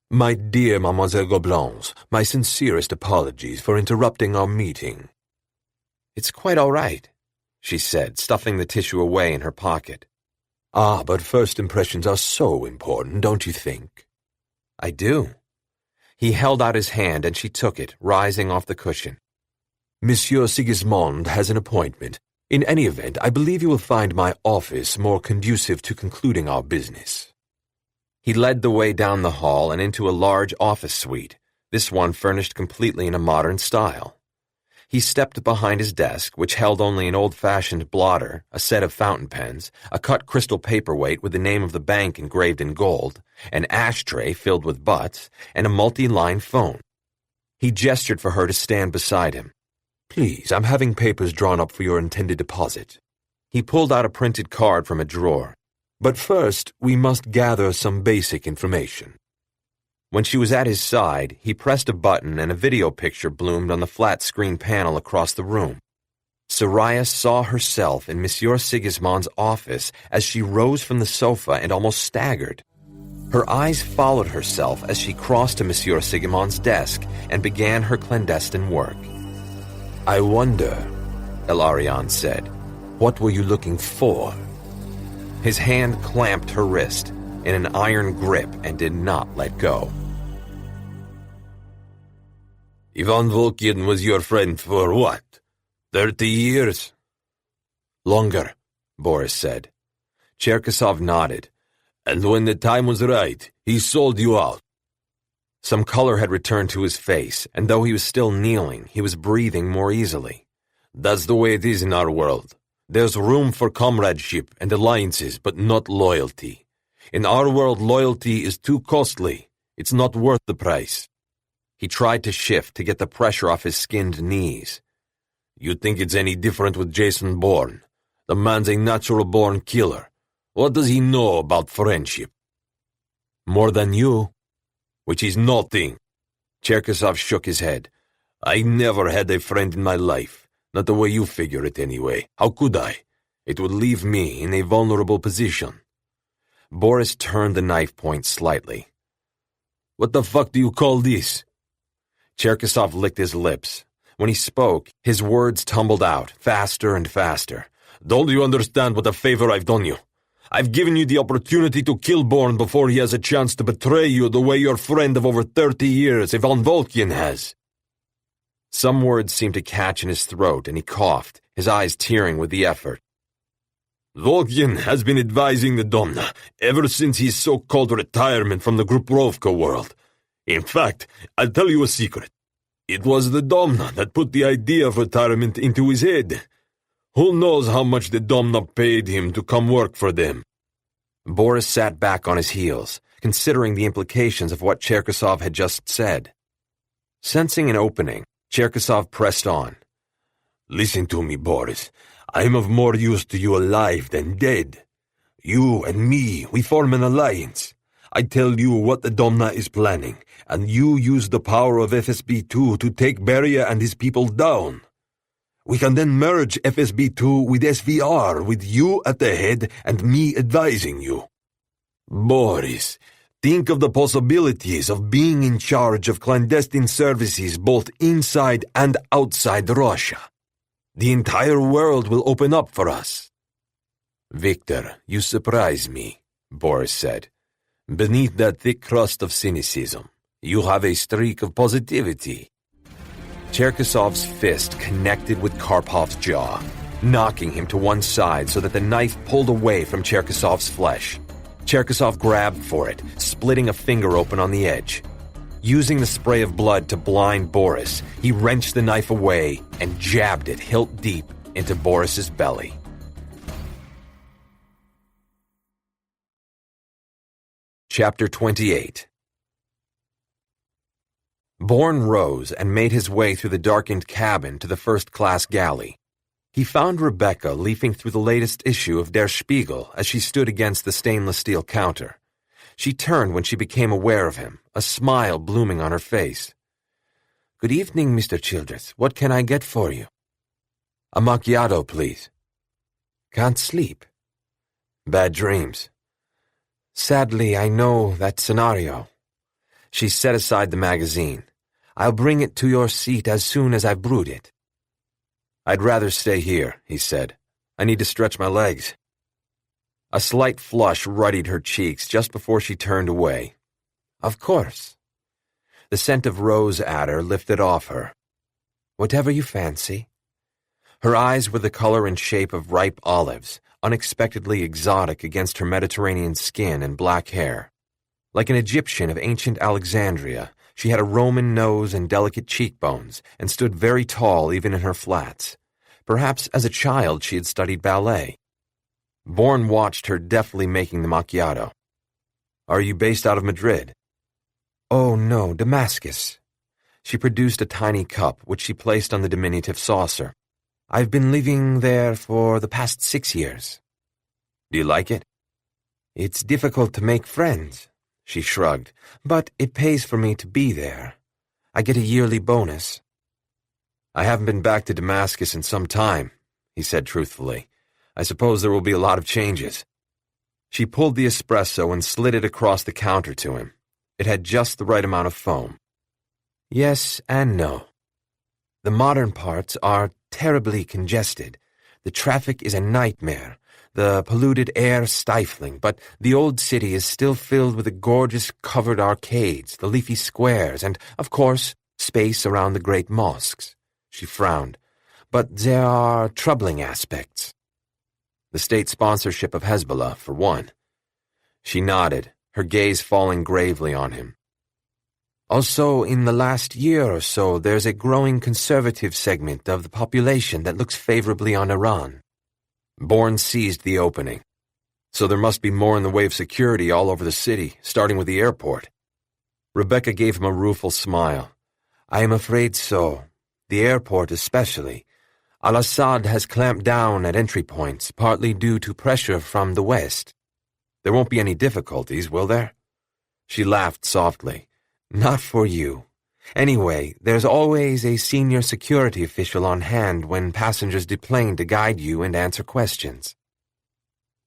My dear Mademoiselle Gobelins, my sincerest apologies for interrupting our meeting. It's quite all right, she said, stuffing the tissue away in her pocket. Ah, but first impressions are so important, don't you think? I do. He held out his hand and she took it, rising off the cushion. Monsieur Sigismond has an appointment. In any event, I believe you will find my office more conducive to concluding our business. He led the way down the hall and into a large office suite, this one furnished completely in a modern style. He stepped behind his desk, which held only an old-fashioned blotter, a set of fountain pens, a cut crystal paperweight with the name of the bank engraved in gold, an ashtray filled with butts, and a multi-line phone. He gestured for her to stand beside him. Please, I'm having papers drawn up for your intended deposit. He pulled out a printed card from a drawer. But first, we must gather some basic information. When she was at his side, he pressed a button and a video picture bloomed on the flat-screen panel across the room. Soraya saw herself in Monsieur Sigismond's office as she rose from the sofa and almost staggered. Her eyes followed herself as she crossed to Monsieur Sigismond's desk and began her clandestine work. I wonder, El Arian said, what were you looking for? His hand clamped her wrist in an iron grip and did not let go. Ivan Volkin was your friend for what? 30 years? Longer, Boris said. Cherkasov nodded. And when the time was right, he sold you out. Some color had returned to his face, and though he was still kneeling, he was breathing more easily. That's the way it is in our world. There's room for comradeship and alliances, but not loyalty. In our world, loyalty is too costly. It's not worth the price. He tried to shift to get the pressure off his skinned knees. You think it's any different with Jason Bourne? The man's a natural-born killer. What does he know about friendship? More than you. Which is nothing. Cherkasov shook his head. I never had a friend in my life. Not the way you figure it anyway. How could I? It would leave me in a vulnerable position. Boris turned the knife point slightly. What the fuck do you call this? Cherkasov licked his lips. When he spoke, his words tumbled out, faster and faster. Don't you understand what a favor I've done you? I've given you the opportunity to kill Bourne before he has a chance to betray you the way your friend of over 30 years, Ivan Volkin, has. Some words seemed to catch in his throat, and he coughed, his eyes tearing with the effort. Volkin has been advising the Domna ever since his so-called retirement from the Gruprovka world. In fact, I'll tell you a secret. It was the Domna that put the idea of retirement into his head. Who knows how much the Domna paid him to come work for them? Boris sat back on his heels, considering the implications of what Cherkasov had just said. Sensing an opening, Cherkasov pressed on. Listen to me, Boris. I'm of more use to you alive than dead. You and me, we form an alliance. I tell you what the Domna is planning, and you use the power of FSB-2 to take Beria and his people down. We can then merge FSB-2 with SVR, with you at the head and me advising you. Boris, think of the possibilities of being in charge of clandestine services both inside and outside Russia. The entire world will open up for us. Victor, you surprise me, Boris said. Beneath that thick crust of cynicism, you have a streak of positivity. Cherkasov's fist connected with Karpov's jaw, knocking him to one side so that the knife pulled away from Cherkasov's flesh. Cherkasov grabbed for it, splitting a finger open on the edge. Using the spray of blood to blind Boris, he wrenched the knife away and jabbed it hilt deep into Boris's belly. Chapter 28. Bourne rose and made his way through the darkened cabin to the first-class galley. He found Rebecca leafing through the latest issue of Der Spiegel as she stood against the stainless steel counter. She turned when she became aware of him, a smile blooming on her face. "Good evening, Mr. Childress. What can I get for you?" "A macchiato, please." "Can't sleep?" "Bad dreams." "Sadly, I know that scenario." She set aside the magazine. "I'll bring it to your seat as soon as I've brewed it." "I'd rather stay here," he said. "I need to stretch my legs." A slight flush ruddied her cheeks just before she turned away. "Of course." The scent of rose attar lifted off her. "Whatever you fancy." Her eyes were the color and shape of ripe olives, unexpectedly exotic against her Mediterranean skin and black hair. Like an Egyptian of ancient Alexandria, she had a Roman nose and delicate cheekbones, and stood very tall even in her flats. Perhaps as a child she had studied ballet. Bourne watched her deftly making the macchiato. "Are you based out of Madrid?" "Oh, no, Damascus." She produced a tiny cup, which she placed on the diminutive saucer. "I've been living there for the past 6 years." "Do you like it?" "It's difficult to make friends." She shrugged. "But it pays for me to be there. I get a yearly bonus." "I haven't been back to Damascus in some time," he said truthfully. "I suppose there will be a lot of changes." She pulled the espresso and slid it across the counter to him. It had just the right amount of foam. "Yes and no. The modern parts are terribly congested. The traffic is a nightmare. The polluted air stifling, but the old city is still filled with the gorgeous covered arcades, the leafy squares, and, of course, space around the great mosques." She frowned. "But there are troubling aspects." "The state sponsorship of Hezbollah, for one." She nodded, her gaze falling gravely on him. "Also, in the last year or so, there's a growing conservative segment of the population that looks favorably on Iran." Bourne seized the opening. "So there must be more in the way of security all over the city, starting with the airport." Rebecca gave him a rueful smile. "I am afraid so. The airport especially. Al-Assad has clamped down at entry points, partly due to pressure from the West." "There won't be any difficulties, will there?" She laughed softly. "Not for you. Anyway, there's always a senior security official on hand when passengers deplane to guide you and answer questions."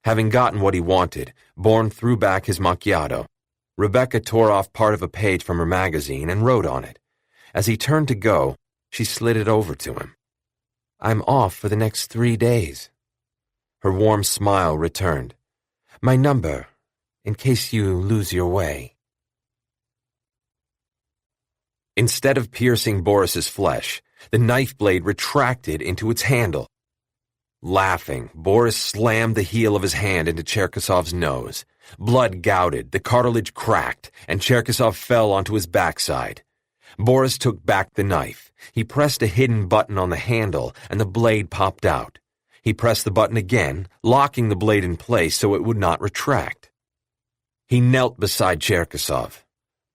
Having gotten what he wanted, Bourne threw back his macchiato. Rebecca tore off part of a page from her magazine and wrote on it. As he turned to go, she slid it over to him. "I'm off for the next 3 days." Her warm smile returned. "My number, in case you lose your way." Instead of piercing Boris's flesh, the knife blade retracted into its handle. Laughing, Boris slammed the heel of his hand into Cherkasov's nose. Blood gouted, the cartilage cracked, and Cherkasov fell onto his backside. Boris took back the knife. He pressed a hidden button on the handle, and the blade popped out. He pressed the button again, locking the blade in place so it would not retract. He knelt beside Cherkasov.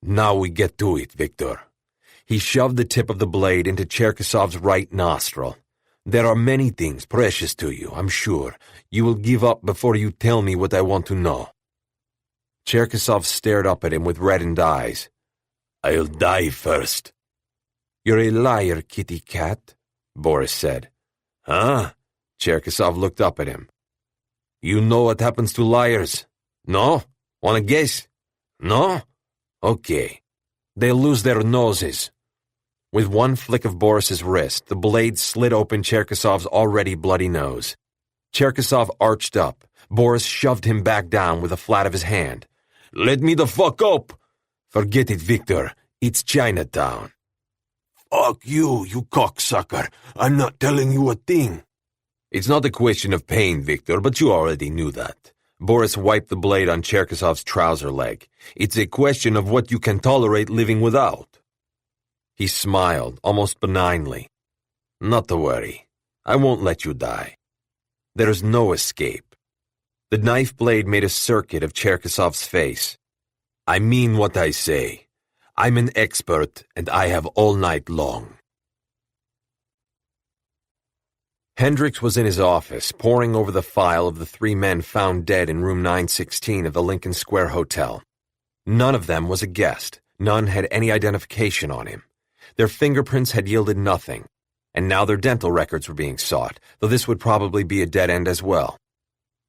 "Now we get to it, Victor." He shoved the tip of the blade into Cherkasov's right nostril. "There are many things precious to you, I'm sure. You will give up before you tell me what I want to know." Cherkasov stared up at him with reddened eyes. "I'll die first." "You're a liar, kitty cat," Boris said. "Huh?" Cherkasov looked up at him. "You know what happens to liars? No? Wanna guess? No? Okay. They'll lose their noses." With one flick of Boris's wrist, the blade slid open Cherkasov's already bloody nose. Cherkasov arched up. Boris shoved him back down with the flat of his hand. "Let me the fuck up!" "Forget it, Victor. It's Chinatown." Fuck you, you cocksucker. I'm not telling you a thing. It's not a question of pain, Victor, but you already knew that. Boris wiped the blade on Cherkasov's trouser leg. It's a question of what you can tolerate living without. He smiled, almost benignly. Not to worry. I won't let you die. There's no escape. The knife blade made a circuit of Cherkasov's face. I mean what I say. I'm an expert, and I have all night long. Hendricks was in his office, poring over the file of the 3 men found dead in room 916 of the Lincoln Square Hotel. None of them was a guest. None had any identification on him. Their fingerprints had yielded nothing, and now their dental records were being sought, though this would probably be a dead end as well.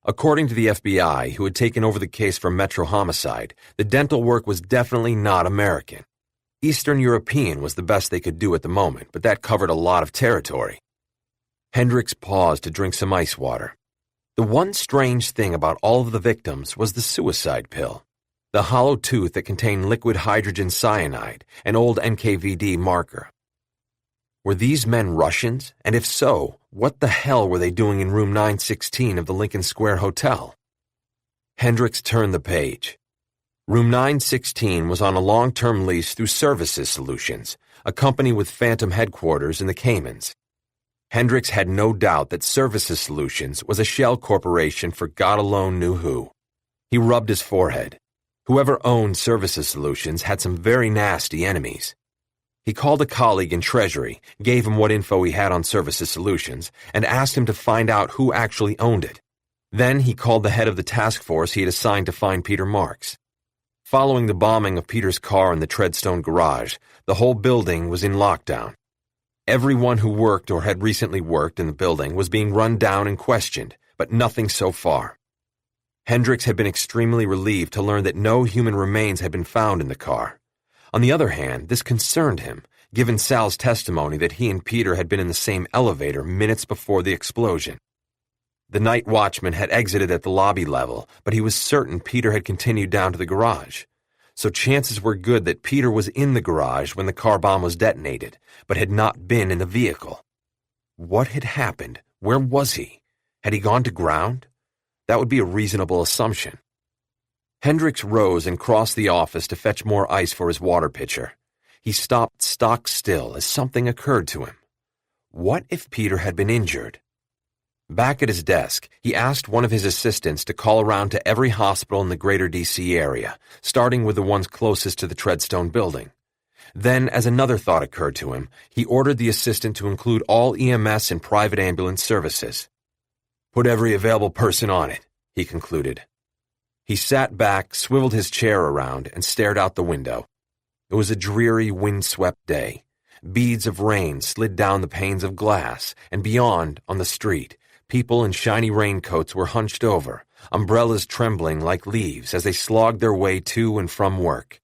According to the FBI, who had taken over the case for Metro Homicide, the dental work was definitely not American. Eastern European was the best they could do at the moment, but that covered a lot of territory. Hendricks paused to drink some ice water. The one strange thing about all of the victims was the suicide pill, the hollow tooth that contained liquid hydrogen cyanide, an old NKVD marker. Were these men Russians? And if so, what the hell were they doing in room 916 of the Lincoln Square Hotel? Hendricks turned the page. Room 916 was on a long-term lease through Services Solutions, a company with phantom headquarters in the Caymans. Hendricks had no doubt that Services Solutions was a shell corporation for God alone knew who. He rubbed his forehead. Whoever owned Services Solutions had some very nasty enemies. He called a colleague in Treasury, gave him what info he had on Services Solutions, and asked him to find out who actually owned it. Then he called the head of the task force he had assigned to find Peter Marks. Following the bombing of Peter's car in the Treadstone garage, the whole building was in lockdown. Everyone who worked or had recently worked in the building was being run down and questioned, but nothing so far. Hendricks had been extremely relieved to learn that no human remains had been found in the car. On the other hand, this concerned him, given Sal's testimony that he and Peter had been in the same elevator minutes before the explosion. The night watchman had exited at the lobby level, but he was certain Peter had continued down to the garage. So chances were good that Peter was in the garage when the car bomb was detonated, but had not been in the vehicle. What had happened? Where was he? Had he gone to ground? That would be a reasonable assumption. Hendricks rose and crossed the office to fetch more ice for his water pitcher. He stopped stock still as something occurred to him. What if Peter had been injured? Back at his desk, he asked one of his assistants to call around to every hospital in the greater D.C. area, starting with the ones closest to the Treadstone building. Then, as another thought occurred to him, he ordered the assistant to include all EMS and private ambulance services. "Put every available person on it," he concluded. He sat back, swiveled his chair around, and stared out the window. It was a dreary, wind-swept day. Beads of rain slid down the panes of glass, and beyond, on the street, people in shiny raincoats were hunched over, umbrellas trembling like leaves as they slogged their way to and from work.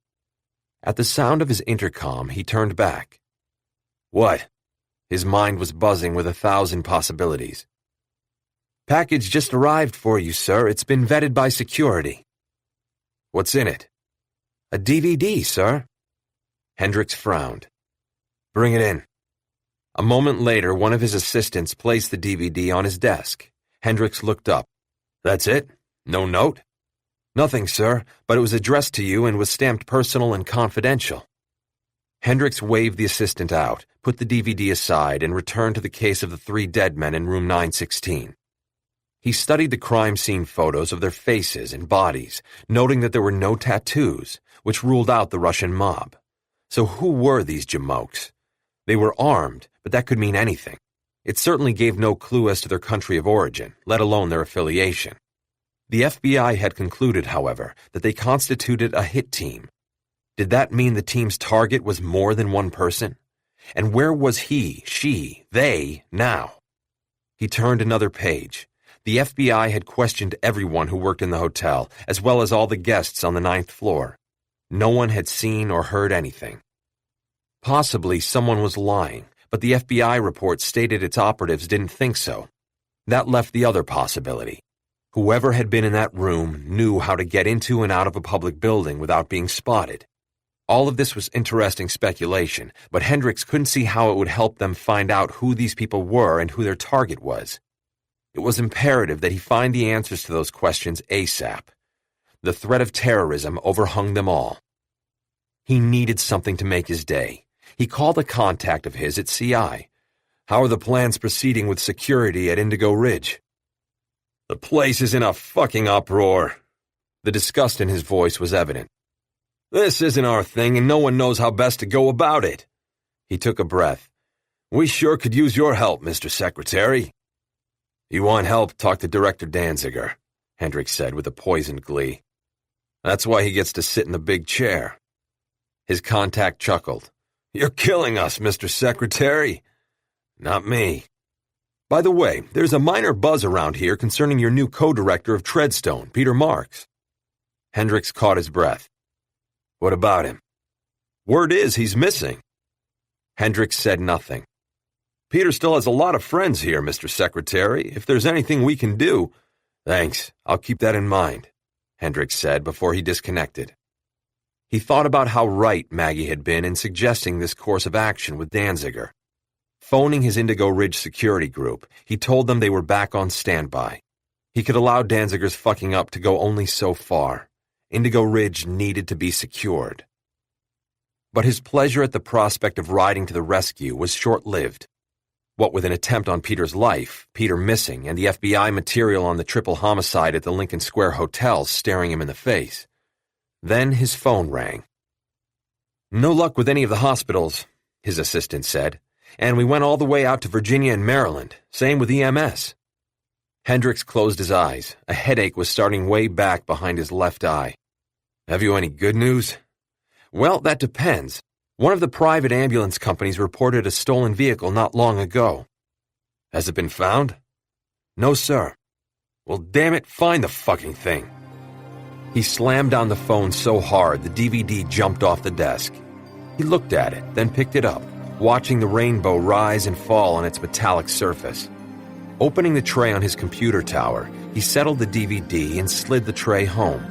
At the sound of his intercom, he turned back. "What?" His mind was buzzing with 1,000 possibilities. "Package just arrived for you, sir. It's been vetted by security." "What's in it?" "A DVD, sir." Hendricks frowned. "Bring it in." A moment later, one of his assistants placed the DVD on his desk. Hendricks looked up. "That's it? No note?" "Nothing, sir, but it was addressed to you and was stamped personal and confidential." Hendricks waved the assistant out, put the DVD aside, and returned to the case of the 3 dead men in room 916. He studied the crime scene photos of their faces and bodies, noting that there were no tattoos, which ruled out the Russian mob. So who were these jamokes? They were armed, but that could mean anything. It certainly gave no clue as to their country of origin, let alone their affiliation. The FBI had concluded, however, that they constituted a hit team. Did that mean the team's target was more than one person? And where was he, she, they, now? He turned another page. The FBI had questioned everyone who worked in the hotel, as well as all the guests on the 9th floor. No one had seen or heard anything. Possibly someone was lying, but the FBI report stated its operatives didn't think so. That left the other possibility. Whoever had been in that room knew how to get into and out of a public building without being spotted. All of this was interesting speculation, but Hendricks couldn't see how it would help them find out who these people were and who their target was. It was imperative that he find the answers to those questions ASAP. The threat of terrorism overhung them all. He needed something to make his day. He called a contact of his at CI. "How are the plans proceeding with security at Indigo Ridge?" "The place is in a fucking uproar." The disgust in his voice was evident. "This isn't our thing and no one knows how best to go about it." He took a breath. "We sure could use your help, Mr. Secretary." "You want help, talk to Director Danziger," Hendricks said with a poisoned glee. "That's why he gets to sit in the big chair." His contact chuckled. "You're killing us, Mr. Secretary." "Not me. By the way, there's a minor buzz around here concerning your new co-director of Treadstone, Peter Marks." Hendricks caught his breath. "What about him?" "Word is he's missing." Hendricks said nothing. "Peter still has a lot of friends here, Mr. Secretary. If there's anything we can do—" "Thanks, I'll keep that in mind," Hendricks said before he disconnected. He thought about how right Maggie had been in suggesting this course of action with Danziger. Phoning his Indigo Ridge security group, he told them they were back on standby. He could allow Danziger's fucking up to go only so far. Indigo Ridge needed to be secured. But his pleasure at the prospect of riding to the rescue was short-lived. What with an attempt on Peter's life, Peter missing, and the FBI material on the triple homicide at the Lincoln Square Hotel staring him in the face. Then his phone rang. "No luck with any of the hospitals," his assistant said, "and we went all the way out to Virginia and Maryland, same with EMS." Hendricks closed his eyes. A headache was starting way back behind his left eye. "Have you any good news?" "Well, that depends. One of the private ambulance companies reported a stolen vehicle not long ago." "Has it been found?" "No, sir." "Well, damn it, find the fucking thing." He slammed down the phone so hard the DVD jumped off the desk. He looked at it, then picked it up, watching the rainbow rise and fall on its metallic surface. Opening the tray on his computer tower, he settled the DVD and slid the tray home.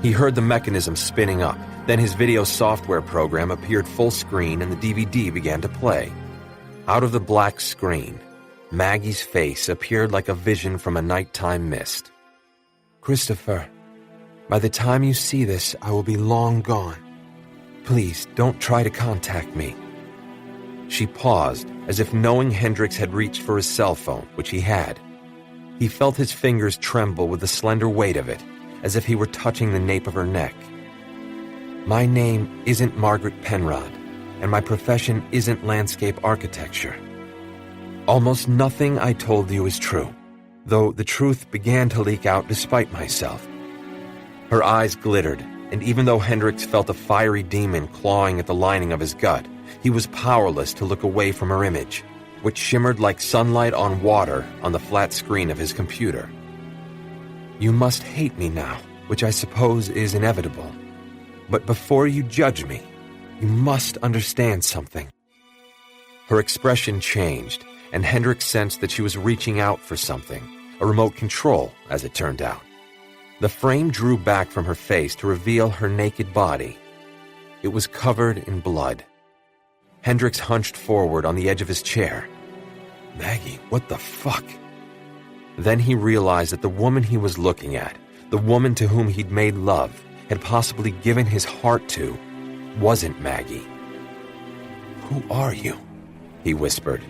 He heard the mechanism spinning up, then his video software program appeared full screen and the DVD began to play. Out of the black screen, Maggie's face appeared like a vision from a nighttime mist. "Christopher, by the time you see this, I will be long gone. Please don't try to contact me." She paused, as if knowing Hendricks had reached for his cell phone, which he had. He felt his fingers tremble with the slender weight of it, as if he were touching the nape of her neck. "My name isn't Margaret Penrod, and my profession isn't landscape architecture. Almost nothing I told you is true, though the truth began to leak out despite myself." Her eyes glittered, and even though Hendricks felt a fiery demon clawing at the lining of his gut, he was powerless to look away from her image, which shimmered like sunlight on water on the flat screen of his computer. "You must hate me now, which I suppose is inevitable. But before you judge me, you must understand something." Her expression changed, and Hendricks sensed that she was reaching out for something, a remote control, as it turned out. The frame drew back from her face to reveal her naked body. It was covered in blood. Hendricks hunched forward on the edge of his chair. "Maggie, what the fuck?" Then he realized that the woman he was looking at, the woman to whom he'd made love, had possibly given his heart to, wasn't Maggie. "Who are you?" he whispered.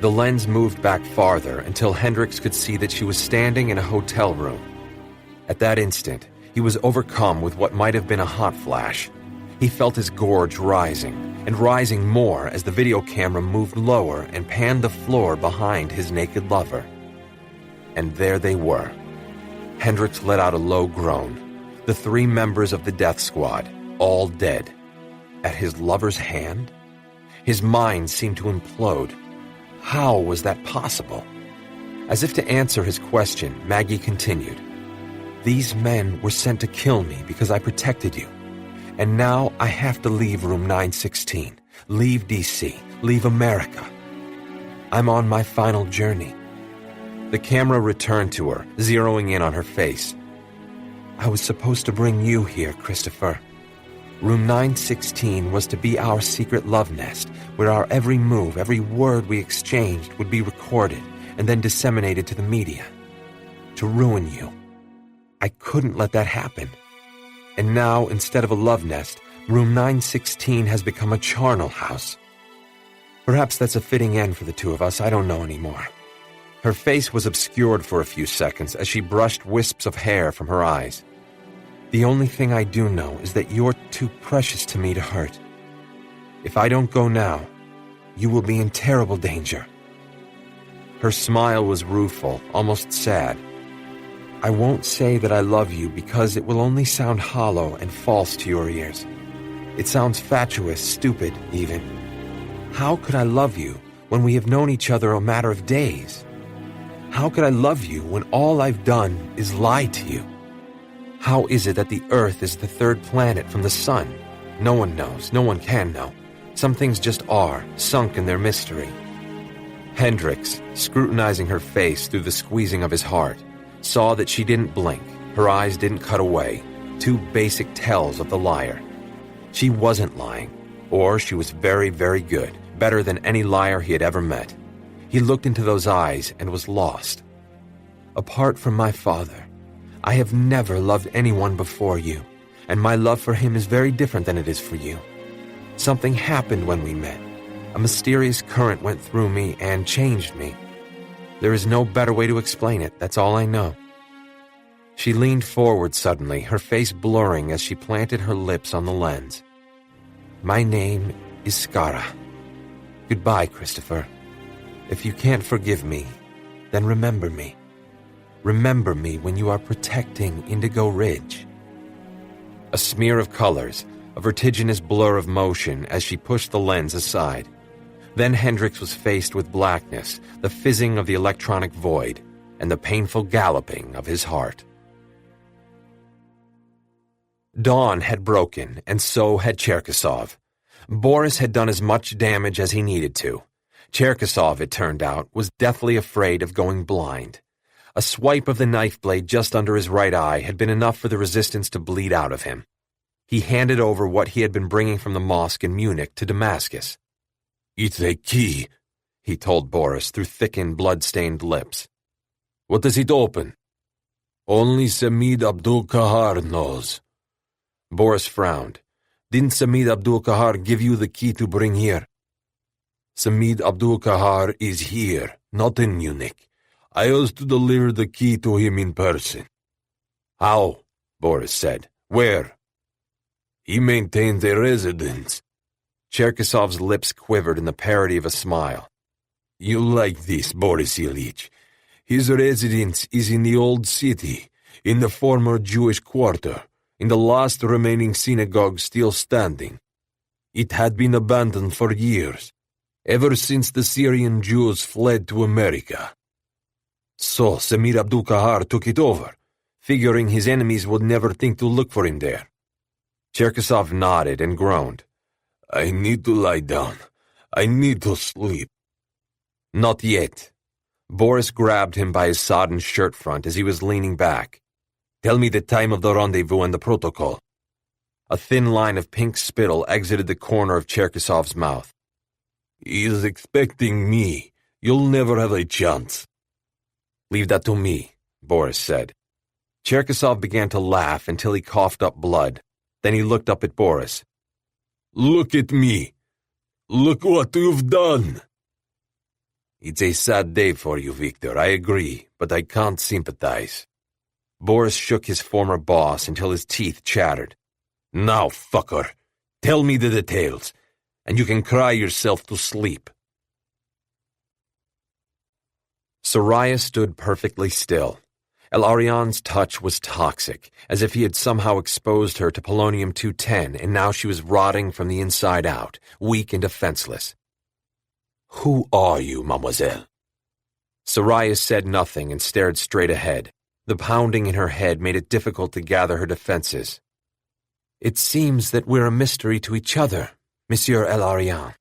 The lens moved back farther until Hendricks could see that she was standing in a hotel room. At that instant, he was overcome with what might have been a hot flash. He felt his gorge rising, and rising more as the video camera moved lower and panned the floor behind his naked lover. And there they were. Hendricks let out a low groan. The 3 members of the death squad, all dead. At his lover's hand? His mind seemed to implode. How was that possible? As if to answer his question, Maggie continued. "These men were sent to kill me because I protected you. And now I have to leave room 916, leave DC, leave America. I'm on my final journey." The camera returned to her, zeroing in on her face. "I was supposed to bring you here, Christopher. Room 916 was to be our secret love nest, where our every move, every word we exchanged would be recorded and then disseminated to the media. To ruin you. I couldn't let that happen. And now, instead of a love nest, Room 916 has become a charnel house. Perhaps that's a fitting end for the two of us, I don't know anymore. Her face was obscured for a few seconds as she brushed wisps of hair from her eyes. The only thing I do know is that you're too precious to me to hurt. If I don't go now, you will be in terrible danger. Her smile was rueful, almost sad. I won't say that I love you because it will only sound hollow and false to your ears. It sounds fatuous, stupid, even. How could I love you when we have known each other a matter of days? How could I love you when all I've done is lie to you? How is it that the Earth is the third planet from the Sun? No one knows, no one can know. Some things just are, sunk in their mystery. Hendricks, scrutinizing her face through the squeezing of his heart, saw that she didn't blink, her eyes didn't cut away, two basic tells of the liar. She wasn't lying, or she was very, very good, better than any liar he had ever met. He looked into those eyes and was lost. Apart from my father, I have never loved anyone before you, and my love for him is very different than it is for you. Something happened when we met. A mysterious current went through me and changed me. There is no better way to explain it, that's all I know. She leaned forward suddenly, her face blurring as she planted her lips on the lens. My name is Skara. Goodbye, Christopher. If you can't forgive me, then remember me. Remember me when you are protecting Indigo Ridge. A smear of colors, a vertiginous blur of motion as she pushed the lens aside. Then Hendricks was faced with blackness, the fizzing of the electronic void, and the painful galloping of his heart. Dawn had broken, and so had Cherkasov. Boris had done as much damage as he needed to. Cherkasov, it turned out, was deathly afraid of going blind. A swipe of the knife blade just under his right eye had been enough for the resistance to bleed out of him. He handed over what he had been bringing from the mosque in Munich to Damascus. It's a key, he told Boris through thickened, blood-stained lips. What does it open? Only Samid Abdul-Kahar knows. Boris frowned. Didn't Samid Abdul-Kahar give you the key to bring here? Samid Abdul-Kahar is here, not in Munich. I was to deliver the key to him in person. How? Boris said. Where? He maintains a residence. Cherkasov's lips quivered in the parody of a smile. You like this, Boris Ilyich. His residence is in the old city, in the former Jewish quarter, in the last remaining synagogue still standing. It had been abandoned for years, ever since the Syrian Jews fled to America. So Samir Abdul-Kahar took it over, figuring his enemies would never think to look for him there. Cherkasov nodded and groaned. I need to lie down. I need to sleep. Not yet. Boris grabbed him by his sodden shirt front as he was leaning back. Tell me the time of the rendezvous and the protocol. A thin line of pink spittle exited the corner of Cherkasov's mouth. He is expecting me. You'll never have a chance. Leave that to me, Boris said. Cherkasov began to laugh until he coughed up blood. Then he looked up at Boris. Look at me. Look what you've done. It's a sad day for you, Victor, I agree, but I can't sympathize. Boris shook his former boss until his teeth chattered. Now, fucker, tell me the details, and you can cry yourself to sleep. Soraya stood perfectly still. El-Arian's touch was toxic, as if he had somehow exposed her to polonium-210, and now she was rotting from the inside out, weak and defenseless. Who are you, mademoiselle? Soraya said nothing and stared straight ahead. The pounding in her head made it difficult to gather her defenses. It seems that we're a mystery to each other, Monsieur El-Arian.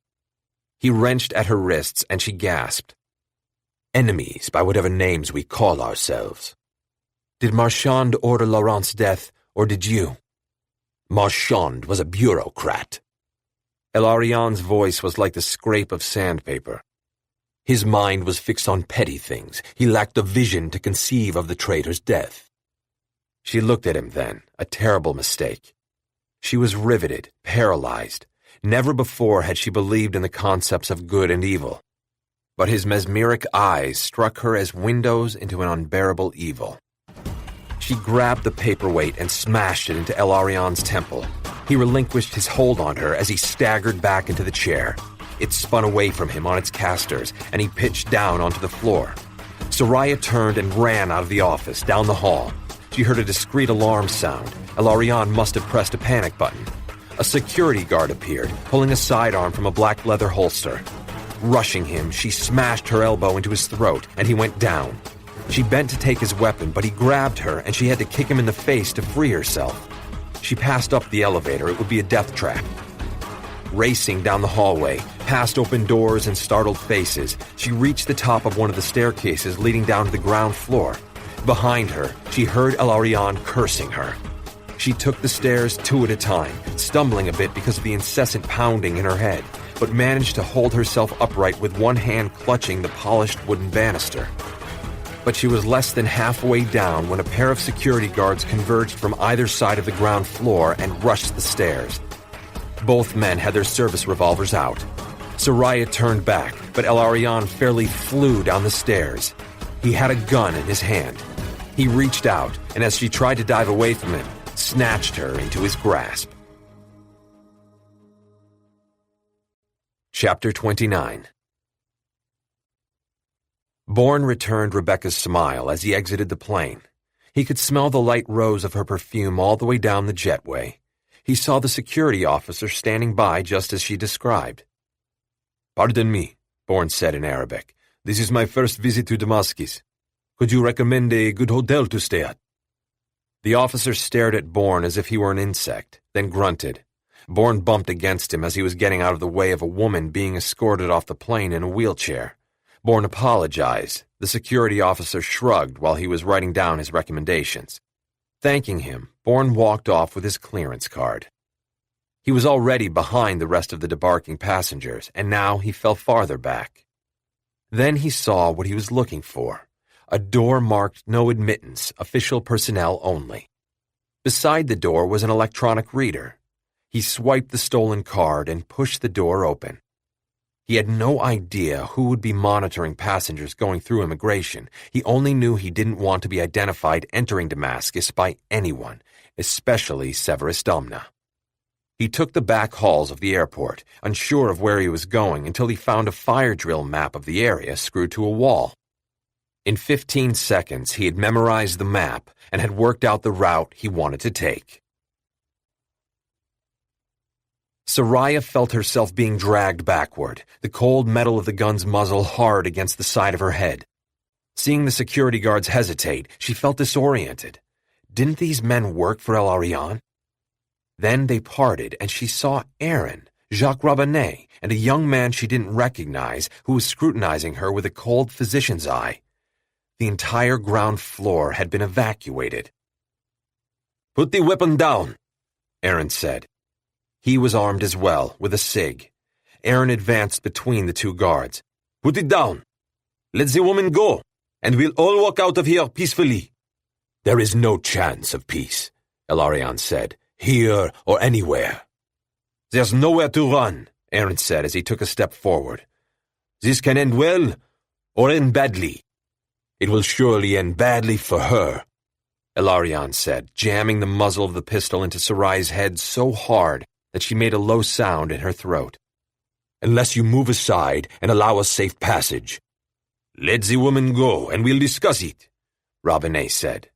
He wrenched at her wrists, and she gasped. Enemies by whatever names we call ourselves. Did Marchand order Laurent's death, or did you? Marchand was a bureaucrat. Elarian's voice was like the scrape of sandpaper. His mind was fixed on petty things. He lacked the vision to conceive of the traitor's death. She looked at him then, a terrible mistake. She was riveted, paralyzed. Never before had she believed in the concepts of good and evil. But his mesmeric eyes struck her as windows into an unbearable evil. She grabbed the paperweight and smashed it into Elarian's temple. He relinquished his hold on her as he staggered back into the chair. It spun away from him on its casters, and he pitched down onto the floor. Soraya turned and ran out of the office, down the hall. She heard a discreet alarm sound. Elarian must have pressed a panic button. A security guard appeared, pulling a sidearm from a black leather holster. Rushing him, she smashed her elbow into his throat, and he went down. She bent to take his weapon, but he grabbed her, and she had to kick him in the face to free herself. She passed up the elevator. It would be a death trap. Racing down the hallway, past open doors and startled faces, she reached the top of one of the staircases leading down to the ground floor. Behind her, she heard Elarian cursing her. She took the stairs two at a time, stumbling a bit because of the incessant pounding in her head, but managed to hold herself upright with one hand clutching the polished wooden banister. But she was less than halfway down when a pair of security guards converged from either side of the ground floor and rushed the stairs. Both men had their service revolvers out. Soraya turned back, but Elarian fairly flew down the stairs. He had a gun in his hand. He reached out, and as she tried to dive away from him, snatched her into his grasp. Chapter 29. Bourne returned Rebecca's smile as he exited the plane. He could smell the light rose of her perfume all the way down the jetway. He saw the security officer standing by just as she described. "Pardon me," Bourne said in Arabic. "This is my first visit to Damascus. Could you recommend a good hotel to stay at?" The officer stared at Bourne as if he were an insect, then grunted. Bourne bumped against him as he was getting out of the way of a woman being escorted off the plane in a wheelchair. Bourne apologized. The security officer shrugged while he was writing down his recommendations. Thanking him, Bourne walked off with his clearance card. He was already behind the rest of the debarking passengers, and now he fell farther back. Then he saw what he was looking for. A door marked "No admittance, official personnel only." Beside the door was an electronic reader. He swiped the stolen card and pushed the door open. He had no idea who would be monitoring passengers going through immigration. He only knew he didn't want to be identified entering Damascus by anyone, especially Severus Domna. He took the back halls of the airport, unsure of where he was going until he found a fire drill map of the area screwed to a wall. In 15 seconds, he had memorized the map and had worked out the route he wanted to take. Soraya felt herself being dragged backward, the cold metal of the gun's muzzle hard against the side of her head. Seeing the security guards hesitate, she felt disoriented. Didn't these men work for Elarian? Then they parted, and she saw Aaron, Jacques Robinet, and a young man she didn't recognize who was scrutinizing her with a cold physician's eye. The entire ground floor had been evacuated. "Put the weapon down," Aaron said. He was armed as well, with a cig. Aaron advanced between the two guards. "Put it down. Let the woman go, and we'll all walk out of here peacefully." "There is no chance of peace," Elarian said, "here or anywhere." "There's nowhere to run," Aaron said as he took a step forward. "This can end well or end badly." "It will surely end badly for her," Elarian said, jamming the muzzle of the pistol into Soraya's head so hard that she made a low sound in her throat. "Unless you move aside and allow us safe passage." "Let the woman go, and we'll discuss it," Robinet said.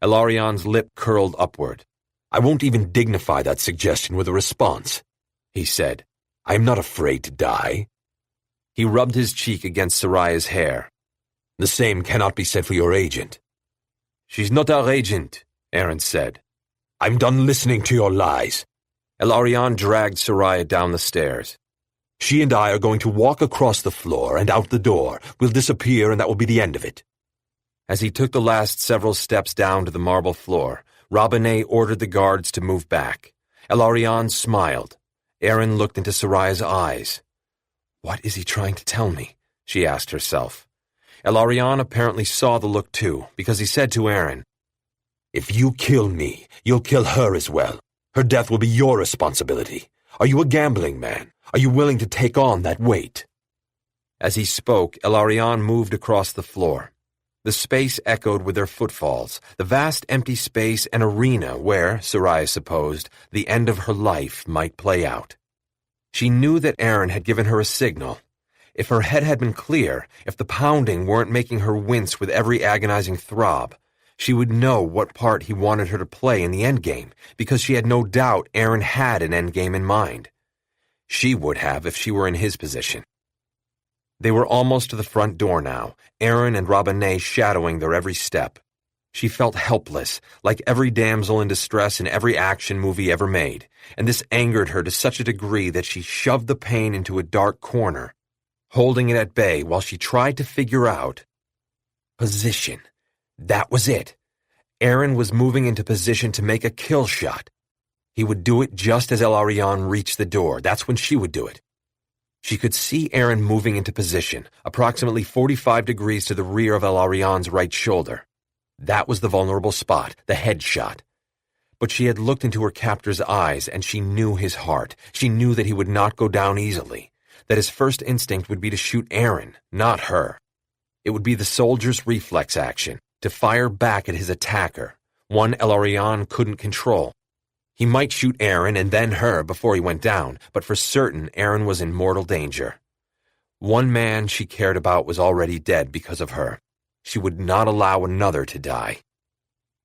Elarian's lip curled upward. "I won't even dignify that suggestion with a response," he said. "I am not afraid to die." He rubbed his cheek against Soraya's hair. "The same cannot be said for your agent." "She's not our agent," Aaron said. "I'm done listening to your lies." Elarian dragged Soraya down the stairs. "She and I are going to walk across the floor and out the door. We'll disappear, and that will be the end of it." As he took the last several steps down to the marble floor, Robinet ordered the guards to move back. Elarian smiled. Erin looked into Soraya's eyes. "What is he trying to tell me?" she asked herself. Elarian apparently saw the look too, because he said to Erin, "If you kill me, you'll kill her as well. Her death will be your responsibility. Are you a gambling man? Are you willing to take on that weight?" As he spoke, Elarian moved across the floor. The space echoed with their footfalls, the vast empty space and arena where, Soraya supposed, the end of her life might play out. She knew that Erin had given her a signal. If her head had been clear, if the pounding weren't making her wince with every agonizing throb, she would know what part he wanted her to play in the endgame, because she had no doubt Erin had an endgame in mind. She would have if she were in his position. They were almost to the front door now, Erin and Robinette shadowing their every step. She felt helpless, like every damsel in distress in every action movie ever made, and this angered her to such a degree that she shoved the pain into a dark corner, holding it at bay while she tried to figure out position. That was it. Erin was moving into position to make a kill shot. He would do it just as Elarian reached the door. That's when she would do it. She could see Erin moving into position, approximately 45 degrees to the rear of Elarian's right shoulder. That was the vulnerable spot, the headshot. But she had looked into her captor's eyes, and she knew his heart. She knew that he would not go down easily, that his first instinct would be to shoot Erin, not her. It would be the soldier's reflex action, to fire back at his attacker, one Elarian couldn't control. He might shoot Erin and then her before he went down, but for certain Erin was in mortal danger. One man she cared about was already dead because of her. She would not allow another to die.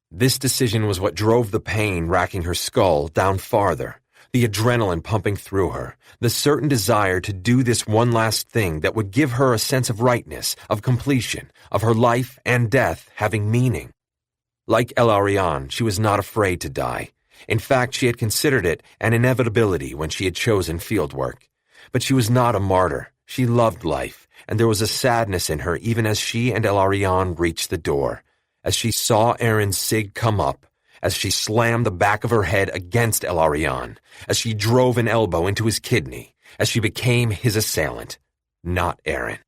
This decision was what drove the pain racking her skull down farther, the adrenaline pumping through her, the certain desire to do this one last thing that would give her a sense of rightness, of completion, of her life and death having meaning. Like Elarian, she was not afraid to die. In fact, she had considered it an inevitability when she had chosen fieldwork. But she was not a martyr. She loved life, and there was a sadness in her even as she and Elarian reached the door, as she saw Erin's sig come up, as she slammed the back of her head against Elarian, as she drove an elbow into his kidney, as she became his assailant, not Erin.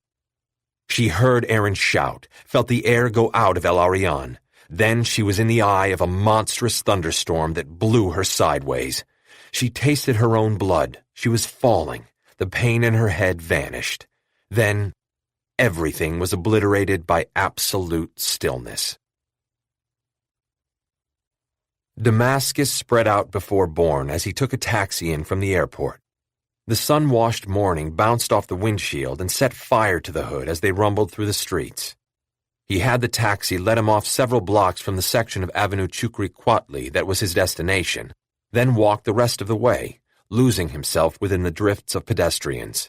She heard Erin shout, felt the air go out of Elarian. Then she was in the eye of a monstrous thunderstorm that blew her sideways. She tasted her own blood. She was falling. The pain in her head vanished. Then everything was obliterated by absolute stillness. Damascus spread out before Bourne as he took a taxi in from the airport. The sun-washed morning bounced off the windshield and set fire to the hood as they rumbled through the streets. He had the taxi let him off several blocks from the section of Avenue Chukri-Quatli that was his destination, then walked the rest of the way, losing himself within the drifts of pedestrians.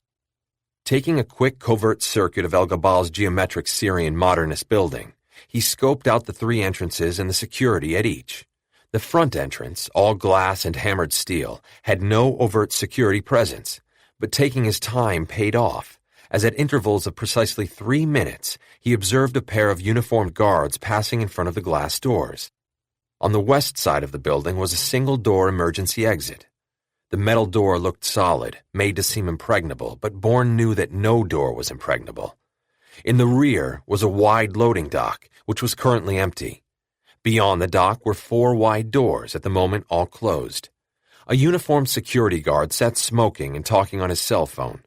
Taking a quick covert circuit of El Gabal's geometric Syrian modernist building, he scoped out the 3 entrances and the security at each. The front entrance, all glass and hammered steel, had no overt security presence, but taking his time paid off, as at intervals of precisely 3 minutes, he observed a pair of uniformed guards passing in front of the glass doors. On the west side of the building was a single-door emergency exit. The metal door looked solid, made to seem impregnable, but Bourne knew that no door was impregnable. In the rear was a wide loading dock, which was currently empty. Beyond the dock were 4 wide doors, at the moment all closed. A uniformed security guard sat smoking and talking on his cell phone.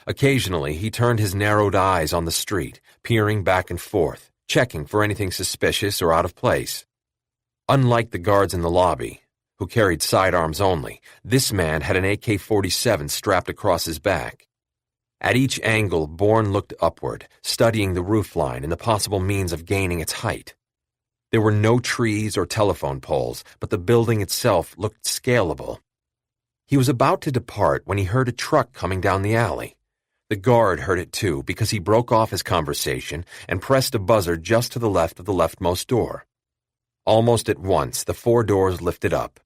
Occasionally, he turned his narrowed eyes on the street, peering back and forth, checking for anything suspicious or out of place. Unlike the guards in the lobby, who carried sidearms only, this man had an AK-47 strapped across his back. At each angle, Bourne looked upward, studying the roofline and the possible means of gaining its height. There were no trees or telephone poles, but the building itself looked scalable. He was about to depart when he heard a truck coming down the alley. The guard heard it too, because he broke off his conversation and pressed a buzzer just to the left of the leftmost door. Almost at once, the 4 doors lifted up.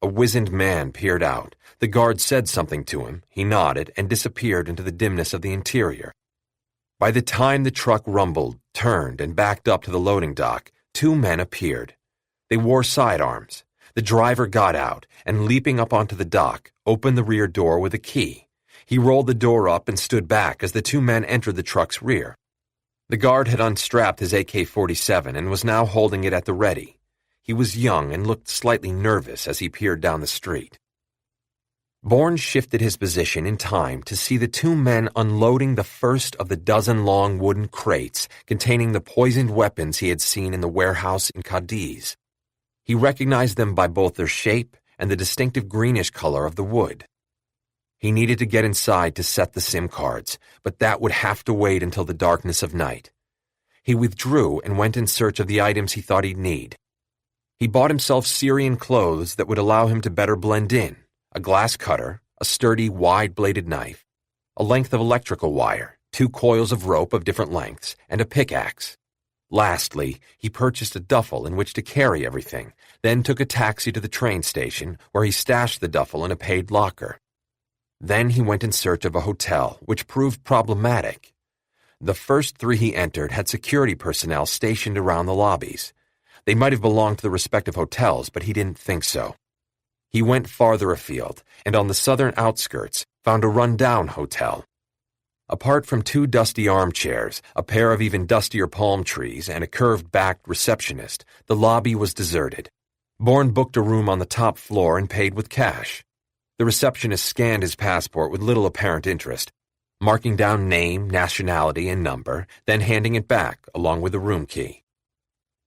A wizened man peered out. The guard said something to him. He nodded and disappeared into the dimness of the interior. By the time the truck rumbled, turned, and backed up to the loading dock, 2 men appeared. They wore sidearms. The driver got out and, leaping up onto the dock, opened the rear door with a key. He rolled the door up and stood back as the two men entered the truck's rear. The guard had unstrapped his AK-47 and was now holding it at the ready. He was young and looked slightly nervous as he peered down the street. Bourne shifted his position in time to see the two men unloading the first of the dozen long wooden crates containing the poisoned weapons he had seen in the warehouse in Cadiz. He recognized them by both their shape and the distinctive greenish color of the wood. He needed to get inside to set the SIM cards, but that would have to wait until the darkness of night. He withdrew and went in search of the items he thought he'd need. He bought himself Syrian clothes that would allow him to better blend in: a glass cutter, a sturdy, wide-bladed knife, a length of electrical wire, 2 coils of rope of different lengths, and a pickaxe. Lastly, he purchased a duffel in which to carry everything, then took a taxi to the train station, where he stashed the duffel in a paid locker. Then he went in search of a hotel, which proved problematic. The first 3 he entered had security personnel stationed around the lobbies. They might have belonged to the respective hotels, but he didn't think so. He went farther afield, and on the southern outskirts found a run-down hotel. Apart from 2 dusty armchairs, a pair of even dustier palm trees, and a curved-backed receptionist, the lobby was deserted. Bourne booked a room on the top floor and paid with cash. The receptionist scanned his passport with little apparent interest, marking down name, nationality, and number, then handing it back, along with the room key.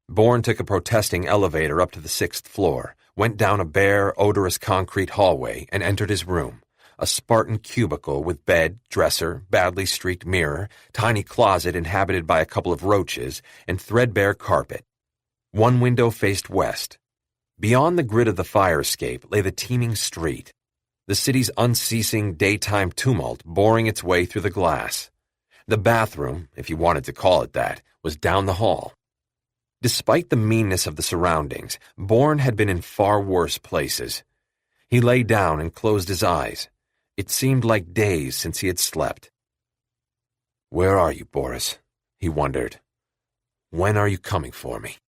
Bourne took a protesting elevator up to the 6th floor, went down a bare, odorous concrete hallway, and entered his room, a Spartan cubicle with bed, dresser, badly streaked mirror, tiny closet inhabited by a couple of roaches, and threadbare carpet. One window faced west. Beyond the grid of the fire escape lay the teeming street, the city's unceasing daytime tumult boring its way through the glass. The bathroom, if you wanted to call it that, was down the hall. Despite the meanness of the surroundings, Bourne had been in far worse places. He lay down and closed his eyes. It seemed like days since he had slept. "Where are you, Boris?" he wondered. "When are you coming for me?"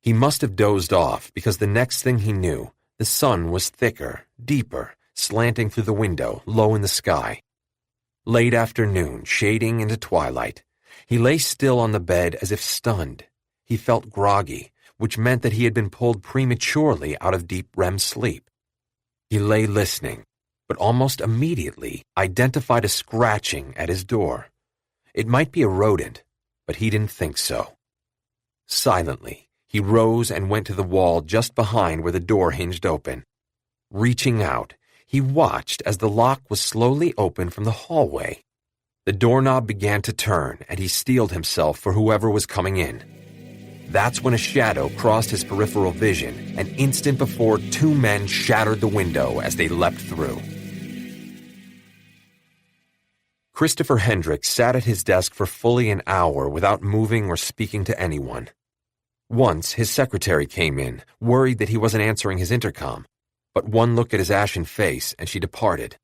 He must have dozed off, because the next thing he knew, the sun was thicker, deeper, slanting through the window, low in the sky. Late afternoon, shading into twilight. He lay still on the bed as if stunned. He felt groggy, which meant that he had been pulled prematurely out of deep REM sleep. He lay listening, but almost immediately identified a scratching at his door. It might be a rodent, but he didn't think so. Silently, he rose and went to the wall just behind where the door hinged open. Reaching out, he watched as the lock was slowly opened from the hallway. The doorknob began to turn, and he steeled himself for whoever was coming in. That's when a shadow crossed his peripheral vision, an instant before 2 men shattered the window as they leapt through. Christopher Hendricks sat at his desk for fully an hour without moving or speaking to anyone. Once, his secretary came in, worried that he wasn't answering his intercom, but one look at his ashen face and she departed.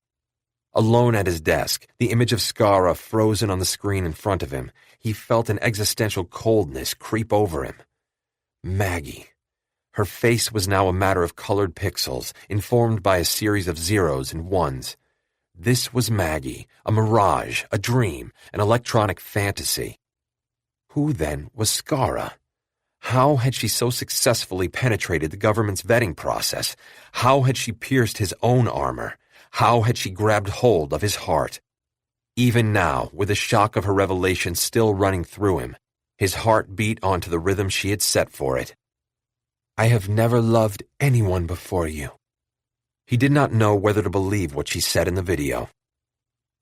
Alone at his desk, the image of Skara frozen on the screen in front of him, he felt an existential coldness creep over him. Maggie. Her face was now a matter of colored pixels, informed by a series of zeros and ones. This was Maggie, a mirage, a dream, an electronic fantasy. Who, then, was Skara? How had she so successfully penetrated the government's vetting process? How had she pierced his own armor? How had she grabbed hold of his heart? Even now, with the shock of her revelation still running through him, his heart beat onto the rhythm she had set for it. "I have never loved anyone before you." He did not know whether to believe what she said in the video.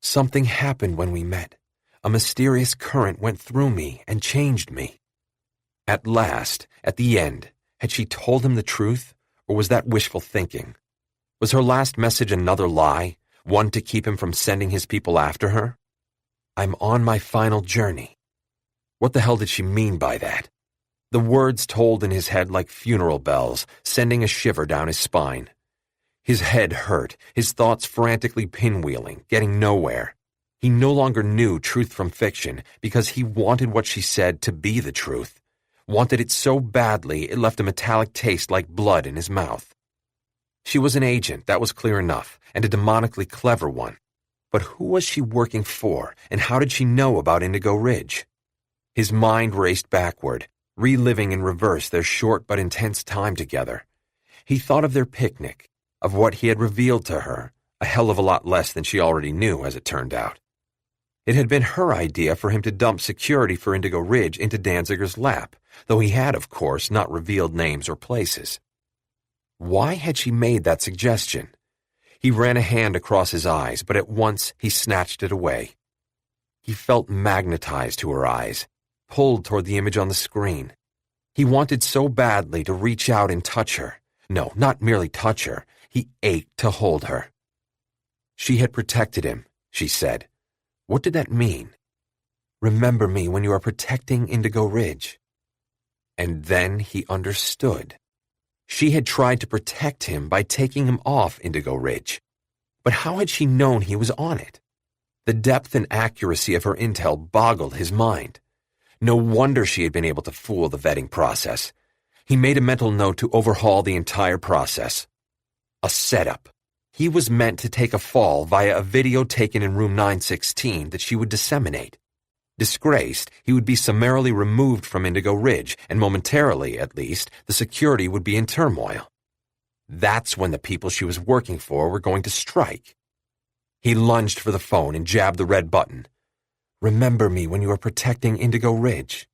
"Something happened when we met. A mysterious current went through me and changed me." At last, at the end, had she told him the truth, or was that wishful thinking? Was her last message another lie, one to keep him from sending his people after her? "I'm on my final journey." What the hell did she mean by that? The words tolled in his head like funeral bells, sending a shiver down his spine. His head hurt, his thoughts frantically pinwheeling, getting nowhere. He no longer knew truth from fiction because he wanted what she said to be the truth. wanted it so badly it left a metallic taste like blood in his mouth. She was an agent, that was clear enough, and a demonically clever one. But who was she working for, and how did she know about Indigo Ridge? His mind raced backward, reliving in reverse their short but intense time together. He thought of their picnic, of what he had revealed to her, a hell of a lot less than she already knew, as it turned out. It had been her idea for him to dump security for Indigo Ridge into Danziger's lap, though he had, of course, not revealed names or places. Why had she made that suggestion? He ran a hand across his eyes, but at once he snatched it away. He felt magnetized to her eyes, pulled toward the image on the screen. He wanted so badly to reach out and touch her. No, not merely touch her. He ached to hold her. She had protected him, she said. What did that mean? Remember me when you are protecting Indigo Ridge. And then he understood. She had tried to protect him by taking him off Indigo Ridge. But how had she known he was on it? The depth and accuracy of her intel boggled his mind. No wonder she had been able to fool the vetting process. He made a mental note to overhaul the entire process. A setup. He was meant to take a fall via a video taken in room 916 that she would disseminate. Disgraced, he would be summarily removed from Indigo Ridge, and momentarily, at least, the security would be in turmoil. That's when the people she was working for were going to strike. He lunged for the phone and jabbed the red button. Remember me when you are protecting Indigo Ridge.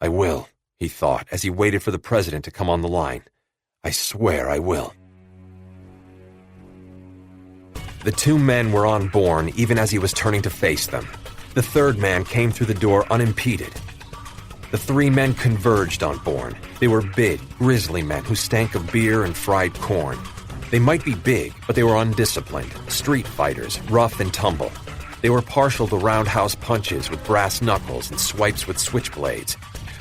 I will, he thought as he waited for the president to come on the line. I swear I will. The two men were on Bourne even as he was turning to face them. The third man came through the door unimpeded. The three men converged on Bourne. They were big, grisly men who stank of beer and fried corn. They might be big, but they were undisciplined, street fighters, rough and tumble. They were partial to roundhouse punches with brass knuckles and swipes with switchblades.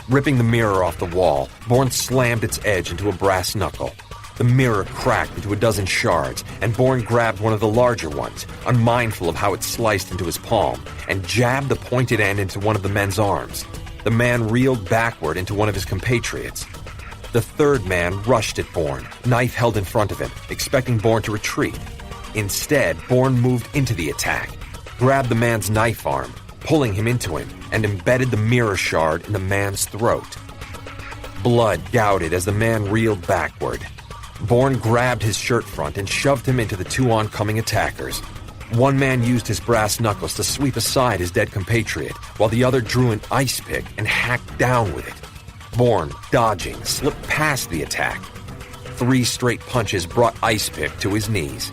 Ripping the mirror off the wall, Bourne slammed its edge into a brass knuckle. The mirror cracked into a dozen shards, and Bourne grabbed one of the larger ones, unmindful of how it sliced into his palm, and jabbed the pointed end into one of the men's arms. The man reeled backward into one of his compatriots. The third man rushed at Bourne, knife held in front of him, expecting Bourne to retreat. Instead, Bourne moved into the attack, grabbed the man's knife arm, pulling him into him, and embedded the mirror shard in the man's throat. Blood gouted as the man reeled backward. Bourne grabbed his shirt front and shoved him into the two oncoming attackers. One man used his brass knuckles to sweep aside his dead compatriot, while the other drew an ice pick and hacked down with it. Bourne, dodging, slipped past the attack. 3 straight punches brought Ice Pick to his knees.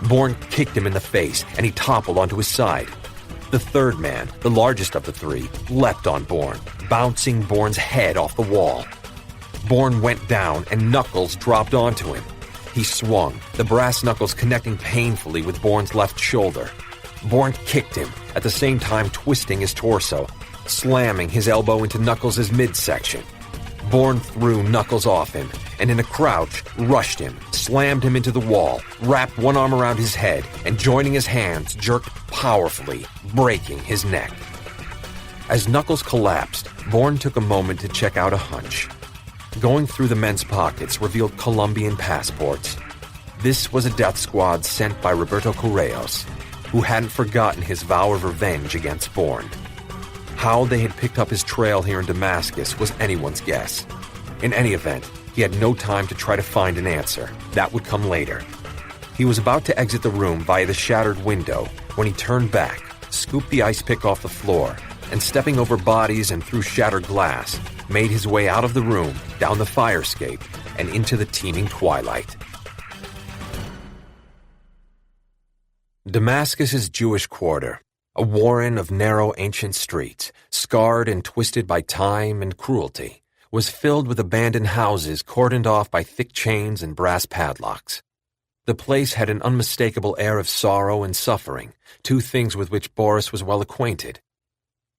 Bourne kicked him in the face, and he toppled onto his side. The third man, the largest of the 3, leapt on Bourne, bouncing Bourne's head off the wall. Bourne went down, and Knuckles dropped onto him. He swung, the brass knuckles connecting painfully with Bourne's left shoulder. Bourne kicked him, at the same time twisting his torso, slamming his elbow into Knuckles' midsection. Bourne threw Knuckles off him, and in a crouch, rushed him, slammed him into the wall, wrapped one arm around his head, and joining his hands, jerked powerfully, breaking his neck. As Knuckles collapsed, Bourne took a moment to check out a hunch. Going through the men's pockets revealed Colombian passports. This was a death squad sent by Roberto Correos, who hadn't forgotten his vow of revenge against Bourne. How they had picked up his trail here in Damascus was anyone's guess. In any event, he had no time to try to find an answer. That would come later. He was about to exit the room via the shattered window when he turned back, scooped the ice pick off the floor, and stepping over bodies and through shattered glass, made his way out of the room, down the fire escape, and into the teeming twilight. Damascus's Jewish quarter, a warren of narrow ancient streets, scarred and twisted by time and cruelty, was filled with abandoned houses cordoned off by thick chains and brass padlocks. The place had an unmistakable air of sorrow and suffering, 2 things with which Boris was well acquainted.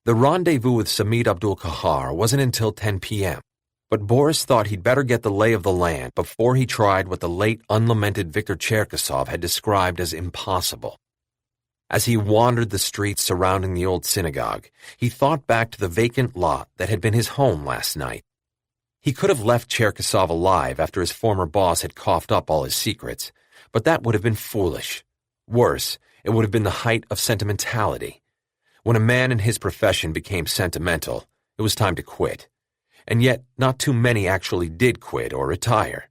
The rendezvous with Samid Abdul-Kahar wasn't until 10 p.m., but Boris thought he'd better get the lay of the land before he tried what the late unlamented Viktor Cherkasov had described as impossible. As he wandered the streets surrounding the old synagogue, he thought back to the vacant lot that had been his home last night, He could have left Cherkasov alive after his former boss had coughed up all his secrets, but that would have been foolish. Worse, it would have been the height of sentimentality. When a man in his profession became sentimental, it was time to quit. And yet, not too many actually did quit or retire.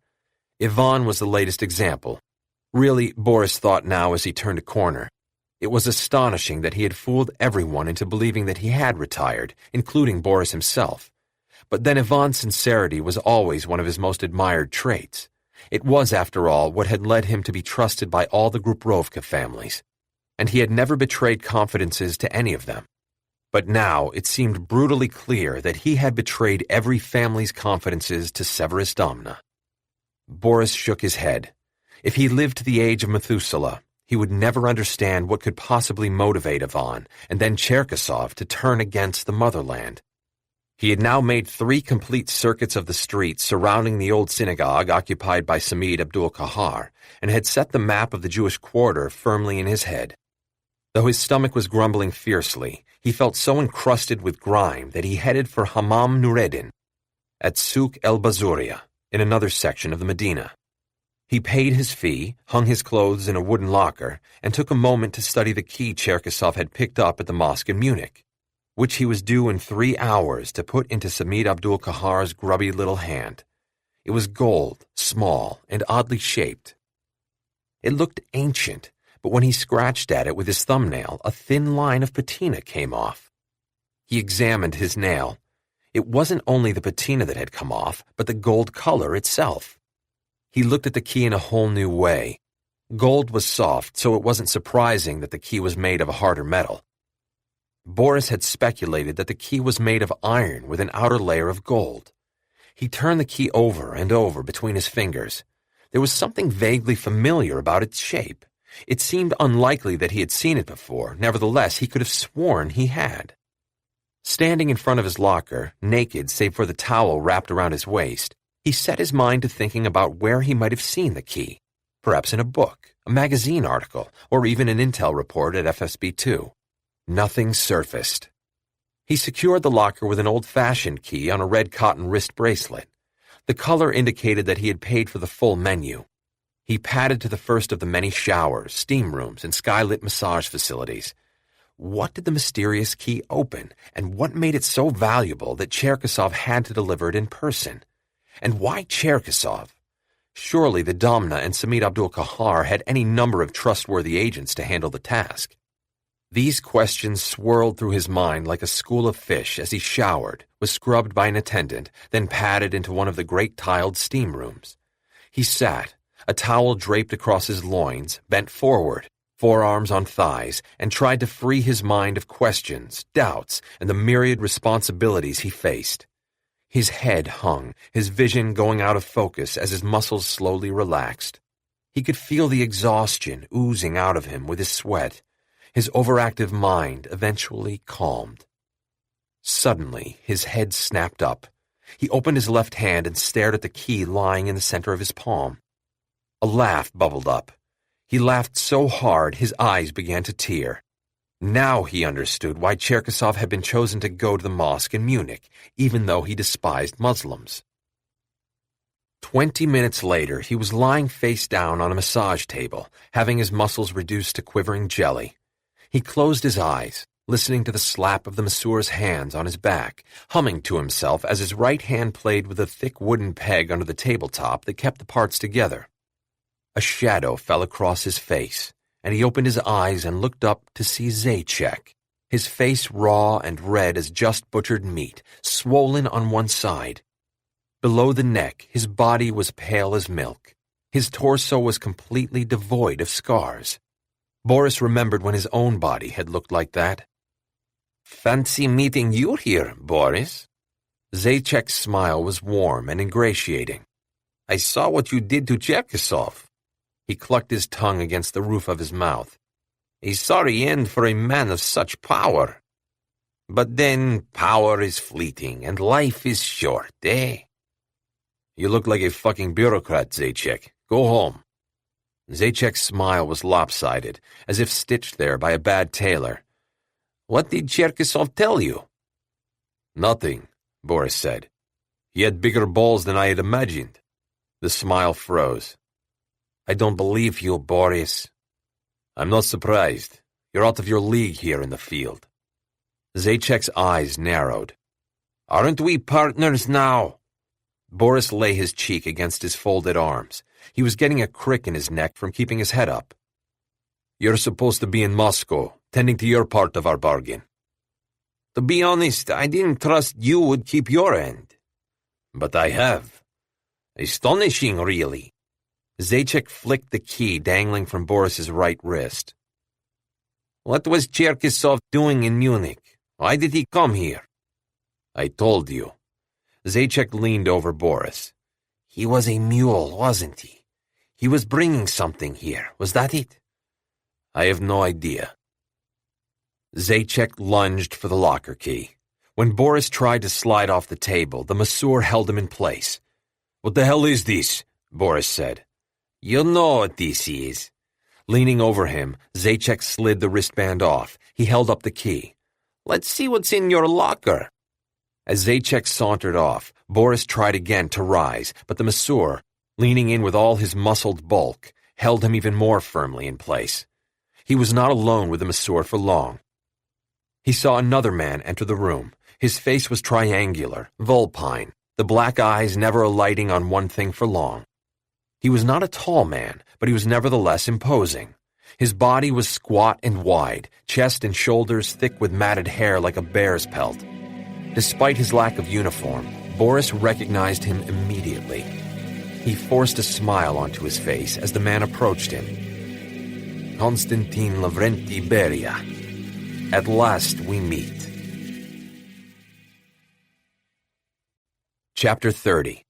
Ivan was the latest example. Really, Boris thought now as he turned a corner. It was astonishing that he had fooled everyone into believing that he had retired, including Boris himself. But then Ivan's sincerity was always one of his most admired traits. It was, after all, what had led him to be trusted by all the Gruprovka families, and he had never betrayed confidences to any of them. But now it seemed brutally clear that he had betrayed every family's confidences to Severus Domna. Boris shook his head. If he lived to the age of Methuselah, he would never understand what could possibly motivate Ivan and then Cherkasov to turn against the motherland. He had now made 3 complete circuits of the streets surrounding the old synagogue occupied by Samid Abdul-Kahar and had set the map of the Jewish quarter firmly in his head. Though his stomach was grumbling fiercely, he felt so encrusted with grime that he headed for Hammam Nureddin at Souk el-Bazuria in another section of the Medina. He paid his fee, hung his clothes in a wooden locker, and took a moment to study the key Cherkasov had picked up at the mosque in Munich, which he was due in 3 hours to put into Samid Abdul-Kahar's grubby little hand. It was gold, small, and oddly shaped. It looked ancient, but when he scratched at it with his thumbnail, a thin line of patina came off. He examined his nail. It wasn't only the patina that had come off, but the gold color itself. He looked at the key in a whole new way. Gold was soft, so it wasn't surprising that the key was made of a harder metal. Boris had speculated that the key was made of iron with an outer layer of gold. He turned the key over and over between his fingers. There was something vaguely familiar about its shape. It seemed unlikely that he had seen it before. Nevertheless, he could have sworn he had. Standing in front of his locker, naked save for the towel wrapped around his waist, he set his mind to thinking about where he might have seen the key. Perhaps in a book, a magazine article, or even an intel report at FSB2. Nothing surfaced. He secured the locker with an old-fashioned key on a red cotton wrist bracelet. The color indicated that he had paid for the full menu. He padded to the first of the many showers, steam rooms, and skylit massage facilities. What did the mysterious key open, and what made it so valuable that Cherkasov had to deliver it in person? And why Cherkasov? Surely the Domna and Samid Abdul-Kahar had any number of trustworthy agents to handle the task. These questions swirled through his mind like a school of fish as he showered, was scrubbed by an attendant, then padded into one of the great tiled steam rooms. He sat, a towel draped across his loins, bent forward, forearms on thighs, and tried to free his mind of questions, doubts, and the myriad responsibilities he faced. His head hung, his vision going out of focus as his muscles slowly relaxed. He could feel the exhaustion oozing out of him with his sweat. His overactive mind eventually calmed. Suddenly, his head snapped up. He opened his left hand and stared at the key lying in the center of his palm. A laugh bubbled up. He laughed so hard his eyes began to tear. Now he understood why Cherkasov had been chosen to go to the mosque in Munich, even though he despised Muslims. 20 minutes later, he was lying face down on a massage table, having his muscles reduced to quivering jelly. He closed his eyes, listening to the slap of the masseur's hands on his back, humming to himself as his right hand played with a thick wooden peg under the tabletop that kept the parts together. A shadow fell across his face, and he opened his eyes and looked up to see Zaitchek, his face raw and red as just butchered meat, swollen on one side. Below the neck, his body was pale as milk. His torso was completely devoid of scars. Boris remembered when his own body had looked like that. "Fancy meeting you here, Boris." Zaitchek's smile was warm and ingratiating. "I saw what you did to Cherkasov." He clucked his tongue against the roof of his mouth. "A sorry end for a man of such power. But then power is fleeting and life is short, eh?" "You look like a fucking bureaucrat, Zaitchek. Go home." Zaitchek's smile was lopsided, as if stitched there by a bad tailor. "What did Cherkasov tell you?" "Nothing," Boris said. He had bigger balls than I had imagined. The smile froze. I don't believe you, Boris. I'm not surprised. You're out of your league here in the field. Zajacz's eyes narrowed. Aren't we partners now? Boris lay his cheek against his folded arms. He was getting a crick in his neck from keeping his head up. You're supposed to be in Moscow, tending to your part of our bargain. To be honest, I didn't trust you would keep your end. But I have. Astonishing, really. Zajac flicked the key dangling from Boris's right wrist. What was Cherkasov doing in Munich? Why did he come here? I told you. Zajac leaned over Boris. He was a mule, wasn't he? He was bringing something here, was that it? I have no idea. Zajac lunged for the locker key. When Boris tried to slide off the table, the masseur held him in place. What the hell is this? Boris said. You know what this is. Leaning over him, Zajac slid the wristband off. He held up the key. Let's see what's in your locker. As Zajac sauntered off, Boris tried again to rise, but the masseur, leaning in with all his muscled bulk, held him even more firmly in place. He was not alone with the masseur for long. He saw another man enter the room. His face was triangular, vulpine, the black eyes never alighting on one thing for long. He was not a tall man, but he was nevertheless imposing. His body was squat and wide, chest and shoulders thick with matted hair like a bear's pelt. Despite his lack of uniform, Boris recognized him immediately. He forced a smile onto his face as the man approached him. Konstantin Lavrenti Beria. At last we meet. Chapter 30.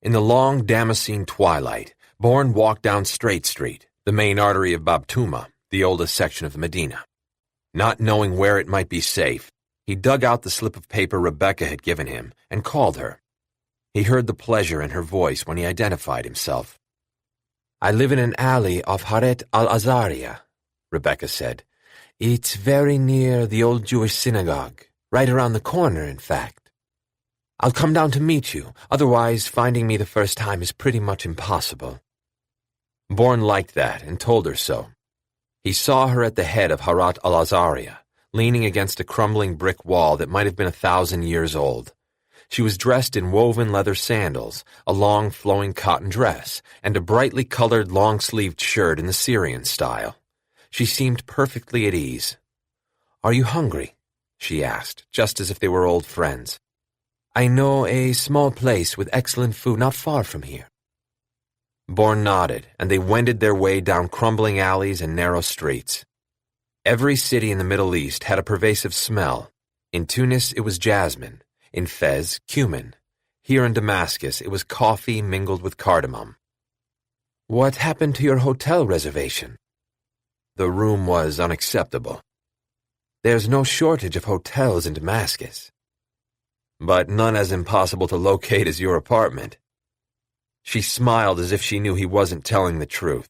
In the long Damascene twilight, Bourne walked down Straight Street, the main artery of Babtuma, the oldest section of the Medina. Not knowing where it might be safe, he dug out the slip of paper Rebecca had given him and called her. He heard the pleasure in her voice when he identified himself. I live in an alley off Haret al-Azaria, Rebecca said. It's very near the old Jewish synagogue, right around the corner, in fact. I'll come down to meet you, otherwise finding me the first time is pretty much impossible. Bourne liked that and told her so. He saw her at the head of Harat al-Azaria, leaning against a crumbling brick wall that might have been 1,000 years old. She was dressed in woven leather sandals, a long flowing cotton dress, and a brightly colored long-sleeved shirt in the Syrian style. She seemed perfectly at ease. "Are you hungry?" she asked, just as if they were old friends. "I know a small place with excellent food not far from here." Bourne nodded, and they wended their way down crumbling alleys and narrow streets. Every city in the Middle East had a pervasive smell. In Tunis, it was jasmine. In Fez, cumin. Here in Damascus, it was coffee mingled with cardamom. "What happened to your hotel reservation?" The room was unacceptable. "There's no shortage of hotels in Damascus." "But none as impossible to locate as your apartment." She smiled as if she knew he wasn't telling the truth.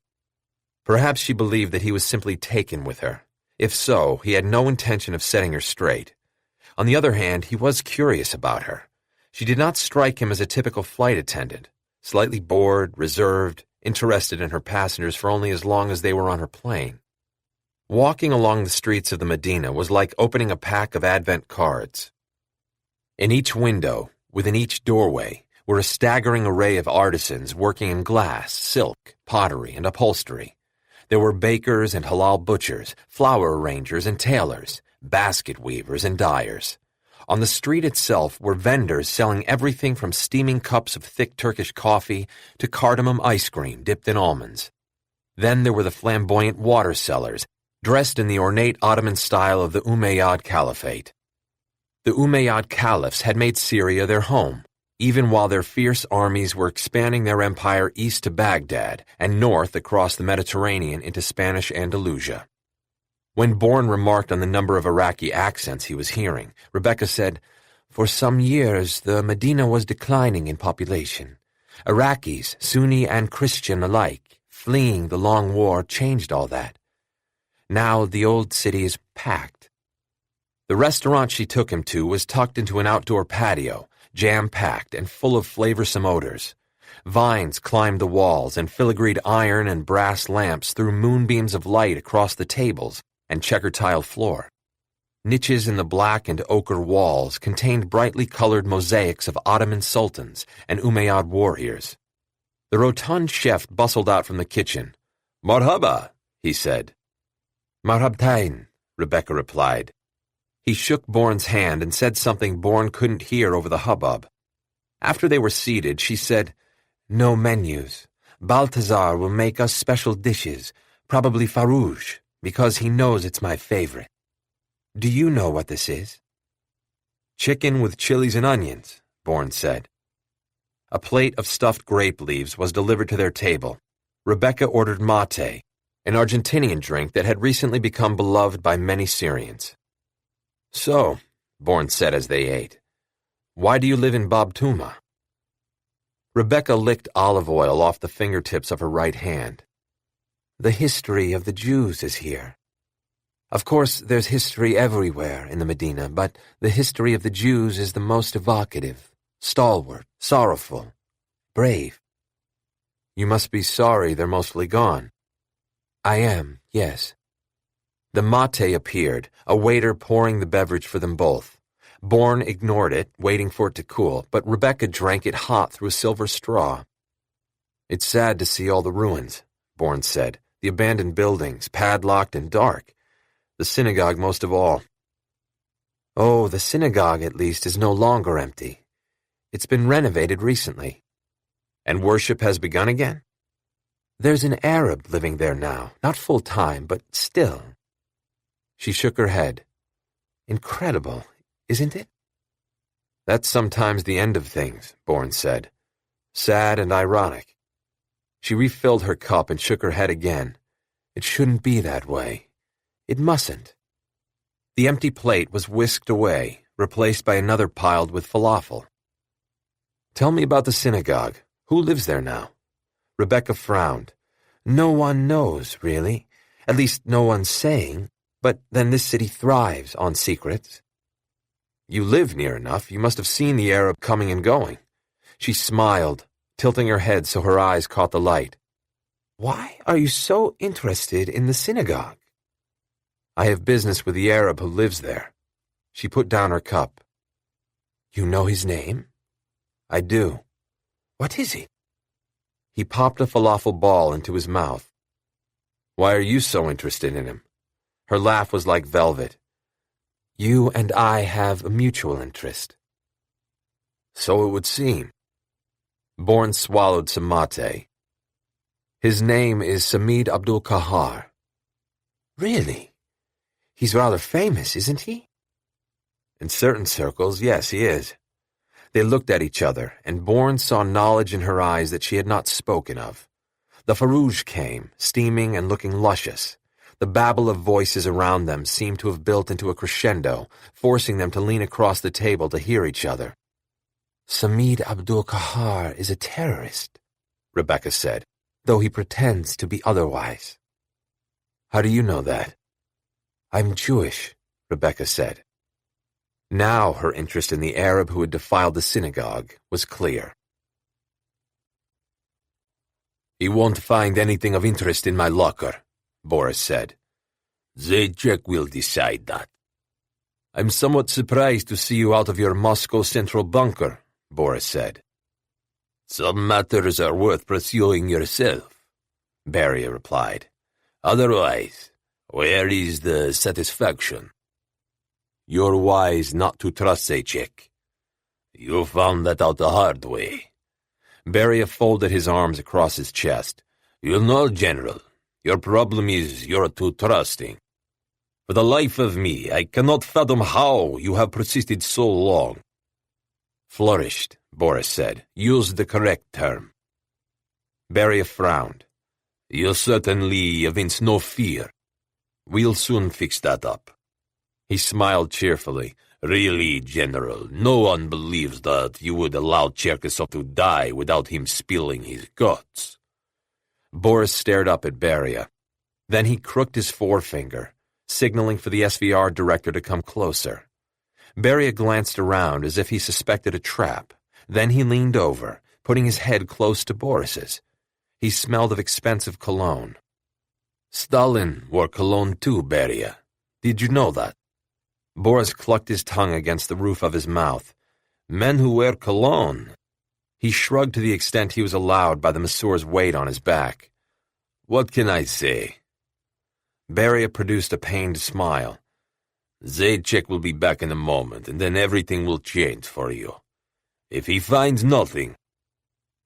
Perhaps she believed that he was simply taken with her. If so, he had no intention of setting her straight. On the other hand, he was curious about her. She did not strike him as a typical flight attendant, slightly bored, reserved, interested in her passengers for only as long as they were on her plane. Walking along the streets of the Medina was like opening a pack of Advent cards. In each window, within each doorway, were a staggering array of artisans working in glass, silk, pottery, and upholstery. There were bakers and halal butchers, flower arrangers and tailors, basket weavers and dyers. On the street itself were vendors selling everything from steaming cups of thick Turkish coffee to cardamom ice cream dipped in almonds. Then there were the flamboyant water sellers, dressed in the ornate Ottoman style of the Umayyad Caliphate. The Umayyad caliphs had made Syria their home, even while their fierce armies were expanding their empire east to Baghdad and north across the Mediterranean into Spanish Andalusia. When Bourne remarked on the number of Iraqi accents he was hearing, Rebecca said, "For some years, the Medina was declining in population. Iraqis, Sunni and Christian alike, fleeing the long war changed all that. Now the old city is packed." The restaurant she took him to was tucked into an outdoor patio, jam-packed and full of flavorsome odors. Vines climbed the walls and filigreed iron and brass lamps threw moonbeams of light across the tables and checker-tiled floor. Niches in the black and ochre walls contained brightly colored mosaics of Ottoman sultans and Umayyad warriors. The rotund chef bustled out from the kitchen. "Marhaba," he said. "Marhabtain," Rebecca replied. He shook Bourne's hand and said something Bourne couldn't hear over the hubbub. After they were seated, she said, "No menus. Balthazar will make us special dishes, probably farouche, because he knows it's my favorite. Do you know what this is?" "Chicken with chilies and onions," Bourne said. A plate of stuffed grape leaves was delivered to their table. Rebecca ordered mate, an Argentinian drink that had recently become beloved by many Syrians. "So," Bourne said as they ate, "why do you live in Babtuma?" Rebecca licked olive oil off the fingertips of her right hand. "The history of the Jews is here. Of course, there's history everywhere in the Medina, but the history of the Jews is the most evocative, stalwart, sorrowful, brave." "You must be sorry they're mostly gone." "I am, yes." The mate appeared, a waiter pouring the beverage for them both. Bourne ignored it, waiting for it to cool, but Rebecca drank it hot through a silver straw. "It's sad to see all the ruins," Bourne said, "the abandoned buildings, padlocked and dark. The synagogue most of all." "Oh, the synagogue, at least, is no longer empty. It's been renovated recently." "And worship has begun again?" "There's an Arab living there now, not full-time, but still." She shook her head. "Incredible, isn't it?" "That's sometimes the end of things," Bourne said. "Sad and ironic." She refilled her cup and shook her head again. "It shouldn't be that way. It mustn't." The empty plate was whisked away, replaced by another piled with falafel. "Tell me about the synagogue. Who lives there now?" Rebecca frowned. "No one knows, really. At least no one's saying. But then this city thrives on secrets." "You live near enough. You must have seen the Arab coming and going." She smiled, tilting her head so her eyes caught the light. "Why are you so interested in the synagogue?" "I have business with the Arab who lives there." She put down her cup. "You know his name?" "I do." "What is it?" He popped a falafel ball into his mouth. "Why are you so interested in him?" Her laugh was like velvet. "You and I have a mutual interest." "So it would seem." Bourne swallowed some mate. "His name is Samid Abdul Kahar." "Really? He's rather famous, isn't he?" "In certain circles, yes, he is." They looked at each other, and Bourne saw knowledge in her eyes that she had not spoken of. The farouche came, steaming and looking luscious. The babble of voices around them seemed to have built into a crescendo, forcing them to lean across the table to hear each other. "Samid Abdul Kahar is a terrorist," Rebecca said, "though he pretends to be otherwise." "How do you know that?" "I'm Jewish," Rebecca said. Now her interest in the Arab who had defiled the synagogue was clear. "He won't find anything of interest in my locker," Boris said. "The Czech will decide that." "I'm somewhat surprised to see you out of your Moscow central bunker," Boris said. "Some matters are worth pursuing yourself," Beria replied. "Otherwise, where is the satisfaction?" "You're wise not to trust a Czech." "You found that out the hard way." Beria folded his arms across his chest. "You know, General, your problem is you're too trusting. For the life of me, I cannot fathom how you have persisted so long." "Flourished," Boris said. "Use the correct term." Beria frowned. "You certainly evince no fear. We'll soon fix that up." He smiled cheerfully. "Really, General, no one believes that you would allow Cherkasov to die without him spilling his guts." Boris stared up at Beria. Then he crooked his forefinger. signaling for the SVR director to come closer. Beria glanced around as if he suspected a trap. Then he leaned over, putting his head close to Boris's. He smelled of expensive cologne. Stalin wore cologne too, Beria. Did you know that? Boris clucked his tongue against the roof of his mouth. Men who wear cologne. He shrugged to the extent he was allowed by the masseur's weight on his back. What can I say? Beria produced a pained smile. Zajac will be back in a moment, and then everything will change for you. If he finds nothing,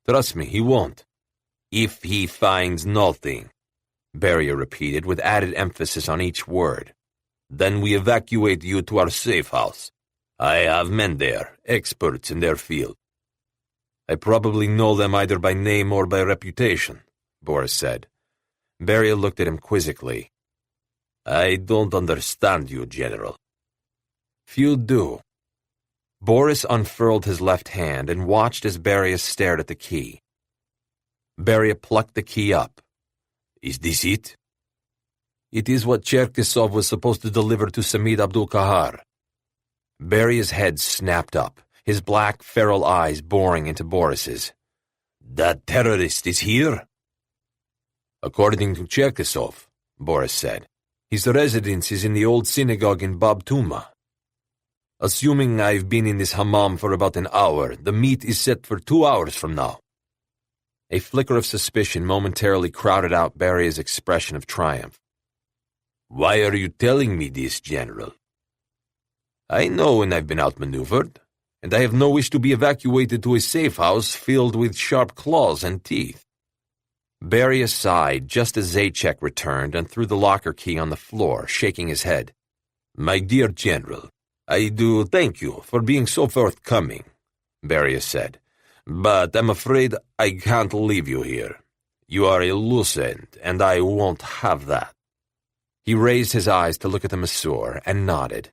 trust me, he won't. If he finds nothing, Beria repeated with added emphasis on each word. Then we evacuate you to our safe house. I have men there, experts in their field. I probably know them either by name or by reputation, Boris said. Beria looked at him quizzically. I don't understand you, General. Few do. Boris unfurled his left hand and watched as Beria stared at the key. Beria plucked the key up. Is this it? It is what Cherkessov was supposed to deliver to Samid Abdul-Kahar. Beria's head snapped up, his black, feral eyes boring into Boris's. That terrorist is here? According to Cherkessov, Boris said. His residence is in the old synagogue in Bab Tuma. Assuming I've been in this hammam for about an hour, the meet is set for 2 hours from now. A flicker of suspicion momentarily crowded out Beria's expression of triumph. Why are you telling me this, General? I know when I've been outmaneuvered, and I have no wish to be evacuated to a safe house filled with sharp claws and teeth. Beria sighed just as Zajac returned and threw the locker key on the floor, shaking his head. My dear General, I do thank you for being so forthcoming, Beria said. But I'm afraid I can't leave you here. You are elusive, and I won't have that. He raised his eyes to look at the masseur and nodded.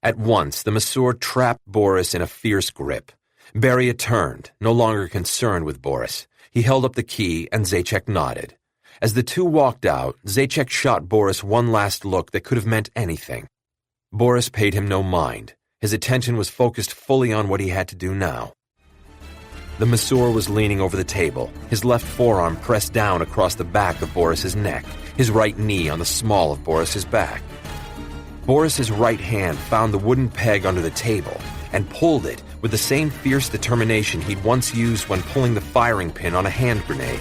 At once, the masseur trapped Boris in a fierce grip. Beria turned, no longer concerned with Boris. He held up the key, and Zajac nodded. As the two walked out, Zajac shot Boris one last look that could have meant anything. Boris paid him no mind. His attention was focused fully on what he had to do now. The masseur was leaning over the table, his left forearm pressed down across the back of Boris's neck, his right knee on the small of Boris's back. Boris's right hand found the wooden peg under the table and pulled it with the same fierce determination he'd once used when pulling the firing pin on a hand grenade.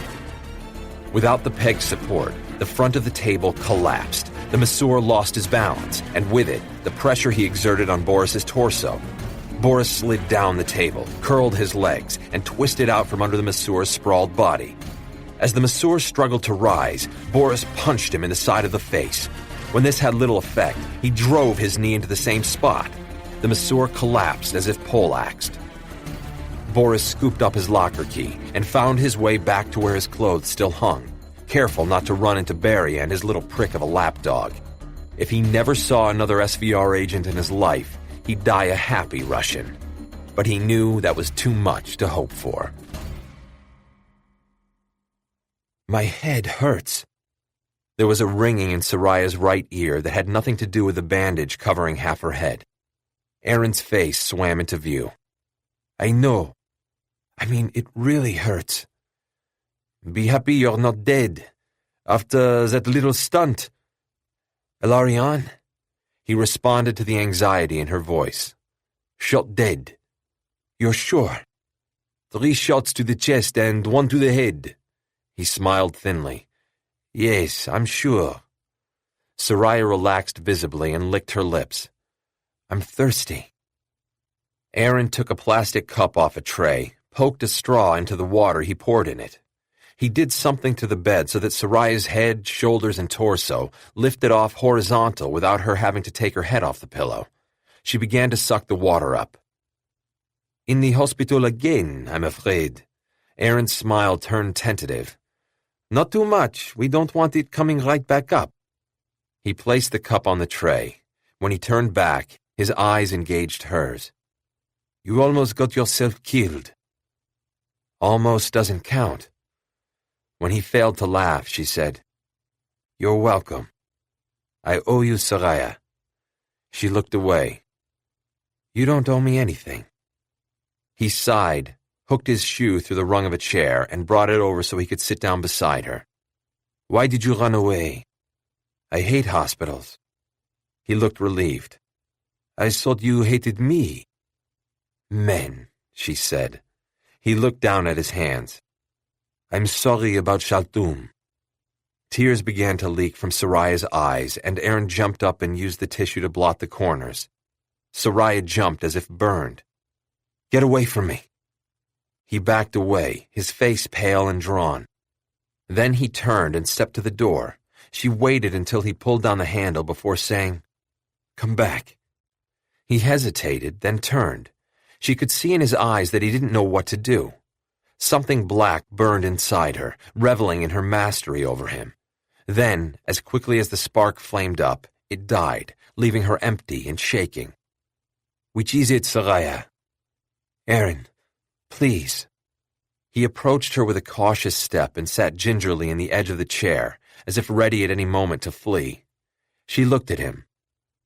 Without the peg's support, the front of the table collapsed. The masseur lost his balance, and with it, the pressure he exerted on Boris's torso. Boris slid down the table, curled his legs, and twisted out from under the masseur's sprawled body. As the masseur struggled to rise, Boris punched him in the side of the face. When this had little effect, he drove his knee into the same spot. The masseur collapsed as if poleaxed. Boris scooped up his locker key and found his way back to where his clothes still hung, careful not to run into Beria and his little prick of a lapdog. If he never saw another SVR agent in his life, he'd die a happy Russian. But he knew that was too much to hope for. My head hurts. There was a ringing in Soraya's right ear that had nothing to do with the bandage covering half her head. Erin's face swam into view. I know. I mean, it really hurts. Be happy you're not dead. After that little stunt. Ilarion? He responded to the anxiety in her voice. Shot dead. You're sure? 3 shots to the chest and 1 to the head. He smiled thinly. Yes, I'm sure. Soraya relaxed visibly and licked her lips. I'm thirsty. Erin took a plastic cup off a tray, poked a straw into the water he poured in it. He did something to the bed so that Soraya's head, shoulders, and torso lifted off horizontal without her having to take her head off the pillow. She began to suck the water up. In the hospital again, I'm afraid. Erin's smile turned tentative. Not too much. We don't want it coming right back up. He placed the cup on the tray. When he turned back, his eyes engaged hers. You almost got yourself killed. Almost doesn't count. When he failed to laugh, she said, You're welcome. I owe you, Soraya. She looked away. You don't owe me anything. He sighed, hooked his shoe through the rung of a chair, and brought it over so he could sit down beside her. Why did you run away? I hate hospitals. He looked relieved. I thought you hated me. Men, she said. He looked down at his hands. I'm sorry about Shaltum. Tears began to leak from Soraya's eyes, and Aaron jumped up and used the tissue to blot the corners. Soraya jumped as if burned. Get away from me. He backed away, his face pale and drawn. Then he turned and stepped to the door. She waited until he pulled down the handle before saying, Come back. He hesitated, then turned. She could see in his eyes that he didn't know what to do. Something black burned inside her, reveling in her mastery over him. Then, as quickly as the spark flamed up, it died, leaving her empty and shaking. Which is it, Soraya? Aaron, please. He approached her with a cautious step and sat gingerly in the edge of the chair, as if ready at any moment to flee. She looked at him.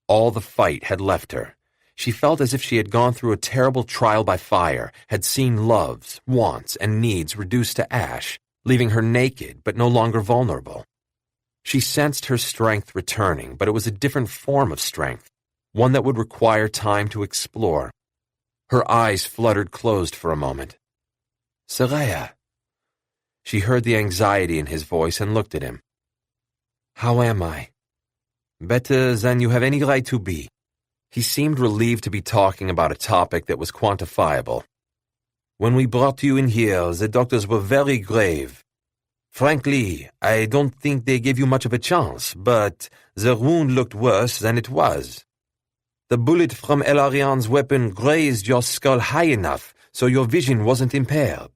All the fight had left her. She felt as if she had gone through a terrible trial by fire, had seen loves, wants, and needs reduced to ash, leaving her naked but no longer vulnerable. She sensed her strength returning, but it was a different form of strength, one that would require time to explore. Her eyes fluttered closed for a moment. Soraya. She heard the anxiety in his voice and looked at him. How am I? Better than you have any right to be. He seemed relieved to be talking about a topic that was quantifiable. When we brought you in here, the doctors were very grave. Frankly, I don't think they gave you much of a chance, but the wound looked worse than it was. The bullet from El-Arian's weapon grazed your skull high enough so your vision wasn't impaired.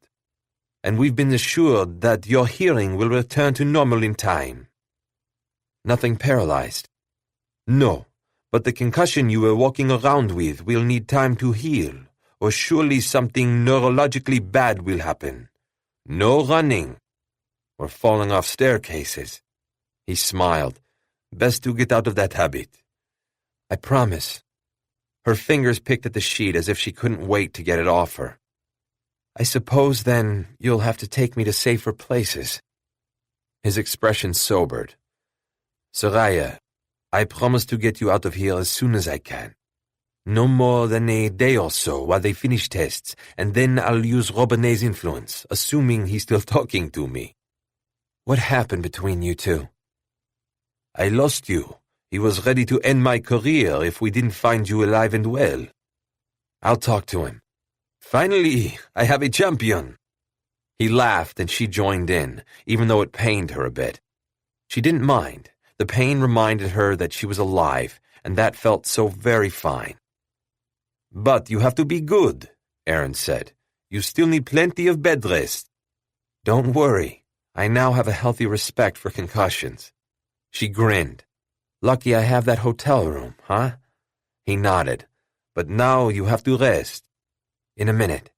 And we've been assured that your hearing will return to normal in time. Nothing paralyzed? No, but the concussion you were walking around with will need time to heal, or surely something neurologically bad will happen. No running, or falling off staircases. He smiled. Best to get out of that habit. I promise. Her fingers picked at the sheet as if she couldn't wait to get it off her. I suppose, then, you'll have to take me to safer places. His expression sobered. Soraya, I promise to get you out of here as soon as I can. No more than a day or so while they finish tests, and then I'll use Robinet's influence, assuming he's still talking to me. What happened between you two? I lost you. He was ready to end my career if we didn't find you alive and well. I'll talk to him. Finally, I have a champion. He laughed and she joined in, even though it pained her a bit. She didn't mind. The pain reminded her that she was alive, and that felt so very fine. But you have to be good, Aaron said. You still need plenty of bed rest. Don't worry. I now have a healthy respect for concussions. She grinned. Lucky I have that hotel room, huh? He nodded. But now you have to rest. In a minute.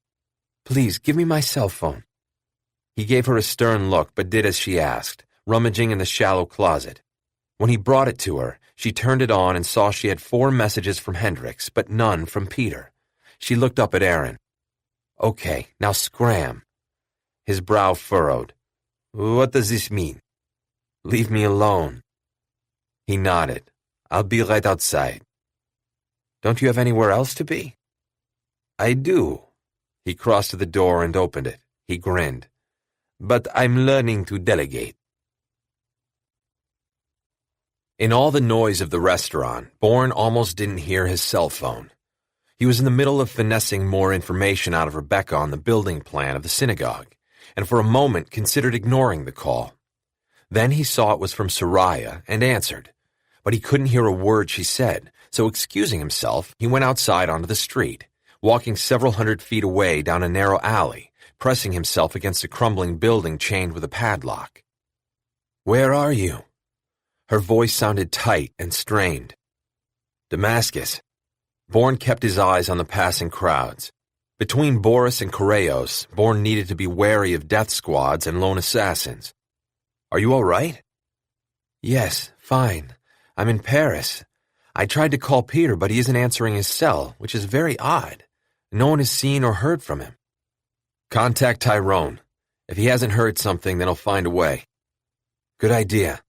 Please, give me my cell phone. He gave her a stern look, but did as she asked, rummaging in the shallow closet. When he brought it to her, she turned it on and saw she had 4 messages from Hendricks, but none from Peter. She looked up at Aaron. Okay, now scram. His brow furrowed. What does this mean? Leave me alone. He nodded. I'll be right outside. Don't you have anywhere else to be? I do. He crossed to the door and opened it. He grinned. But I'm learning to delegate. In all the noise of the restaurant, Bourne almost didn't hear his cell phone. He was in the middle of finessing more information out of Rebecca on the building plan of the synagogue, and for a moment considered ignoring the call. Then he saw it was from Soraya and answered, but he couldn't hear a word she said, so excusing himself, he went outside onto the street, walking several hundred feet away down a narrow alley, pressing himself against a crumbling building chained with a padlock. Where are you? Her voice sounded tight and strained. Damascus. Bourne kept his eyes on the passing crowds. Between Boris and Correos, Bourne needed to be wary of death squads and lone assassins. Are you all right? Yes, fine. I'm in Paris. I tried to call Peter, but he isn't answering his cell, which is very odd. No one has seen or heard from him. Contact Tyrone. If he hasn't heard something, then he'll find a way. Good idea.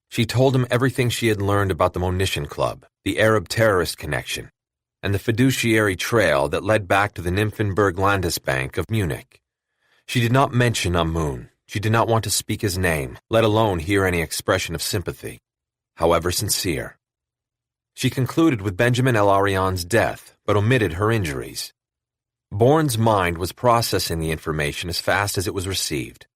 She told him everything she had learned about the Munition Club, the Arab terrorist connection, and the fiduciary trail that led back to the Nymphenburg Landesbank of Munich. She did not mention Amun. She did not want to speak his name, let alone hear any expression of sympathy, however sincere. She concluded with Benjamin El Arian's death, but omitted her injuries. Bourne's mind was processing the information as fast as it was received.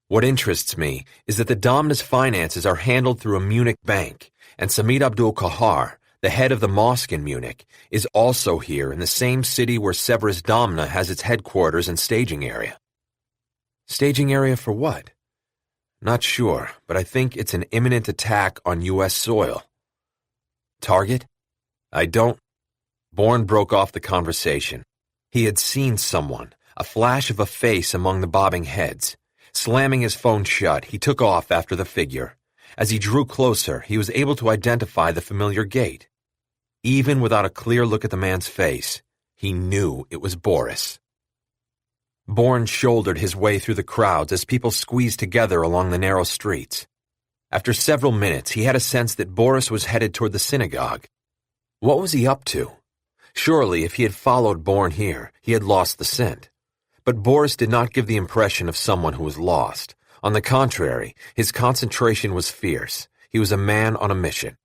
What interests me is that the Domna's finances are handled through a Munich bank, and Samid Abdul Kahar, the head of the mosque in Munich, is also here in the same city where Severus Domna has its headquarters and staging area. Staging area for what? Not sure, but I think it's an imminent attack on U.S. soil. Target? I don't. Bourne broke off the conversation. He had seen someone, a flash of a face among the bobbing heads. Slamming his phone shut, he took off after the figure. As he drew closer, he was able to identify the familiar gait. Even without a clear look at the man's face, he knew it was Boris. Bourne shouldered his way through the crowds as people squeezed together along the narrow streets. After several minutes, he had a sense that Boris was headed toward the synagogue. What was he up to? Surely, if he had followed Bourne here, he had lost the scent. But Boris did not give the impression of someone who was lost. On the contrary, his concentration was fierce. He was a man on a mission.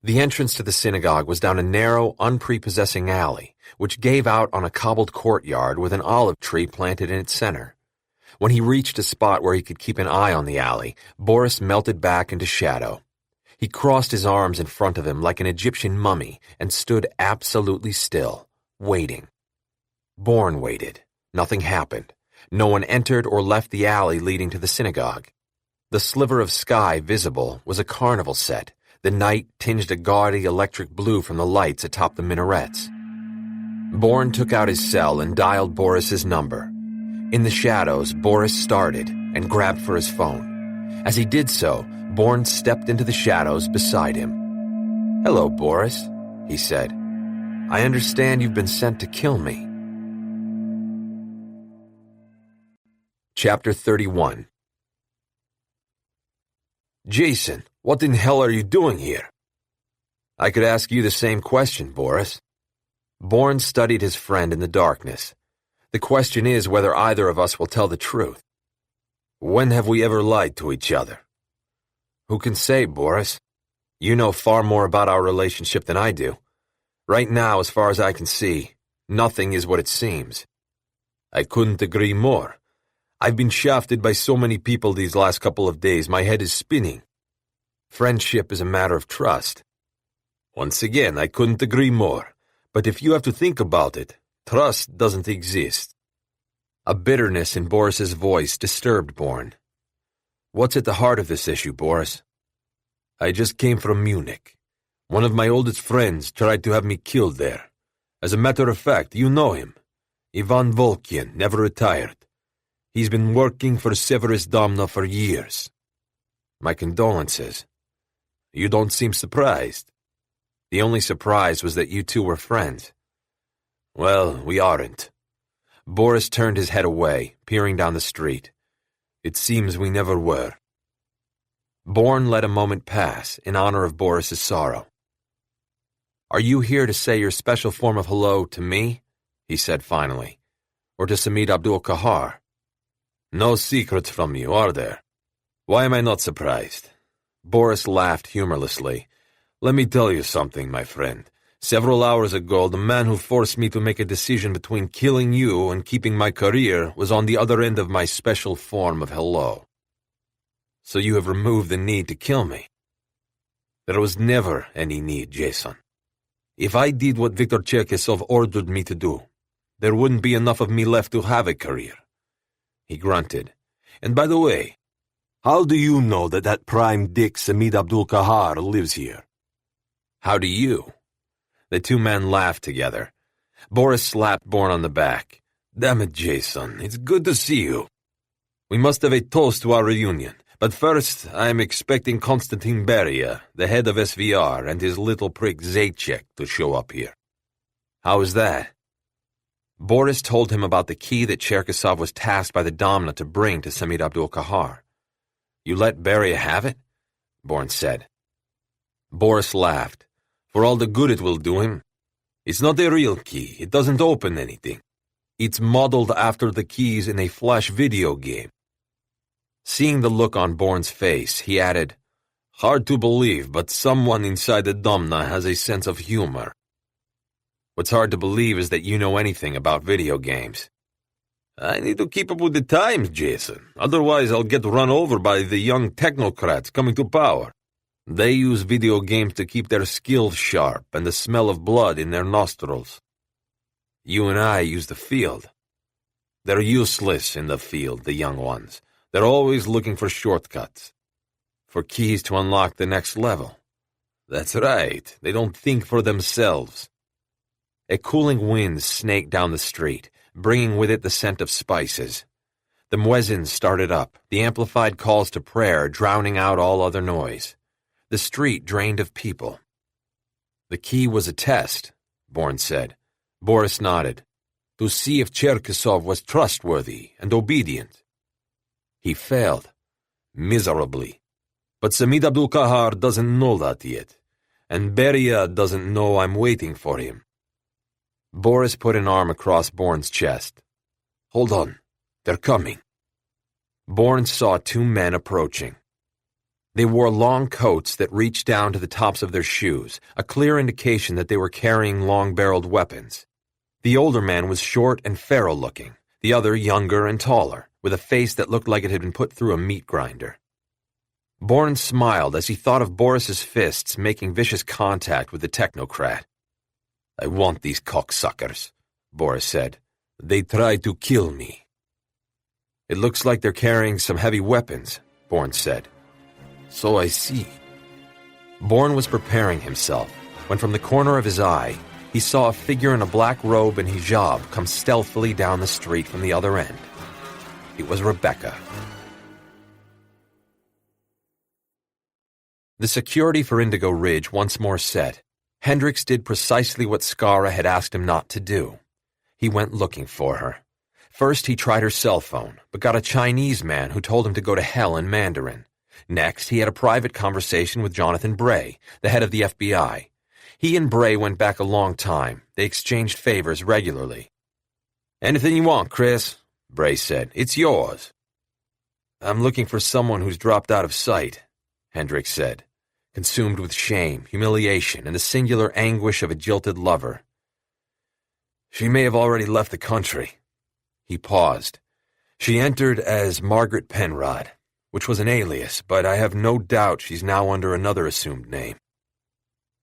The entrance to the synagogue was down a narrow, unprepossessing alley, which gave out on a cobbled courtyard with an olive tree planted in its center. When he reached a spot where he could keep an eye on the alley, Boris melted back into shadow. He crossed his arms in front of him like an Egyptian mummy and stood absolutely still, waiting. Bourne waited. Nothing happened. No one entered or left the alley leading to the synagogue. The sliver of sky visible was a carnival set. The night tinged a gaudy electric blue from the lights atop the minarets. Bourne took out his cell and dialed Boris's number. In the shadows, Boris started and grabbed for his phone. As he did so, Bourne stepped into the shadows beside him. "Hello, Boris," he said. "I understand you've been sent to kill me." Chapter 31. Jason, what in hell are you doing here? I could ask you the same question, Boris. Bourne studied his friend in the darkness. The question is whether either of us will tell the truth. When have we ever lied to each other? Who can say, Boris? You know far more about our relationship than I do. Right now, as far as I can see, nothing is what it seems. I couldn't agree more. I've been shafted by so many people these last couple of days, my head is spinning. Friendship is a matter of trust. Once again, I couldn't agree more. But if you have to think about it, trust doesn't exist. A bitterness in Boris's voice disturbed Bourne. What's at the heart of this issue, Boris? I just came from Munich. One of my oldest friends tried to have me killed there. As a matter of fact, you know him. Ivan Volkyan, never retired. He's been working for Severus Domna for years. My condolences. You don't seem surprised. The only surprise was that you two were friends. Well, we aren't. Boris turned his head away, peering down the street. It seems we never were. Bourne let a moment pass in honor of Boris's sorrow. Are you here to say your special form of hello to me? He said finally. Or to Samid Abdul Kahar? No secrets from you, are there? Why am I not surprised? Boris laughed humorlessly. Let me tell you something, my friend. Several hours ago, the man who forced me to make a decision between killing you and keeping my career was on the other end of my special form of hello. So you have removed the need to kill me? There was never any need, Jason. If I did what Viktor Cherkesov ordered me to do, there wouldn't be enough of me left to have a career. He grunted. And by the way, how do you know that prime dick Samid Abdul Kahar lives here? How do you? The two men laughed together. Boris slapped Bourne on the back. Damn it, Jason, it's good to see you. We must have a toast to our reunion, But first, I'm expecting Konstantin Beria, the head of SVR, and his little prick Zaitchik to show up here. How is that? Boris told him about the key that Cherkasov was tasked by the Domna to bring to Samir Abdul-Kahar. You let Beria have it? Bourne said. Boris laughed. For all the good it will do him. It's not a real key. It doesn't open anything. It's modeled after the keys in a Flash video game. Seeing the look on Bourne's face, he added, Hard to believe, but someone inside the Domna has a sense of humor. What's hard to believe is that you know anything about video games. I need to keep up with the times, Jason. Otherwise, I'll get run over by the young technocrats coming to power. They use video games to keep their skills sharp and the smell of blood in their nostrils. You and I use the field. They're useless in the field, the young ones. They're always looking for shortcuts. For keys to unlock the next level. That's right. They don't think for themselves. A cooling wind snaked down the street, bringing with it the scent of spices. The muezzin started up, the amplified calls to prayer drowning out all other noise. The street drained of people. The key was a test, Bourne said. Boris nodded. To see if Cherkasov was trustworthy and obedient. He failed. Miserably. But Samir Abdul-Kahar doesn't know that yet. And Beria doesn't know I'm waiting for him. Boris put an arm across Bourne's chest. Hold on. They're coming. Bourne saw two men approaching. They wore long coats that reached down to the tops of their shoes, a clear indication that they were carrying long-barreled weapons. The older man was short and feral-looking, the other younger and taller, with a face that looked like it had been put through a meat grinder. Bourne smiled as he thought of Boris's fists making vicious contact with the technocrat. I want these cocksuckers, Boris said. They tried to kill me. It looks like they're carrying some heavy weapons, Bourne said. So I see. Bourne was preparing himself when from the corner of his eye, he saw a figure in a black robe and hijab come stealthily down the street from the other end. It was Rebecca. The security for Indigo Ridge once more set. Hendricks did precisely what Skara had asked him not to do. He went looking for her. First, he tried her cell phone, but got a Chinese man who told him to go to hell in Mandarin. Next, he had a private conversation with Jonathan Bray, the head of the FBI. He and Bray went back a long time. They exchanged favors regularly. Anything you want, Chris, Bray said. It's yours. I'm looking for someone who's dropped out of sight, Hendricks said, consumed with shame, humiliation, and the singular anguish of a jilted lover. She may have already left the country. He paused. She entered as Margaret Penrod, which was an alias, but I have no doubt she's now under another assumed name.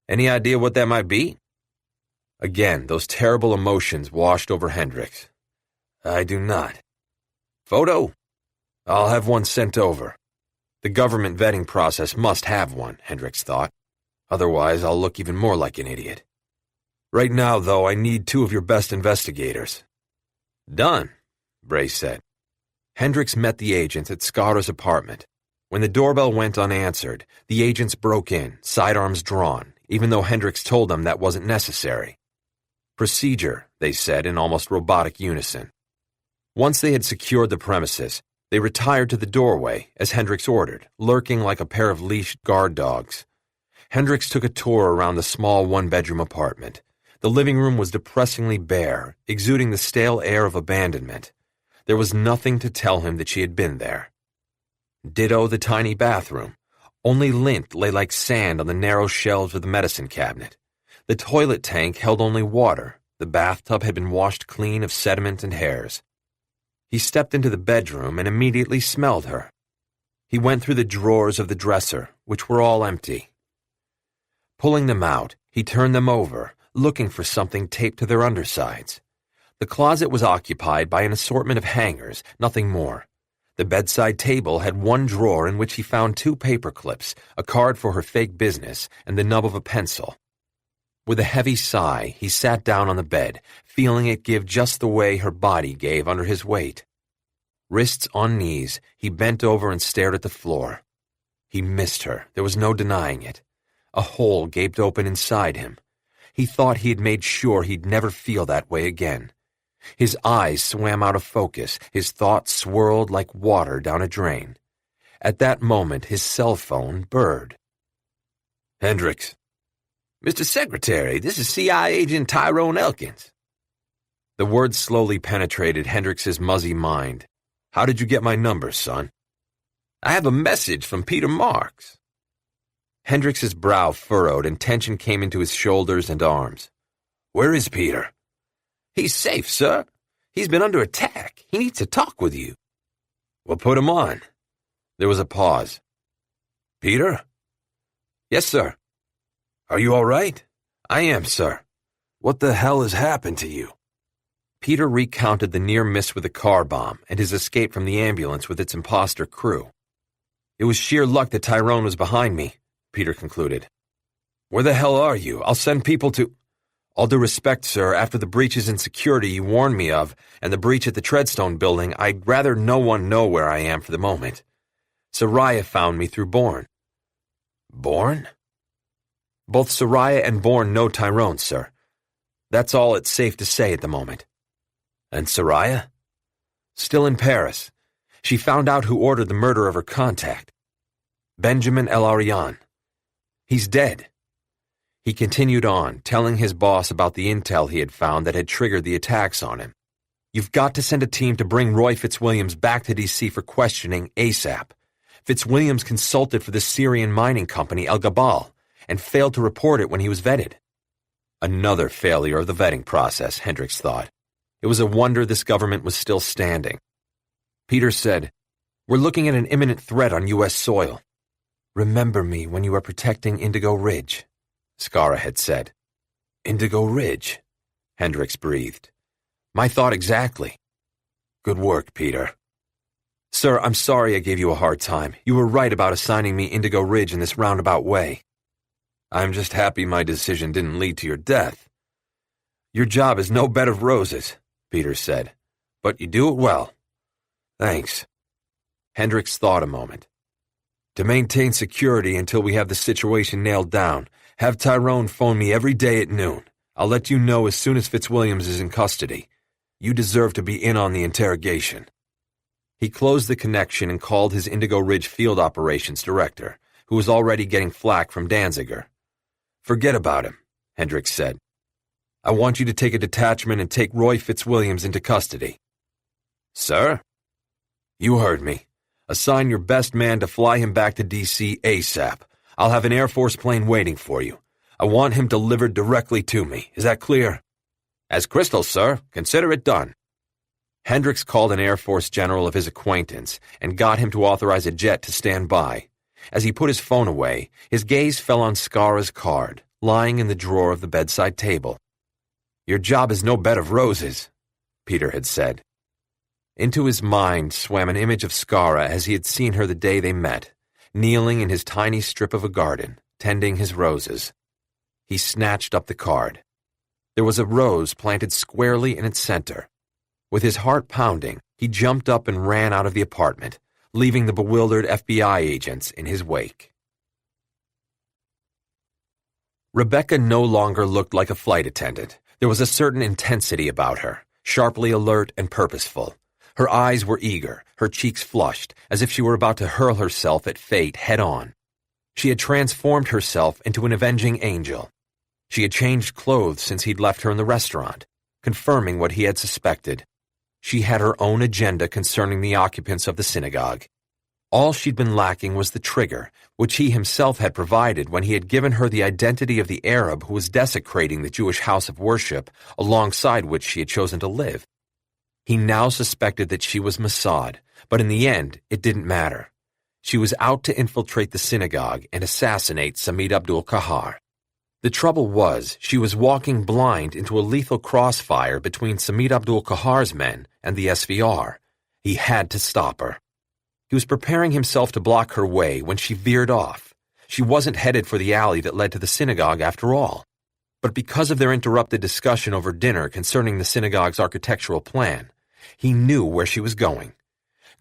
Any idea what that might be? Again, those terrible emotions washed over Hendricks. I do not. Photo? I'll have one sent over. The government vetting process must have one, Hendricks thought. Otherwise, I'll look even more like an idiot. Right now, though, I need two of your best investigators. Done, Bray said. Hendricks met the agents at Skara's apartment. When the doorbell went unanswered, the agents broke in, sidearms drawn, even though Hendricks told them that wasn't necessary. Procedure, they said in almost robotic unison. Once they had secured the premises, they retired to the doorway, as Hendricks ordered, lurking like a pair of leashed guard dogs. Hendricks took a tour around the small one-bedroom apartment. The living room was depressingly bare, exuding the stale air of abandonment. There was nothing to tell him that she had been there. Ditto the tiny bathroom. Only lint lay like sand on the narrow shelves of the medicine cabinet. The toilet tank held only water. The bathtub had been washed clean of sediment and hairs. He stepped into the bedroom and immediately smelled her. He went through the drawers of the dresser, which were all empty. Pulling them out, he turned them over, looking for something taped to their undersides. The closet was occupied by an assortment of hangers, nothing more. The bedside table had one drawer in which he found 2 paper clips, a card for her fake business, and the nub of a pencil. With a heavy sigh, he sat down on the bed, feeling it give just the way her body gave under his weight. Wrists on knees, he bent over and stared at the floor. He missed her. There was no denying it. A hole gaped open inside him. He thought he had made sure he'd never feel that way again. His eyes swam out of focus. His thoughts swirled like water down a drain. At that moment, his cell phone burred. Hendricks. Mr. Secretary, this is CIA agent Tyrone Elkins. The words slowly penetrated Hendricks's muzzy mind. How did you get my number, son? I have a message from Peter Marks. Hendricks's brow furrowed and tension came into his shoulders and arms. Where is Peter? He's safe, sir. He's been under attack. He needs to talk with you. Well, put him on. There was a pause. Peter? Yes, sir. Are you all right? I am, sir. What the hell has happened to you? Peter recounted the near miss with the car bomb and his escape from the ambulance with its imposter crew. It was sheer luck that Tyrone was behind me, Peter concluded. Where the hell are you? I'll send people to... All due respect, sir, after the breaches in security you warned me of and the breach at the Treadstone building, I'd rather no one know where I am for the moment. Soraya found me through Bourne. Bourne? Both Soraya and Bourne know Tyrone, sir. That's all it's safe to say at the moment. And Soraya? Still in Paris. She found out who ordered the murder of her contact. Benjamin El-Arian. He's dead. He continued on, telling his boss about the intel he had found that had triggered the attacks on him. You've got to send a team to bring Roy Fitzwilliams back to D.C. for questioning ASAP. Fitzwilliams consulted for the Syrian mining company El Gabal and failed to report it when he was vetted. Another failure of the vetting process, Hendricks thought. It was a wonder this government was still standing. Peter said, We're looking at an imminent threat on U.S. soil. Remember me when you are protecting Indigo Ridge, Skara had said. Indigo Ridge? Hendricks breathed. My thought exactly. Good work, Peter. Sir, I'm sorry I gave you a hard time. You were right about assigning me Indigo Ridge in this roundabout way. I'm just happy my decision didn't lead to your death. Your job is no bed of roses, Peter said, but you do it well. Thanks. Hendricks thought a moment. To maintain security until we have the situation nailed down, have Tyrone phone me every day at noon. I'll let you know as soon as Fitzwilliams is in custody. You deserve to be in on the interrogation. He closed the connection and called his Indigo Ridge field operations director, who was already getting flack from Danziger. Forget about him, Hendricks said. I want you to take a detachment and take Roy Fitzwilliams into custody. Sir? You heard me. Assign your best man to fly him back to D.C. ASAP. I'll have an Air Force plane waiting for you. I want him delivered directly to me. Is that clear? As crystal, sir. Consider it done. Hendricks called an Air Force general of his acquaintance and got him to authorize a jet to stand by. As he put his phone away, his gaze fell on Skara's card, lying in the drawer of the bedside table. Your job is no bed of roses, Peter had said. Into his mind swam an image of Skara as he had seen her the day they met, kneeling in his tiny strip of a garden, tending his roses. He snatched up the card. There was a rose planted squarely in its center. With his heart pounding, he jumped up and ran out of the apartment, leaving the bewildered FBI agents in his wake. Rebecca no longer looked like a flight attendant. There was a certain intensity about her, sharply alert and purposeful. Her eyes were eager, her cheeks flushed, as if she were about to hurl herself at fate head-on. She had transformed herself into an avenging angel. She had changed clothes since he'd left her in the restaurant, confirming what he had suspected. She had her own agenda concerning the occupants of the synagogue. All she'd been lacking was the trigger, which he himself had provided when he had given her the identity of the Arab who was desecrating the Jewish house of worship alongside which she had chosen to live. He now suspected that she was Mossad, but in the end, it didn't matter. She was out to infiltrate the synagogue and assassinate Samid Abdul-Kahar. The trouble was, she was walking blind into a lethal crossfire between Samid Abdul-Kahar's men and the SVR. He had to stop her. He was preparing himself to block her way when she veered off. She wasn't headed for the alley that led to the synagogue after all. But because of their interrupted discussion over dinner concerning the synagogue's architectural plan, he knew where she was going.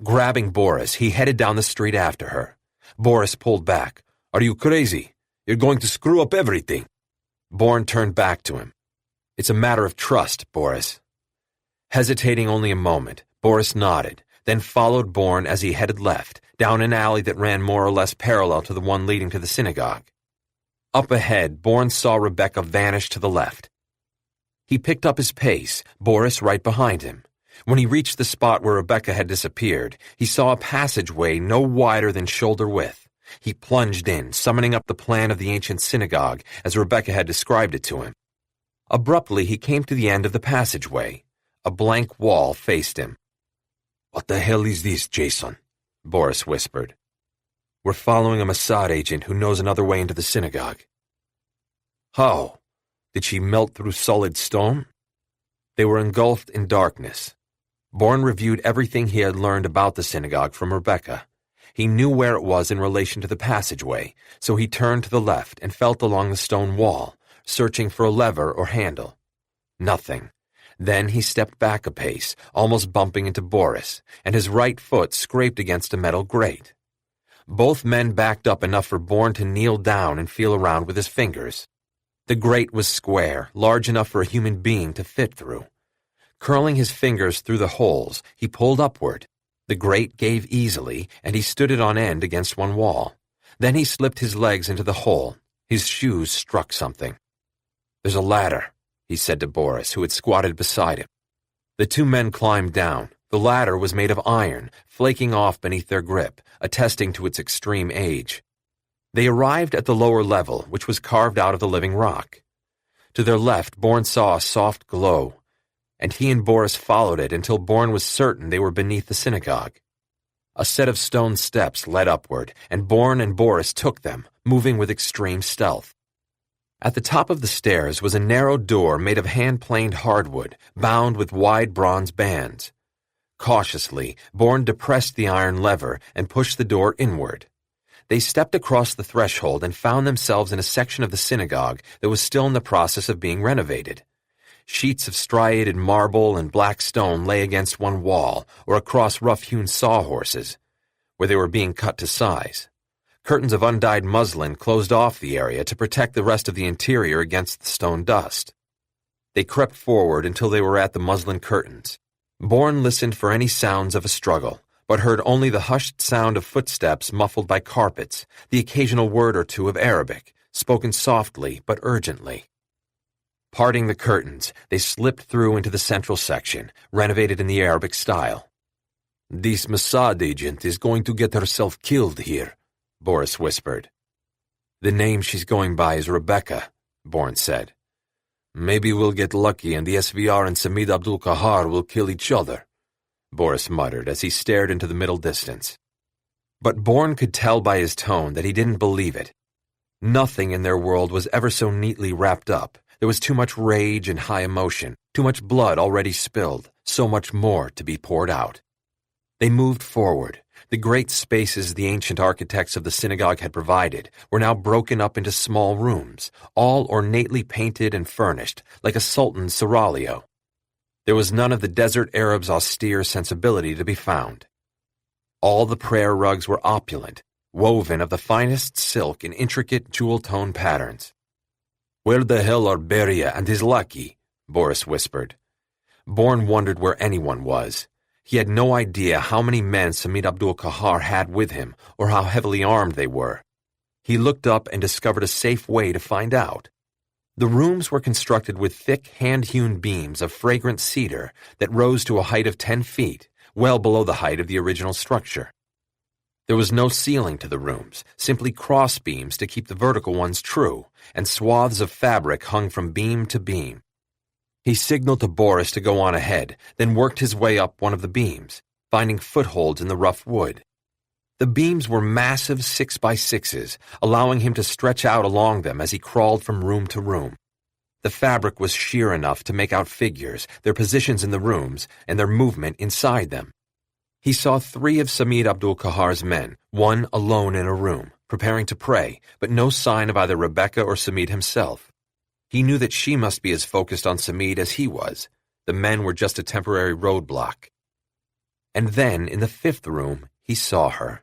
Grabbing Boris, he headed down the street after her. Boris pulled back. "Are you crazy? You're going to screw up everything." Bourne turned back to him. "It's a matter of trust, Boris." Hesitating only a moment, Boris nodded, then followed Bourne as he headed left, down an alley that ran more or less parallel to the one leading to the synagogue. Up ahead, Bourne saw Rebecca vanish to the left. He picked up his pace, Boris right behind him. When he reached the spot where Rebecca had disappeared, he saw a passageway no wider than shoulder width. He plunged in, summoning up the plan of the ancient synagogue as Rebecca had described it to him. Abruptly, he came to the end of the passageway. A blank wall faced him. "What the hell is this, Jason?" Boris whispered. "We're following a Mossad agent who knows another way into the synagogue." "How? Did she melt through solid stone?" They were engulfed in darkness. Bourne reviewed everything he had learned about the synagogue from Rebecca. He knew where it was in relation to the passageway, so he turned to the left and felt along the stone wall, searching for a lever or handle. Nothing. Then he stepped back a pace, almost bumping into Boris, and his right foot scraped against a metal grate. Both men backed up enough for Bourne to kneel down and feel around with his fingers. The grate was square, large enough for a human being to fit through. Curling his fingers through the holes, he pulled upward. The grate gave easily, and he stood it on end against one wall. Then he slipped his legs into the hole. His shoes struck something. "There's a ladder," he said to Boris, who had squatted beside him. The two men climbed down. The ladder was made of iron, flaking off beneath their grip, attesting to its extreme age. They arrived at the lower level, which was carved out of the living rock. To their left, Bourne saw a soft glow, and he and Boris followed it until Bourne was certain they were beneath the synagogue. A set of stone steps led upward, and Bourne and Boris took them, moving with extreme stealth. At the top of the stairs was a narrow door made of hand-planed hardwood, bound with wide bronze bands. Cautiously, Bourne depressed the iron lever and pushed the door inward. They stepped across the threshold and found themselves in a section of the synagogue that was still in the process of being renovated. Sheets of striated marble and black stone lay against one wall or across rough-hewn sawhorses, where they were being cut to size. Curtains of undyed muslin closed off the area to protect the rest of the interior against the stone dust. They crept forward until they were at the muslin curtains. Bourne listened for any sounds of a struggle, but heard only the hushed sound of footsteps muffled by carpets, the occasional word or two of Arabic, spoken softly but urgently. Parting the curtains, they slipped through into the central section, renovated in the Arabic style. "This Mossad agent is going to get herself killed here," Boris whispered. "The name she's going by is Rebecca," Bourne said. "Maybe we'll get lucky and the SVR and Samid Abdul-Kahar will kill each other," Boris muttered as he stared into the middle distance. But Bourne could tell by his tone that he didn't believe it. Nothing in their world was ever so neatly wrapped up. There was too much rage and high emotion, too much blood already spilled, so much more to be poured out. They moved forward. The great spaces the ancient architects of the synagogue had provided were now broken up into small rooms, all ornately painted and furnished, like a sultan's seraglio. There was none of the desert Arab's austere sensibility to be found. All the prayer rugs were opulent, woven of the finest silk in intricate jewel-tone patterns. "Where the hell are Beria and his lackey?" Boris whispered. Bourne wondered where anyone was. He had no idea how many men Samid Abdul-Kahar had with him or how heavily armed they were. He looked up and discovered a safe way to find out. The rooms were constructed with thick, hand-hewn beams of fragrant cedar that rose to a height of 10 feet, well below the height of the original structure. There was no ceiling to the rooms, simply cross beams to keep the vertical ones true, and swaths of fabric hung from beam to beam. He signaled to Boris to go on ahead, then worked his way up one of the beams, finding footholds in the rough wood. The beams were massive 6x6s, allowing him to stretch out along them as he crawled from room to room. The fabric was sheer enough to make out figures, their positions in the rooms, and their movement inside them. He saw 3 of Samid Abdul-Kahar's men, one alone in a room, preparing to pray, but no sign of either Rebecca or Samid himself. He knew that she must be as focused on Samid as he was. The men were just a temporary roadblock. And then, in the fifth room, he saw her.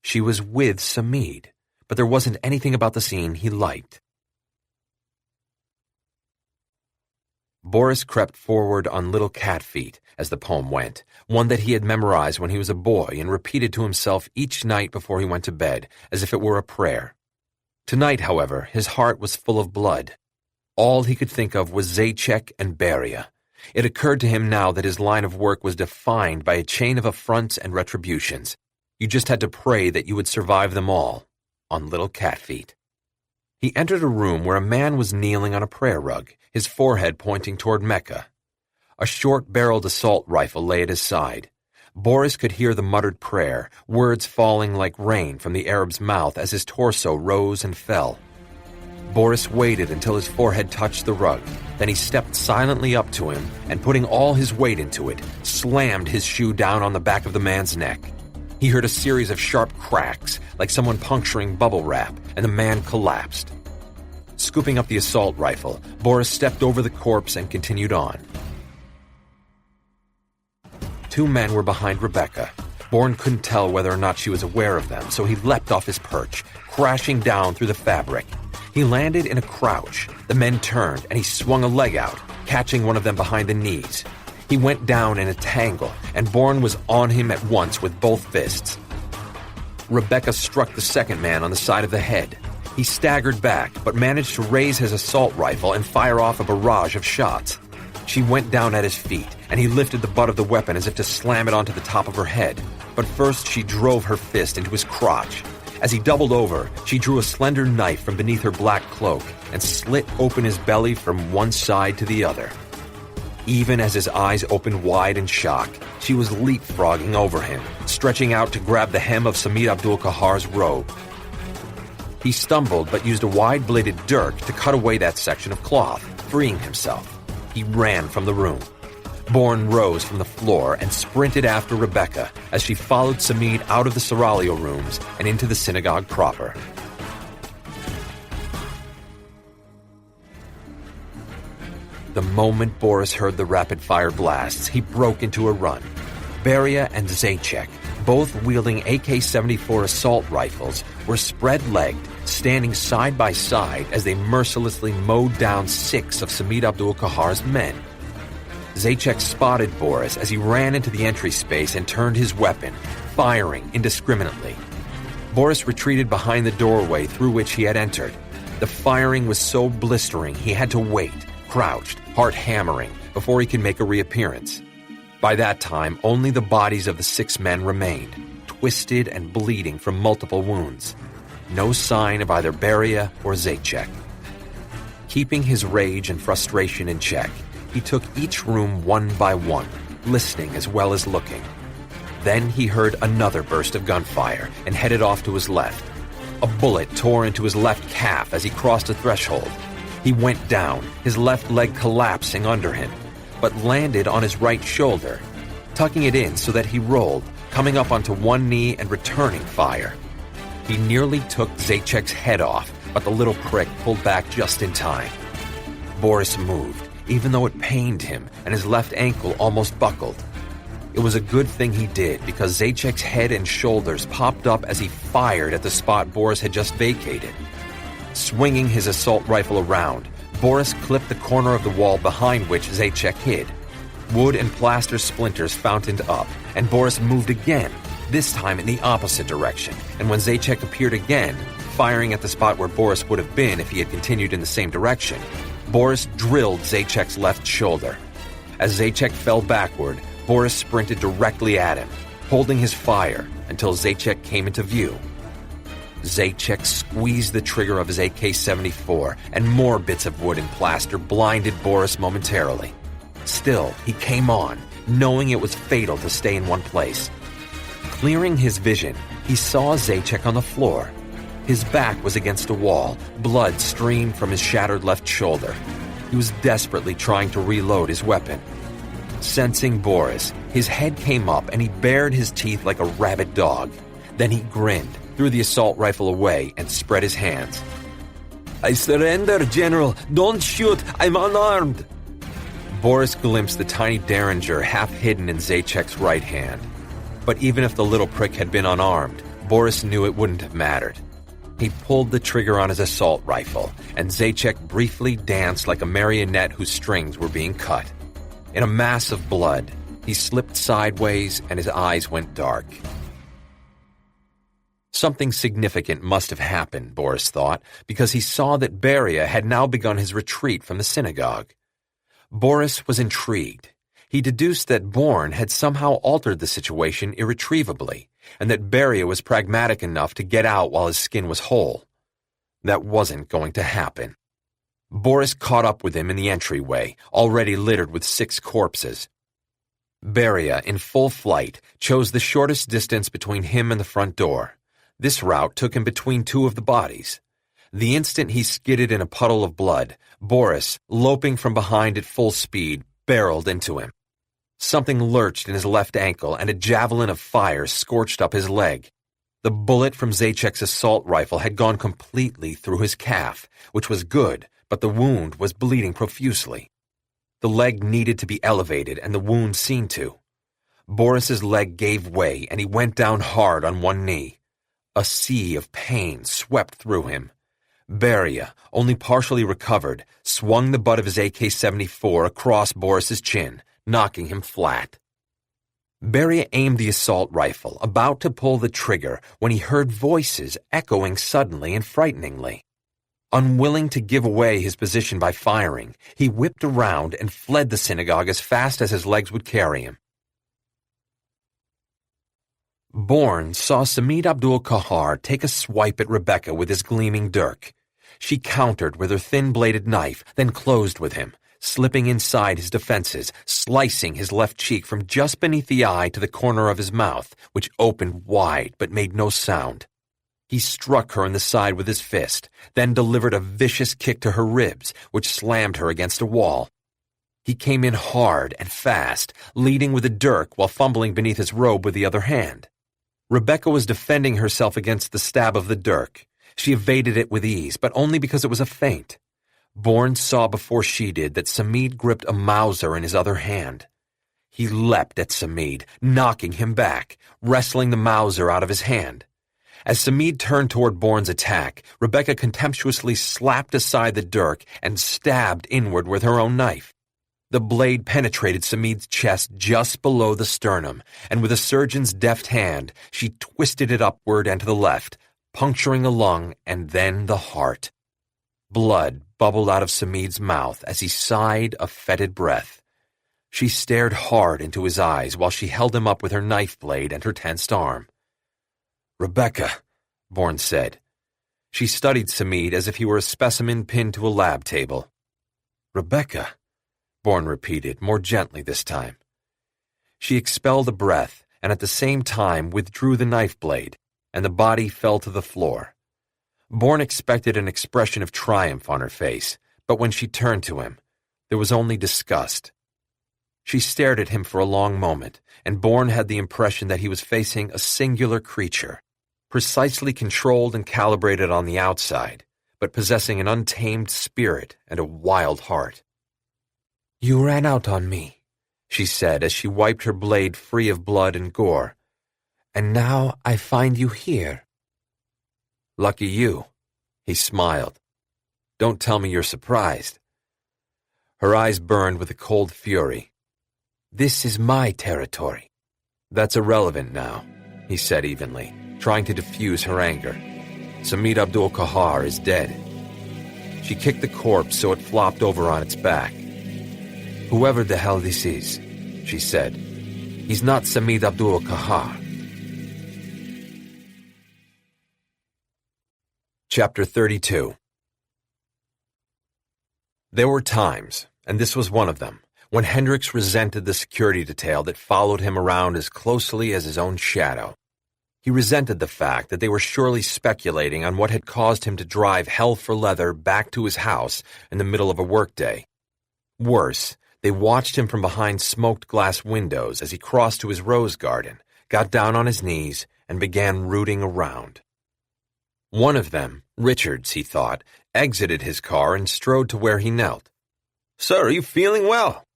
She was with Samid, but there wasn't anything about the scene he liked. Boris crept forward on little cat feet as the poem went, one that he had memorized when he was a boy and repeated to himself each night before he went to bed, as if it were a prayer. Tonight, however, his heart was full of blood. All he could think of was Zajíček and Beria. It occurred to him now that his line of work was defined by a chain of affronts and retributions. You just had to pray that you would survive them all, on little cat feet. He entered a room where a man was kneeling on a prayer rug, his forehead pointing toward Mecca. A short-barreled assault rifle lay at his side. Boris could hear the muttered prayer, words falling like rain from the Arab's mouth as his torso rose and fell. Boris waited until his forehead touched the rug. Then he stepped silently up to him and, putting all his weight into it, slammed his shoe down on the back of the man's neck. He heard a series of sharp cracks, like someone puncturing bubble wrap, and the man collapsed. Scooping up the assault rifle, Boris stepped over the corpse and continued on. Two men were behind Rebecca. Bourne couldn't tell whether or not she was aware of them, so he leapt off his perch, crashing down through the fabric. He landed in a crouch. The men turned, and he swung a leg out, catching one of them behind the knees. He went down in a tangle, and Bourne was on him at once with both fists. Rebecca struck the second man on the side of the head. He staggered back, but managed to raise his assault rifle and fire off a barrage of shots. She went down at his feet, and he lifted the butt of the weapon as if to slam it onto the top of her head. But first she drove her fist into his crotch. As he doubled over, she drew a slender knife from beneath her black cloak and slit open his belly from one side to the other. Even as his eyes opened wide in shock, she was leapfrogging over him, stretching out to grab the hem of Samid Abdul-Qahar's robe. He stumbled but used a wide-bladed dirk to cut away that section of cloth, freeing himself. He ran from the room. Bourne rose from the floor and sprinted after Rebecca as she followed Samid out of the seraglio rooms and into the synagogue proper. The moment Boris heard the rapid-fire blasts, he broke into a run. Beria and Zajíček, both wielding AK-74 assault rifles, were spread-legged, standing side by side as they mercilessly mowed down 6 of Samid Abdul-Qahar's men. Zajíček spotted Boris as he ran into the entry space and turned his weapon, firing indiscriminately. Boris retreated behind the doorway through which he had entered. The firing was so blistering he had to wait, crouched, heart hammering, before he could make a reappearance. By that time, only the bodies of the 6 men remained, twisted and bleeding from multiple wounds. No sign of either Beria or Zajíček. Keeping his rage and frustration in check, he took each room one by one, listening as well as looking. Then he heard another burst of gunfire and headed off to his left. A bullet tore into his left calf as he crossed a threshold. He went down, his left leg collapsing under him, but landed on his right shoulder, tucking it in so that he rolled, coming up onto one knee and returning fire. He nearly took Zajíček's head off, but the little prick pulled back just in time. Boris moved, even though it pained him, and his left ankle almost buckled. It was a good thing he did, because Zajíček's head and shoulders popped up as he fired at the spot Boris had just vacated. Swinging his assault rifle around, Boris clipped the corner of the wall behind which Zajíček hid. Wood and plaster splinters fountained up, and Boris moved again, this time in the opposite direction, and when Zajíček appeared again, firing at the spot where Boris would have been if he had continued in the same direction, Boris drilled Zajíček's left shoulder. As Zajíček fell backward, Boris sprinted directly at him, holding his fire until Zajíček came into view. Zajíček squeezed the trigger of his AK-74, and more bits of wood and plaster blinded Boris momentarily. Still, he came on, knowing it was fatal to stay in one place. Clearing his vision, he saw Zajíček on the floor. His back was against a wall, blood streamed from his shattered left shoulder. He was desperately trying to reload his weapon. Sensing Boris, his head came up and he bared his teeth like a rabid dog. Then he grinned, threw the assault rifle away, and spread his hands. "I surrender, General! Don't shoot! I'm unarmed!" Boris glimpsed the tiny derringer half hidden in Zajacz's right hand. But even if the little prick had been unarmed, Boris knew it wouldn't have mattered. He pulled the trigger on his assault rifle, and Zajac briefly danced like a marionette whose strings were being cut. In a mass of blood, he slipped sideways and his eyes went dark. Something significant must have happened, Boris thought, because he saw that Beria had now begun his retreat from the synagogue. Boris was intrigued. He deduced that Bourne had somehow altered the situation irretrievably, and that Beria was pragmatic enough to get out while his skin was whole. That wasn't going to happen. Boris caught up with him in the entryway, already littered with 6 corpses. Beria, in full flight, chose the shortest distance between him and the front door. This route took him between 2 of the bodies. The instant he skidded in a puddle of blood, Boris, loping from behind at full speed, barreled into him. Something lurched in his left ankle, and a javelin of fire scorched up his leg. The bullet from Zajacz's assault rifle had gone completely through his calf, which was good, but the wound was bleeding profusely. The leg needed to be elevated, and the wound seen to. Boris's leg gave way, and he went down hard on one knee. A sea of pain swept through him. Beria, only partially recovered, swung the butt of his AK-74 across Boris's chin, knocking him flat. Beria aimed the assault rifle, about to pull the trigger, when he heard voices echoing suddenly and frighteningly. Unwilling to give away his position by firing, he whipped around and fled the synagogue as fast as his legs would carry him. Bourne saw Samid Abdul-Kahar take a swipe at Rebecca with his gleaming dirk. She countered with her thin-bladed knife, then closed with him, slipping inside his defenses, slicing his left cheek from just beneath the eye to the corner of his mouth, which opened wide but made no sound. He struck her in the side with his fist, then delivered a vicious kick to her ribs, which slammed her against a wall. He came in hard and fast, leading with a dirk while fumbling beneath his robe with the other hand. Rebecca was defending herself against the stab of the dirk. She evaded it with ease, but only because it was a feint. Bourne saw before she did that Samid gripped a Mauser in his other hand. He leapt at Samid, knocking him back, wrestling the Mauser out of his hand. As Samid turned toward Bourne's attack, Rebecca contemptuously slapped aside the dirk and stabbed inward with her own knife. The blade penetrated Samid's chest just below the sternum, and with a surgeon's deft hand, she twisted it upward and to the left, puncturing a lung and then the heart. Blood bubbled out of Samid's mouth as he sighed a fetid breath. She stared hard into his eyes while she held him up with her knife blade and her tensed arm. "Rebecca," Bourne said. She studied Samid as if he were a specimen pinned to a lab table. "Rebecca," Bourne repeated, more gently this time. She expelled a breath and at the same time withdrew the knife blade, and the body fell to the floor. Bourne expected an expression of triumph on her face, but when she turned to him, there was only disgust. She stared at him for a long moment, and Bourne had the impression that he was facing a singular creature, precisely controlled and calibrated on the outside, but possessing an untamed spirit and a wild heart. "You ran out on me," she said as she wiped her blade free of blood and gore. "And now I find you here." "Lucky you," he smiled. "Don't tell me you're surprised." Her eyes burned with a cold fury. "This is my territory." "That's irrelevant now," he said evenly, trying to diffuse her anger. "Samid Abdul-Kahar is dead." She kicked the corpse so it flopped over on its back. "Whoever the hell this is," she said, "he's not Samid Abdul-Kahar." Chapter 32. There were times, and this was one of them, when Hendricks resented the security detail that followed him around as closely as his own shadow. He resented the fact that they were surely speculating on what had caused him to drive hell for leather back to his house in the middle of a workday. Worse, they watched him from behind smoked glass windows as he crossed to his rose garden, got down on his knees, and began rooting around. One of them, Richards, he thought, exited his car and strode to where he knelt. "Sir, are you feeling well?"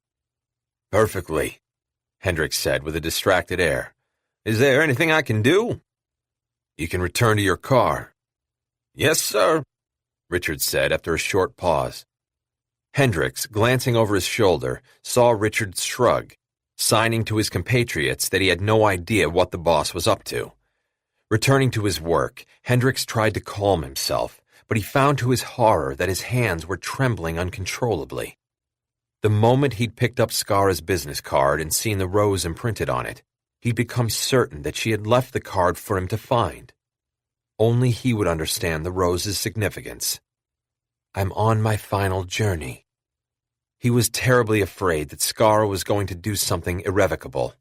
Perfectly, Hendricks said with a distracted air. Is there anything I can do? You can return to your car. Yes, sir, Richard said after a short pause. Hendricks, glancing over his shoulder, saw Richard shrug, signing to his compatriots that he had no idea what the boss was up to. Returning to his work, Hendricks tried to calm himself, but he found to his horror that his hands were trembling uncontrollably. The moment he'd picked up Skara's business card and seen the rose imprinted on it, he'd become certain that she had left the card for him to find. Only he would understand the rose's significance. I'm on my final journey. He was terribly afraid that Skara was going to do something irrevocable.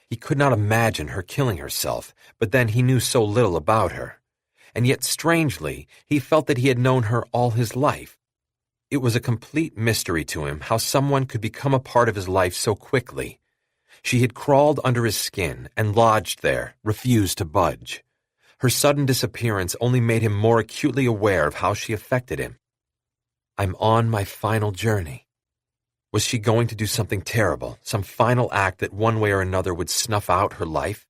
He could not imagine her killing herself, but then he knew so little about her. And yet, strangely, he felt that he had known her all his life. It was a complete mystery to him how someone could become a part of his life so quickly. She had crawled under his skin and lodged there, refused to budge. Her sudden disappearance only made him more acutely aware of how she affected him. I'm on my final journey. Was she going to do something terrible, some final act that one way or another would snuff out her life?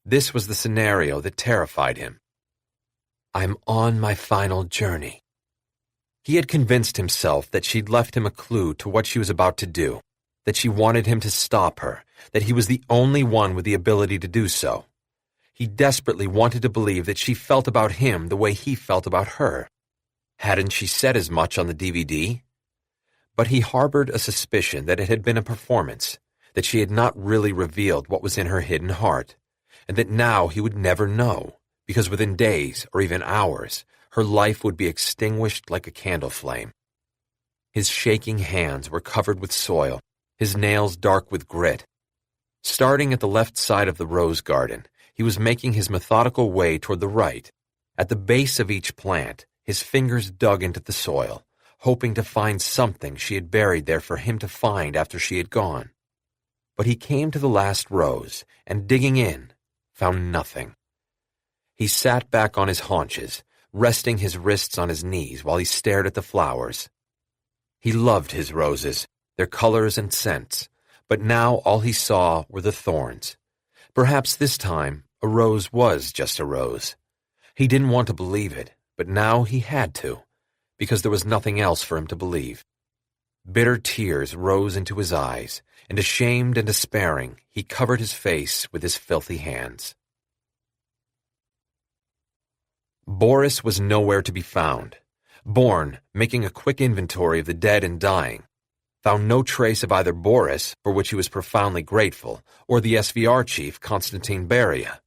This was the scenario that terrified him. I'm on my final journey. He had convinced himself that she'd left him a clue to what she was about to do, that she wanted him to stop her, that he was the only one with the ability to do so. He desperately wanted to believe that she felt about him the way he felt about her. Hadn't she said as much on the DVD? But he harbored a suspicion that it had been a performance, that she had not really revealed what was in her hidden heart, and that now he would never know, because within days, or even hours, her life would be extinguished like a candle flame. His shaking hands were covered with soil, his nails dark with grit. Starting at the left side of the rose garden, he was making his methodical way toward the right. At the base of each plant, his fingers dug into the soil, hoping to find something she had buried there for him to find after she had gone. But he came to the last rose, and digging in, found nothing. He sat back on his haunches, resting his wrists on his knees while he stared at the flowers. He loved his roses, their colors and scents, but now all he saw were the thorns. Perhaps this time a rose was just a rose. He didn't want to believe it, but now he had to, because there was nothing else for him to believe. Bitter tears rose into his eyes, and ashamed and despairing, he covered his face with his filthy hands. Boris was nowhere to be found. Bourne, making a quick inventory of the dead and dying, found no trace of either Boris, for which he was profoundly grateful, or the SVR chief, Konstantin Beria.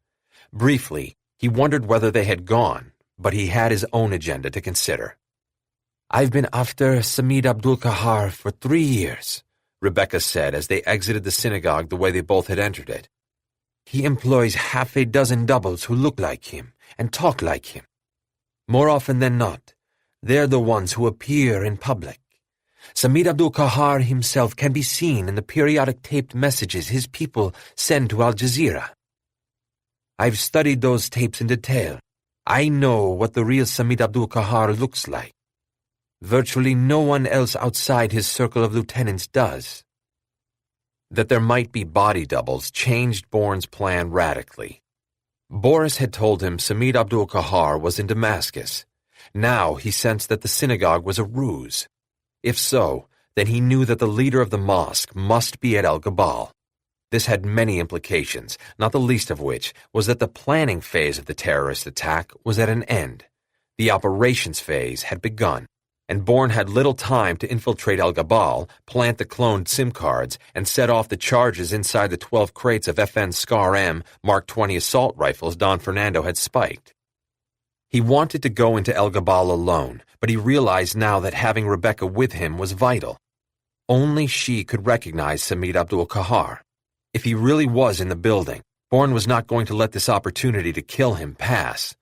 Briefly, he wondered whether they had gone, but he had his own agenda to consider. I've been after Samid Abdul-Kahar for 3 years, Rebecca said as they exited the synagogue the way they both had entered it. He employs half a dozen doubles who look like him and talk like him. More often than not, they're the ones who appear in public. Samid Abdul-Kahar himself can be seen in the periodic taped messages his people send to Al Jazeera. I've studied those tapes in detail. I know what the real Samid Abdul-Kahar looks like. Virtually no one else outside his circle of lieutenants does. That there might be body doubles changed Bourne's plan radically. Boris had told him Samid Abdul-Kahar was in Damascus. Now he sensed that the synagogue was a ruse. If so, then he knew that the leader of the mosque must be at El-Gabal. This had many implications, not the least of which was that the planning phase of the terrorist attack was at an end. The operations phase had begun, and Bourne had little time to infiltrate El-Gabal, plant the cloned SIM cards, and set off the charges inside the 12 crates of FN SCAR-M Mark 20 assault rifles Don Fernando had spiked. He wanted to go into El-Gabal alone, but he realized now that having Rebecca with him was vital. Only she could recognize Samid Abdul-Kahar. If he really was in the building, Bourne was not going to let this opportunity to kill him pass.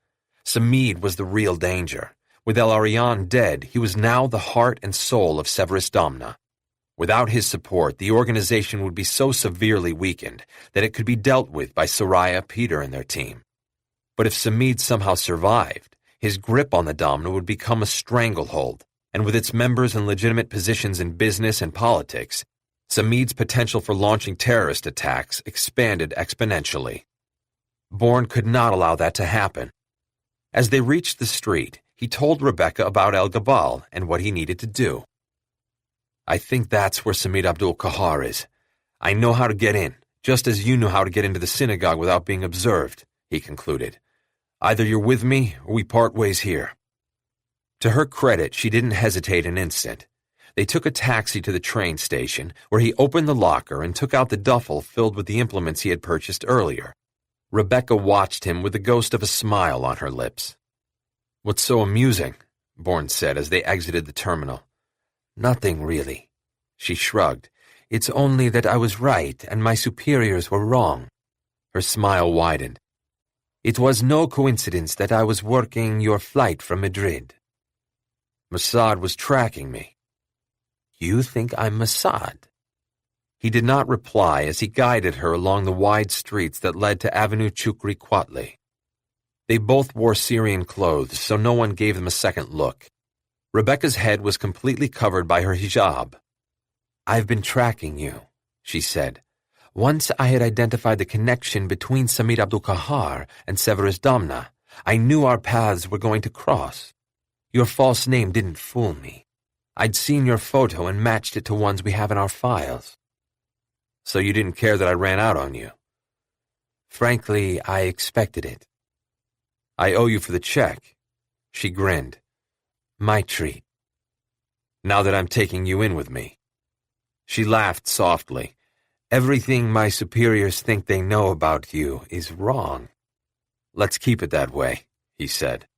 Samid was the real danger. With El Arian dead, he was now the heart and soul of Severus Domna. Without his support, the organization would be so severely weakened that it could be dealt with by Soraya, Peter, and their team. But if Samid somehow survived, his grip on the Domna would become a stranglehold, and with its members in legitimate positions in business and politics, Samid's potential for launching terrorist attacks expanded exponentially. Bourne could not allow that to happen. As they reached the street, he told Rebecca about El Gabal and what he needed to do. "I think that's where Samid Abdul-Kahar is. I know how to get in, just as you know how to get into the synagogue without being observed," he concluded. "Either you're with me or we part ways here." To her credit, she didn't hesitate an instant. They took a taxi to the train station, where he opened the locker and took out the duffel filled with the implements he had purchased earlier. Rebecca watched him with the ghost of a smile on her lips. "What's so amusing?" Bourne said as they exited the terminal. "Nothing, really." She shrugged. "It's only that I was right and my superiors were wrong." Her smile widened. "It was no coincidence that I was working your flight from Madrid." "Mossad was tracking me." "You think I'm Mossad?" He did not reply as he guided her along the wide streets that led to Avenue Chukri Quatli. They both wore Syrian clothes, so no one gave them a second look. Rebecca's head was completely covered by her hijab. "I've been tracking you," she said. "Once I had identified the connection between Samid Abdul-Kahar and Severus Damna, I knew our paths were going to cross. Your false name didn't fool me. I'd seen your photo and matched it to ones we have in our files." "So you didn't care that I ran out on you?" "Frankly, I expected it." "I owe you for the check." She grinned. "My treat." "Now that I'm taking you in with me." She laughed softly. "Everything my superiors think they know about you is wrong." "Let's keep it that way," he said.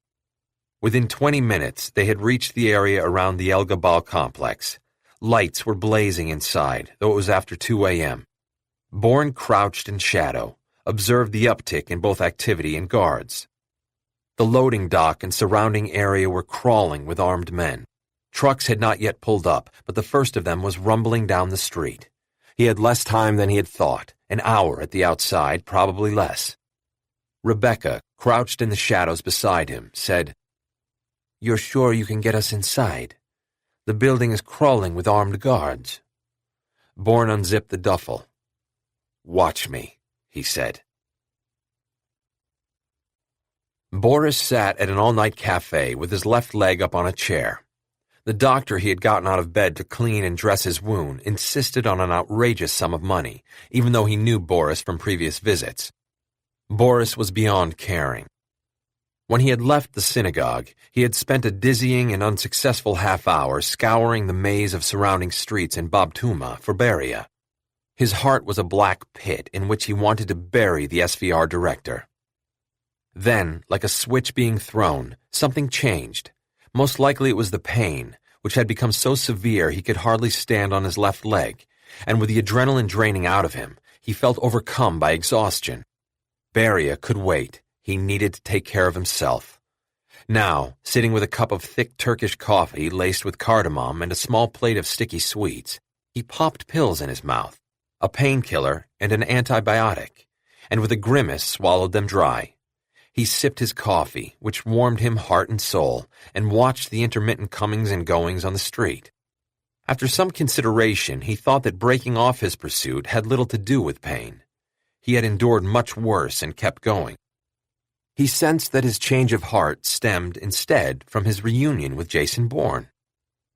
Within 20 minutes, they had reached the area around the El Gabal complex. Lights were blazing inside, though it was after 2 a.m. Bourne crouched in shadow, observed the uptick in both activity and guards. The loading dock and surrounding area were crawling with armed men. Trucks had not yet pulled up, but the first of them was rumbling down the street. He had less time than he had thought, an hour at the outside, probably less. Rebecca, crouched in the shadows beside him, said, "You're sure you can get us inside? The building is crawling with armed guards." Bourne unzipped the duffel. "Watch me," he said. Boris sat at an all-night cafe with his left leg up on a chair. The doctor he had gotten out of bed to clean and dress his wound insisted on an outrageous sum of money, even though he knew Boris from previous visits. Boris was beyond caring. When he had left the synagogue, he had spent a dizzying and unsuccessful half-hour scouring the maze of surrounding streets in Babtuma for Beria. His heart was a black pit in which he wanted to bury the SVR director. Then, like a switch being thrown, something changed. Most likely it was the pain, which had become so severe he could hardly stand on his left leg, and with the adrenaline draining out of him, he felt overcome by exhaustion. Beria could wait. He needed to take care of himself. Now, sitting with a cup of thick Turkish coffee laced with cardamom and a small plate of sticky sweets, he popped pills in his mouth, a painkiller and an antibiotic, and with a grimace swallowed them dry. He sipped his coffee, which warmed him heart and soul, and watched the intermittent comings and goings on the street. After some consideration, he thought that breaking off his pursuit had little to do with pain. He had endured much worse and kept going. He sensed that his change of heart stemmed instead from his reunion with Jason Bourne.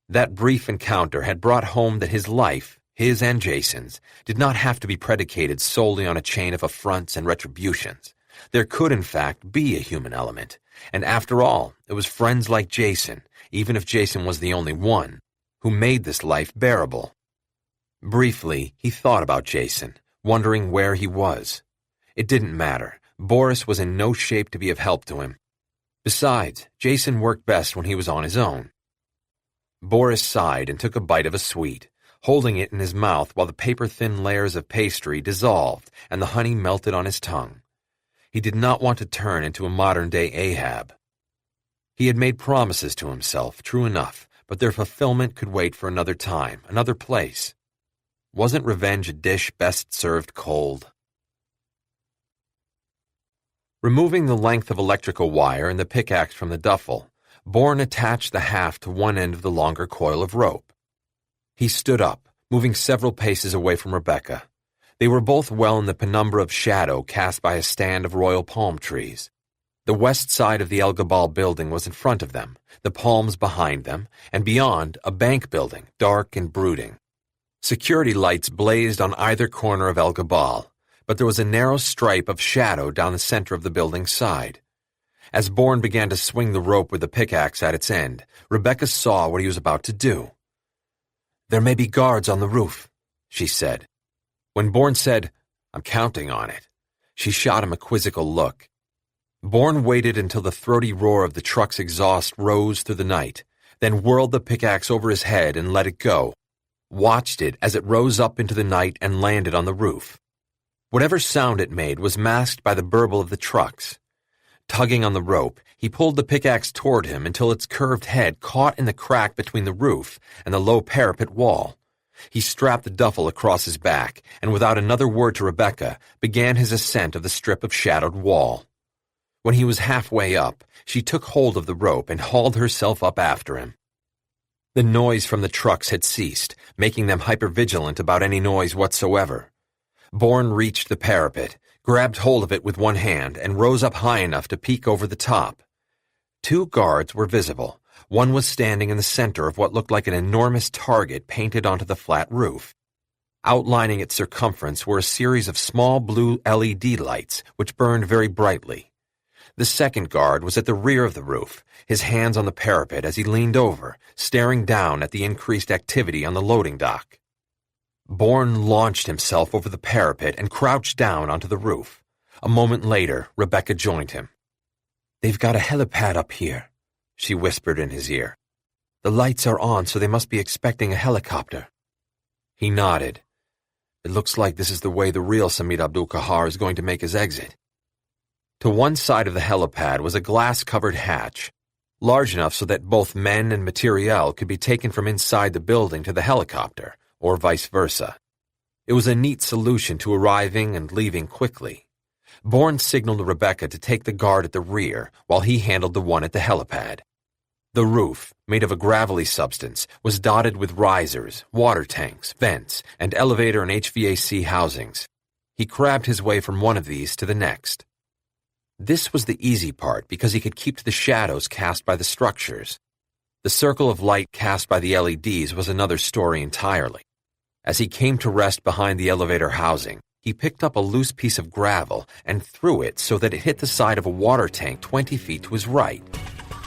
That brief encounter had brought home that his life, his and Jason's, did not have to be predicated solely on a chain of affronts and retributions. There could, in fact, be a human element, and after all, it was friends like Jason, even if Jason was the only one, who made this life bearable. Briefly, he thought about Jason, wondering where he was. It didn't matter. Boris was in no shape to be of help to him. Besides, Jason worked best when he was on his own. Boris sighed and took a bite of a sweet, holding it in his mouth while the paper-thin layers of pastry dissolved and the honey melted on his tongue. He did not want to turn into a modern-day Ahab. He had made promises to himself, true enough, but their fulfillment could wait for another time, another place. Wasn't revenge a dish best served cold? Removing the length of electrical wire and the pickaxe from the duffel, Bourne attached the haft to one end of the longer coil of rope. He stood up, moving several paces away from Rebecca. They were both well in the penumbra of shadow cast by a stand of royal palm trees. The west side of the El Gabal building was in front of them, the palms behind them, and beyond, a bank building, dark and brooding. Security lights blazed on either corner of El Gabal, but there was a narrow stripe of shadow down the center of the building's side. As Bourne began to swing the rope with the pickaxe at its end, Rebecca saw what he was about to do. "There may be guards on the roof," she said. When Bourne said, "I'm counting on it," she shot him a quizzical look. Bourne waited until the throaty roar of the truck's exhaust rose through the night, then whirled the pickaxe over his head and let it go, watched it as it rose up into the night and landed on the roof. Whatever sound it made was masked by the burble of the trucks. Tugging on the rope, he pulled the pickaxe toward him until its curved head caught in the crack between the roof and the low parapet wall. He strapped the duffel across his back and, without another word to Rebecca, began his ascent of the strip of shadowed wall. When he was halfway up, she took hold of the rope and hauled herself up after him. The noise from the trucks had ceased, making them hypervigilant about any noise whatsoever. Bourne reached the parapet, grabbed hold of it with one hand, and rose up high enough to peek over the top. 2 guards were visible. One was standing in the center of what looked like an enormous target painted onto the flat roof. Outlining its circumference were a series of small blue LED lights, which burned very brightly. The second guard was at the rear of the roof, his hands on the parapet as he leaned over, staring down at the increased activity on the loading dock. Bourne launched himself over the parapet and crouched down onto the roof. A moment later, Rebecca joined him. "They've got a helipad up here," she whispered in his ear. "The lights are on, so they must be expecting a helicopter." He nodded. "It looks like this is the way the real Samir Abdul-Kahar is going to make his exit." To one side of the helipad was a glass-covered hatch, large enough so that both men and materiel could be taken from inside the building to the helicopter, or vice versa. It was a neat solution to arriving and leaving quickly. Bourne signaled Rebecca to take the guard at the rear while he handled the one at the helipad. The roof, made of a gravelly substance, was dotted with risers, water tanks, vents, and elevator and HVAC housings. He crabbed his way from one of these to the next. This was the easy part because he could keep to the shadows cast by the structures. The circle of light cast by the LEDs was another story entirely. As he came to rest behind the elevator housing, he picked up a loose piece of gravel and threw it so that it hit the side of a water tank 20 feet to his right.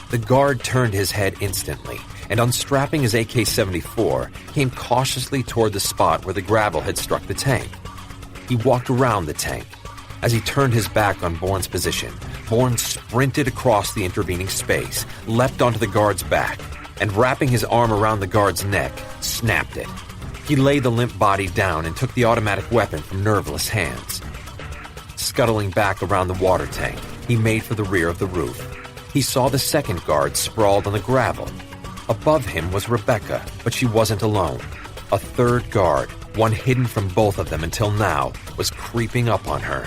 The guard turned his head instantly and, unstrapping his AK-74, came cautiously toward the spot where the gravel had struck the tank. He walked around the tank. As he turned his back on Bourne's position, Bourne sprinted across the intervening space, leapt onto the guard's back, and wrapping his arm around the guard's neck, snapped it. He laid the limp body down and took the automatic weapon from nerveless hands. Scuttling back around the water tank, he made for the rear of the roof. He saw the second guard sprawled on the gravel. Above him was Rebecca, but she wasn't alone. A third guard, one hidden from both of them until now, was creeping up on her.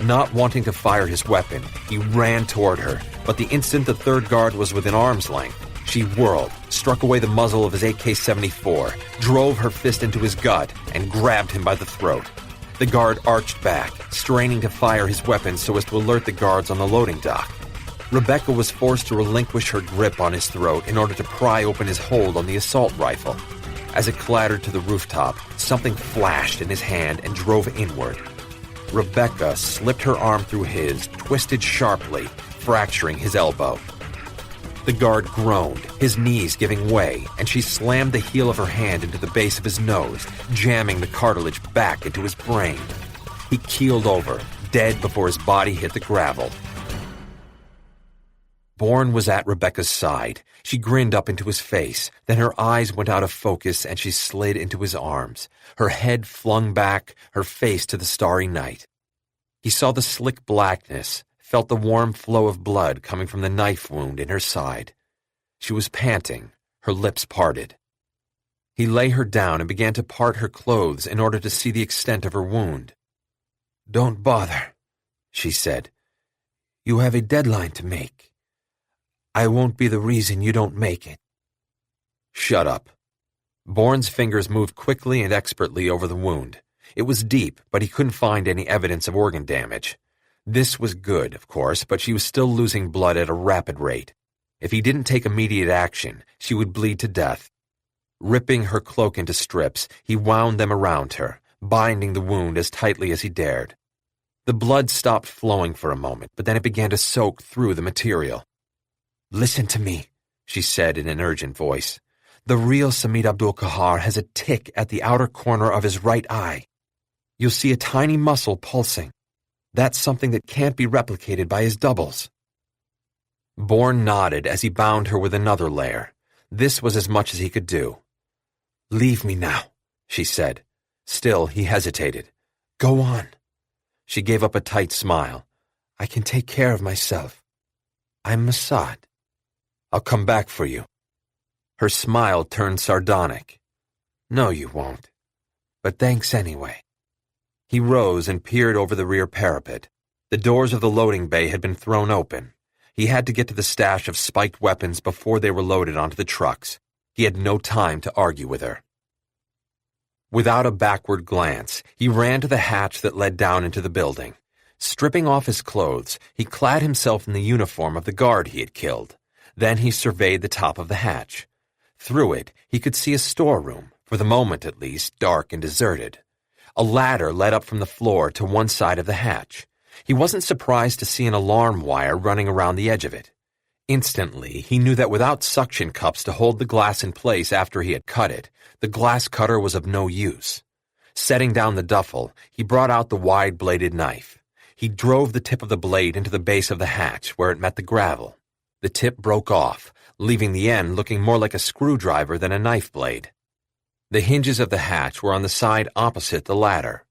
Not wanting to fire his weapon, he ran toward her, but the instant the third guard was within arm's length, she whirled, struck away the muzzle of his AK-74, drove her fist into his gut, and grabbed him by the throat. The guard arched back, straining to fire his weapon so as to alert the guards on the loading dock. Rebecca was forced to relinquish her grip on his throat in order to pry open his hold on the assault rifle. As it clattered to the rooftop, something flashed in his hand and drove inward. Rebecca slipped her arm through his, twisted sharply, fracturing his elbow. The guard groaned, his knees giving way, and she slammed the heel of her hand into the base of his nose, jamming the cartilage back into his brain. He keeled over, dead before his body hit the gravel. Bourne was at Rebecca's side. She grinned up into his face, then her eyes went out of focus and she slid into his arms, her head flung back, her face to the starry night. He saw the slick blackness, felt the warm flow of blood coming from the knife wound in her side. She was panting, her lips parted. He lay her down and began to part her clothes in order to see the extent of her wound. "Don't bother," she said. "You have a deadline to make. I won't be the reason you don't make it." "Shut up." Bourne's fingers moved quickly and expertly over the wound. It was deep, but he couldn't find any evidence of organ damage. This was good, of course, but she was still losing blood at a rapid rate. If he didn't take immediate action, she would bleed to death. Ripping her cloak into strips, he wound them around her, binding the wound as tightly as he dared. The blood stopped flowing for a moment, but then it began to soak through the material. "Listen to me," she said in an urgent voice. "The real Samid Abdul-Kahar has a tick at the outer corner of his right eye. You'll see a tiny muscle pulsing. That's something that can't be replicated by his doubles." Bourne nodded as he bound her with another layer. This was as much as he could do. "Leave me now," she said. Still, he hesitated. "Go on." She gave up a tight smile. "I can take care of myself. I'm Mossad. I'll come back for you." Her smile turned sardonic. "No, you won't. But thanks anyway." He rose and peered over the rear parapet. The doors of the loading bay had been thrown open. He had to get to the stash of spiked weapons before they were loaded onto the trucks. He had no time to argue with her. Without a backward glance, he ran to the hatch that led down into the building. Stripping off his clothes, he clad himself in the uniform of the guard he had killed. Then he surveyed the top of the hatch. Through it, he could see a storeroom, for the moment at least, dark and deserted. A ladder led up from the floor to one side of the hatch. He wasn't surprised to see an alarm wire running around the edge of it. Instantly, he knew that without suction cups to hold the glass in place after he had cut it, the glass cutter was of no use. Setting down the duffel, he brought out the wide-bladed knife. He drove the tip of the blade into the base of the hatch where it met the gravel. The tip broke off, leaving the end looking more like a screwdriver than a knife blade. The hinges of the hatch were on the side opposite the ladder.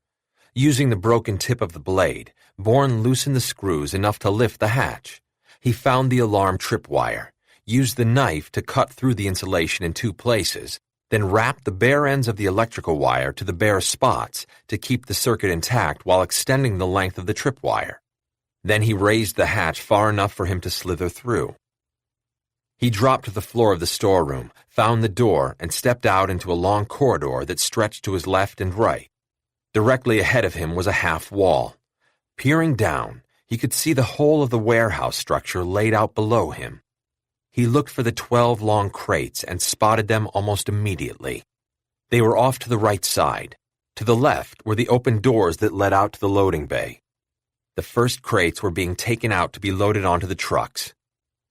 Using the broken tip of the blade, Bourne loosened the screws enough to lift the hatch. He found the alarm tripwire, used the knife to cut through the insulation in 2 places, then wrapped the bare ends of the electrical wire to the bare spots to keep the circuit intact while extending the length of the tripwire. Then he raised the hatch far enough for him to slither through. He dropped to the floor of the storeroom, found the door, and stepped out into a long corridor that stretched to his left and right. Directly ahead of him was a half wall. Peering down, he could see the whole of the warehouse structure laid out below him. He looked for the 12 long crates and spotted them almost immediately. They were off to the right side. To the left were the open doors that led out to the loading bay. The first crates were being taken out to be loaded onto the trucks.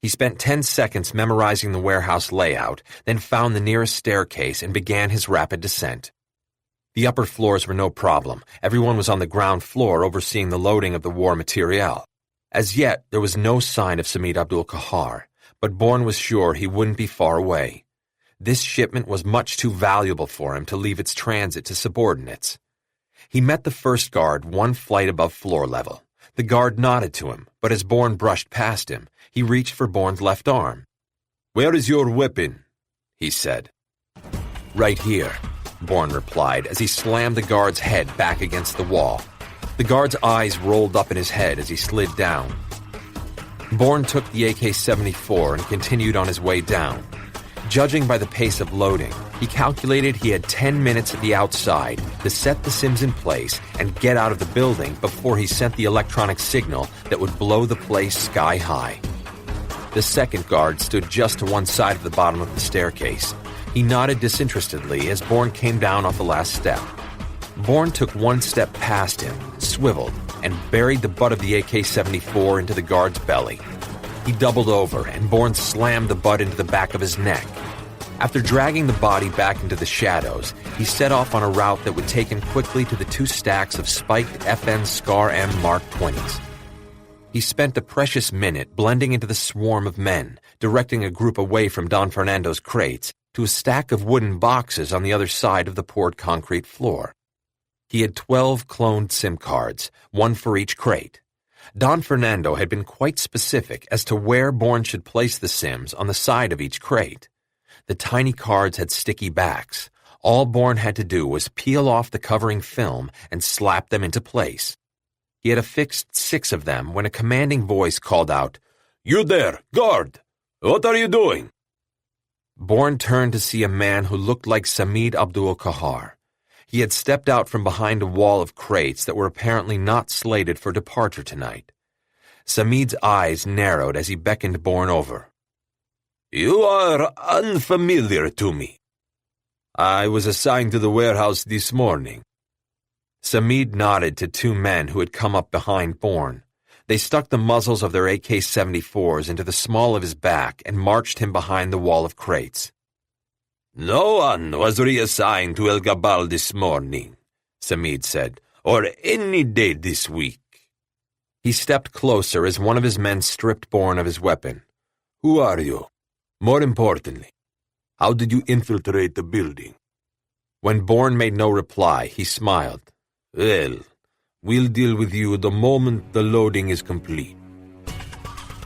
He spent 10 seconds memorizing the warehouse layout, then found the nearest staircase and began his rapid descent. The upper floors were no problem. Everyone was on the ground floor overseeing the loading of the war materiel. As yet, there was no sign of Samid Abdul-Kahar, but Bourne was sure he wouldn't be far away. This shipment was much too valuable for him to leave its transit to subordinates. He met the first guard 1 flight above floor level. The guard nodded to him, but as Bourne brushed past him, he reached for Bourne's left arm. "Where is your weapon?" he said. "Right here," Bourne replied as he slammed the guard's head back against the wall. The guard's eyes rolled up in his head as he slid down. Bourne took the AK-74 and continued on his way down. Judging by the pace of loading, he calculated he had 10 minutes at the outside to set the Sims in place and get out of the building before he sent the electronic signal that would blow the place sky high. The second guard stood just to one side of the bottom of the staircase. He nodded disinterestedly as Bourne came down off the last step. Bourne took 1 step past him, swiveled, and buried the butt of the AK-74 into the guard's belly. He doubled over, and Bourne slammed the butt into the back of his neck. After dragging the body back into the shadows, he set off on a route that would take him quickly to the 2 stacks of spiked FN Scar M Mark 20s. He spent a precious minute blending into the swarm of men, directing a group away from Don Fernando's crates to a stack of wooden boxes on the other side of the poured concrete floor. He had 12 cloned SIM cards, 1 for each crate. Don Fernando had been quite specific as to where Bourne should place the SIMs on the side of each crate. The tiny cards had sticky backs. All Bourne had to do was peel off the covering film and slap them into place. He had affixed 6 of them when a commanding voice called out, "You there, guard! What are you doing?" Bourne turned to see a man who looked like Samid Abdul-Kahar. He had stepped out from behind a wall of crates that were apparently not slated for departure tonight. Samid's eyes narrowed as he beckoned Bourne over. You are unfamiliar to me. I was assigned to the warehouse this morning. Samid nodded to two men who had come up behind Bourne. They stuck the muzzles of their AK-74s into the small of his back and marched him behind the wall of crates. No one was reassigned to El Gabal this morning, Samid said, or any day this week. He stepped closer as one of his men stripped Bourne of his weapon. Who are you? More importantly, how did you infiltrate the building? When Bourne made no reply, he smiled. Well, we'll deal with you the moment the loading is complete.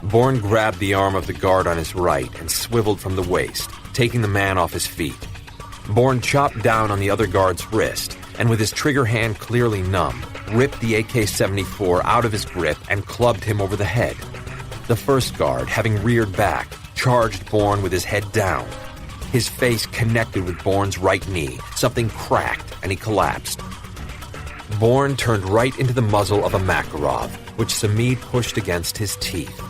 Bourne grabbed the arm of the guard on his right and swiveled from the waist, taking the man off his feet. Bourne chopped down on the other guard's wrist, and with his trigger hand clearly numb, ripped the AK-74 out of his grip and clubbed him over the head. The first guard, having reared back, charged Bourne with his head down. His face connected with Bourne's right knee. Something cracked, and he collapsed. Bourne turned right into the muzzle of a Makarov, which Samid pushed against his teeth.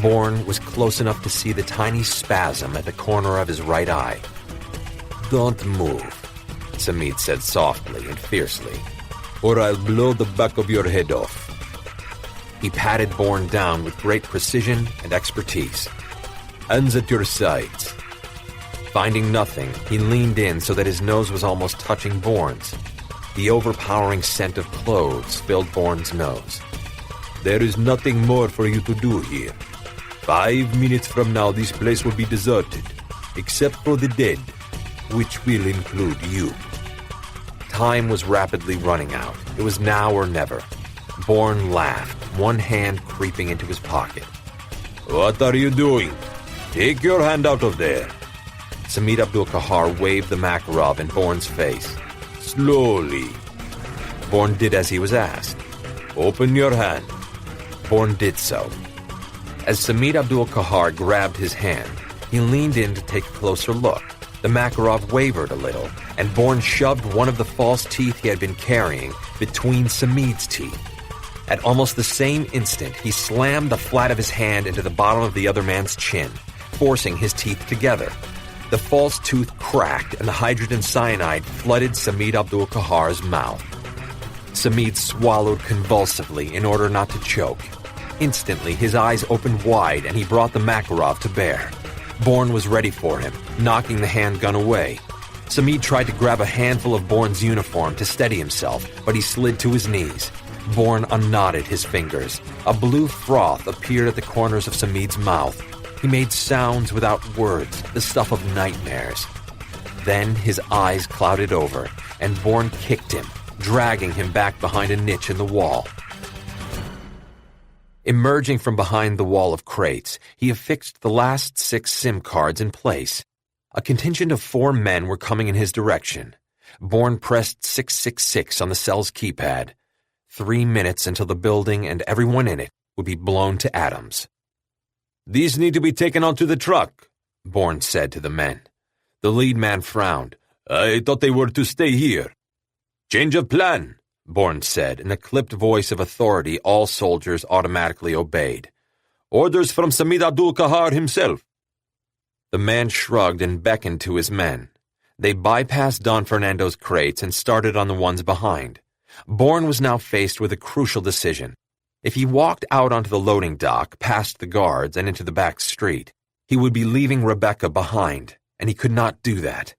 Bourne was close enough to see the tiny spasm at the corner of his right eye. Don't move, Samid said softly and fiercely, or I'll blow the back of your head off. He patted Bourne down with great precision and expertise. Hands at your sides. Finding nothing, he leaned in so that his nose was almost touching Bourne's. The overpowering scent of cloves filled Bourne's nose. There is nothing more for you to do here. 5 minutes from now, this place will be deserted, except for the dead, which will include you. Time was rapidly running out. It was now or never. Bourne laughed, one hand creeping into his pocket. What are you doing? Take your hand out of there. Samid Abdul-Kahar waved the Makarov in Bourne's face. Slowly. Bourne did as he was asked. Open your hand. Bourne did so. As Samid Abdul-Kahar grabbed his hand, he leaned in to take a closer look. The Makarov wavered a little, and Bourne shoved one of the false teeth he had been carrying between Samid's teeth. At almost the same instant, he slammed the flat of his hand into the bottom of the other man's chin, forcing his teeth together. The false tooth cracked, and the hydrogen cyanide flooded Samid Abdul-Kahar's mouth. Samid swallowed convulsively in order not to choke. Instantly, his eyes opened wide, and he brought the Makarov to bear. Bourne was ready for him, knocking the handgun away. Samid tried to grab a handful of Bourne's uniform to steady himself, but he slid to his knees. Bourne unknotted his fingers. A blue froth appeared at the corners of Samid's mouth. He made sounds without words, the stuff of nightmares. Then his eyes clouded over, and Bourne kicked him, dragging him back behind a niche in the wall. Emerging from behind the wall of crates, he affixed the last 6 SIM cards in place. A contingent of 4 men were coming in his direction. Bourne pressed 666 on the cell's keypad. 3 minutes until the building and everyone in it would be blown to atoms. These need to be taken onto the truck, Bourne said to the men. The lead man frowned. I thought they were to stay here. Change of plan, Bourne said in the clipped voice of authority all soldiers automatically obeyed. Orders from Samid Abdul-Kahar himself. The man shrugged and beckoned to his men. They bypassed Don Fernando's crates and started on the ones behind. Bourne was now faced with a crucial decision. If he walked out onto the loading dock, past the guards, and into the back street, he would be leaving Rebecca behind, and he could not do that.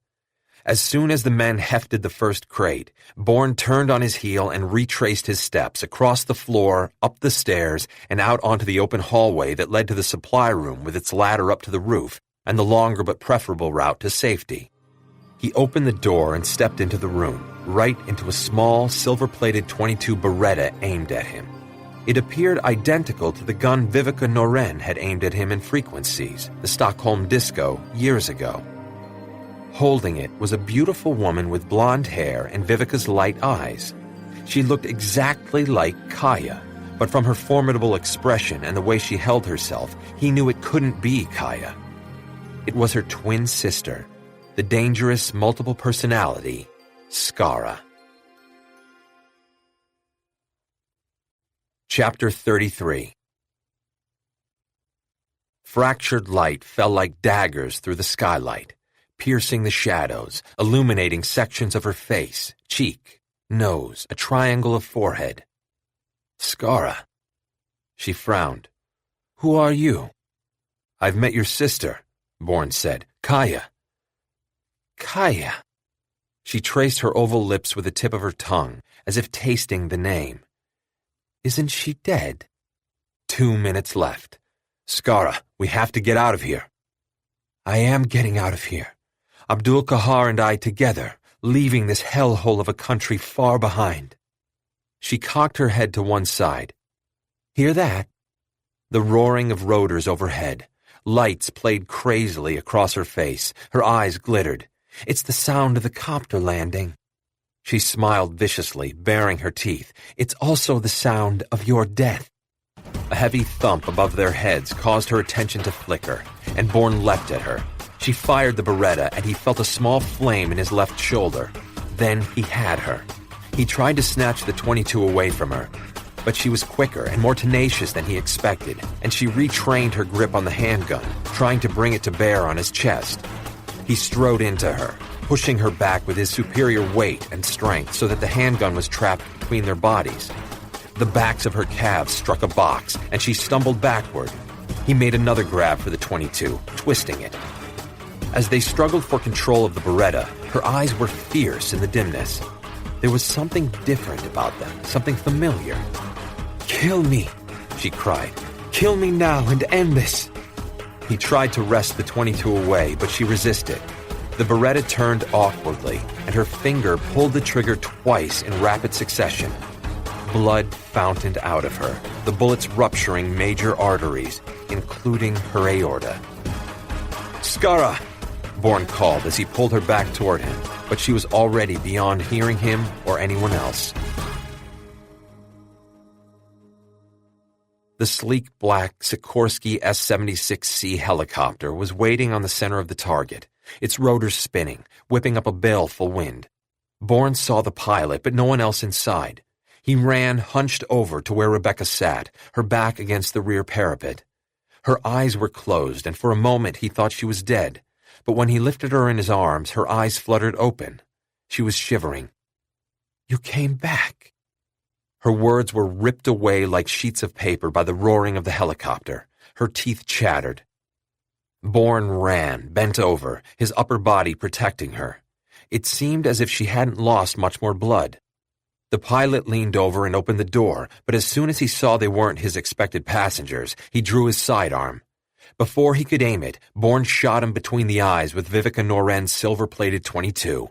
As soon as the men hefted the first crate, Bourne turned on his heel and retraced his steps across the floor, up the stairs, and out onto the open hallway that led to the supply room with its ladder up to the roof, and the longer but preferable route to safety. He opened the door and stepped into the room, right into a small, silver-plated .22 Beretta aimed at him. It appeared identical to the gun Vivica Noren had aimed at him in Frequencies, the Stockholm disco, years ago. Holding it was a beautiful woman with blonde hair and Vivica's light eyes. She looked exactly like Kaya, but from her formidable expression and the way she held herself, he knew it couldn't be Kaya. It was her twin sister, the dangerous multiple personality, Skara. Chapter 33. Fractured light fell like daggers through the skylight, piercing the shadows, illuminating sections of her face, cheek, nose, a triangle of forehead. Skara. She frowned. Who are you? I've met your sister, Bourne said. Kaya. Kaya. She traced her oval lips with the tip of her tongue, as if tasting the name. Isn't she dead? 2 minutes left. Skara, we have to get out of here. I am getting out of here. Abdul Kahar and I together, leaving this hellhole of a country far behind. She cocked her head to one side. Hear that? The roaring of rotors overhead. Lights played crazily across her face. Her eyes glittered. It's the sound of the copter landing. She smiled viciously, baring her teeth. It's also the sound of your death. A heavy thump above their heads caused her attention to flicker, and Bourne leapt at her. She fired the Beretta, and he felt a small flame in his left shoulder. Then he had her. He tried to snatch the .22 away from her, but she was quicker and more tenacious than he expected, and she retrained her grip on the handgun, trying to bring it to bear on his chest. He strode into her, pushing her back with his superior weight and strength so that the handgun was trapped between their bodies. The backs of her calves struck a box, and she stumbled backward. He made another grab for the .22, twisting it. As they struggled for control of the Beretta, her eyes were fierce in the dimness. There was something different about them, something familiar. Kill me, she cried. Kill me now and end this. He tried to wrest the .22 away, but she resisted. The Beretta turned awkwardly, and her finger pulled the trigger twice in rapid succession. Blood fountained out of her, the bullets rupturing major arteries, including her aorta. Skara! Bourne called as he pulled her back toward him, but she was already beyond hearing him or anyone else. The sleek black Sikorsky S-76C helicopter was waiting on the center of the target, its rotors spinning, whipping up a baleful wind. Bourne saw the pilot, but no one else inside. He ran hunched over to where Rebecca sat, her back against the rear parapet. Her eyes were closed, and for a moment he thought she was dead. But when he lifted her in his arms, her eyes fluttered open. She was shivering. You came back. Her words were ripped away like sheets of paper by the roaring of the helicopter. Her teeth chattered. Bourne ran, bent over, his upper body protecting her. It seemed as if she hadn't lost much more blood. The pilot leaned over and opened the door, but as soon as he saw they weren't his expected passengers, he drew his sidearm. Before he could aim it, Bourne shot him between the eyes with Vivica Noren's silver-plated .22.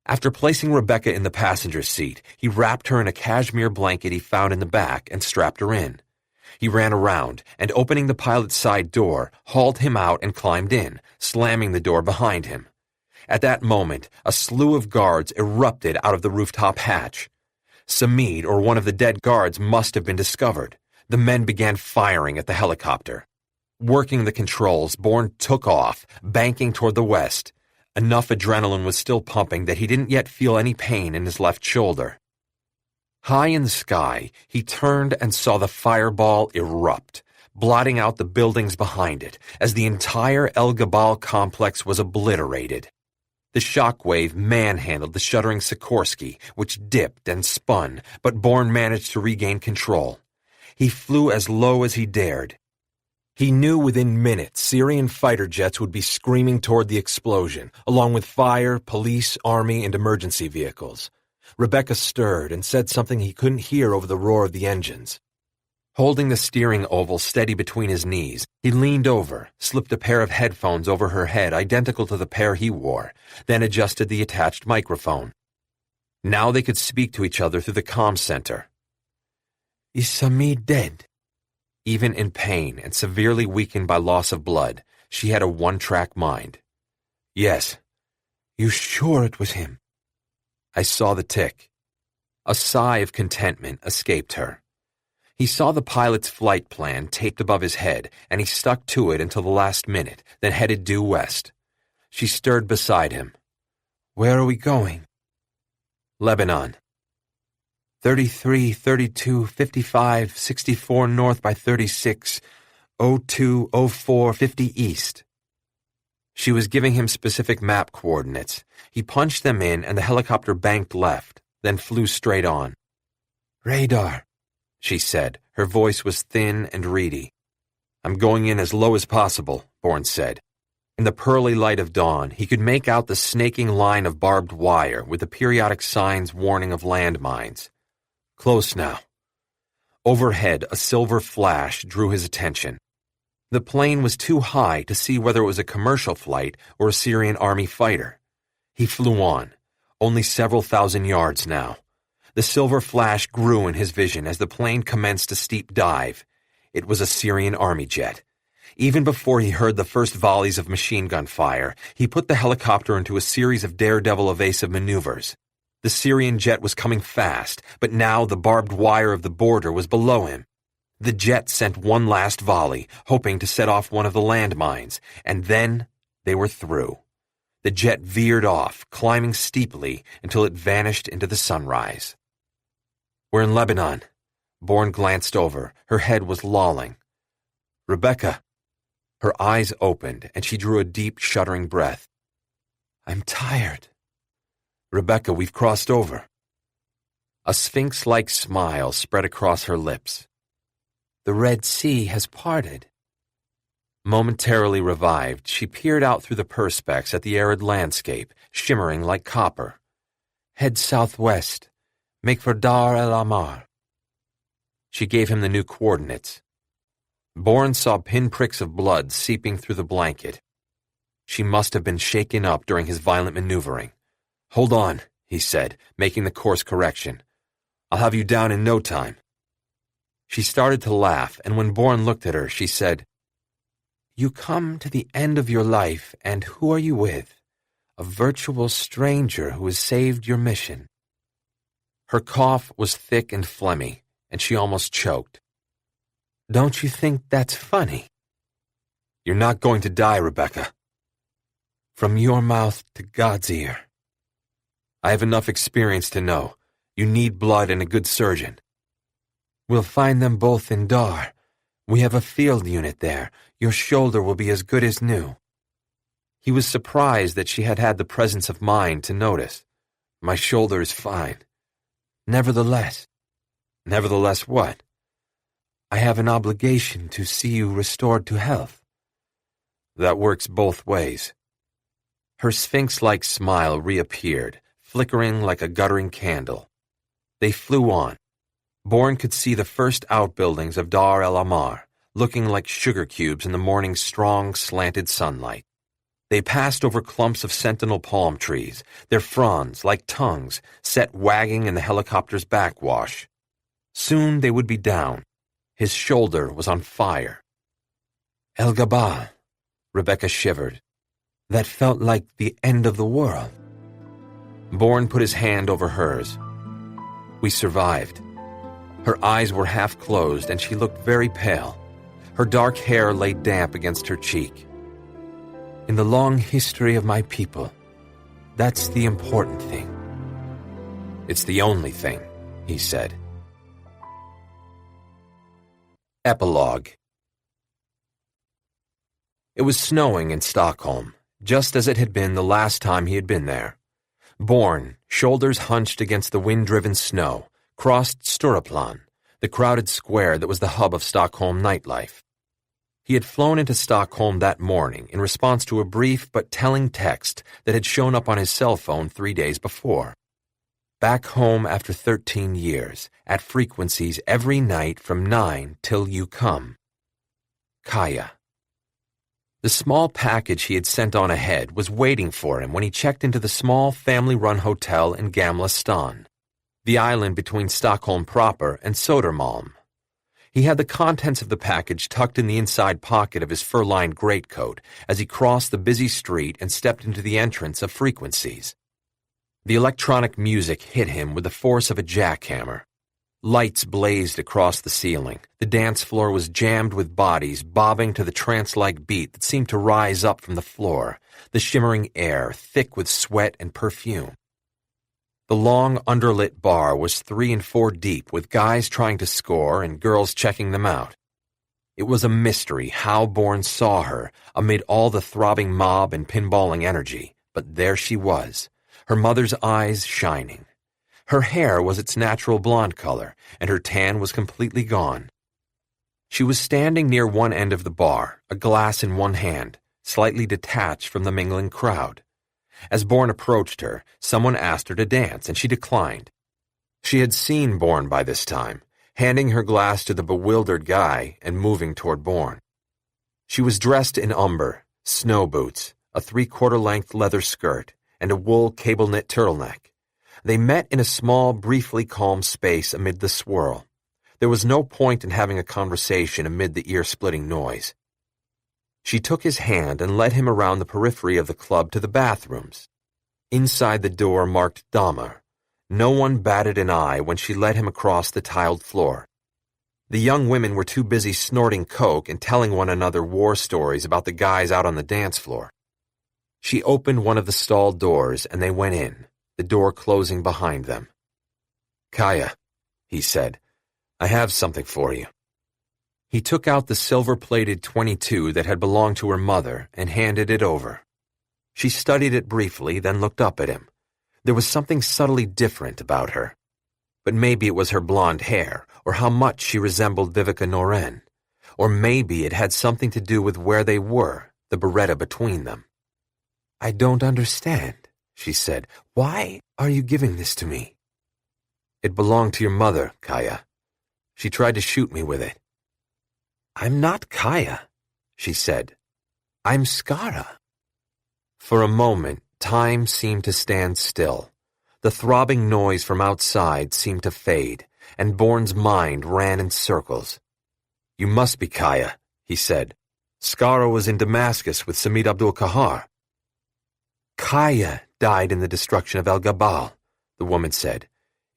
After placing Rebecca in the passenger seat, he wrapped her in a cashmere blanket he found in the back and strapped her in. He ran around, and opening the pilot's side door, hauled him out and climbed in, slamming the door behind him. At that moment, a slew of guards erupted out of the rooftop hatch. Samid, or one of the dead guards, must have been discovered. The men began firing at the helicopter. Working the controls, Bourne took off, banking toward the west. Enough adrenaline was still pumping that he didn't yet feel any pain in his left shoulder. High in the sky, he turned and saw the fireball erupt, blotting out the buildings behind it, as the entire El Gabal complex was obliterated. The shockwave manhandled the shuddering Sikorsky, which dipped and spun, but Bourne managed to regain control. He flew as low as he dared. He knew within minutes Syrian fighter jets would be screaming toward the explosion, along with fire, police, army, and emergency vehicles. Rebecca stirred and said something he couldn't hear over the roar of the engines. Holding the steering oval steady between his knees, he leaned over, slipped a pair of headphones over her head identical to the pair he wore, then adjusted the attached microphone. Now they could speak to each other through the comm center. Is Samid dead? Even in pain and severely weakened by loss of blood, she had a one-track mind. Yes. You sure it was him? I saw the tick. A sigh of contentment escaped her. He saw the pilot's flight plan taped above his head, and he stuck to it until the last minute, then headed due west. She stirred beside him. "Where are we going?" "Lebanon. 33, 32, 55, 64 north by 36, 02, 04, 50 east." She was giving him specific map coordinates. He punched them in, and the helicopter banked left, then flew straight on. "Radar," she said. Her voice was thin and reedy. "I'm going in as low as possible," Bourne said. In the pearly light of dawn, he could make out the snaking line of barbed wire with the periodic signs warning of landmines. "Close now." Overhead, a silver flash drew his attention. The plane was too high to see whether it was a commercial flight or a Syrian army fighter. He flew on, only several thousand yards now. The silver flash grew in his vision as the plane commenced a steep dive. It was a Syrian army jet. Even before he heard the first volleys of machine gun fire, he put the helicopter into a series of daredevil evasive maneuvers. The Syrian jet was coming fast, but now the barbed wire of the border was below him. The jet sent one last volley, hoping to set off one of the landmines, and then they were through. The jet veered off, climbing steeply until it vanished into the sunrise. "We're in Lebanon." Bourne glanced over. Her head was lolling. "Rebecca." Her eyes opened, and she drew a deep, shuddering breath. "I'm tired." "Rebecca, we've crossed over." A sphinx-like smile spread across her lips. "The Red Sea has parted." Momentarily revived, she peered out through the perspex at the arid landscape, shimmering like copper. "Head southwest. Make for Dar el-Amar." She gave him the new coordinates. Bourne saw pinpricks of blood seeping through the blanket. She must have been shaken up during his violent maneuvering. "Hold on," he said, making the course correction. "I'll have you down in no time." She started to laugh, and when Bourne looked at her, she said, "You come to the end of your life, and who are you with? A virtual stranger who has saved your mission." Her cough was thick and phlegmy, and she almost choked. "Don't you think that's funny?" "You're not going to die, Rebecca." "From your mouth to God's ear." "I have enough experience to know. You need blood and a good surgeon." "We'll find them both in Dar. We have a field unit there. Your shoulder will be as good as new." He was surprised that she had had the presence of mind to notice. "My shoulder is fine." "Nevertheless." "Nevertheless what?" "I have an obligation to see you restored to health." "That works both ways." Her sphinx-like smile reappeared, flickering like a guttering candle. They flew on. Bourne could see the first outbuildings of Dar el-Amar, looking like sugar cubes in the morning's strong, slanted sunlight. They passed over clumps of sentinel palm trees, their fronds, like tongues, set wagging in the helicopter's backwash. Soon they would be down. His shoulder was on fire. "El Gabal," Rebecca shivered. "That felt like the end of the world." Bourne put his hand over hers. "We survived." Her eyes were half closed, and she looked very pale. Her dark hair lay damp against her cheek. "In the long history of my people, that's the important thing." "It's the only thing," he said. Epilogue. It was snowing in Stockholm, just as it had been the last time he had been there. Bourne, shoulders hunched against the wind-driven snow, crossed Stureplan, the crowded square that was the hub of Stockholm nightlife. He had flown into Stockholm that morning in response to a brief but telling text that had shown up on his cell phone 3 days before. Back home after 13 years, at frequencies every night from 9 till you come. Kaya. The small package he had sent on ahead was waiting for him when he checked into the small family-run hotel in Gamla Stan, the island between Stockholm proper and Södermalm. He had the contents of the package tucked in the inside pocket of his fur-lined greatcoat as he crossed the busy street and stepped into the entrance of frequencies. The electronic music hit him with the force of a jackhammer. Lights blazed across the ceiling. The dance floor was jammed with bodies bobbing to the trance-like beat that seemed to rise up from the floor, the shimmering air thick with sweat and perfume. The long, underlit bar was 3 and 4 deep, with guys trying to score and girls checking them out. It was a mystery how Bourne saw her amid all the throbbing mob and pinballing energy, but there she was, her mother's eyes shining. Her hair was its natural blonde color, and her tan was completely gone. She was standing near one end of the bar, a glass in one hand, slightly detached from the mingling crowd. As Bourne approached her, someone asked her to dance, and she declined. She had seen Bourne by this time, handing her glass to the bewildered guy and moving toward Bourne. She was dressed in umber, snow boots, a 3/4-length leather skirt, and a wool cable-knit turtleneck. They met in a small, briefly calm space amid the swirl. There was no point in having a conversation amid the ear-splitting noise. She took his hand and led him around the periphery of the club to the bathrooms. Inside the door marked Dahmer. No one batted an eye when she led him across the tiled floor. The young women were too busy snorting coke and telling one another war stories about the guys out on the dance floor. She opened one of the stall doors and they went in, the door closing behind them. "Kaya," he said, "I have something for you." He took out the silver-plated .22 that had belonged to her mother and handed it over. She studied it briefly, then looked up at him. There was something subtly different about her. But maybe it was her blonde hair, or how much she resembled Vivica Noren. Or maybe it had something to do with where they were, the Beretta between them. "I don't understand," she said. "Why are you giving this to me?" "It belonged to your mother, Kaya. She tried to shoot me with it." "I'm not Kaya," she said. "I'm Skara." For a moment, time seemed to stand still. The throbbing noise from outside seemed to fade, and Bourne's mind ran in circles. "You must be Kaya," he said. "Skara was in Damascus with Samid Abdul-Kahar." "Kaya died in the destruction of El Gabal," the woman said.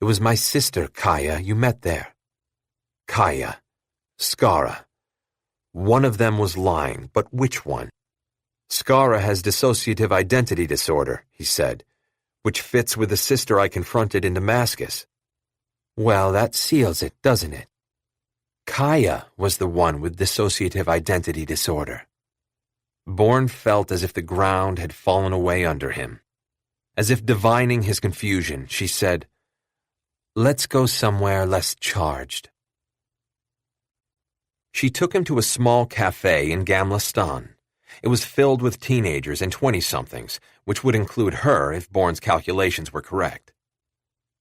"It was my sister, Kaya, you met there." Kaya. Skara. One of them was lying, but which one? "Skara has dissociative identity disorder," he said, "which fits with the sister I confronted in Damascus." "Well, that seals it, doesn't it?" Kaya was the one with dissociative identity disorder. Bourne felt as if the ground had fallen away under him. As if divining his confusion, she said, "Let's go somewhere less charged." She took him to a small cafe in Gamlastan. It was filled with teenagers and 20-somethings, which would include her if Bourne's calculations were correct.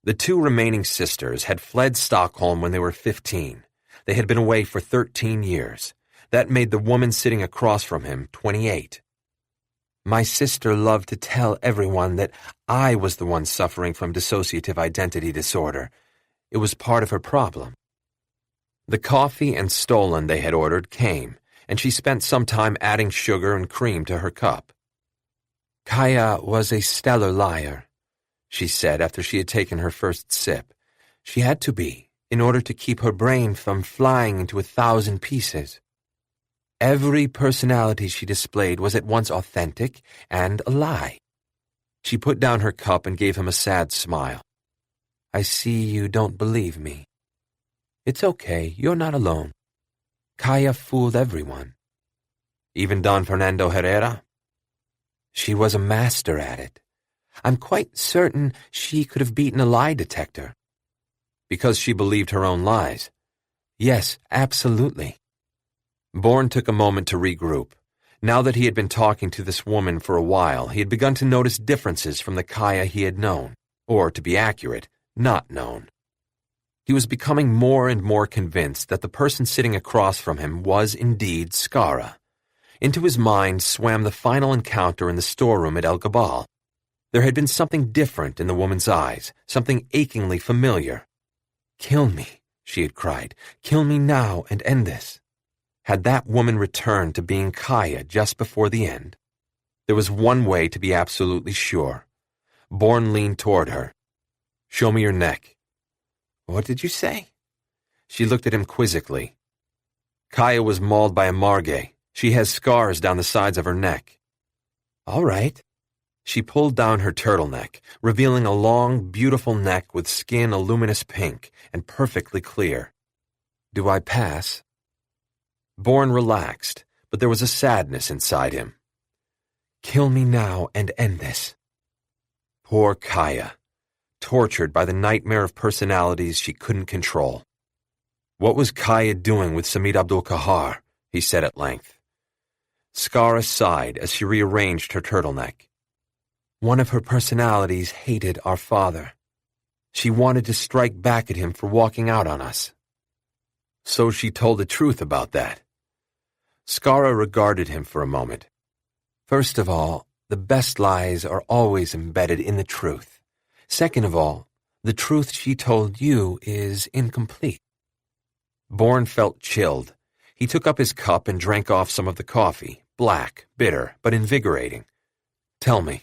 The 2 remaining sisters had fled Stockholm when they were 15. They had been away for 13 years. That made the woman sitting across from him 28. "My sister loved to tell everyone that I was the one suffering from dissociative identity disorder. It was part of her problem." The coffee and stollen they had ordered came, and she spent some time adding sugar and cream to her cup. "Kaya was a stellar liar," she said after she had taken her first sip. "She had to be, in order to keep her brain from flying into 1,000 pieces. Every personality she displayed was at once authentic and a lie." She put down her cup and gave him a sad smile. "I see you don't believe me. It's okay, you're not alone. Kaya fooled everyone." "Even Don Fernando Herrera?" "She was a master at it. I'm quite certain she could have beaten a lie detector." "Because she believed her own lies?" "Yes, absolutely." Bourne took a moment to regroup. Now that he had been talking to this woman for a while, he had begun to notice differences from the Kaya he had known, or, to be accurate, not known. He was becoming more and more convinced that the person sitting across from him was indeed Skara. Into his mind swam the final encounter in the storeroom at El Gabal. There had been something different in the woman's eyes, something achingly familiar. "Kill me," she had cried. "Kill me now and end this." Had that woman returned to being Kaya just before the end? There was one way to be absolutely sure. Bourne leaned toward her. "Show me your neck." "What did you say?" She looked at him quizzically. Kaya was mauled by a margay. She has scars down the sides of her neck. All right. She pulled down her turtleneck, revealing a long, beautiful neck with skin a luminous pink and perfectly clear. Do I pass? Bourne relaxed, but there was a sadness inside him. Kill me now and end this. Poor Kaya, tortured by the nightmare of personalities she couldn't control. What was Kaya doing with Samit Abdul-Kahar? He said at length. Skara sighed as she rearranged her turtleneck. One of her personalities hated our father. She wanted to strike back at him for walking out on us. So she told the truth about that. Skara regarded him for a moment. First of all, the best lies are always embedded in the truth. Second of all, the truth she told you is incomplete. Bourne felt chilled. He took up his cup and drank off some of the coffee, black, bitter, but invigorating. Tell me.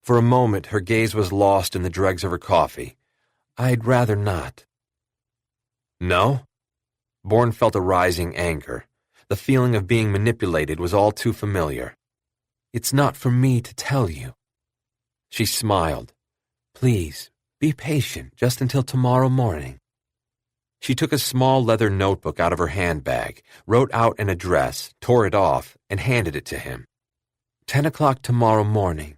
For a moment, her gaze was lost in the dregs of her coffee. I'd rather not. No? Bourne felt a rising anger. The feeling of being manipulated was all too familiar. It's not for me to tell you. She smiled. Please, be patient just until tomorrow morning. She took a small leather notebook out of her handbag, wrote out an address, tore it off, and handed it to him. 10 o'clock tomorrow morning.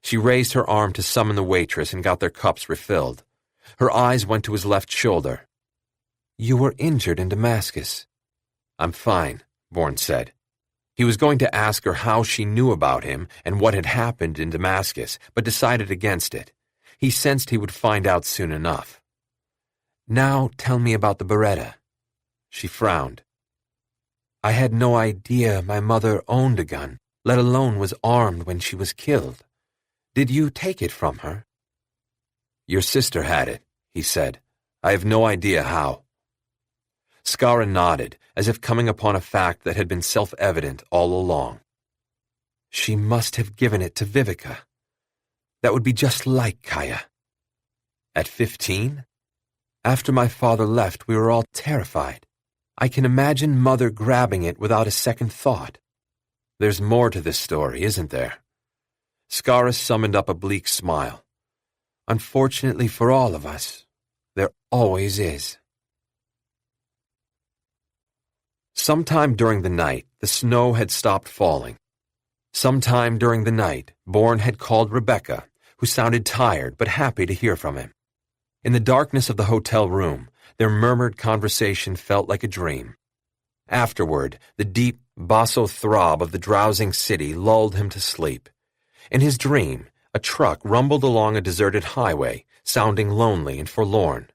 She raised her arm to summon the waitress and got their cups refilled. Her eyes went to his left shoulder. You were injured in Damascus. I'm fine, Bourne said. He was going to ask her how she knew about him and what had happened in Damascus, but decided against it. He sensed he would find out soon enough. Now tell me about the Beretta. She frowned. I had no idea my mother owned a gun, let alone was armed when she was killed. Did you take it from her? Your sister had it, he said. I have no idea how. Skara nodded, as if coming upon a fact that had been self-evident all along. She must have given it to Vivica. That would be just like Kaya. At 15? After my father left, we were all terrified. I can imagine Mother grabbing it without a second thought. There's more to this story, isn't there? Skara summoned up a bleak smile. Unfortunately for all of us, there always is. Sometime during the night, the snow had stopped falling. Sometime during the night, Bourne had called Rebecca, who sounded tired but happy to hear from him. In the darkness of the hotel room, their murmured conversation felt like a dream. Afterward, the deep, basso throb of the drowsing city lulled him to sleep. In his dream, a truck rumbled along a deserted highway, sounding lonely and forlorn.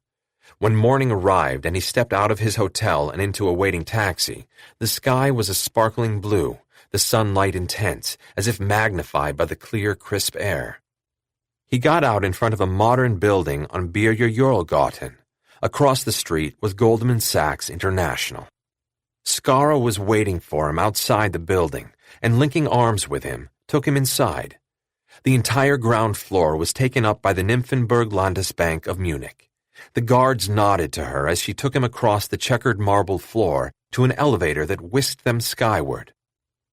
When morning arrived and he stepped out of his hotel and into a waiting taxi, the sky was a sparkling blue, the sunlight intense, as if magnified by the clear, crisp air. He got out in front of a modern building on Birger Jorlgaten. Across the street was Goldman Sachs International. Skara was waiting for him outside the building, and linking arms with him, took him inside. The entire ground floor was taken up by the Nymphenburg Landesbank of Munich. The guards nodded to her as she took him across the checkered marble floor to an elevator that whisked them skyward.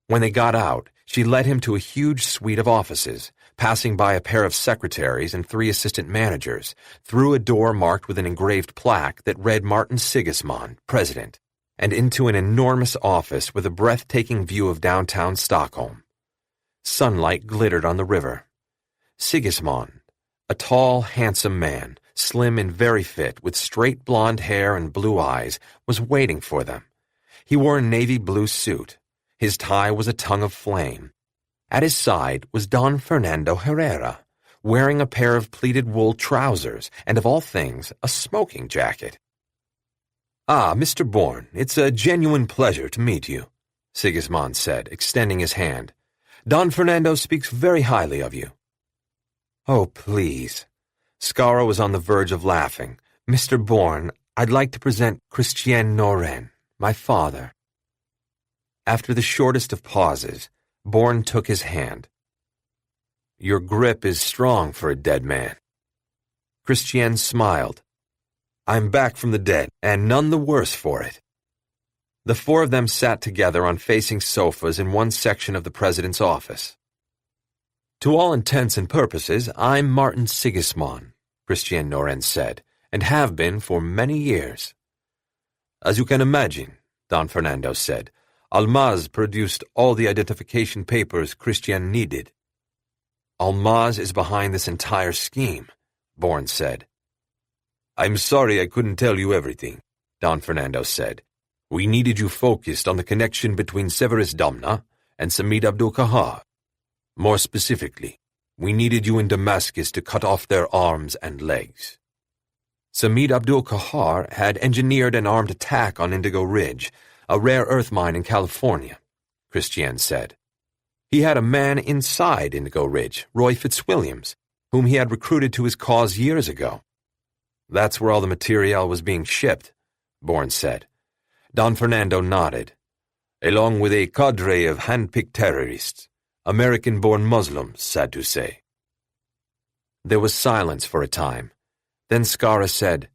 When they got out, she led him to a huge suite of offices, passing by a pair of secretaries and 3 assistant managers, through a door marked with an engraved plaque that read Martin Sigismund, President, and into an enormous office with a breathtaking view of downtown Stockholm. Sunlight glittered on the river. Sigismund, a tall, handsome man, slim and very fit, with straight blonde hair and blue eyes, was waiting for them. He wore a navy blue suit. His tie was a tongue of flame. At his side was Don Fernando Herrera, wearing a pair of pleated wool trousers and, of all things, a smoking jacket. "Ah, Mr. Bourne, it's a genuine pleasure to meet you," Sigismund said, extending his hand. "Don Fernando speaks very highly of you." "Oh, please." Skara was on the verge of laughing. "Mr. Bourne, I'd like to present Christian Noren, my father." After the shortest of pauses, Bourne took his hand. "Your grip is strong for a dead man." Christian smiled. I'm back from the dead, and none the worse for it. The four of them sat together on facing sofas in one section of the president's office. To all intents and purposes, I'm Martin Sigismond, Christian Noren said, and have been for many years. As you can imagine, Don Fernando said, Almaz produced all the identification papers Christian needed. Almaz is behind this entire scheme, Bourne said. I'm sorry I couldn't tell you everything, Don Fernando said. We needed you focused on the connection between Severus Domna and Samid Abdul-Kahar. More specifically, we needed you in Damascus to cut off their arms and legs. Samid Abdul-Kahar had engineered an armed attack on Indigo Ridge, a rare earth mine in California, Christian said. He had a man inside Indigo Ridge, Roy Fitzwilliams, whom he had recruited to his cause years ago. That's where all the material was being shipped, Bourne said. Don Fernando nodded. Along with a cadre of hand-picked terrorists, American-born Muslims, sad to say. There was silence for a time. Then Skara said,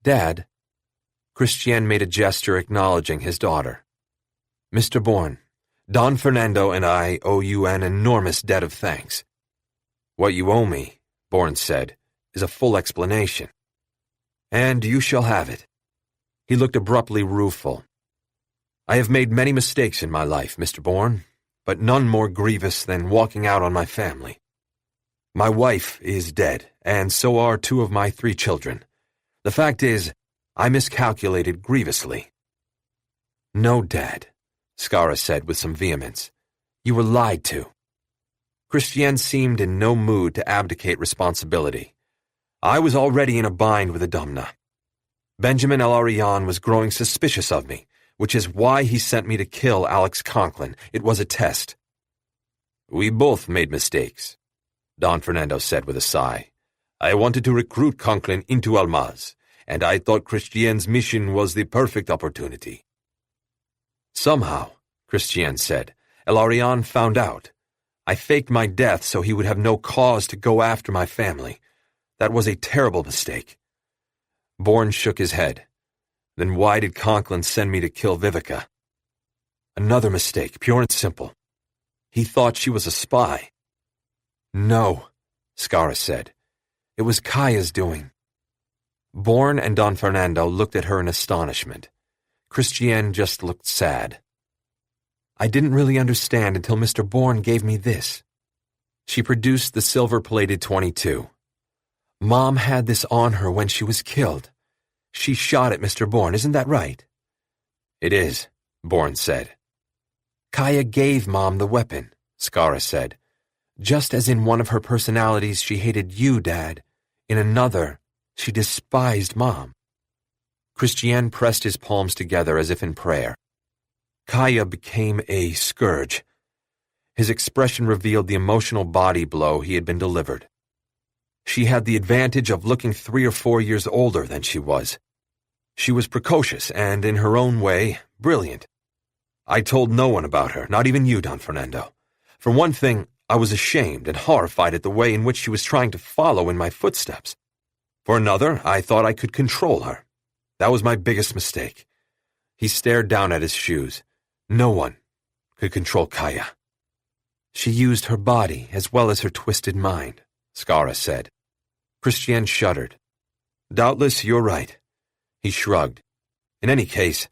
Dad. Christian made a gesture acknowledging his daughter. Mr. Bourne, Don Fernando and I owe you an enormous debt of thanks. What you owe me, Bourne said, is a full explanation. And you shall have it. He looked abruptly rueful. I have made many mistakes in my life, Mr. Bourne, but none more grievous than walking out on my family. My wife is dead, and so are 2 of my 3 children. The fact is, I miscalculated grievously. No, Dad, Skara said with some vehemence. You were lied to. Christian seemed in no mood to abdicate responsibility. I was already in a bind with the Domna. Benjamin El-Arian was growing suspicious of me, which is why he sent me to kill Alex Conklin. It was a test. We both made mistakes, Don Fernando said with a sigh. I wanted to recruit Conklin into Almaz, and I thought Christian's mission was the perfect opportunity. Somehow, Christian said, El-Arian found out. I faked my death so he would have no cause to go after my family. That was a terrible mistake. Bourne shook his head. Then why did Conklin send me to kill Vivica? Another mistake, pure and simple. He thought she was a spy. No, Skara said. It was Kaya's doing. Bourne and Don Fernando looked at her in astonishment. Christian just looked sad. I didn't really understand until Mr. Bourne gave me this. She produced the silver-plated .22. Mom had this on her when she was killed. She shot at Mr. Bourne, isn't that right? It is, Bourne said. Kaya gave Mom the weapon, Skara said. Just as in one of her personalities she hated you, Dad, in another, she despised Mom. Christian pressed his palms together as if in prayer. Kaya became a scourge. His expression revealed the emotional body blow he had been delivered. She had the advantage of looking 3 or 4 years older than she was. She was precocious and, in her own way, brilliant. I told no one about her, not even you, Don Fernando. For one thing, I was ashamed and horrified at the way in which she was trying to follow in my footsteps. For another, I thought I could control her. That was my biggest mistake. He stared down at his shoes. No one could control Kaya. She used her body as well as her twisted mind, Skara said. Christian shuddered. Doubtless you're right. He shrugged. In any case,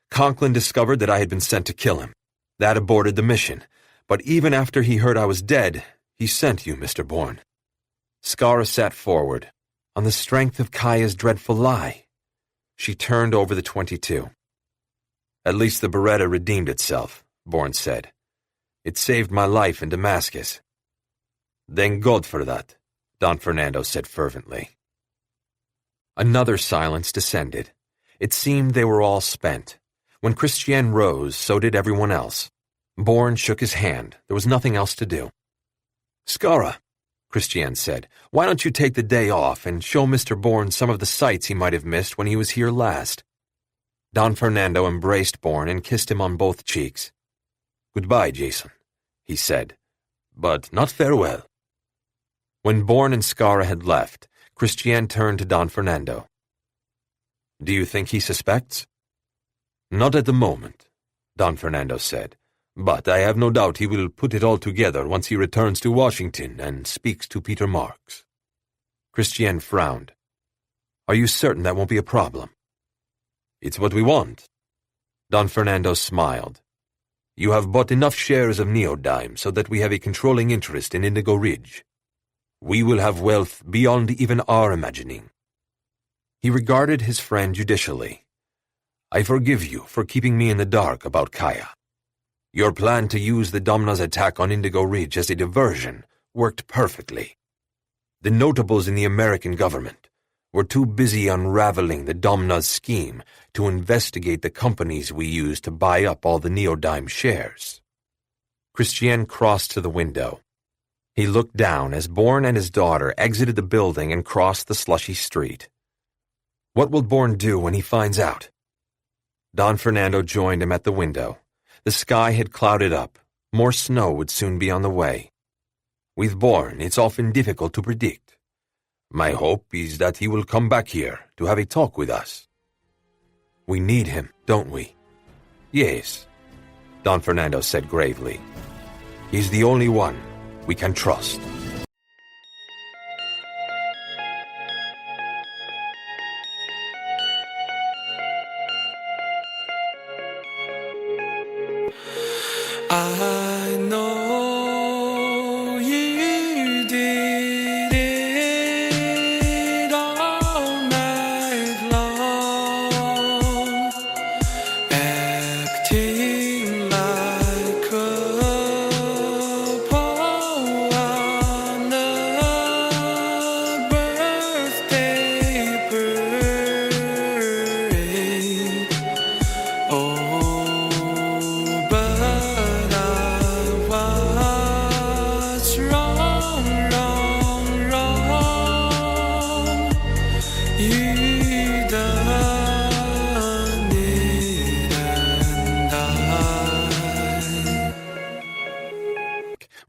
Conklin discovered that I had been sent to kill him. That aborted the mission. But even after he heard I was dead, he sent you, Mr. Bourne. Skara sat forward. On the strength of Kaya's dreadful lie. She turned over the .22. At least the Beretta redeemed itself, Bourne said. It saved my life in Damascus. Thank God for that, Don Fernando said fervently. Another silence descended. It seemed they were all spent. When Christian rose, so did everyone else. Bourne shook his hand. There was nothing else to do. Skara, Christian said, why don't you take the day off and show Mr. Bourne some of the sights he might have missed when he was here last? Don Fernando embraced Bourne and kissed him on both cheeks. Goodbye, Jason, he said, but not farewell. When Bourne and Skara had left, Christian turned to Don Fernando. Do you think he suspects? Not at the moment, Don Fernando said, but I have no doubt he will put it all together once he returns to Washington and speaks to Peter Marks. Christiane frowned. Are you certain that won't be a problem? It's what we want. Don Fernando smiled. You have bought enough shares of Neodyme so that we have a controlling interest in Indigo Ridge. We will have wealth beyond even our imagining. He regarded his friend judicially. I forgive you for keeping me in the dark about Kaya. Your plan to use the Domna's attack on Indigo Ridge as a diversion worked perfectly. The notables in the American government were too busy unraveling the Domna's scheme to investigate the companies we used to buy up all the Neodyme shares. Christiane crossed to the window. He looked down as Bourne and his daughter exited the building and crossed the slushy street. What will Bourne do when he finds out? Don Fernando joined him at the window. The sky had clouded up. More snow would soon be on the way. With Bourne, it's often difficult to predict. My hope is that he will come back here to have a talk with us. We need him, don't we? Yes, Don Fernando said gravely. He's the only one we can trust. I know you did it all night long, acting like a couple on a birthday parade. Oh, but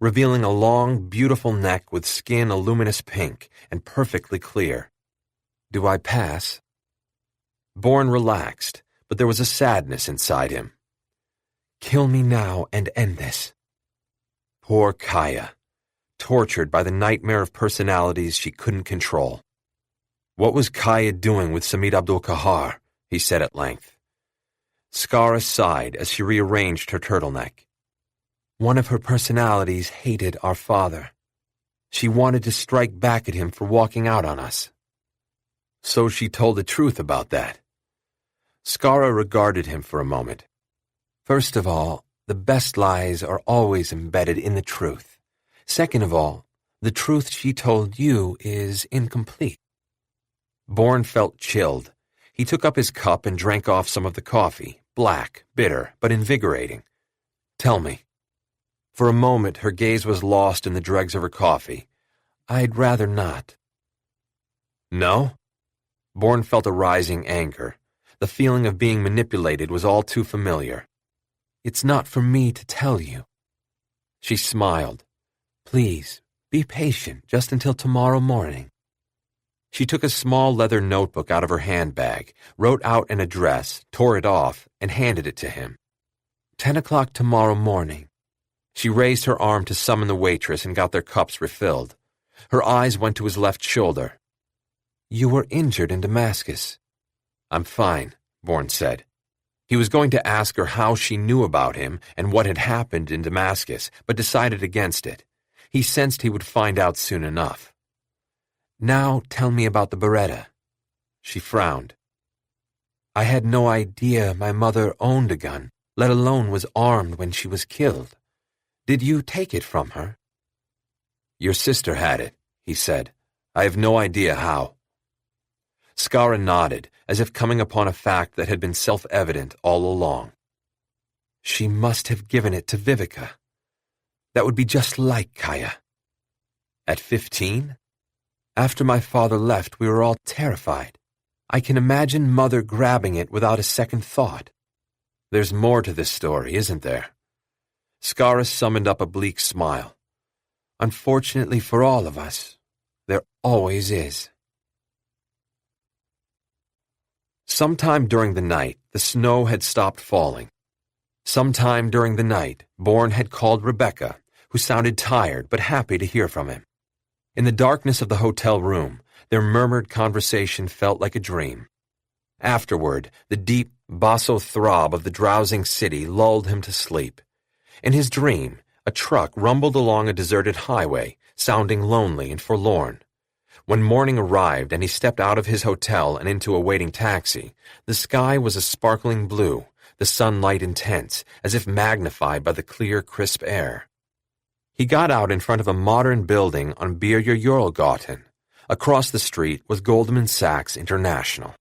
revealing a long, beautiful neck with skin a luminous pink and perfectly clear. Do I pass? Bourne relaxed, but there was a sadness inside him. Kill me now and end this. Poor Kaya, tortured by the nightmare of personalities she couldn't control. What was Kaya doing with Samit Abdul-Kahar? He said at length. Skara sighed as she rearranged her turtleneck. One of her personalities hated our father. She wanted to strike back at him for walking out on us. So she told the truth about that. Skara regarded him for a moment. First of all, the best lies are always embedded in the truth. Second of all, the truth she told you is incomplete. Bourne felt chilled. He took up his cup and drank off some of the coffee, black, bitter, but invigorating. Tell me. For a moment, her gaze was lost in the dregs of her coffee. I'd rather not. No? Bourne felt a rising anger. The feeling of being manipulated was all too familiar. It's not for me to tell you. She smiled. Please, be patient just until tomorrow morning. She took a small leather notebook out of her handbag, wrote out an address, tore it off, and handed it to him. 10 o'clock tomorrow morning. She raised her arm to summon the waitress and got their cups refilled. Her eyes went to his left shoulder. You were injured in Damascus. I'm fine, Bourne said. He was going to ask her how she knew about him and what had happened in Damascus, but decided against it. He sensed he would find out soon enough. Now tell me about the Beretta. She frowned. I had no idea my mother owned a gun, let alone was armed when she was killed. Did you take it from her? Your sister had it, he said. I have no idea how. Skara nodded, as if coming upon a fact that had been self-evident all along. She must have given it to Vivica. That would be just like Kaya. At 15? After my father left, we were all terrified. I can imagine Mother grabbing it without a second thought. There's more to this story, isn't there? Skara summoned up a bleak smile. Unfortunately for all of us, there always is. Sometime during the night, the snow had stopped falling. Sometime during the night, Bourne had called Rebecca, who sounded tired but happy to hear from him. In the darkness of the hotel room, their murmured conversation felt like a dream. Afterward, the deep, basso throb of the drowsing city lulled him to sleep. In his dream, a truck rumbled along a deserted highway, sounding lonely and forlorn. When morning arrived and he stepped out of his hotel and into a waiting taxi, the sky was a sparkling blue, the sunlight intense, as if magnified by the clear, crisp air. He got out in front of a modern building on Birger Jarlsgatan. Across the street was Goldman Sachs International.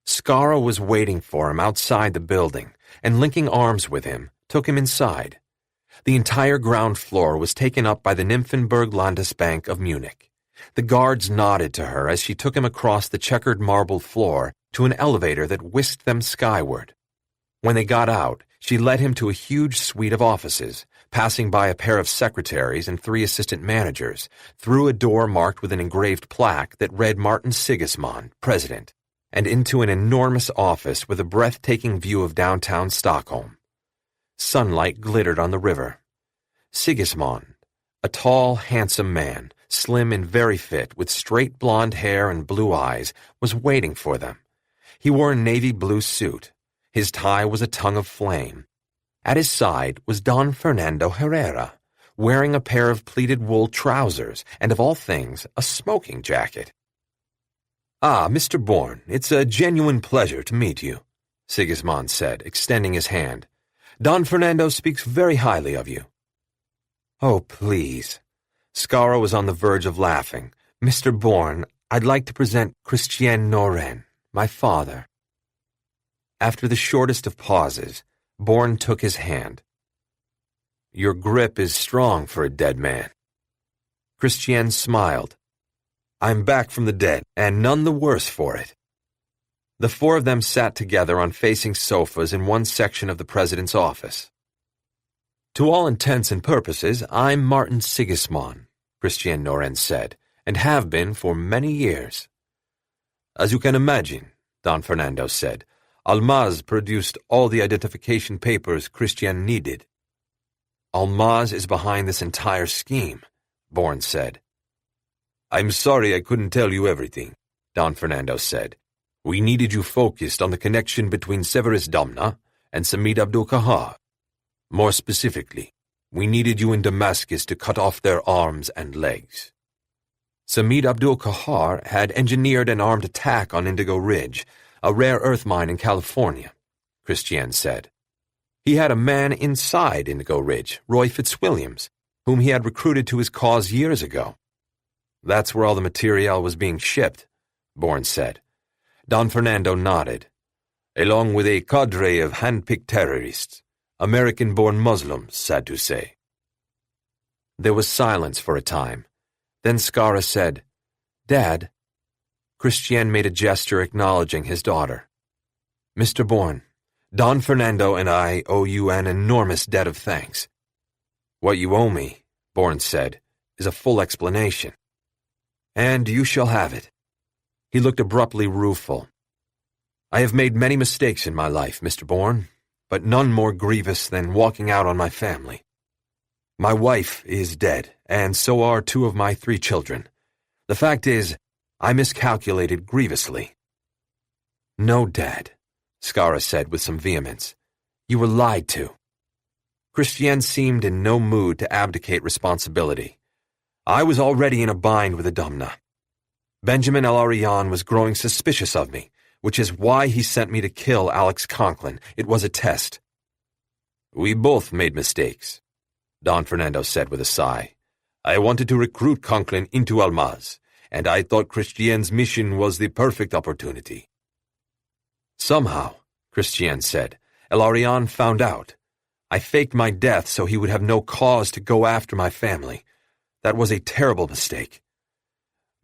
Skara was waiting for him outside the building, and linking arms with him, took him inside. The entire ground floor was taken up by the Nymphenburg Landesbank of Munich. The guards nodded to her as she took him across the checkered marble floor to an elevator that whisked them skyward. When they got out, she led him to a huge suite of offices, passing by a pair of secretaries and 3 assistant managers, through a door marked with an engraved plaque that read Martin Sigismund, President, and into an enormous office with a breathtaking view of downtown Stockholm. Sunlight glittered on the river. Sigismund, a tall, handsome man, slim and very fit, with straight blonde hair and blue eyes, was waiting for them. He wore a navy blue suit. His tie was a tongue of flame. At his side was Don Fernando Herrera, wearing a pair of pleated wool trousers and, of all things, a smoking jacket. "Ah, Mr. Bourne, it's a genuine pleasure to meet you," Sigismund said, extending his hand. "Don Fernando speaks very highly of you." "Oh, please." Skara was on the verge of laughing. "Mr. Bourne, I'd like to present Christian Noren, my father." After the shortest of pauses, Bourne took his hand. "Your grip is strong for a dead man." Christian smiled. "I'm back from the dead, and none the worse for it." The 4 of them sat together on facing sofas in one section of the president's office. "To all intents and purposes, I'm Martin Sigismund," Christian Noren said, "and have been for many years." "As you can imagine," Don Fernando said, "Almaz produced all the identification papers Christian needed." "Almaz is behind this entire scheme," Bourne said. "I'm sorry I couldn't tell you everything," Don Fernando said. "We needed you focused on the connection between Severus Domna and Samid Abdul-Kahar. More specifically, we needed you in Damascus to cut off their arms and legs." Samid Abdul-Kahar had engineered an armed attack on Indigo Ridge, a rare earth mine in California, Christian said. He had a man inside Indigo Ridge, Roy Fitzwilliams, whom he had recruited to his cause years ago. "That's where all the material was being shipped," Bourne said. Don Fernando nodded. "Along with a cadre of hand-picked terrorists, American-born Muslims, sad to say." There was silence for a time. Then Skara said, "Dad." Christian made a gesture acknowledging his daughter. "Mr. Bourne, Don Fernando and I owe you an enormous debt of thanks." "What you owe me," Bourne said, "is a full explanation. And you shall have it." He looked abruptly rueful. "I have made many mistakes in my life, Mr. Bourne, but none more grievous than walking out on my family. My wife is dead, and so are 2 of my 3 children. The fact is, I miscalculated grievously." "No, Dad," Skara said with some vehemence. "You were lied to." Christian seemed in no mood to abdicate responsibility. "I was already in a bind with the Domna. Benjamin El-Arian was growing suspicious of me, which is why he sent me to kill Alex Conklin. It was a test." "We both made mistakes," Don Fernando said with a sigh. "I wanted to recruit Conklin into Almaz, and I thought Christian's mission was the perfect opportunity." "Somehow," Christian said, "El-Arian found out. I faked my death so he would have no cause to go after my family. That was a terrible mistake."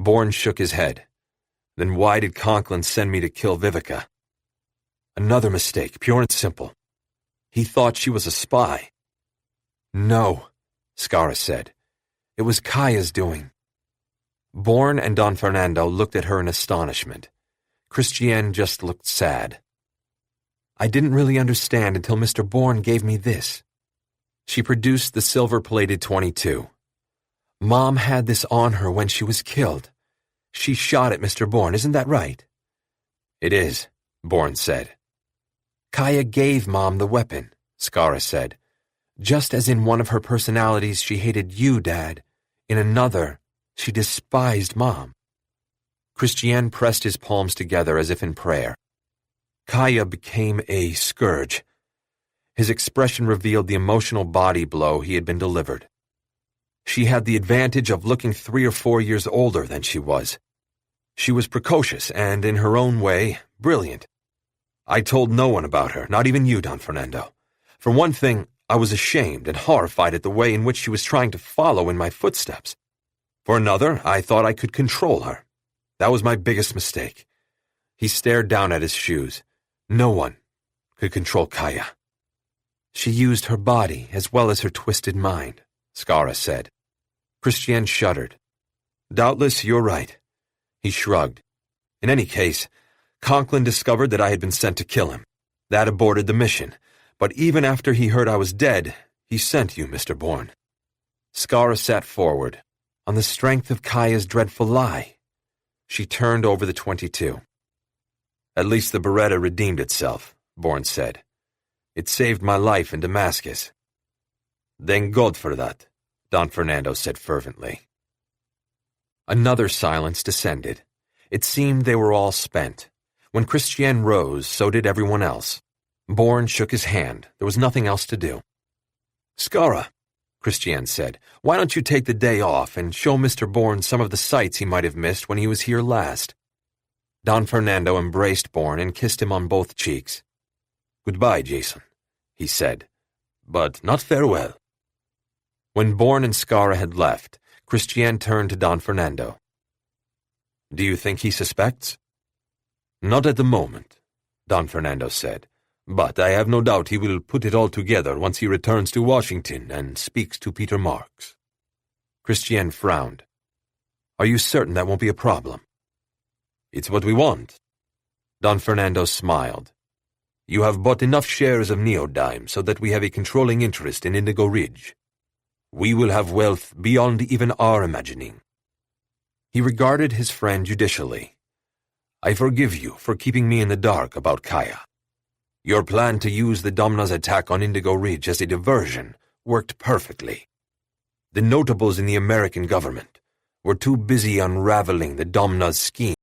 Bourne shook his head. "Then why did Conklin send me to kill Vivica?" "Another mistake, pure and simple. He thought she was a spy." "No," Skara said. "It was Kaya's doing." Bourne and Don Fernando looked at her in astonishment. Christiane just looked sad. I didn't really understand until Mr. Bourne gave me this. She produced the silver-plated .22. Mom had this on her when she was killed. She shot at Mr. Bourne, isn't that right? It is, Bourne said. Kaya gave Mom the weapon, Skara said. Just as in one of her personalities she hated you, Dad, in another she despised Mom. Christiane pressed his palms together as if in prayer. Kaya became a scourge. His expression revealed the emotional body blow he had been delivered. She had the advantage of looking 3 or 4 years older than she was. She was precocious and, in her own way, brilliant. I told no one about her, not even you, Don Fernando. For one thing, I was ashamed and horrified at the way in which she was trying to follow in my footsteps. For another, I thought I could control her. That was my biggest mistake. He stared down at his shoes. No one could control Kaya. She used her body as well as her twisted mind, Skara said. Christiane shuddered. Doubtless you're right. He shrugged. In any case, Conklin discovered that I had been sent to kill him. That aborted the mission. But even after he heard I was dead, he sent you, Mr. Bourne. Skara sat forward, on the strength of Kaya's dreadful lie. She turned over the .22. At least the Beretta redeemed itself, Bourne said. It saved my life in Damascus. Thank God for that, Don Fernando said fervently. Another silence descended. It seemed they were all spent. When Christiane rose, so did everyone else. Bourne shook his hand. There was nothing else to do. Skara, Christiane said, why don't you take the day off and show Mr. Bourne some of the sights he might have missed when he was here last? Don Fernando embraced Bourne and kissed him on both cheeks. Goodbye, Jason, he said, but not farewell. When Bourne and Skara had left, Christiane turned to Don Fernando. Do you think he suspects? Not at the moment, Don Fernando said, but I have no doubt he will put it all together once he returns to Washington and speaks to Peter Marks. Christiane frowned. Are you certain that won't be a problem? It's what we want. Don Fernando smiled. You have bought enough shares of Neodyme so that we have a controlling interest in Indigo Ridge. We will have wealth beyond even our imagining. He regarded his friend judicially. I forgive you for keeping me in the dark about Kaya. Your plan to use the Domna's attack on Indigo Ridge as a diversion worked perfectly. The notables in the American government were too busy unraveling the Domna's scheme